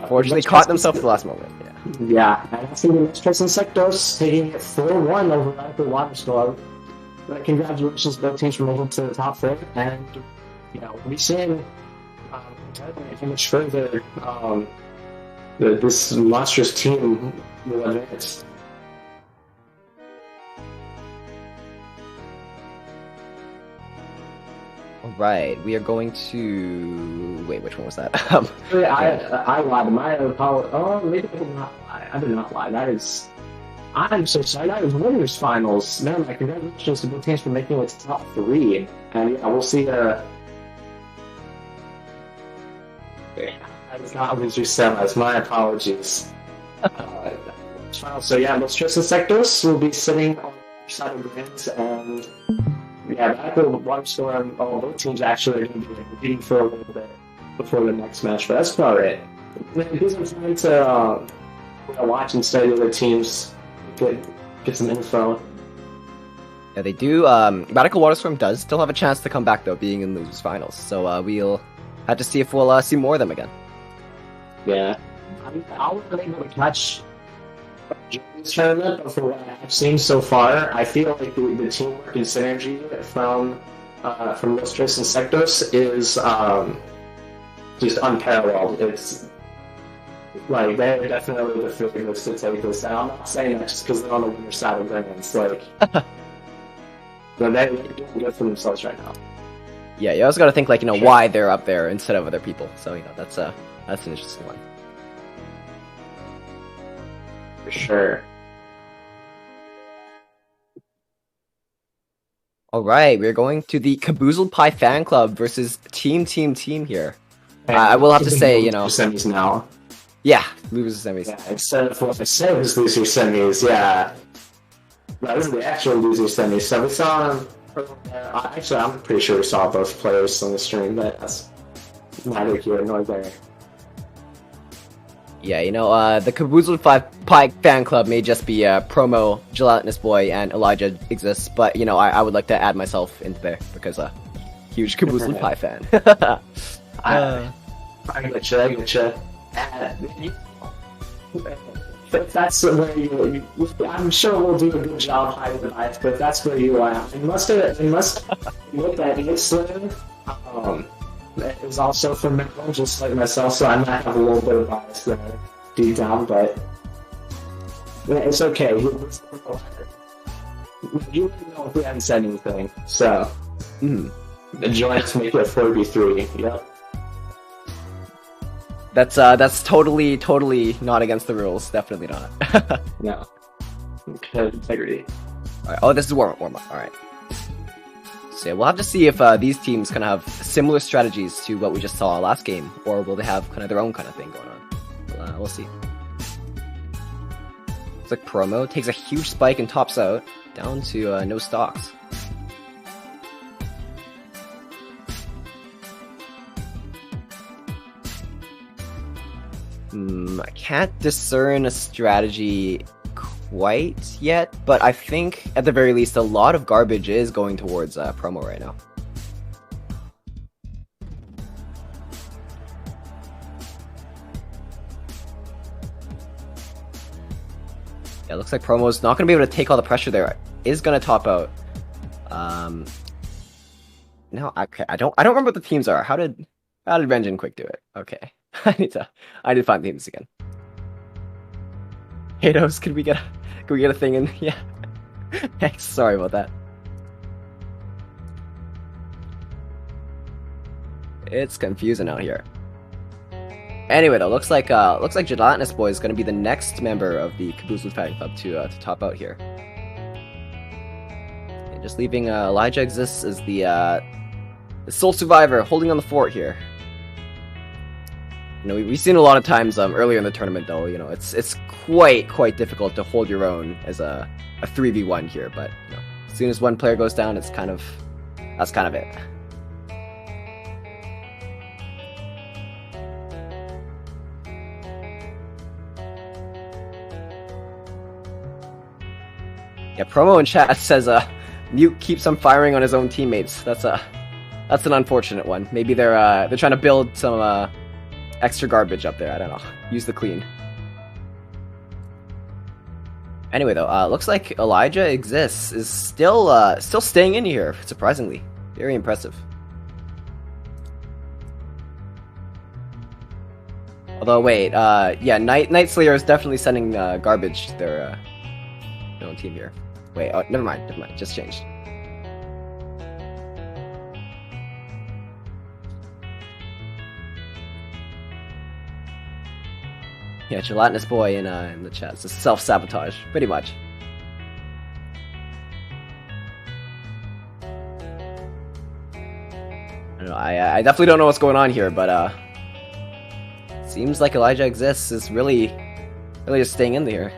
Fortunately, caught themselves at the last moment. Yeah. Yeah, and I think the Los Tres Insectos taking it 4-1 over Radical Waterstorm. Congratulations, both teams for moving to the top 4, and we'll be seeing how much further this monstrous team will advance. Right, we are going to... Wait, which one was that? I lied. My apologies. Oh, maybe I did not lie. I did not lie. That is... I'm so sorry. That is winners finals. No, my congratulations to both teams for making it to top 3. And yeah, we'll see. I did not lose your semis. My apologies. So yeah, Los Tres Insectos will be sitting on the side of the Grands, and yeah, Radical Waterstorm, both teams actually are going to be competing for a little bit before the next match, but that's about it. It gives me time to watch and study other teams, get some info. Yeah, they do. Radical Waterstorm does still have a chance to come back, though, being in losers finals. So we'll have to see if we'll see more of them again. Yeah. I wasn't able to catch this tournament, but for what I've seen so far, I feel like the teamwork and synergy from Los Tres Insectos is just unparalleled. It's like they're definitely the favorites to take this. And I'm not saying that just because they're on the winner side of things. Like, they're doing good for themselves right now. Yeah, you also got to think why they're up there instead of other people. So that's an interesting one. For sure. Alright, we're going to the Caboozled Pie Fan Club versus Team here. I will have to say, semis now. Yeah, losers semis. Yeah, instead of what I said was loser semis, yeah. That was the actual loser semis. So we saw actually, I'm pretty sure we saw both players on the stream, but that's neither here nor there. Yeah, the Caboozled Pie Fan Club may just be promo, Gelatinous Boy, and Elijah exists, but, I would like to add myself into there, because huge Caboozled Pie fan. I getcha. If that's where you, I'm sure we'll do a good job hiding the bias, but if that's where you are, you must look at it. It was also from Metal, just like myself, so I might have a little bit of bias there deep down, but it's okay. You wouldn't know if we hadn't said anything, so join us to make it 4v3. Yep. That's totally not against the rules. Definitely not. No. Okay, integrity. Alright, oh, this is warm up. Alright. So yeah, we'll have to see if these teams kind of have similar strategies to what we just saw last game, or will they have kind of their own kind of thing going on. We'll see. Looks like Promo takes a huge spike and tops out, down to no stocks. I can't discern a strategy quite yet, but I think at the very least a lot of garbage is going towards Promo right now. Yeah, looks like Promo's not going to be able to take all the pressure there. Is going to top out. No, okay, I don't remember what the teams are. How did Renji and Quick do it? Okay, I need to find teams again. Hados, could we get a thing in? Yeah. Thanks. Sorry about that. It's confusing out here. Anyway, though, looks like Gelatinous Boy is going to be the next member of the Kaboozled Fan Club to top out here. And just leaving Elijah Exists as the sole survivor, holding on the fort here. You know, we've seen a lot of times earlier in the tournament, though. You know, it's quite difficult to hold your own as a 3v1 here. But you know, as soon as one player goes down, that's kind of it. Yeah, Promo in chat says Mute keeps on firing on his own teammates. That's an unfortunate one. Maybe they're trying to build some extra garbage up there. I don't know. Use the clean. Anyway, though, looks like Elijah Exists is still staying in here. Surprisingly, very impressive. Although, wait, yeah, Night Slayer is definitely sending garbage to their own team here. Wait, oh, never mind, just changed. Yeah, Gelatinous Boy in the chat. It's a self-sabotage, pretty much. I don't know, I definitely don't know what's going on here, but seems like Elijah Exists is really just staying in there.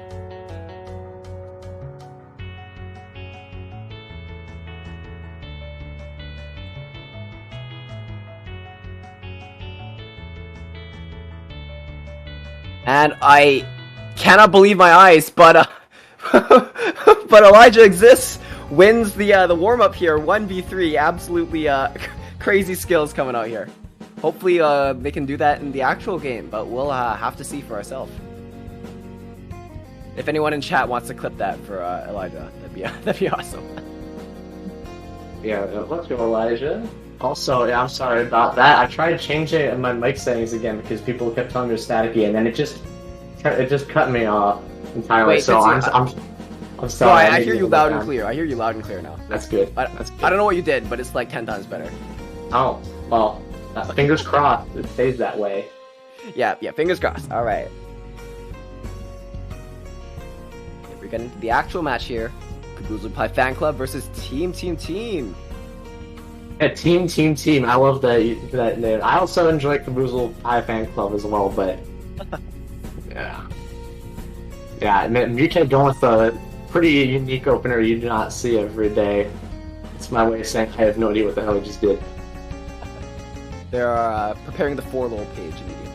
And I cannot believe my eyes, but but Elijah Exists wins the warm-up here, 1v3. Absolutely crazy skills coming out here. Hopefully they can do that in the actual game, but we'll have to see for ourselves. If anyone in chat wants to clip that for Elijah, that'd be awesome. Yeah, let's go, Elijah. Also, yeah, I'm sorry about that. I tried changing my mic settings again because people kept telling me it was staticky, and then it just cut me off entirely. Wait, so I'm sorry. No, I hear you loud and clear. I hear you loud and clear now. That's good. I don't know what you did, but it's like 10 times better. Oh, well, fingers crossed it stays that way. Yeah, fingers crossed. All right. We're getting into the actual match here. Kaboozled Pie Fan Club versus Team. Yeah, team. I love that name. I also enjoy Kaboozled Pie Fan Club as well, but yeah, Mute going with a pretty unique opener you do not see every day. It's my way of saying I have no idea what the hell I just did. They're preparing the 4-lol page immediately.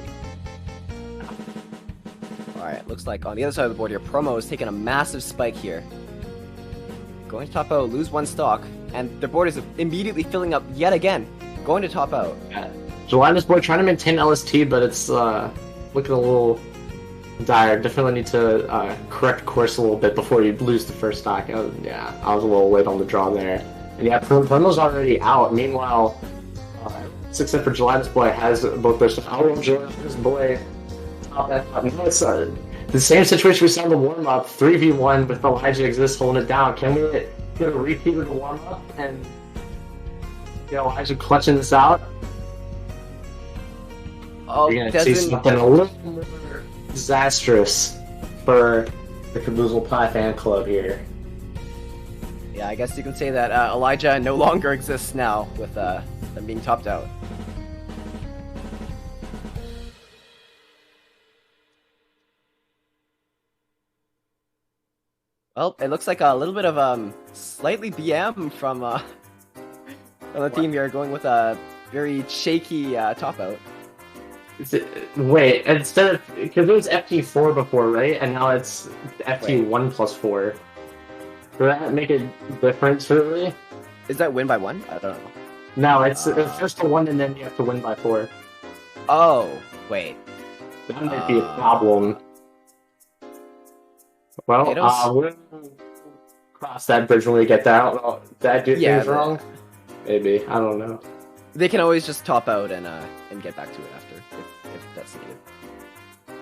Alright, looks like on the other side of the board here, Promo is taking a massive spike here. Going to top out, lose one stock, and their board is immediately filling up yet again. Going to top out. Yeah. Gelatinous Boy trying to maintain LST, but it's looking a little dire. Definitely need to correct course a little bit before you lose the first stock. I was a little late on the draw there. And yeah, Promo's already out. Meanwhile, except for Gelatinous Boy has both their stuff. Oh, Gelatinous Boy. No, it's the same situation we saw in the warm-up. 3v1 with Elijah Exists holding it down. Can we get a repeat of the warm-up and Elijah clutching this out? Oh, you're gonna see something a little more disastrous for the Kaboozled Pie Fan Club here. Yeah, I guess you can say that Elijah no longer exists now with them being topped out. Well, it looks like a little bit of slightly BM from the team here, going with a very shaky top out. Wait, instead of because it was FT4 before, right? And now it's FT1 plus 4. Does that make a difference, really? Is that win by 1? I don't know. No, it's first to 1 and then you have to win by 4. Oh, wait. That might be a problem. Well, we'll cross that bridge when we get there. I don't know. Did I do things wrong? Maybe. I don't know. They can always just top out and get back to it after if that's needed.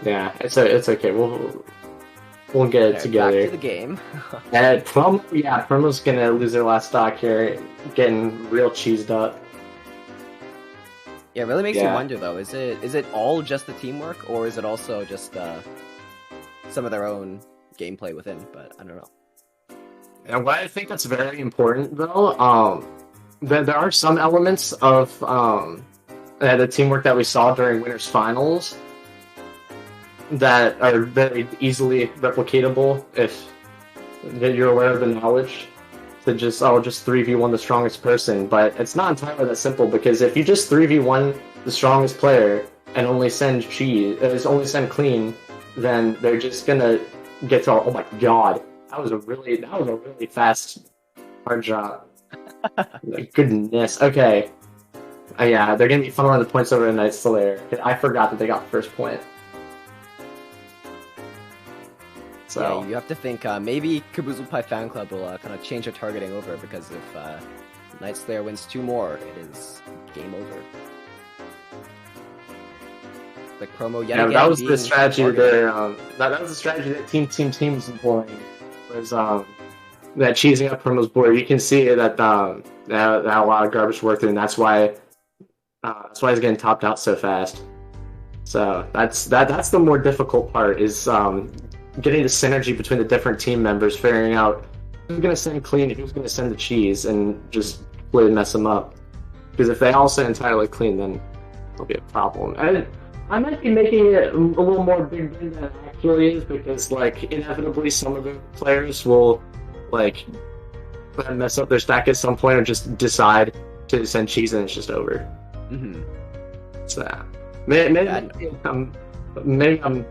Yeah, it's okay. We'll get it together. Back to the game. And Promo's gonna lose their last stock here, getting real cheesed up. Yeah, it really makes you wonder though. Is it all just the teamwork, or is it also just some of their own gameplay within? But I don't know. And what I think that's very important though, there are some elements of the teamwork that we saw during Winners Finals that are very easily replicatable if you're aware of the knowledge to just 3v1 the strongest person. But it's not entirely that simple, because if you just 3v1 the strongest player and only send clean, then they're just gonna get to oh my god, that was a really fast hard drop. Goodness. Okay. Yeah, they're gonna be funneling the points over to Night Slayer. I forgot that they got the first point. So yeah, you have to think maybe Kaboozle Pie Fan Club will kind of change their targeting over, because if Night Slayer wins 2 more, it is game over. Like Promo yet again. That was the strategy that was the strategy that Team was employing. Was that cheesing up Promo's board. You can see that they had a lot of garbage to work through, and that's why he's getting topped out so fast. So that's the more difficult part, is getting the synergy between the different team members, figuring out who's going to send clean, who's going to send the cheese, and just really mess them up. Because if they all send entirely clean, then it'll be a problem. And I might be making it a little more big than it actually is, because inevitably some of the players will mess up their stack at some point, or just decide to send cheese and it's just over. Mm-hmm. So maybe I'm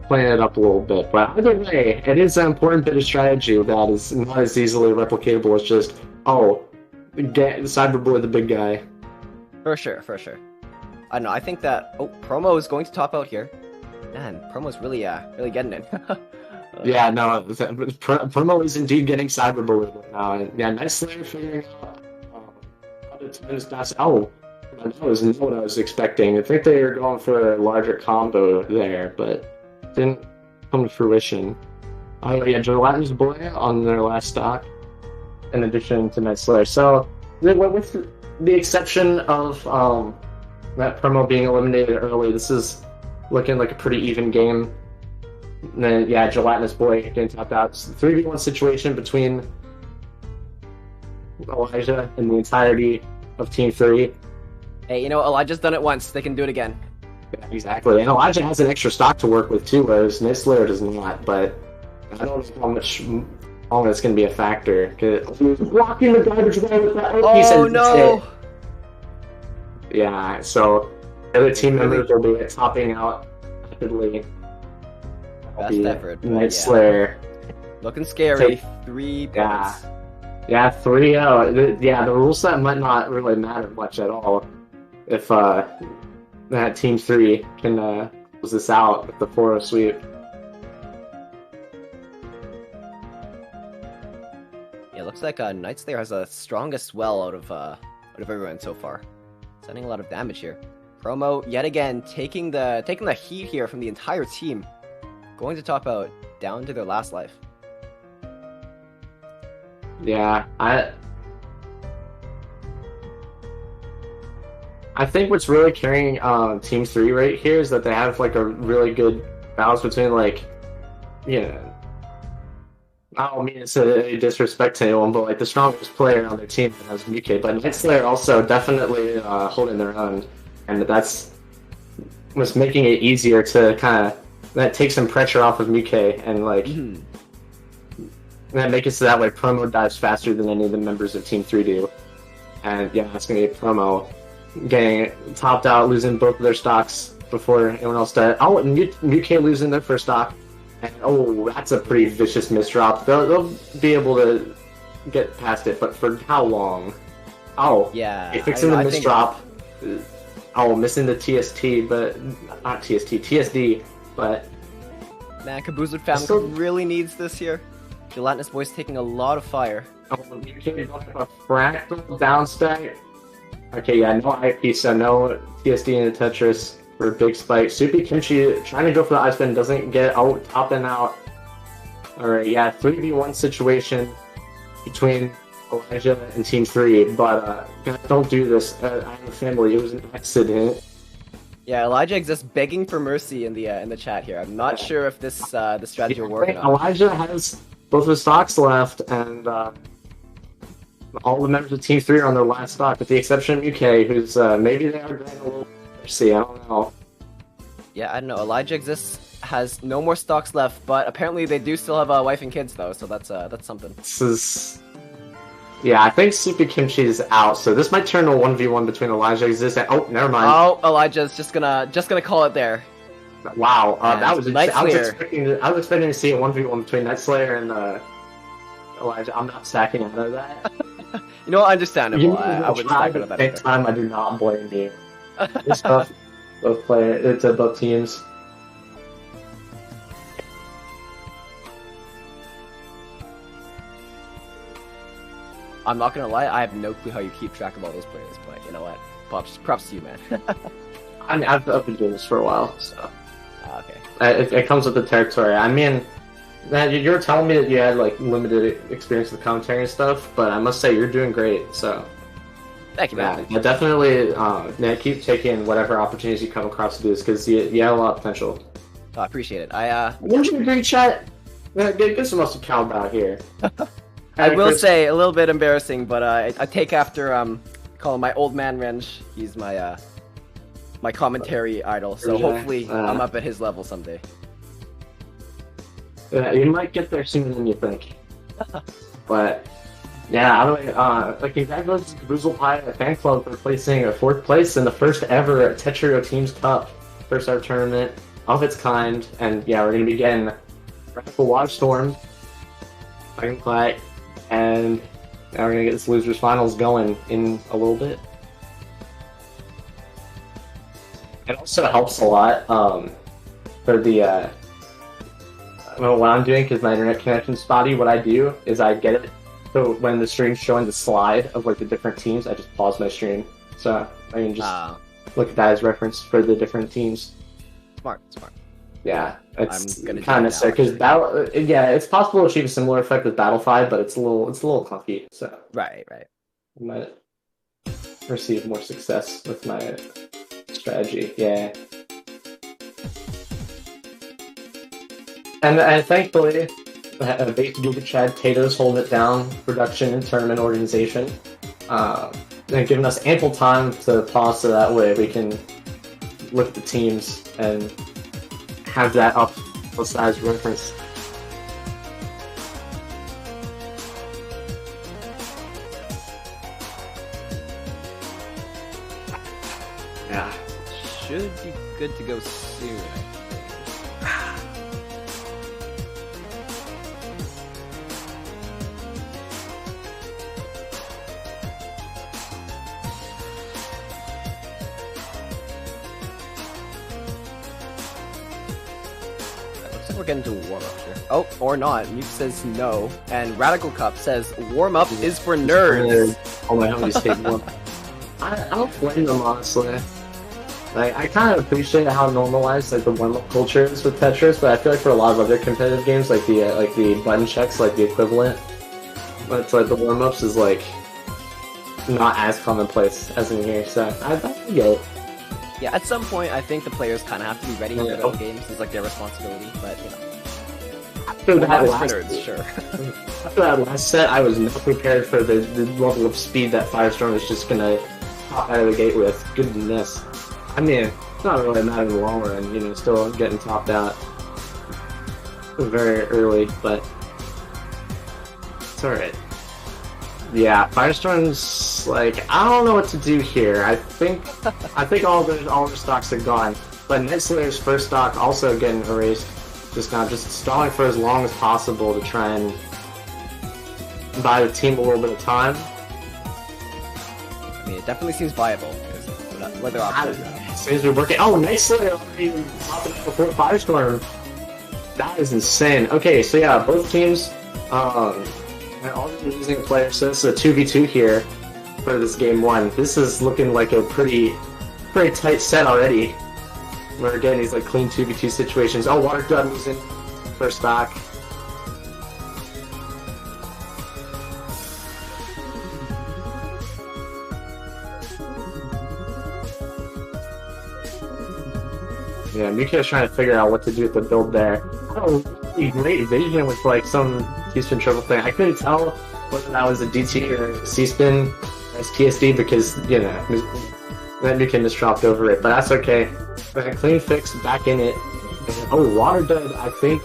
playing it up a little bit, but either way, it is an important bit of strategy that is not as easily replicatable as just get cyberbully the big guy. For sure. I don't know. I think that Promo is going to top out here. Man, Promo's really getting it. Yeah, no, Promo is indeed getting cyberbullied now. And yeah, Night Slayer figuring out how to turn his stats. That was not what I was expecting. I think they were going for a larger combo there, but didn't come to fruition. Oh yeah, Gelatinous Boy on their last stock, in addition to Night Slayer. So, with the exception of that Promo being eliminated early, this is looking like a pretty even game. And then, yeah, Gelatinous Boy getting topped out. It's a 3v1 situation between Elijah and the entirety of Team 3. Hey, Elijah's done it once. They can do it again. Yeah, exactly. And Elijah has an extra stock to work with too, whereas Night Slayer does not. But I don't know how much longer it's going to be a factor. He was blocking the garbage away with that. Oh, no! Yeah, so the other team members will be topping out rapidly. Best effort. Night Slayer. Looking scary. 3 points. Yeah, 3-0. Yeah, the rule set might not really matter much at all if that Team 3 can close this out with the 4-0 sweep. Yeah, looks like Night Slayer has the strongest swell out of everyone so far. Sending a lot of damage here. Promo yet again taking the heat here from the entire team. Going to top out down to their last life. Yeah, I think what's really carrying Team 3 right here is that they have a really good balance between I don't mean it's a disrespect to anyone, but the strongest player on their team has Muke, but Night Slayer also definitely holding their own, and that's what's making it easier to that takes some pressure off of Muke, and that makes it so that way Promo dives faster than any of the members of Team 3 do. And yeah, it's gonna be Promo getting topped out, losing both of their stocks before anyone else does. Muke losing their first stock, and that's a pretty vicious misdrop. They'll be able to get past it, but for how long? Yeah, fixing the misdrop. Missing the TST, but not TST, TSD, but Man, Kaboozled Family really needs this here. Gelatinous Boy's taking a lot of fire. Oh, you can't go a fractal down stack. Okay, yeah, no IP, so no TSD into Tetris for big spike. Soupy Kimchi trying to go for the ice spin, doesn't get top and out. Alright, yeah, 3v1 situation between Elijah and Team 3, but don't do this. I have a family, it was an accident. Yeah, Elijah exists begging for mercy in the chat here. I'm not sure if this strategy will work. Elijah has both his stocks left, and all the members of Team 3 are on their last stock, with the exception of UK, who's maybe they are getting a little mercy, I don't know. Yeah, I don't know. Elijah exists has no more stocks left, but apparently they do still have a wife and kids though, so that's something. This is... Yeah, I think Super Kimchi is out, so this might turn to a 1v1 between Elijah exists and... Oh, never mind. Oh, Elijah's just gonna call it there. Wow, that was... I was expecting to see a 1v1 between Nightslayer and Elijah. I'm not stacking out of that. You know what? Understandable. I would stack out of that. At the same time, I do not blame you. It's tough. Both players, it's both teams. I'm not gonna lie, I have no clue how you keep track of all those players, but you know what? Props to you, man. I mean, I've been doing this for a while, so... Okay. It comes with the territory. I mean, man, you were telling me that you had, like, limited experience with commentary and stuff, but I must say, you're doing great, so... Thank you, man. Yeah, definitely, keep taking whatever opportunities you come across to do this, because you have a lot of potential. Oh, I appreciate it. Wouldn't you agree, chat? Get some most account out here. I will say, a little bit embarrassing, but I take after call him my old man Renge. He's my my commentary idol, so hopefully I'm up at his level someday. Yeah, you might get there sooner than you think. But yeah, like congratulations to Kaboozled Pie Fan Club for placing a 4th place in the first ever Tetrio Teams Cup, first ever tournament of its kind, and yeah, we're gonna be getting Radical Wildstorm, Dragonfly, and now we're gonna get this losers finals going in a little bit. It also helps a lot for the what I'm doing, because my internet connection's spotty. What I do is I get it, so when the stream's showing the slide of like the different teams, I just pause my stream, so I can just look at that as reference for the different teams. Smart. Yeah, it's kind of necessary because it's possible to achieve a similar effect with Battlefy, but it's a little clunky. So right. I might receive more success with my strategy. Yeah, and thankfully, Giga Chad Tato's holding it down, production and tournament organization, and giving us ample time to pause, so that way we can look at the teams and have that up size reference. Yeah. Should be good to go soon, I think. We're getting to a warm-up here. Oh, or not. Nuke says no. And Radical Cup says warm-up is for nerds. Oh my god, he's taking warm. I don't blame them, honestly. Like, I kind of appreciate how normalized like the warm-up culture is with Tetris, but I feel like for a lot of other competitive games, like the button checks, like the equivalent, but it's like the warm-ups is like not as commonplace as in here. So I get it. Yeah, at some point, I think the players kind of have to be ready for their own games. It's like their responsibility, but you know. After that last, nerds, sure. After that last set, I was not prepared for the level of speed that Firestorm is just gonna pop out of the gate with. Goodness. I mean, it's not really a matter in the long run, you know, still getting topped out very early, but it's alright. Yeah, Firestorm's like, I don't know what to do here. I think all the stocks are gone. But Nightslayer's first stock also getting erased just now, just stalling for as long as possible to try and buy the team a little bit of time. I mean, it definitely seems viable, whether options. Seems to be working. Oh, Nightslayer already popping up before Firestorm. That is insane. Okay, so yeah, both teams are already losing a player, so this is a 2v2 here for this game 1. This is looking like a pretty tight set already. We're getting these like clean 2v2 situations. Oh, Water Dud losing first back. Yeah, Mika's trying to figure out what to do with the build there. Oh, really great vision with like some T-spin triple thing. I couldn't tell whether that was a DT or C-spin as TSD because, you know, then Mika just dropped over it, but that's okay. But a clean fix, back in it. And, oh, Water Dud, I think...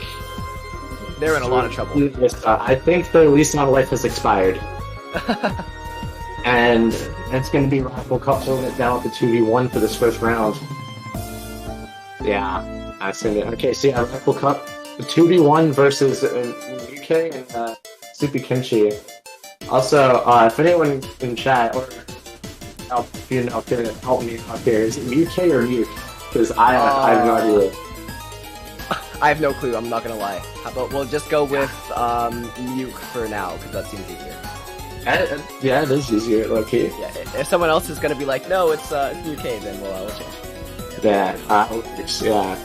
They're in a lot of trouble. I think their lease on life has expired. And it's going to be Rifle Cup holding it down with the 2v1 for this first round. Yeah, I seen it. Okay, so yeah, Rifle Cup, the 2v1 versus UK and Soupy Kimchi. Also, if anyone in chat, or if you know, can help me out here, is it UK or Muke? Because I have no idea. I have no clue, I'm not gonna lie. How about we'll just go with Muke for now, because that seems easier. Yeah, it is easier, low-key. Yeah, if someone else is gonna be like, no, it's UK, then we'll change. Yeah, yeah.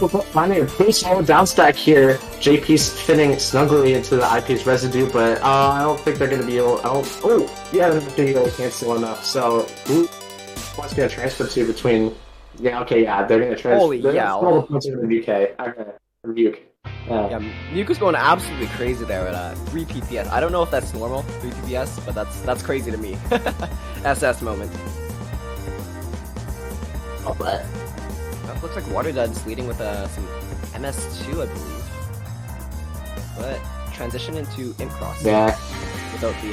Oh, finding a pretty solid downstack here. JP's fitting snugly into the IP's residue, but I don't think they're going to be able... Oh, yeah, they're not going to be able to cancel enough. So, who wants to get a transfer to between... Yeah, okay, yeah, they're going to transfer... Holy, yeah. All the points are in the UK. Okay, Muke. Yeah, Muke is going absolutely crazy there at 3 PPS. I don't know if that's normal, 3 PPS, but that's crazy to me. SS moment. But that looks like Water Dud's leading with some MS2, I believe. But transition into Imp Cross. Yeah. Without the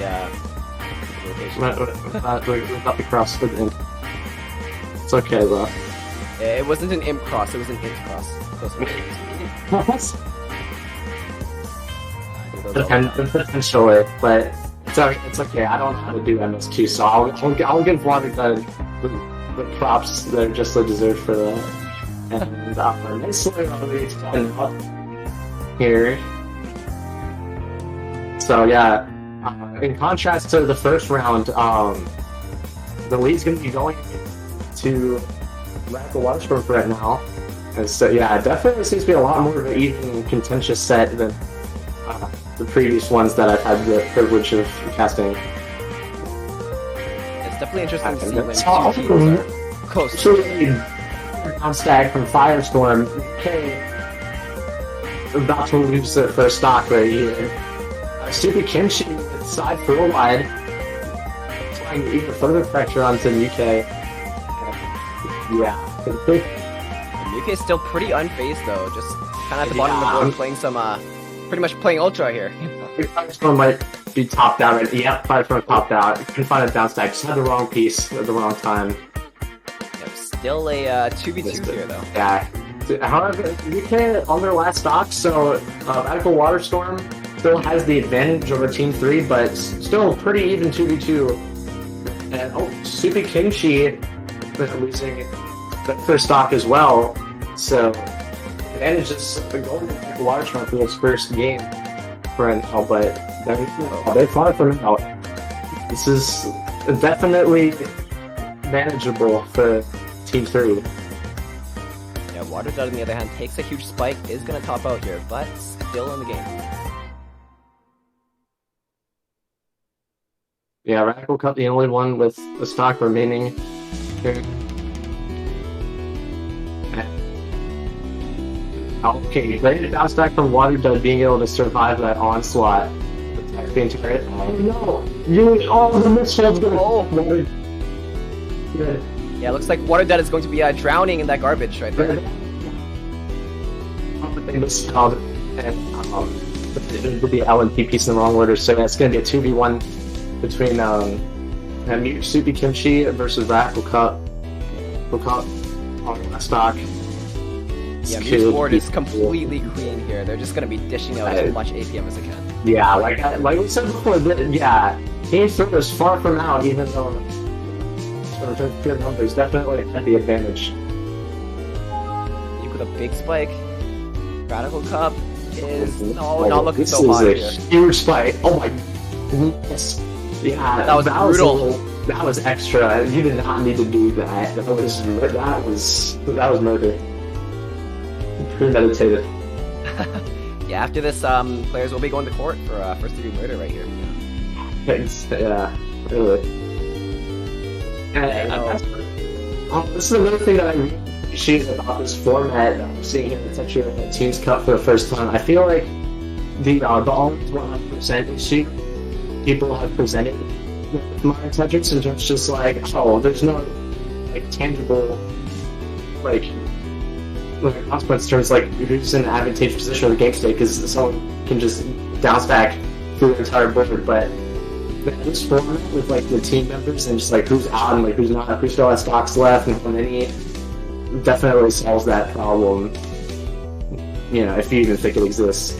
rotation. Without the cross for the Imp. It's okay though. It wasn't an Imp Cross, it was an Imp Cross. Potentially, but it's okay. I don't know how to do MS2, so I'll give Water Dud the props that are just so deserved for that. And nice here. So yeah, in contrast to the first round, the lead's going to be going to Radical Waterstorm right now. And so yeah, it definitely seems to be a lot more of an even contentious set than the previous ones that I've had the privilege of casting. It's definitely interesting to see when two heroes are close. Downstack from Firestorm. Okay. About to lose their first stock right here. Super Kimchi with side full wide. Applying even further pressure onto the UK. Yeah. UK is still pretty unfazed though, just kind of at the bottom of the board playing some, pretty much playing Ultra here. Firestorm might be topped out right. Yeah, Firestorm topped out. Couldn't find a downstack. Just had the wrong piece at the wrong time. Yep, still a 2v2 here though. Yeah. However, UK on their last stock, so Radical Waterstorm still has the advantage over Team 3, but still pretty even 2v2. And Super Kimchi losing the first stock as well, so advantage is going to Radical Waterstorm for this first game for now, but they fought for now. This is definitely manageable for Team 3. Yeah, Water Dud on the other hand takes a huge spike, is going to top out here, but still in the game. Yeah, Radical Cup the only one with the stock remaining here. Okay, ready to bounce back from Water Dud being able to survive that onslaught. The entire oh no! The missile's gonna Yeah, looks like Water Dud is going to be drowning in that garbage right there. They misspelled and it'll be LNP piece in the wrong order, so it's gonna be a 2v1 between Super Kimchi versus Radical Cup. On the stock. Yeah, Mute's board is completely clean here. They're just going to be dishing out as much APM as they can. Yeah, like we said before, yeah, Team 3 is far from out, even though good numbers definitely had the advantage. with a big spike. Radical Cup is not looking so hot here. This is a huge spike. Oh my goodness. Yeah, that was brutal. That was extra. You did not need to do that. That was murder. Premeditated. Yeah, after this, players will be going to court for first-degree murder right here. Thanks. Yeah, really. This is another thing that I really appreciate about this format that I'm seeing here in Tetra and Teams Cup for the first time. I feel like the always 100% issue people have presented with modern Tetris, and it's just like, oh, there's no like tangible like consequence in terms like who's in an advantageous position of the game state, because someone can just bounce back through the entire board. But this format with like the team members and just like who's out and like who's not, who still has stocks left and how many, definitely solves that problem. You know, if you even think it exists.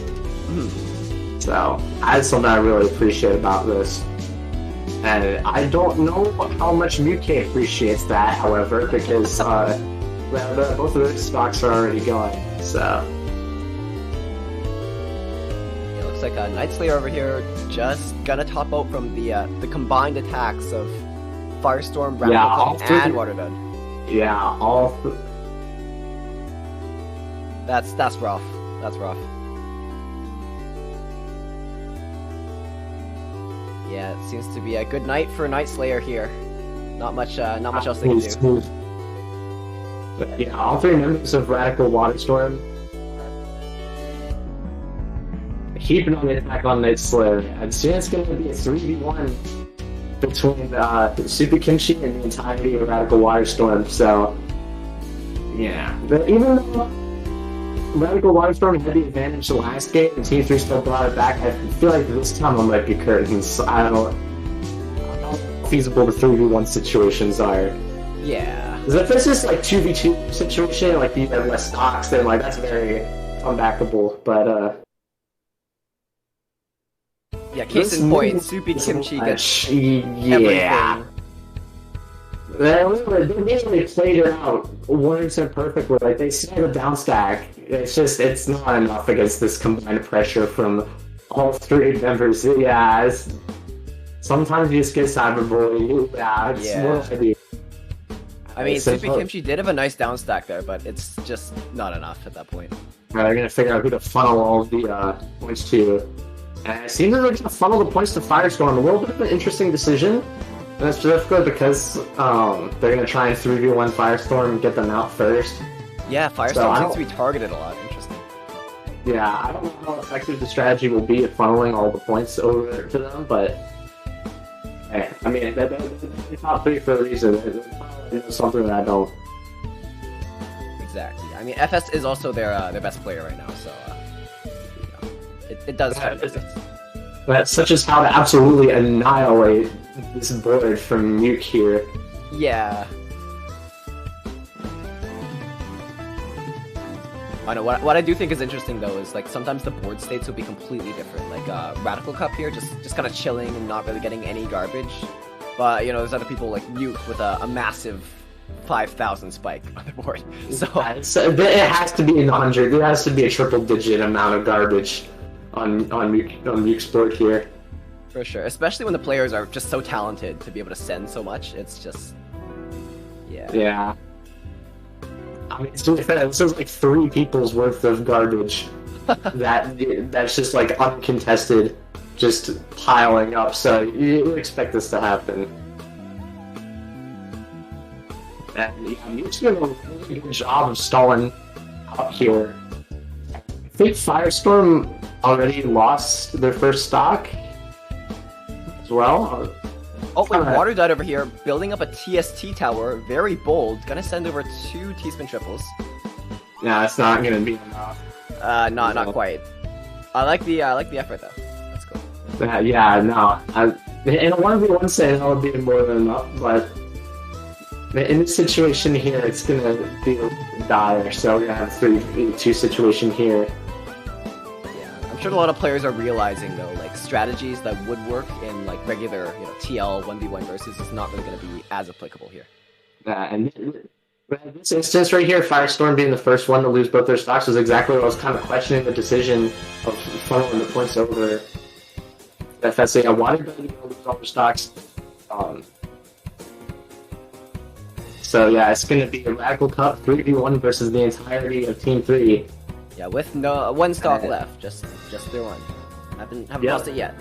So that's something I really appreciate about this. And I don't know how much Muke appreciates that, however, because both of those stocks are already going. So it looks like a Night Slayer over here just gonna top out from the combined attacks of Firestorm, Radical Cup, and Watergun. Yeah, That's rough. That's rough. Yeah, it seems to be a good night for Night Slayer here. Not much else they can do. But yeah, all three members of Radical Waterstorm keeping on the attack on Night Slayer. I'd say it's going to be a 3v1 between Super Kimchi and the entirety of Radical Waterstorm. So yeah, but even though Radical Waterstorm had the advantage the last game, and Team 3 still brought it back, I feel like this time it might be curtains. I don't know how feasible the 3v1 situations are. Yeah. Because if this is like 2v2 situation, like you have less stocks, then like that's very unbackable. But yeah, case in point, Super Kimchi gets everything. They basically played it out 100% perfectly. Like they see the bounce stack. It's not enough against this combined pressure from all three members. Yeah, sometimes you just get cyberbullied. Yeah, it's more heavy. I mean, Super Kimchi did have a nice down stack there, but it's just not enough at that point. They're gonna figure out who to funnel all of the points to. And it seems like they're gonna funnel the points to Firestorm. A little bit of an interesting decision. And that's specifically because they're going to try and 3v1 Firestorm and get them out first. Yeah, Firestorm seems to be targeted a lot. Interesting. Yeah, I don't know how effective the strategy will be at funneling all the points over to them, but hey, I mean, they're top 3 for a reason. It's something that I don't. Exactly. I mean, FS is also their best player right now, so it does have That's such as how to absolutely annihilate this board from Nuke here. Yeah. I know, what I do think is interesting though is like sometimes the board states will be completely different. Like Radical Cup here, just kind of chilling and not really getting any garbage. But you know, there's other people like Nuke with a massive 5,000 spike on the board. So it has to be in 100. There has to be a triple-digit amount of garbage on Nuke's board here. For sure, especially when the players are just so talented to be able to send so much. It's just, yeah. Yeah. I mean, it's really fair. This is like 3 people's worth of garbage that's just like uncontested, just piling up. So you would expect this to happen. And yeah, Nuke's doing a really good job of stalling up here. I think Firestorm already lost their first stock as well. Oh wait, Water Dud over here, building up a TST tower, very bold, gonna send over 2 T-spin triples. Yeah, it's not gonna be enough. Not quite. I like the effort though. That's cool. Yeah, no. In a 1v1 setting, that would be more than enough, but in this situation here, it's gonna be dire, so we're gonna have a 3v2 situation here. I'm sure a lot of players are realizing though, like strategies that would work in like regular, TL 1v1 versus is not really going to be as applicable here. And But in this instance right here, Firestorm being the first one to lose both their stocks was exactly what I was kind of questioning the decision of funneling the points over FSA. I wanted them to lose all their stocks. So yeah, it's going to be a Radical Cup 3v1 versus the entirety of Team 3. Yeah, with no one stock left, just their one. Haven't lost it yet.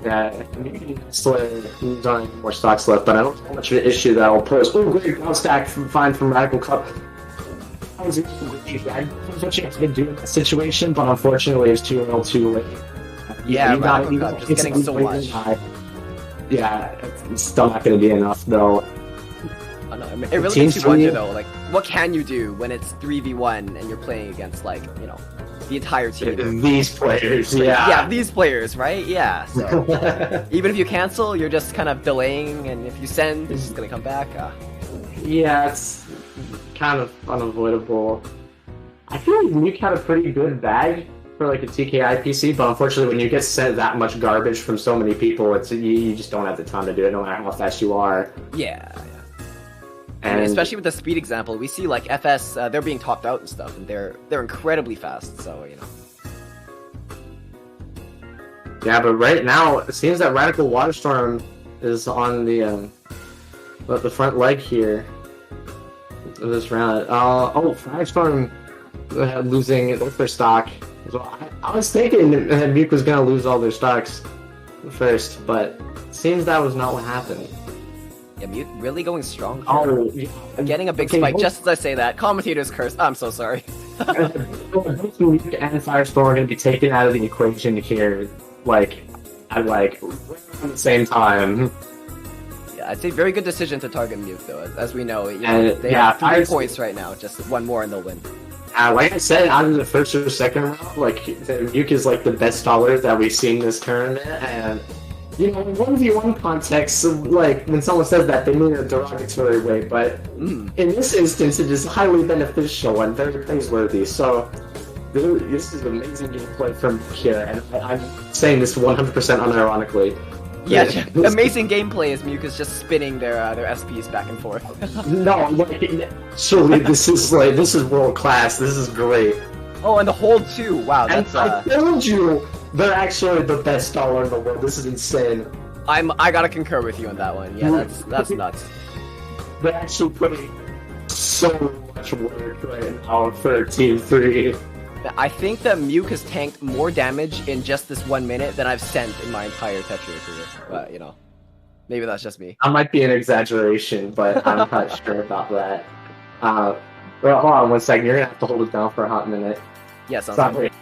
Yeah, maybe Slayer needs on more stocks left, but I don't have much of an issue that I'll pose. Oh, great ground stack fine from Radical Cup. That was what you have to do in that situation, but unfortunately it's too little too late. Yeah, Radical Cup just getting so much. Yeah, it's still not going to be enough though. Oh, no, it really makes you wonder though, like, what can you do when it's 3v1 and you're playing against, like, you know, the entire team? These players, yeah, these players, right? Yeah, so even if you cancel, you're just kind of delaying, and if you send, it's just gonna come back. Yeah, it's kind of unavoidable. I feel like Nuke had a pretty good bag for like a TKI PC, but unfortunately when you get sent that much garbage from so many people, it's you just don't have the time to do it, no matter how fast you are. Yeah. And especially with the speed example, we see like FS, they're being topped out and stuff, and they're incredibly fast. So you know. Yeah, but right now it seems that Radical Waterstorm is on the front leg here of this round. Firestorm losing their stock. So I was thinking that Muke was gonna lose all their stocks first, but it seems that was not what happened. Yeah, Mute really going strong. Oh, yeah. Getting a big spike just as I say that. Commentator's curse. I'm so sorry. Both Mute and Firestorm are going to be taken out of the equation here, at the same time. Yeah, I'd say very good decision to target Mute though, as we know. They have 3 points right now, just one more and they'll win. Like I said, out of the first or second round, Muke is like the best dollar that we've seen this tournament, and you know, in 1v1 context, like, when someone says that, they mean it a derogatory way, but in this instance, it is highly beneficial and very praiseworthy, so this is amazing gameplay from here, and I'm saying this 100% unironically. Yeah, amazing gameplay as Muke is just spinning their SPs back and forth. No, surely this is world class, this is great. Oh, and the hold too, wow, that's I told you! They're actually the best dollar in the world. This is insane. I gotta concur with you on that one. Yeah, that's nuts. They're actually putting so much work right now for Team 3. I think that Muke has tanked more damage in just this 1 minute than I've sent in my entire Tetria career. But, you know, maybe that's just me. That might be an exaggeration, but I'm not sure about that. Well, hold on 1 second. You're gonna have to hold it down for a hot minute. Yeah, sounds good.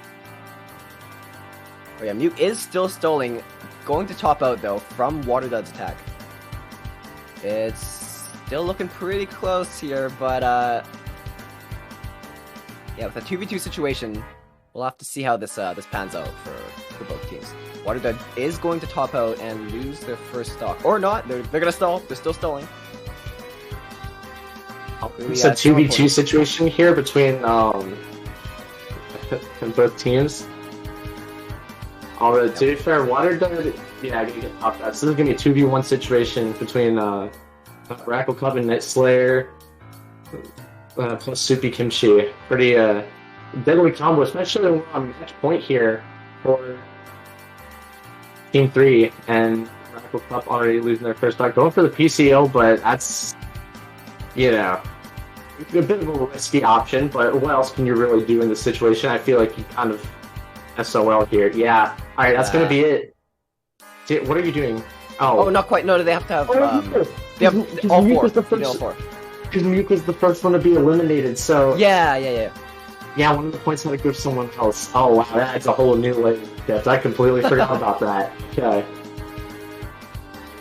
Oh yeah, Muke is still stalling, going to top out though from Waterdud's attack. It's still looking pretty close here, but yeah, with a 2v2 situation, we'll have to see how this pans out for both teams. Waterdud is going to top out and lose their first stock, or not. They're gonna stall. They're still stalling. It's a 2v2 situation here between both teams. Alright, to be fair, Waterdud, yeah, gonna get popped out. So this is gonna be a 2v1 situation between Radical Cup and Net Slayer plus Soupy Kimchi. Pretty deadly combo, especially on match point here for Team 3, and Radical Cup already losing their first stock. Going for the PCO, but that's, you know, a bit of a risky option, but what else can you really do in this situation? I feel like you kind of SOL here. Yeah. Alright, that's gonna be it. What are you doing? Oh, not quite. No, they have to have they have all four. Because Muke was the first one to be eliminated, so Yeah, one of the points had to go to someone else. Oh wow, that adds a whole new layer of depth. I completely forgot about that. Okay.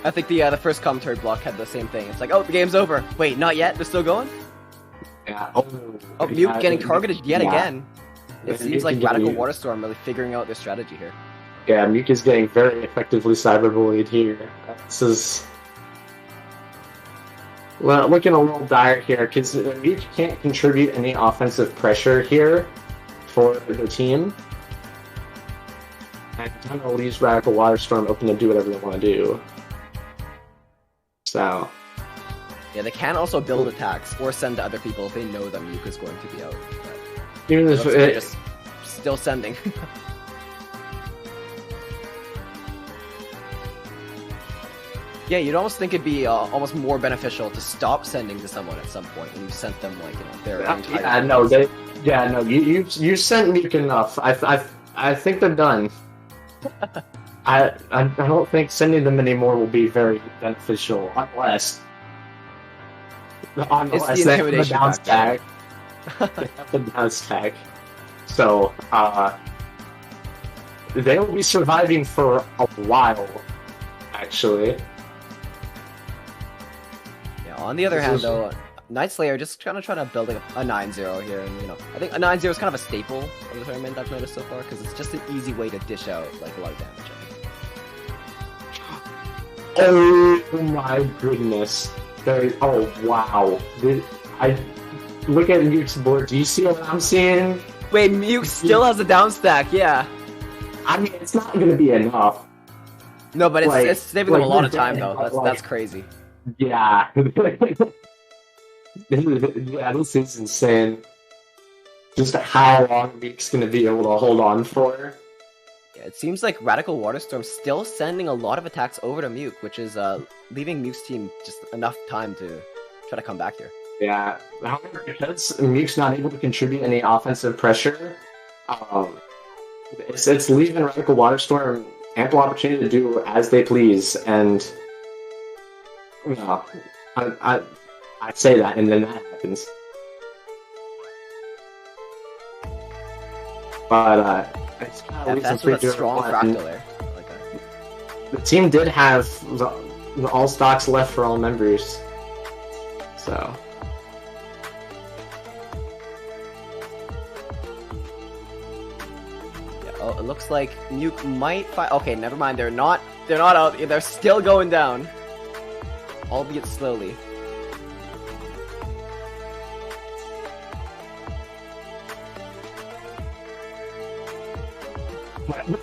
I think the first commentary block had the same thing. It's like, oh, the game's over. Wait, not yet? They're still going? Yeah. Oh, Muke getting targeted yet again. It seems like Radical Waterstorm really figuring out their strategy here. Yeah, Muke is getting very effectively cyberbullied here. This is looking a little dire here, because Muke can't contribute any offensive pressure here for the team. And kind of leaves Radical Waterstorm open to do whatever they want to do. So, Yeah, they can also build attacks or send to other people if they know that Nuke is going to be out. But Even if they're just still sending. Yeah, you'd almost think it'd be almost more beneficial to stop sending to someone at some point when you sent them like their entire. Yeah, no, you sent Nuke enough. I think they're done. I don't think sending them anymore will be very beneficial unless they have the bounce tag. They have the bounce tag. So they'll be surviving for a while, actually. Yeah. On the other hand, though, Night Slayer just kind of trying to build like a 9-0 here, and I think a 9-0 is kind of a staple of the tournament I've noticed so far because it's just an easy way to dish out like a lot of damage. Oh my goodness! Oh wow! I look at Nuke's board. Do you see what I'm seeing? Wait, Nuke still has a down stack. Yeah. I mean, it's not gonna be enough. No, but it's saving them a lot of time though. That's crazy. Yeah. This is insane. Just how long Nuke's gonna be able to hold on for. Yeah, it seems like Radical Waterstorm's still sending a lot of attacks over to Muke, which is leaving Muke's team just enough time to try to come back here. Yeah, however, because Muke's not able to contribute any offensive pressure, it's leaving Radical Waterstorm ample opportunity to do as they please, and I say that, and then that happens. But it's kind of that's with a strong fractal there. I like that. The team did have the all stocks left for all members, so. Oh, it looks like Nuke might fight. Okay, never mind. They're not out. They're still going down, albeit slowly.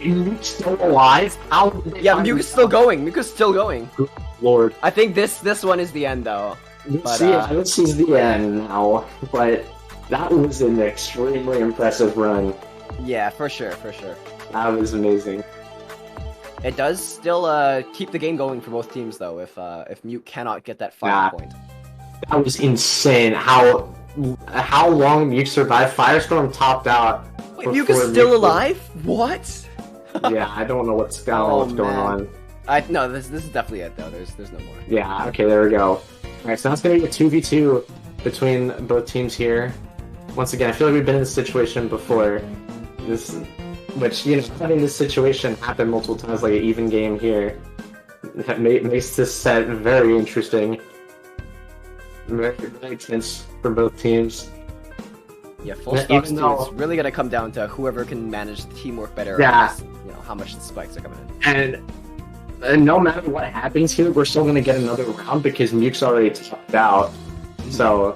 Nuke's still alive? How? Yeah, Nuke is still going. Nuke is still going. Good Lord. I think this one is the end though. This is the end now, but that was an extremely impressive run. Yeah, for sure. That was amazing. It does still keep the game going for both teams though. If Muke cannot get that final point. That was insane. How long Muke survived? Firestorm topped out. Wait, Muke is still alive? What? Yeah, I don't know what's going on. No, this is definitely it though. There's no more. Yeah. Okay, there we go. All right, so now it's gonna be a 2v2 between both teams here. Once again, I feel like we've been in this situation before. Having this situation happen multiple times, like an even game here, that makes this set very interesting. Very intense for both teams. Yeah, full stocks too. It's really gonna come down to whoever can manage the teamwork better. Yeah. And how much the spikes are coming in. And no matter what happens here, we're still gonna get another round because Muke's already topped out, so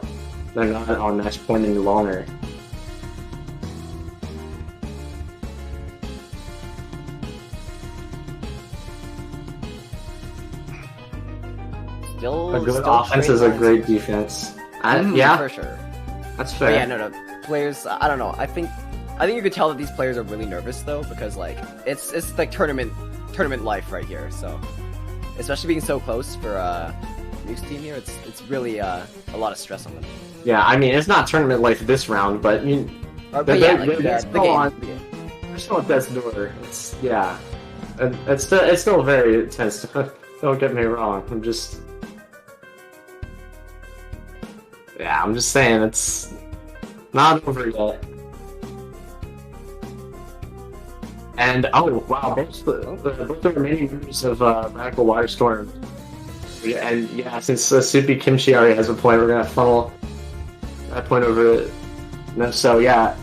they're not on match point any longer. A good offense is a great defense. Yeah, for sure. That's fair. But yeah, no. Players, I don't know. I think you could tell that these players are really nervous though, because like it's like tournament life right here. So especially being so close for Muke's team here, it's really a lot of stress on them. Yeah, I mean it's not tournament life this round, but they're still at death's door. It's still very intense. Don't get me wrong. I'm just saying it's not over yet. And oh wow, both the remaining members of Radical Waterstorm, and yeah, since Soupy Kimchi already has a point, we're gonna funnel that point over. So yeah,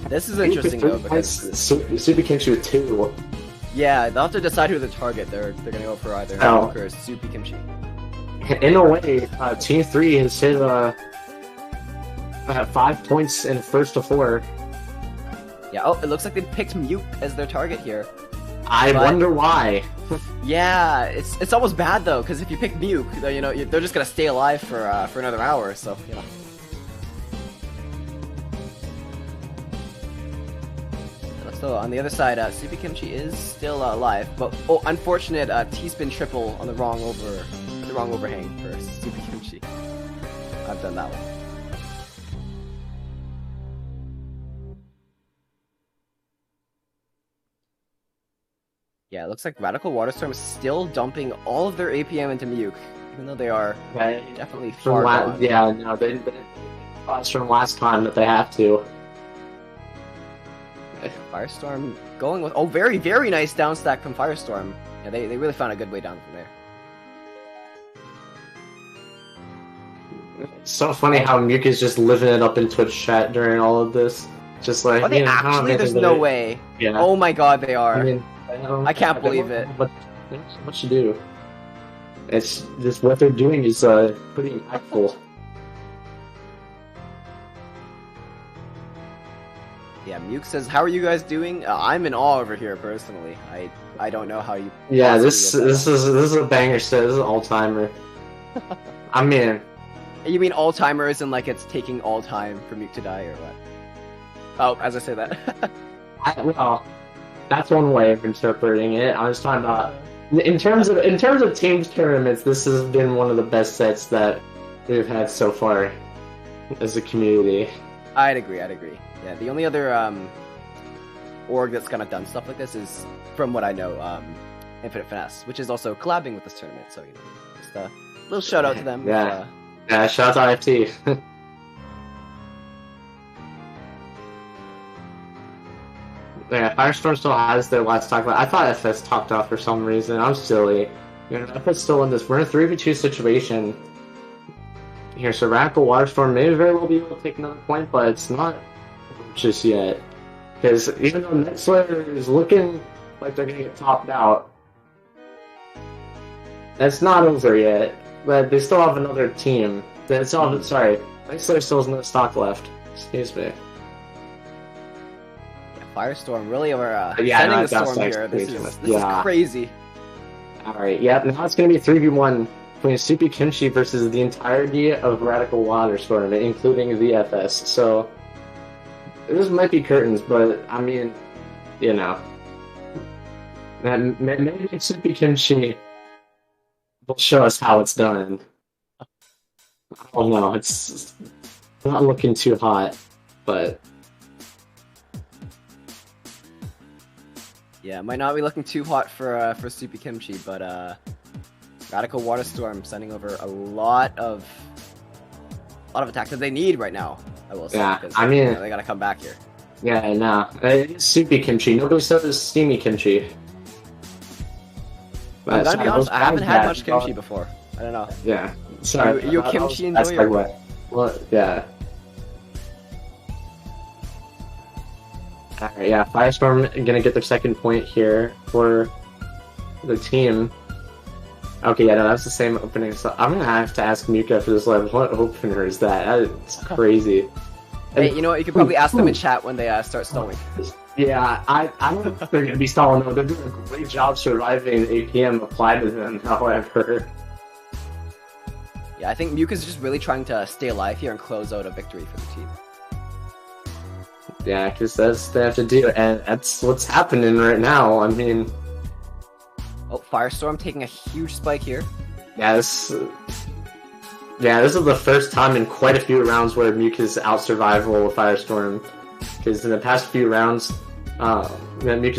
this is interesting though because Soupy Kimchi with 2. Yeah, they'll have to decide who to target. They're gonna go for either Nuke or Soupy Kimchi. In a way, Team 3 has hit 5 points in first to 4. Yeah, it looks like they picked Muke as their target here. I wonder why. Yeah, it's almost bad though, because if you pick Nuke, they're just gonna stay alive for another hour. So So on the other side, Super Kimchi is still alive, but unfortunate T-spin triple on the wrong overhang for Super Kimchi. I've done that one. Yeah, it looks like Radical Waterstorm is still dumping all of their APM into Muke, even though they are definitely far gone. Yeah, no, they lost from last time, but they have to. Firestorm going with very, very nice down stack from Firestorm. Yeah, they really found a good way down from there. It's so funny how Muke is just living it up in Twitch chat during all of this. Just like, there's no way. Yeah. Oh my god, they are. I mean, I can't believe it. But what you do? It's just what they're doing is pretty impactful. Yeah, Muke says, "How are you guys doing? I'm in awe over here personally. I don't know how you." Yeah, this is a banger set. This is all timer. I mean, you mean all timer as in like it's taking all time for Muke to die or what? Oh, as I say that. Well, that's one way of interpreting it. I was talking about in terms of teams tournaments. This has been one of the best sets that we've had so far as a community. I'd agree. Yeah, the only other org that's kind of done stuff like this is, from what I know, Infinite Finesse, which is also collabing with this tournament. So just a little shout out to them. Yeah, shout out to IFT. Yeah, Firestorm still has their last talk. I thought FS talked off for some reason. I'm silly. FS still in this. We're in a 3v2 situation here, so Radical Waterstorm may very well be able to take another point, but it's not just yet. Because even though Nextlayer is looking like they're going to get topped out, that's not over yet. But they still have another team. Sorry, Nextlayer still has no stock left. Excuse me. Firestorm really over sending the storm here. This is crazy. Alright, yep, now it's going to be 3v1 between Super Kimchi versus the entirety of Radical Waterstorm, including the FS. So, this might be curtains, but I mean, maybe Super Kimchi will show us how it's done. I don't know, it's not looking too hot, but... Yeah, it might not be looking too hot for Super Kimchi, but Radical Waterstorm sending over a lot of attacks that they need right now. I will say. Yeah, I mean, they gotta come back here. Yeah, no, it's Super Kimchi. Nobody says it's steamy kimchi. I'm gonna be honest, I haven't had much kimchi before. I don't know. Yeah, sorry. You a kimchi enjoyer? Well, yeah. Alright, yeah, Firestorm gonna get their second point here for the team. Okay, yeah, no, that's the same opening. So I'm gonna have to ask Mika for this live. What opener is that? That's crazy. Hey, you know what? You could probably ask them in chat when they start stalling. Yeah, I don't know if they're gonna be stalling. No, they're doing a great job surviving APM applied to them, however. Yeah, I think Muka's just really trying to stay alive here and close out a victory for the team. Yeah, because that's what they have to do, and that's what's happening right now. I mean... Oh, Firestorm taking a huge spike here. Yeah, this is the first time in quite a few rounds where Muke is out-survivable with Firestorm. Because in the past few rounds, Muke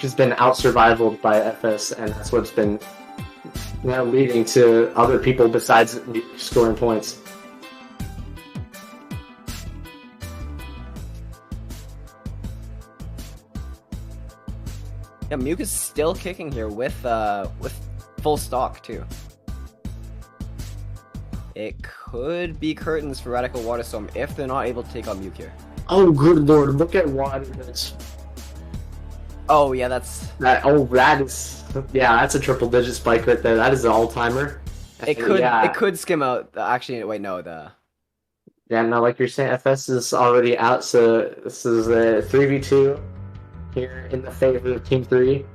has been out-survivaled by FS, and that's what's been leading to other people besides Muke scoring points. Yeah, Muke is still kicking here with full stock too. It could be curtains for Radical Waterstorm if they're not able to take on Muke here. Oh, good lord! Look at water. That's... Oh yeah, that's that. Oh, that is. Yeah, that's a triple-digit spike right there. That is an all-timer. It could skim out. Actually, wait, no. Yeah, no, like you're saying, FS is already out, so this is a 3v2. here in the favor of Team 3.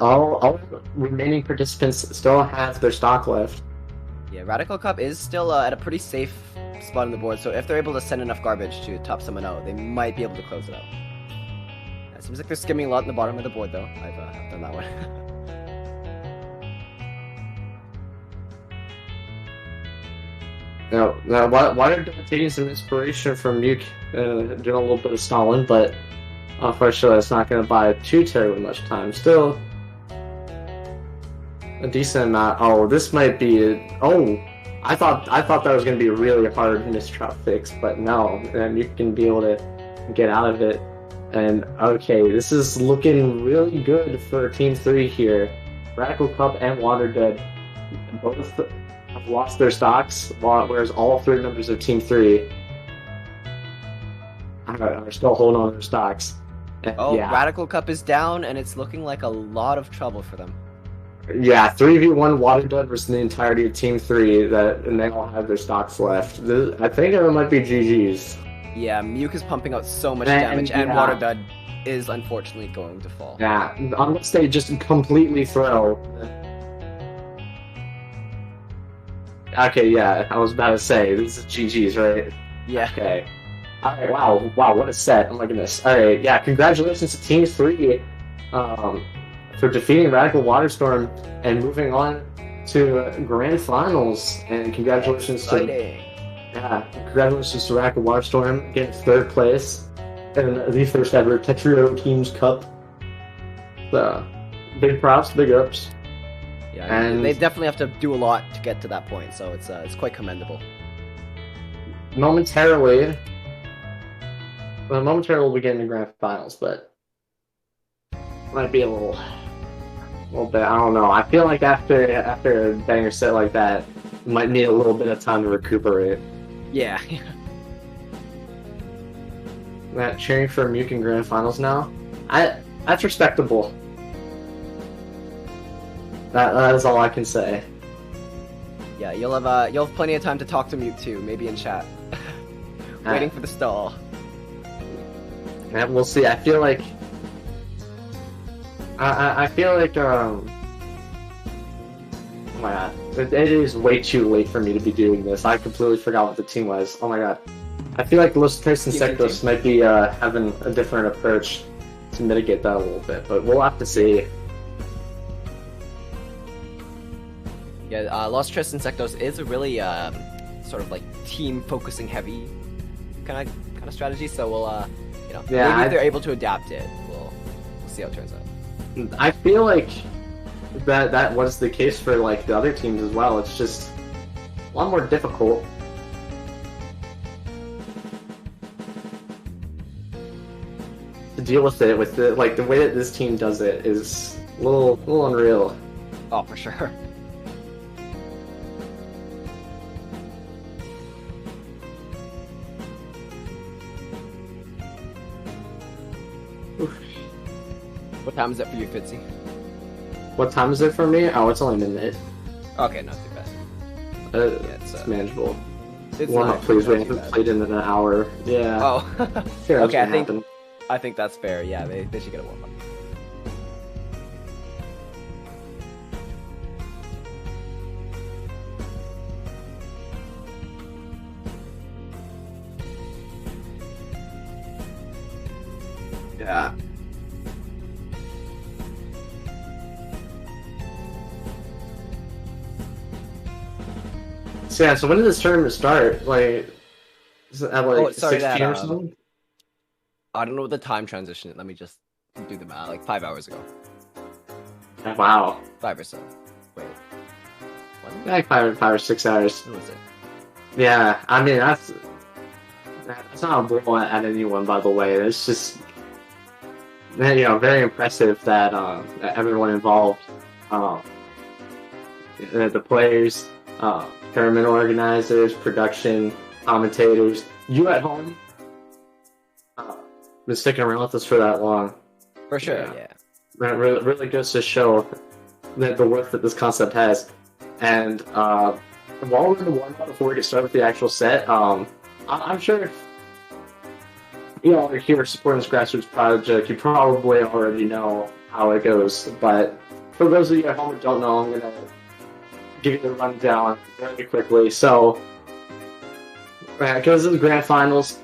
All remaining participants still have their stock left. Yeah, Radical Cup is still at a pretty safe spot on the board, so if they're able to send enough garbage to top someone out, they might be able to close it out. Yeah, it seems like they're skimming a lot in the bottom of the board, though. I've done that one. Now, Water taking some inspiration from Nuke, doing a little bit of stalling, but unfortunately, it's not going to buy too terribly much time. Still, a decent amount. Oh, this might be. I thought that was going to be a really hard mistrap fix, but no, and you can be able to get out of it. And okay, this is looking really good for Team 3 here. Radical Cup and Water Dead both have lost their stocks, whereas all 3 members of Team 3 are still holding on to their stocks. And, yeah. Radical Cup is down, and it's looking like a lot of trouble for them. Yeah, 3v1 Water Dead versus the entirety of Team 3, and they all have their stocks left. I think it might be GG's. Yeah, Muke is pumping out so much damage, and Water Dead is unfortunately going to fall. Yeah, unless they just completely throw. Okay, yeah, I was about to say, this is GG's, right? Yeah. Okay. Alright, wow, what a set. Oh my goodness. Alright, yeah, congratulations to Team 3 for defeating Radical Waterstorm and moving on to Grand Finals. And congratulations to Radical Waterstorm getting 3rd place in the first ever Tetrio Teams Cup. So, big props, big ups. Yeah, and they definitely have to do a lot to get to that point, so it's quite commendable. Momentarily we'll be getting to Grand Finals, but might be a little bit. I don't know. I feel like after a banger set like that, might need a little bit of time to recuperate. Yeah. That cheering for Muke in Grand Finals now, that's respectable. That is all I can say. Yeah, you'll have plenty of time to talk to Muke too, maybe in chat. Waiting for the stall. And we'll see. I feel like oh my god, it is way too late for me to be doing this. I completely forgot what the team was. Oh my god, I feel like Los Tres Insectos might be having a different approach to mitigate that a little bit, but we'll have to see. Yeah, Los Tres Insectos is a really sort of like team focusing heavy kind of strategy. So we'll maybe if they're able to adapt it, we'll see how it turns out. I feel like that was the case for like the other teams as well. It's just a lot more difficult. To deal with it, the way that this team does it is a little unreal. Oh, for sure. What time is it for you, Fitzy? What time is it for me? Oh, it's only midnight. Okay, not too bad. It's manageable. It's Warm up, please. We haven't played in an hour. Yeah. Oh. Sure, okay, I think that's fair. Yeah, they should get a warm up. Yeah. So yeah, so when did this tournament start? Like, is it at like 6 p.m. or something? I don't know what the time transition is. Let me just do the math. Like 5 hours ago. Wow. 5 or so. Wait. Like 5 or 6 hours. What was it? Yeah, I mean that's not a blow at anyone, by the way. It's just very impressive that everyone involved, the players, tournament organizers, production, commentators, you at home, been sticking around with us for that long. For sure, yeah. That really goes to show that the worth that this concept has. And while we're in the warm-up before we get started with the actual set, I'm sure you know, if you're supporting this grassroots project, you probably already know how it goes. But for those of you at home who don't know, I'm going to give you the rundown very quickly. So, it goes to the grand finals.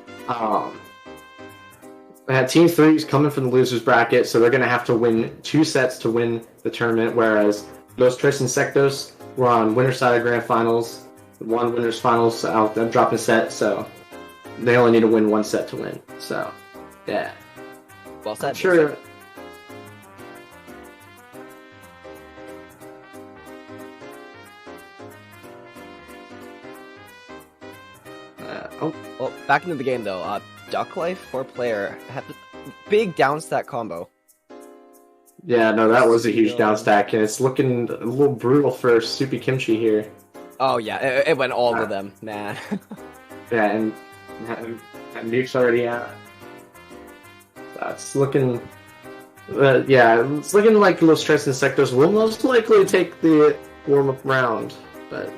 Team 3 is coming from the losers bracket, so they're going to have to win 2 sets to win the tournament, whereas Los Tres Insectos were on winner's side of grand finals. 1 winner's finals out them dropping a set, so they only need to win 1 set to win. So, yeah. Well said. Sure. Well, back into the game though. Duck Life 4-player had a big downstack combo. Yeah, no, that was a huge downstack, and it's looking a little brutal for Soupy Kimchi here. Oh yeah, it went all of them, man. Yeah, and Nuke's already out. That's looking... yeah, it's looking like Los Tres Insectos will most likely take the warm-up round, but...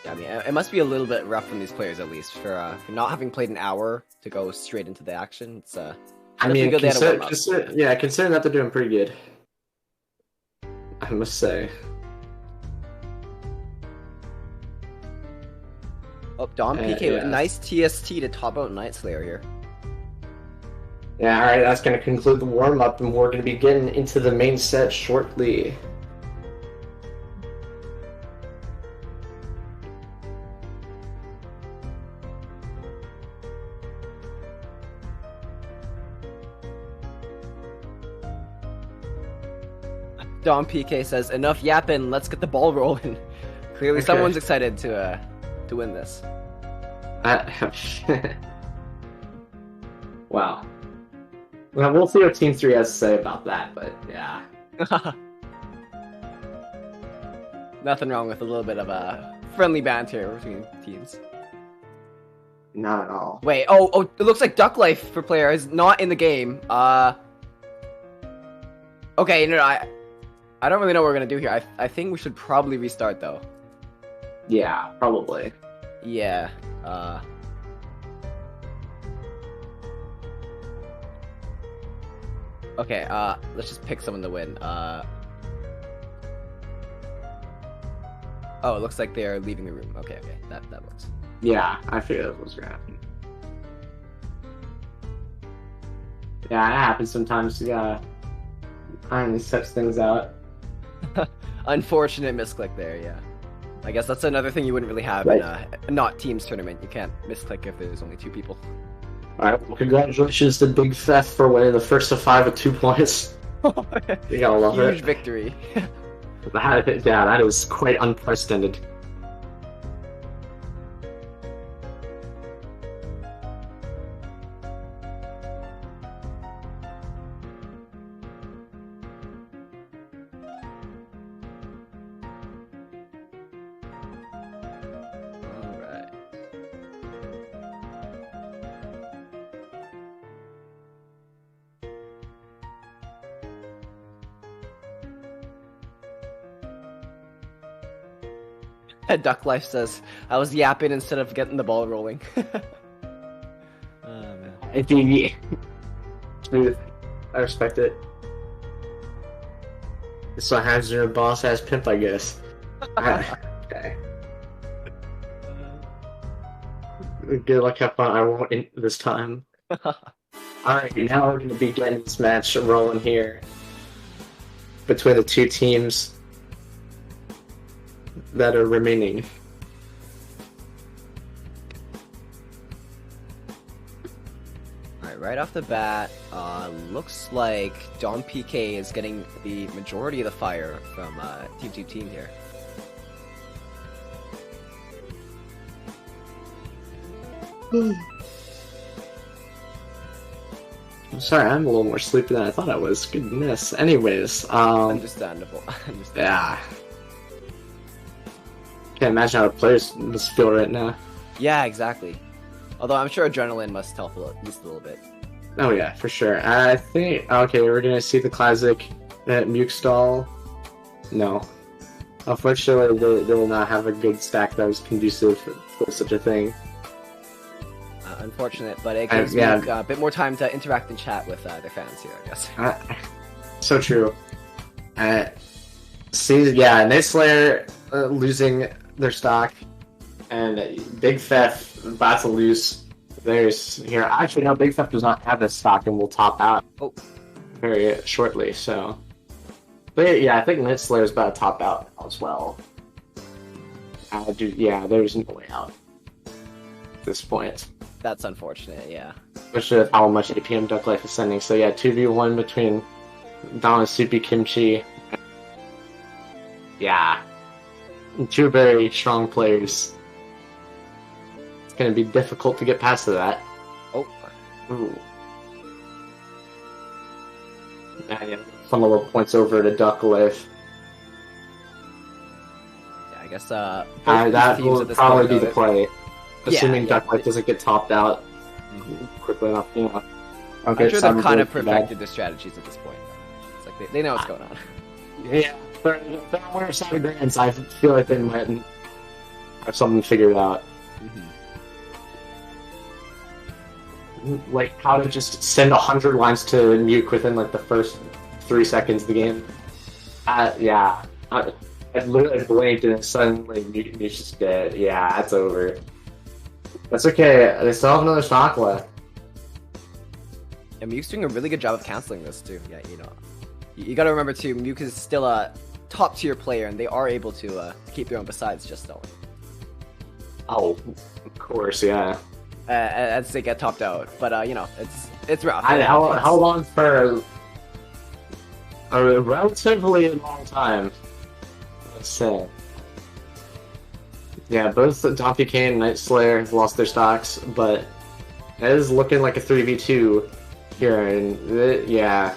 I mean, it must be a little bit rough on these players, at least, for not having played an hour to go straight into the action. It's I mean, good considering that they're doing pretty good, I must say. Oh, Dom PK, yeah. nice TST to top out Night Slayer here. Yeah, alright, that's going to conclude the warm-up, and we're going to be getting into the main set shortly. Dom PK says, enough yapping, let's get the ball rolling. Clearly Okay. someone's excited to win this. Wow. Well, we'll see what Team 3 has to say about that, but yeah. Nothing wrong with a little bit of a friendly banter between teams. Not at all. Wait, oh, it looks like Duck Life for player is not in the game. Okay, no, I don't really know what we're gonna do here. I think we should probably restart though. Yeah, probably. Yeah. Okay. Let's just pick someone to win. Oh, it looks like they're leaving the room. Okay, that works. Yeah, I figured that was gonna happen. Yeah, it happens sometimes. You gotta finally set things out. Unfortunate misclick there. Yeah. I guess that's another thing you wouldn't really have Right. in a not teams tournament. You can't misclick if there's only 2 people. Alright, well, congratulations to Big Theft for winning the first of 5 with 2 points. You gotta love Huge it. victory. That is quite unprecedented. Alright. Duck Life says, I was yapping instead of getting the ball rolling. Oh, man. I think I respect it. It's what happens when your boss has pimp, I guess. Okay. Good luck, have fun. I won't this time. Alright, now we're going to be getting this match rolling here between the 2 teams that are remaining. Alright, right off the bat, looks like Don PK is getting the majority of the fire from Team 2 Team here. I'm sorry, I'm a little more sleepy than I thought I was. Goodness. Anyways, Understandable. Understandable. yeah. Can't imagine how the players must feel right now. Yeah, exactly. Although I'm sure adrenaline must help at least a little bit. Oh yeah, for sure. I think, okay, we're gonna see the classic Muke stall. No. unfortunately, they will not have a good stack that was conducive for such a thing. Unfortunate, but it gives me a bit more time to interact and chat with their fans here, I guess. So true. Night Slayer losing their stock, and Big Theft about to lose theirs here. Actually, no, Big Theft does not have this stock and will top out very shortly. So, but yeah, I think Night Slayer is about to top out as well. There's no way out at this point. That's unfortunate, yeah. Especially with how much APM Duck Life is sending. So yeah, 2v1 between Dom and Soupy Kimchi. Yeah. Two very strong players. It's gonna be difficult to get past that. Oh. Ooh. Yeah, some little points over to Duck Life. Yeah, I guess that will probably be the play. Assuming Duck Life doesn't get topped out quickly enough, you know. Okay, I'm sure they've kind of perfected the strategies at this point. It's like they know what's going on. Yeah, they're winner side of Grands. I feel like they might have something figured out. Like how to just send 100 lines to Nuke within like the first 3 seconds of the game. I literally blinked and suddenly Nuke's just dead. Yeah, that's over. That's okay. They still have another stock left. And Muke's doing a really good job of canceling this too. Yeah, you know, you got to remember too. Muke is still a top tier player, and they are able to keep their own besides just stalling. Oh, of course, yeah. As they get topped out, but you know, it's rough. How long for a relatively long time? Let's say. Yeah, both Donkey Kane and Night Slayer have lost their stocks, but it is looking like a 3v2 here, and yeah.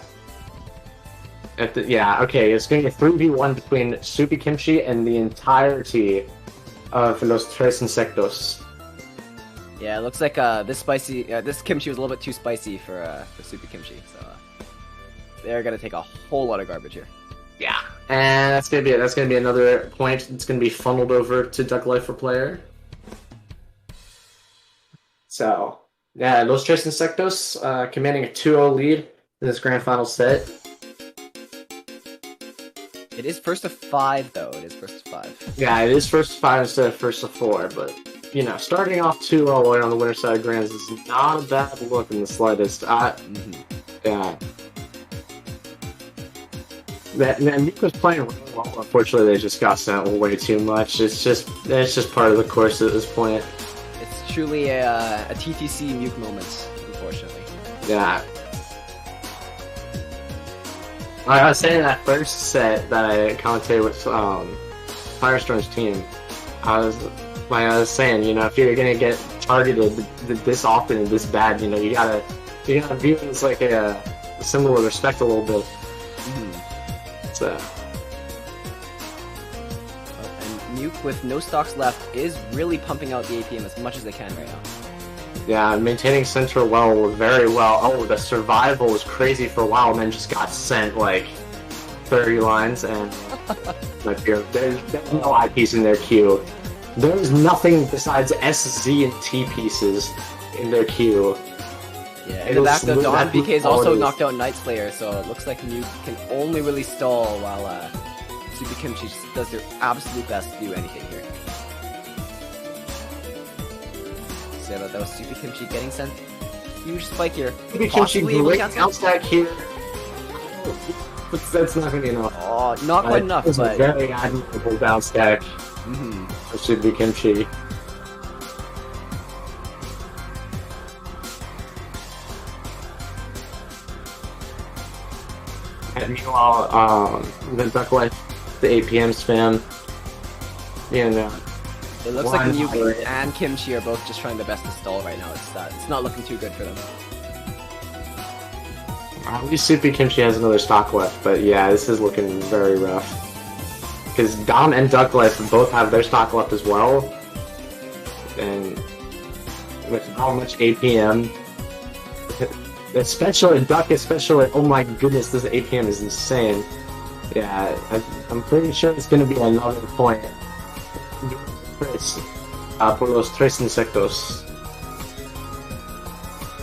Okay, it's going to be a 3v1 between Soupy Kimchi and the entirety of Los Tres Insectos. Yeah, it looks like this kimchi was a little bit too spicy for Soupy Kimchi, so they're gonna take a whole lot of garbage here. Yeah, and that's gonna be another point. It's gonna be funneled over to Duck Life for player. So yeah, Los Tres Insectos commanding a 2-0 lead in this grand final set. It is first to 5 though. It is first to 5. Yeah, it is first to 5 instead of first to 4, but you know, starting off 2-0 on the winner side of Grands is not a bad look in the slightest. Yeah. Nick was playing really well. Unfortunately, they just got sent way too much. It's just part of the course at this point. It's truly a TTC Nuke moment, unfortunately. Yeah. I was saying that first set that I commentated with Firestorm's team, I was saying, you know, if you're gonna get targeted this often and this bad, you know, you gotta view it as like a symbol of respect a little bit. So. And Nuke with no stocks left is really pumping out the APM as much as they can right now. Yeah, maintaining center well very well. Oh, the survival was crazy for a while, and then just got sent like 30 lines, and there's no eyepiece in their queue. There's nothing besides SZ and T pieces in their queue. Yeah, in the back though, Dawn PK's also knocked out Night Slayer, so it looks like Nuke can only really stall while Soupy Kimchi does their absolute best to do anything here. So that was Soupy Kimchi getting sent. Huge spike here. Soupy Kimchi great bounce back here. That's not gonna be enough. Oh, not quite enough, but a very admirable bounce back for Soupy Kimchi. And meanwhile, the Duck Life, the APM spam, you know. It looks like Nuke and Kimchi are both just trying their best to stall right now. It's not looking too good for them. At least Soupy Kimchi has another stock left, but yeah, this is looking very rough. Because Dom and Duck Life both have their stock left as well. And with how much APM, especially Duck, oh my goodness, this APM is insane. Yeah, I'm pretty sure it's gonna be another point. Por los tres insectos.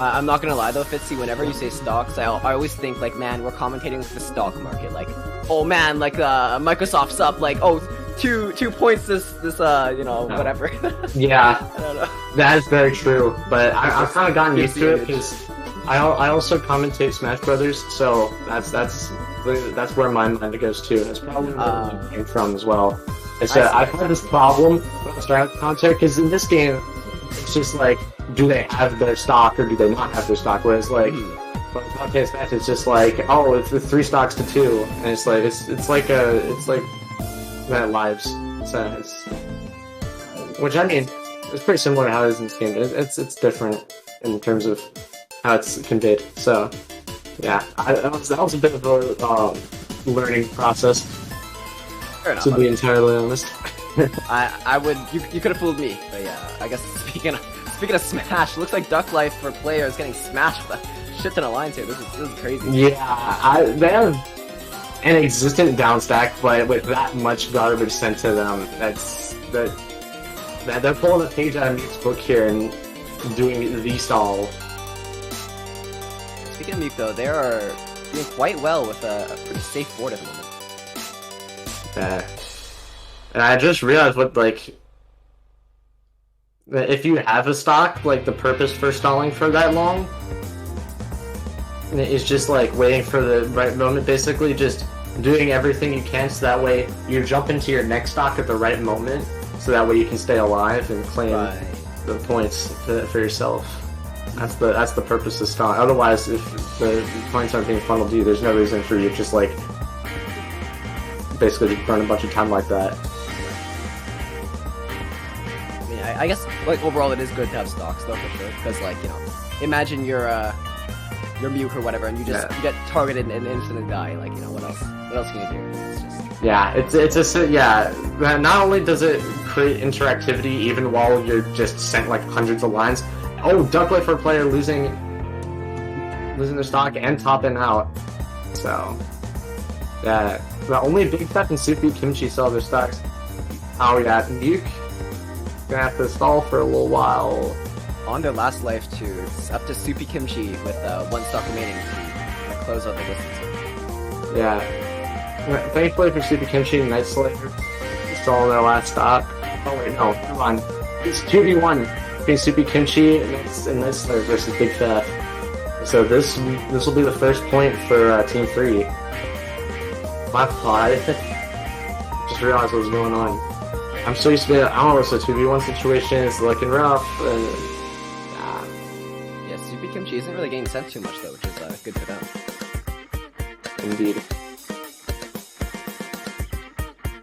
I'm not gonna lie though, Fitzy, whenever you say stocks, I always think like, man, we're commentating with the stock market. Like, oh man, like Microsoft's up like, oh, two points this you know, whatever. Yeah, I don't know. that is very true. But I've kind of gotten used to it because I also commentate Smash Brothers, so that's where my mind goes to. That's probably where it came from as well. It's I've had this problem when I started content because in this game, it's just like, do they have their stock or do they not have their stock? Whereas like, for podcast match, it's just like, oh, it's 3 stocks to 2, and it's like it's like that lives. So which I mean, it's pretty similar to how it is in this game. It's different in terms of how it's conveyed. So yeah, that was a bit of a learning process. Fair enough, to be entirely honest. I would you could have fooled me, but yeah, I guess speaking of Smash, looks like Duck Life for players getting smashed with a shit ton of lines here. This is crazy. Yeah, they have an existent down stack, but with that much garbage sent to them, they're pulling a page out of Muke's book here and doing the stall. Speaking of Muke though, they are doing quite well with a pretty safe board at the moment. And I just realized what, like, if you have a stock, like, the purpose for stalling for that long is just, like, waiting for the right moment, basically just doing everything you can so that way you jump into your next stock at the right moment, so that way you can stay alive and claim the points for yourself. That's the purpose of stalling. Otherwise, if the points aren't being funneled to you, there's no reason for you to just, like, basically just burn a bunch of time like that. I guess, like, overall it is good to have stocks, though, for sure. Because, like, you know, imagine you're Muke or whatever, and you get targeted and instantly die. Like, you know, what else can you do? It's just... Yeah, not only does it create interactivity even while you're just sent, like, hundreds of lines. Oh, Duck Life for a player losing their stock and topping out. So, yeah. The only Big Fat and Soupy Kimchi sell their stocks. Oh, yeah, Muke gonna have to stall for a little while. On their last life too. It's up to Soupy Kimchi with 1 stock remaining to close out the distance. Yeah. Thankfully for Soupy Kimchi, Night Slayer is still on their last stock. Oh wait, no, come on. It's 2v1 between Soupy Kimchi and Night Slayer versus Big Fat. So this will be the first point for Team 3. My fault. Just realized what was going on. I'm so used to it. I don't know, it's a 2v1 situation, it's looking rough, and... Yeah, Soupy Kimchi isn't really getting sent too much, though, which is good for them. Indeed.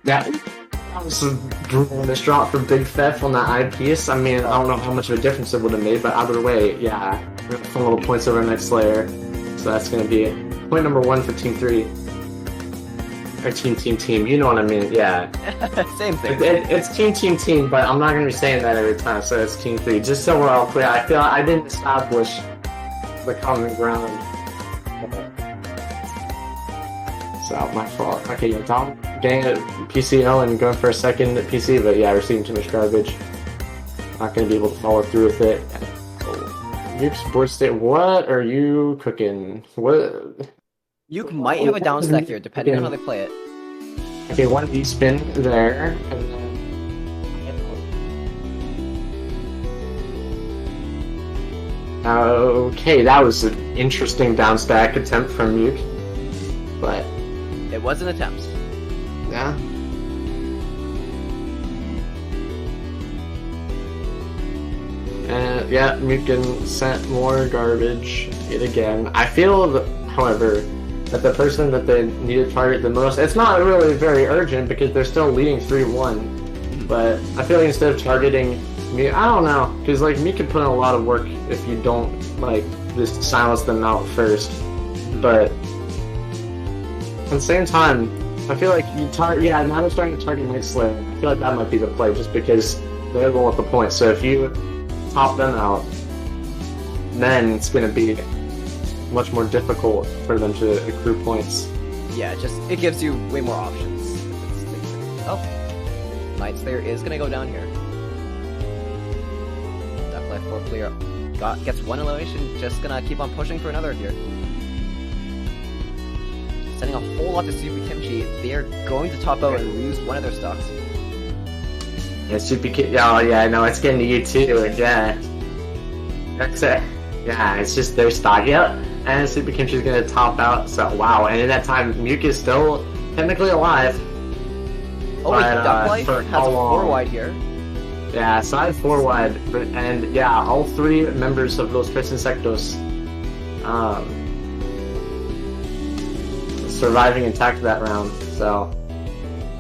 Yeah, that was a brutal drop for Big Fef on that eyepiece. I mean, I don't know how much of a difference it would have made, but either way, yeah, some little points over Night Slayer. So that's going to be point number 1 for Team 3. Or team, you know what I mean, yeah. Same thing. It's team, but I'm not going to be saying that every time, so it's Team 3. Just so we're all clear, I feel I didn't establish the common ground. So, my fault. Okay, yeah, Tom getting a PCL and going for a second at PC, but yeah, receiving too much garbage. Not going to be able to follow through with it. Muke's board state, what are you cooking? What... Muke might have a down stack here, depending on how they play it. Okay, 1 V-spin there, and then... Okay, that was an interesting down stack attempt from Muke, but... It was an attempt. Yeah. And yeah, Muke getting sent more garbage yet again. I feel, however, that the person that they need to target the most, it's not really very urgent because they're still leading 3-1, but I feel like instead of targeting me, I don't know, because like me could put in a lot of work if you don't like just silence them out first, but at the same time, I feel like now they're starting to target Night Slayer. I feel like that might be the play just because they're the one with the points, so if you top them out, then it's going to be much more difficult for them to accrue points. Yeah, it gives you way more options. Oh, Night Slayer is gonna go down here. Duck Life 4 player gets one elimination, just gonna keep on pushing for another here. Sending a whole lot to Super Kimchi. They are going to top out and lose one of their stocks. Yeah, Super Kimchi. Oh yeah, I know it's getting to you too. Yeah, that's it. Yeah, it's just their stock. Yep, and Super Kimchi's gonna top out. So wow, and in that time, Muke is still technically alive. Oh wait, Duck Life has a 4 wide here. Yeah, side 4 wide, and yeah, all 3 members of Los Tres Insectos surviving intact that round. So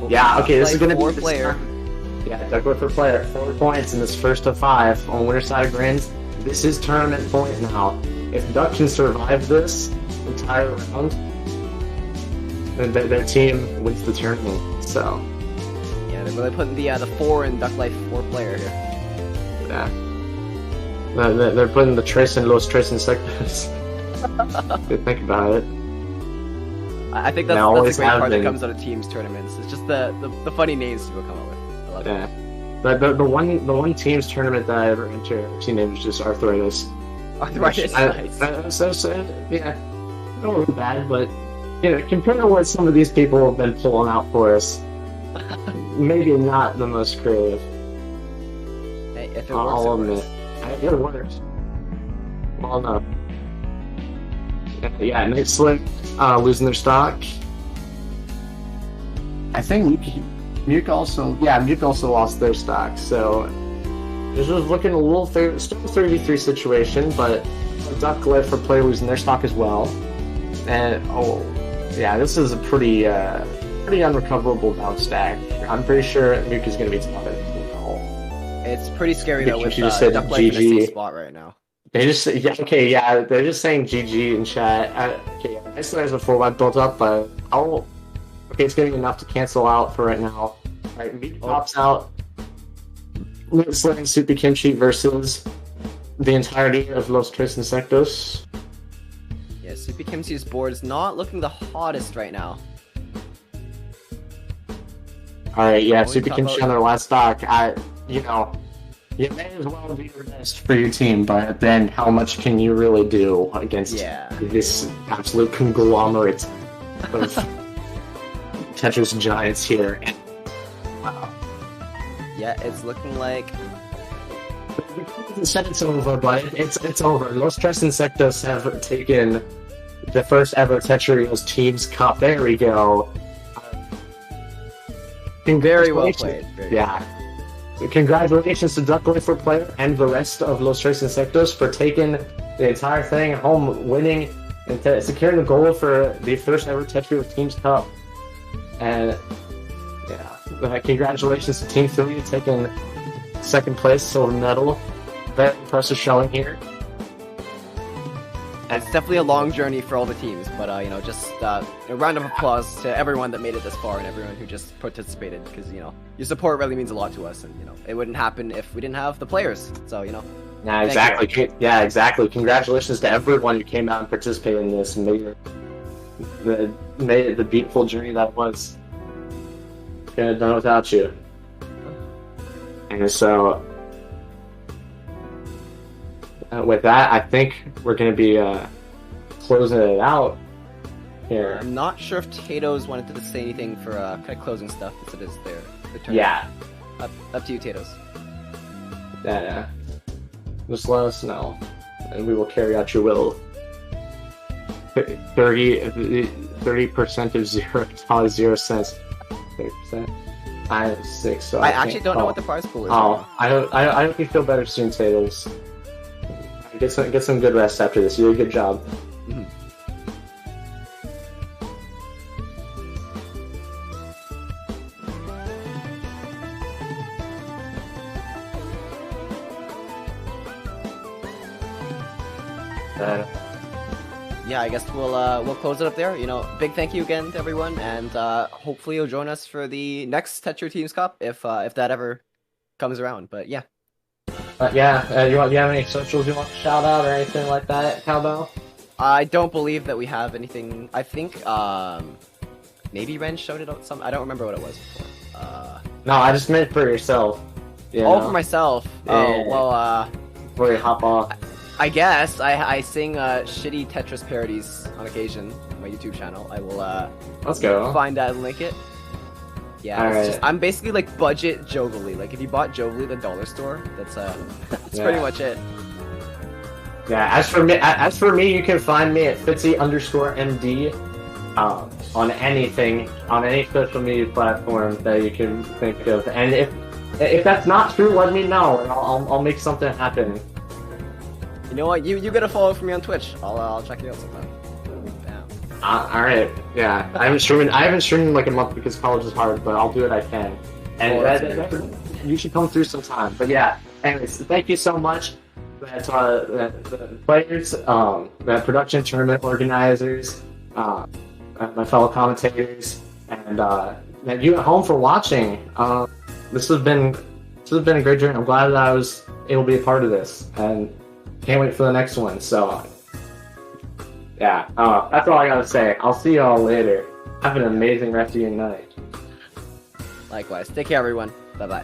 yeah, okay, this is gonna be 4 player. Yeah, Duck Life for player, 4 points in this first of 5 on winner side of Grins. This is tournament point now. If Duck can survive this entire round, then their team wins the tournament. So. Yeah, they're really putting the 4 in Duck Life 4 player here. Yeah. They're putting the Tres and Los Tres Insectos. They think about it. I think that's the great part that comes out of teams tournaments. It's just the funny names people come up with. I love it. The one teams tournament that I ever entered, team name was just Arthritis. Arthritis, nice. Yeah, not really bad, but you know, compared to what some of these people have been pulling out for us, maybe not the most creative. Hey, if it works, I'll admit. It works. Well, no. Yeah, Night Slick losing their stock. I think Muke also lost their stock, so this was looking a little still a 3v3 situation, but Duck Life for player losing their stock as well. And yeah, this is a pretty unrecoverable down stack. I'm pretty sure Muke is going to be top end. It's pretty scary though with just said Duck Life in a safe spot right now. They just they're just saying GG in chat. Okay, I still have a 4-wide built up, but it's getting enough to cancel out for right now. Alright, Meat pops out. Slaying Super Kimchi versus the entirety of Los Tres Insectos. Yeah, Super Kimchi's board is not looking the hottest right now. Alright, yeah, Super Kimchi on their last stock. You may as well do your best for your team, but then how much can you really do against this absolute conglomerate of Tetris giants here? Wow. Yeah, it's looking like... We said it's over, but it's over. Los Tres Insectos have taken the first ever Tetrios Teams Cup. There we go. Very well played. Congratulations to Duck Life for player and the rest of Los Tres Insectos for taking the entire thing home, winning and securing the goal for the first ever Tetrios Teams Cup. And congratulations to Team 3 taking second place, silver medal. Very impressive showing here. It's definitely a long journey for all the teams, but just a round of applause to everyone that made it this far and everyone who just participated, because your support really means a lot to us, and it wouldn't happen if we didn't have the players. So Yeah, exactly. Yeah, exactly. Congratulations to everyone who came out and participated in this and made it the beautiful journey that it was. Couldn't have done it without you. And so, with that, I think we're going to be closing it out here. I'm not sure if Tatoes wanted to say anything for kind of closing stuff, as it is their turn. Yeah. Up to you, Tatoes. Yeah. Just let us know, and we will carry out your will. 30% of 0 cents. 30%. I have 6, so I actually don't know what the prize pool is. I hope you feel better soon, Tatos. Get some good rest after this. You did a good job. Yeah, I guess we'll close it up there. Big thank you again to everyone, and hopefully you'll join us for the next Tetra Teams Cup if that ever comes around. But yeah. Do you have any socials you want to shout out or anything like that, Cowbell? I don't believe that we have anything. I think maybe Ren showed it out some. I don't remember what it was before. No, I just meant for yourself. You Oh, know? for myself. Yeah. Oh, well, Before you hop off. I guess I sing shitty Tetris parodies on occasion on my YouTube channel. I will Let's go. find that and link it. Yeah, All it's right. just, I'm basically like budget Jovely. Like if you bought Jovely at the dollar store, that's that's pretty much it. Yeah. As for me, you can find me at Fitzy_MD on anything, on any social media platform that you can think of. And if that's not true, let me know, and I'll make something happen. You know what? You get a follow from me on Twitch. I'll check you out sometime. Damn. All right. Yeah. I haven't streamed in like a month because college is hard, but I'll do what I can. And you should come through sometime. But yeah. Anyways, thank you so much. The players, the production tournament organizers, my fellow commentators, and you at home for watching. This has been a great journey. I'm glad that I was able to be a part of this, and can't wait for the next one. So, yeah, that's all I gotta say. I'll see y'all later. Have an amazing rest of your night. Likewise. Take care, everyone. Bye bye.